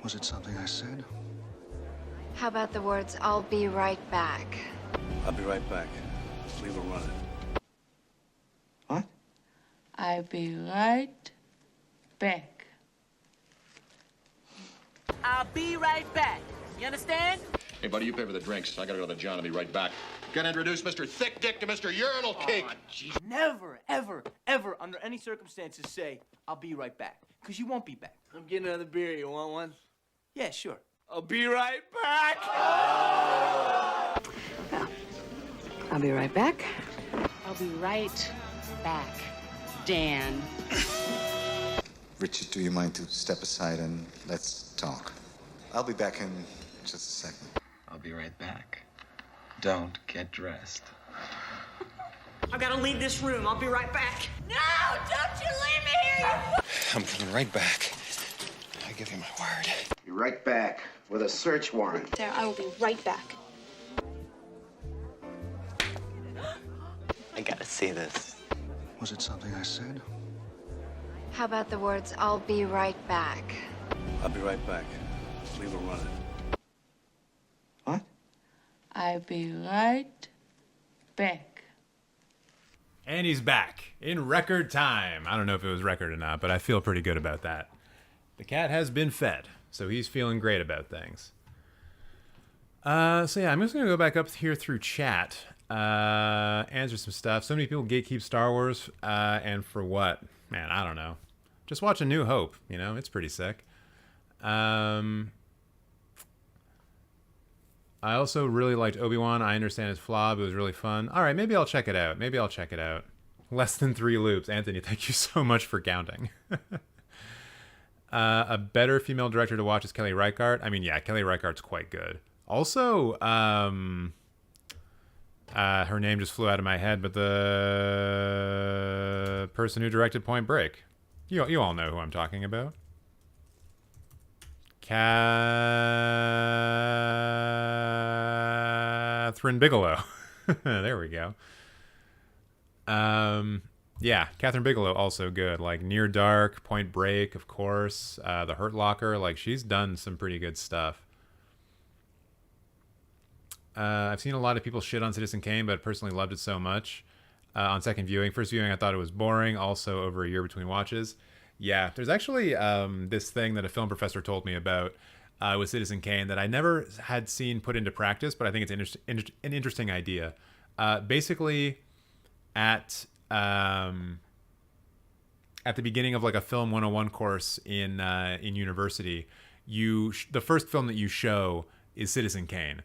Was it something I said? How about the words, I'll be right back? I'll be right back. Leave her running. I'll be right back. I'll be right back. You understand? Hey, buddy, you pay for the drinks. I gotta go to the John. I'll be right back. Gonna introduce Mr. Thick Dick to Mr. Urinal Cake. Jeez. Never, ever, ever, under any circumstances, say, I'll be right back. Because you won't be back. I'm getting another beer. You want one? Yeah, sure. I'll be right back. I'll be right back. I'll be right back, Dan. Richard, do you mind to step aside and let's talk? I'll be back in just a second. I'll be right back. Don't get dressed. I gotta leave this room. I'll be right back. No, don't you leave me here, you... I'm coming right back. I give you my word. Be right back with a search warrant. There, I will be right back. I gotta see this. Was it something I said? How about the words, I'll be right back? I'll be right back. Leave her running. I'll be right back. And he's back in record time. I don't know if it was record or not, but I feel pretty good about that. The cat has been fed, so he's feeling great about things. So yeah, I'm just going to go back up here through chat, answer some stuff. So many people gatekeep Star Wars, and for what? Man, I don't know. Just watch A New Hope, you know? It's pretty sick. I also really liked Obi-Wan. I understand its flaw, but it was really fun. All right, maybe I'll check it out. Less than 3 loops. Anthony, thank you so much for counting. A better female director to watch is Kelly Reichardt. I mean, yeah, Kelly Reichardt's quite good. Also, her name just flew out of my head, but the person who directed Point Break. You all know who I'm talking about. Catherine Bigelow. There we go. Yeah, Catherine Bigelow also good. Like Near Dark, Point Break, of course. The Hurt Locker. Like, she's done some pretty good stuff. I've seen a lot of people shit on Citizen Kane, but personally loved it so much. On second viewing. First viewing, I thought it was boring. Also, over a year between watches. Yeah, there's actually this thing that a film professor told me about with Citizen Kane that I never had seen put into practice, but I think it's an interesting idea. Basically, at the beginning of like a film 101 course in university, the first film that you show is Citizen Kane,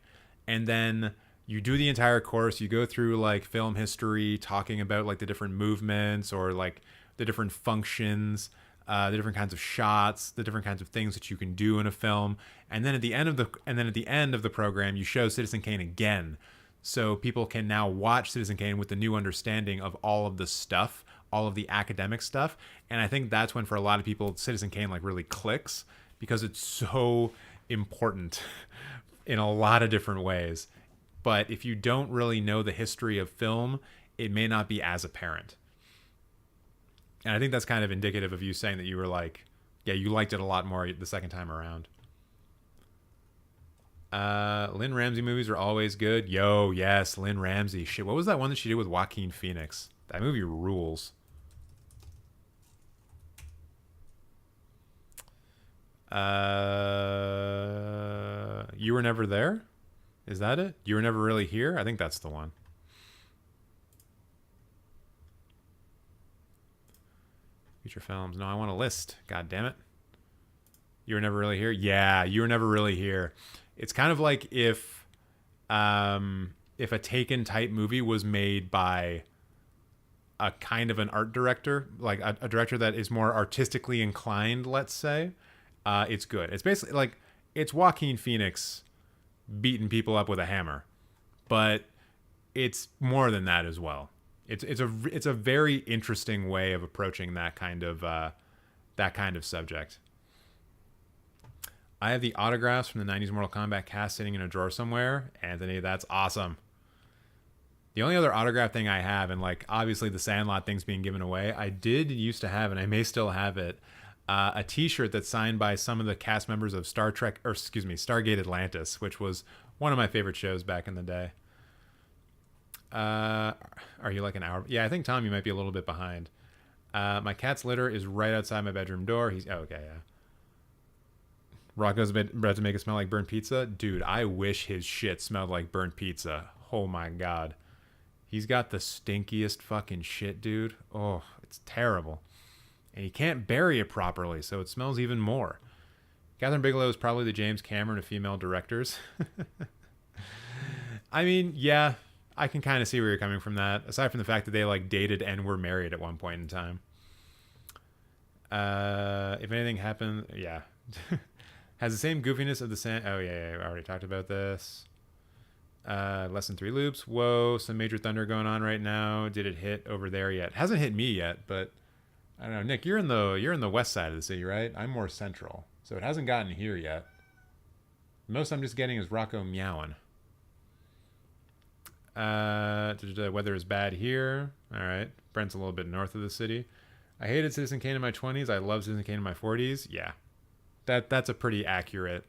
and then you do the entire course. You go through like film history, talking about like the different movements or like the different functions, the different kinds of shots, the different kinds of things that you can do in a film, and then at the end of the program, you show Citizen Kane again, so people can now watch Citizen Kane with the new understanding of all of the stuff, all of the academic stuff, and I think that's when for a lot of people Citizen Kane like really clicks because it's so important in a lot of different ways. But if you don't really know the history of film, it may not be as apparent. And I think that's kind of indicative of you saying that you were like, yeah, you liked it a lot more the second time around. Lynn Ramsey movies are always good. Yo, yes, Lynn Ramsey. Shit, what was that one that she did with Joaquin Phoenix? That movie rules. You Were Never There? Is that it? You Were Never Really Here? I think that's the one. Feature films. No, I want a list. God damn it. You Were Never Really Here? Yeah, You Were Never Really Here. It's kind of like if a Taken type movie was made by a kind of an art director, like a director that is more artistically inclined, let's say. It's good. It's basically like, it's Joaquin Phoenix beating people up with a hammer, but it's more than that as well. It's a very interesting way of approaching that kind of subject. I have the autographs from the 90s Mortal Kombat cast sitting in a drawer somewhere. Anthony, that's awesome. The only other autograph thing I have, and like obviously the Sandlot thing's being given away, I did used to have, and I may still have it, a t-shirt that's signed by some of the cast members of Stargate Atlantis, which was one of my favorite shows back in the day. Are you like an hour? Yeah, I think, Tom, you might be a little bit behind. My cat's litter is right outside my bedroom door. Okay, yeah. Rocco's about to make it smell like burnt pizza. Dude, I wish his shit smelled like burnt pizza. Oh my God. He's got the stinkiest fucking shit, dude. Oh, it's terrible. And he can't bury it properly, so it smells even more. Catherine Bigelow is probably the James Cameron of female directors. I mean, yeah, I can kind of see where you're coming from that. Aside from the fact that they like dated and were married at one point in time. If anything happened, yeah. Has the same goofiness of the sand. Oh yeah, I already talked about this. Less than 3 loops. Whoa, some Major Thunder going on right now. Did it hit over there yet? Hasn't hit me yet, but I don't know. Nick, you're in the west side of the city, right? I'm more central, so it hasn't gotten here yet. The most I'm just getting is Rocco meowing. The weather is bad here. All right, Brent's a little bit north of the city. I hated Citizen Kane in my 20s. I love Citizen Kane in my 40s. Yeah, that's a pretty accurate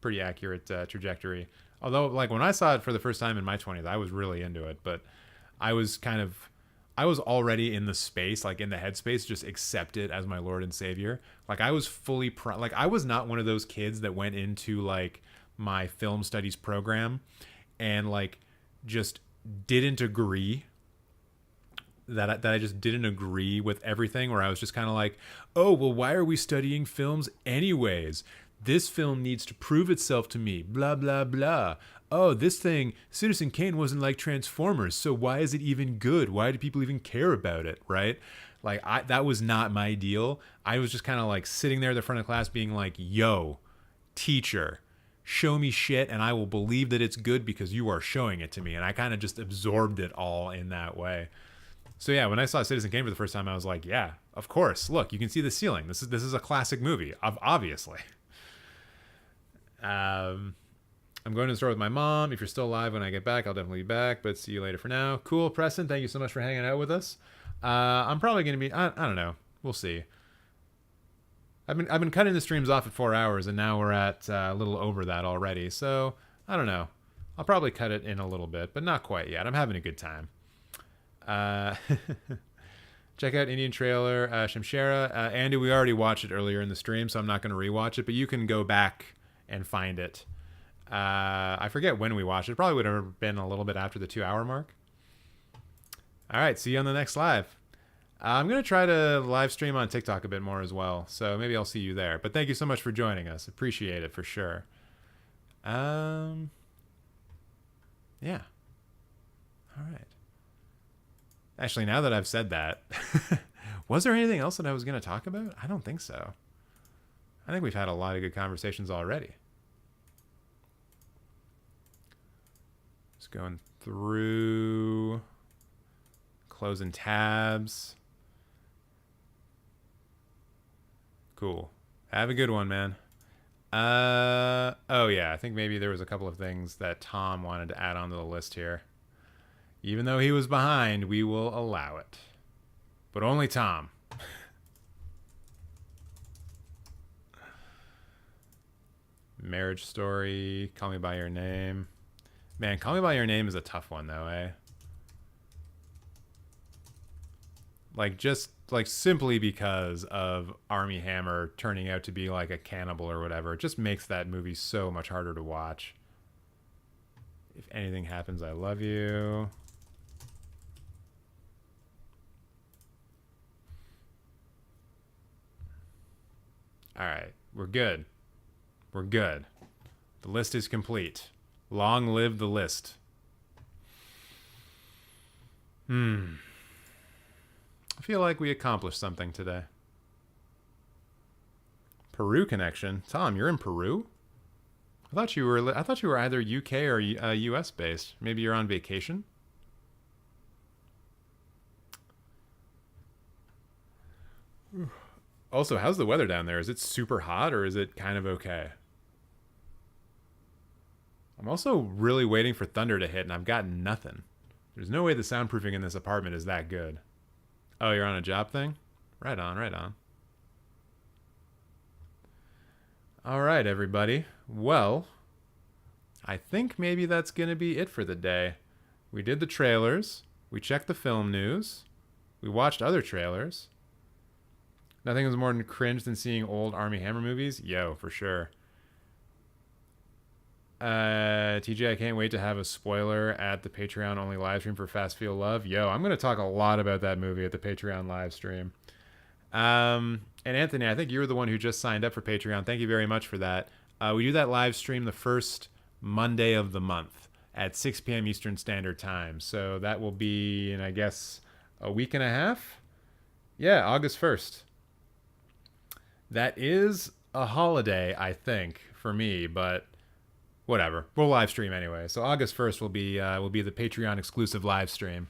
trajectory. Although, like, when I saw it for the first time in my 20s, I was really into it. But I was already in the space, like in the headspace, just accept it as my Lord and Savior. Like, I was fully, like, I was not one of those kids that went into, like, my film studies program and, like, just didn't agree. That I just didn't agree with everything, where I was just kind of like, oh, well, why are we studying films anyways? This film needs to prove itself to me, blah, blah, blah. Oh, this thing, Citizen Kane wasn't like Transformers, so why is it even good? Why do people even care about it, right? Like, that was not my deal. I was just kind of like sitting there at the front of class being like, yo, teacher, show me shit and I will believe that it's good because you are showing it to me. And I kind of just absorbed it all in that way. So yeah, when I saw Citizen Kane for the first time, I was like, yeah, of course. Look, you can see the ceiling. This is a classic movie, obviously. I'm going to the store with my mom. If you're still alive when I get back, I'll definitely be back, but see you later for now. Cool, Preston, thank you so much for hanging out with us. I'm probably going to be, I don't know. We'll see. I've been cutting the streams off at 4 hours, and now we're at a little over that already. So, I don't know. I'll probably cut it in a little bit, but not quite yet. I'm having a good time. Check out Indian Trailer, Shamshara. Andy, we already watched it earlier in the stream, so I'm not going to rewatch it, but you can go back and find it. I forget when we watched it. Probably would have been a little bit after the 2-hour mark. All right, see you on the next live. I'm going to try to live stream on TikTok a bit more as well, so maybe I'll see you there. But thank you so much for joining us. Appreciate it for sure. Yeah. All right. Actually, now that I've said that, was there anything else that I was going to talk about? I don't think so. I think we've had a lot of good conversations already. Just going through, closing tabs. Cool. Have a good one, man. Oh yeah, I think maybe there was a couple of things that Tom wanted to add onto the list here. Even though he was behind, we will allow it. But only Tom. Marriage Story, Call Me By Your Name. Man, Call Me By Your Name is a tough one though, eh? Like, just, like, simply because of Armie Hammer turning out to be, like, a cannibal or whatever. It just makes that movie so much harder to watch. If anything happens, I love you. All right, we're good. We're good. The list is complete. Long live the list. I feel like we accomplished something today. Peru connection. Tom, you're in Peru? I thought you were either UK or US based. Maybe you're on vacation? Also, how's the weather down there? Is it super hot or is it kind of okay? I'm also really waiting for thunder to hit and I've got nothing. There's no way the soundproofing in this apartment is that good. Oh, you're on a job thing? Right on, right on. All right, everybody. Well, I think maybe that's going to be it for the day. We did the trailers. We checked the film news. We watched other trailers. Nothing was more cringe than seeing old Armie Hammer movies. Yo, for sure. TJ, I can't wait to have a spoiler at the Patreon only live stream for Fast Feel Love. Yo, I'm going to talk a lot about that movie at the Patreon live stream. And Anthony, I think you were the one who just signed up for Patreon. Thank you very much for that. We do that live stream the first Monday of the month at 6 p.m. Eastern Standard Time. So that will be in, I guess, a week and a half? Yeah, August 1st. That is a holiday, I think, for me, but whatever. We'll live stream anyway. So August 1st will be the Patreon exclusive live stream.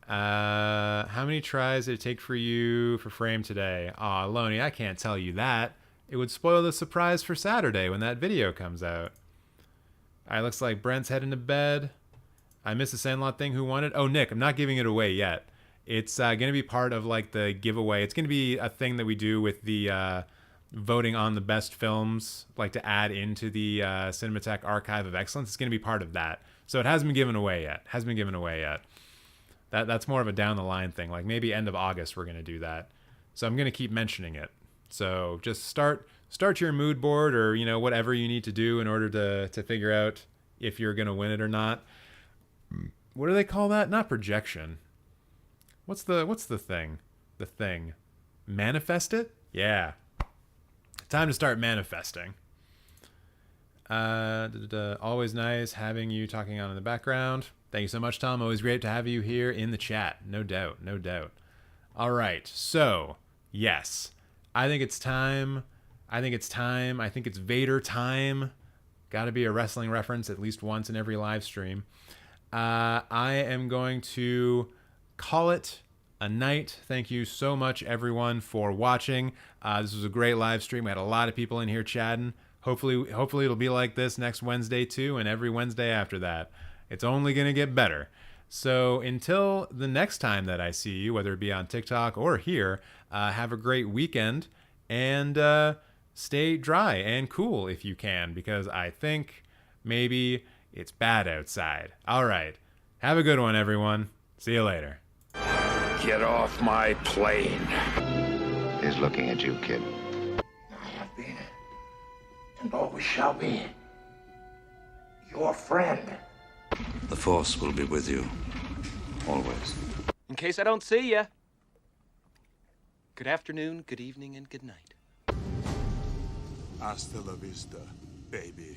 How many tries did it take for you for Frame today? Aw, Loney, I can't tell you that. It would spoil the surprise for Saturday when that video comes out. Alright, looks like Brent's heading to bed. I missed the Sandlot thing. Who won it? Oh, Nick, I'm not giving it away yet. It's going to be part of like the giveaway. It's going to be a thing that we do with the voting on the best films, like to add into the Cinemateq Archive of Excellence. It's going to be part of that. So it hasn't been given away yet. That's more of a down the line thing. Like maybe end of August we're going to do that. So I'm going to keep mentioning it. So just start your mood board or, you know, whatever you need to do in order to figure out if you're going to win it or not. What do they call that? Not projection. What's the thing? The thing. Manifest it? Yeah. Time to start manifesting. Always nice having you talking on in the background. Thank you so much, Tom. Always great to have you here in the chat. No doubt. No doubt. All right. So, yes. I think it's time. I think it's Vader time. Got to be a wrestling reference at least once in every live stream. I am going to call it a night. Thank you so much, everyone, for watching. This was a great live stream. We had a lot of people in here chatting. Hopefully it'll be like this next Wednesday too, and every Wednesday after that. It's only going to get better. So until the next time that I see you, whether it be on TikTok or here, have a great weekend and stay dry and cool if you can, because I think maybe it's bad outside. All right. Have a good one, everyone. See you later. Get off my plane. He's looking at you, kid. I have been, and always shall be, your friend. The Force will be with you, always. In case I don't see ya. Good afternoon, good evening, and good night. Hasta la vista, baby.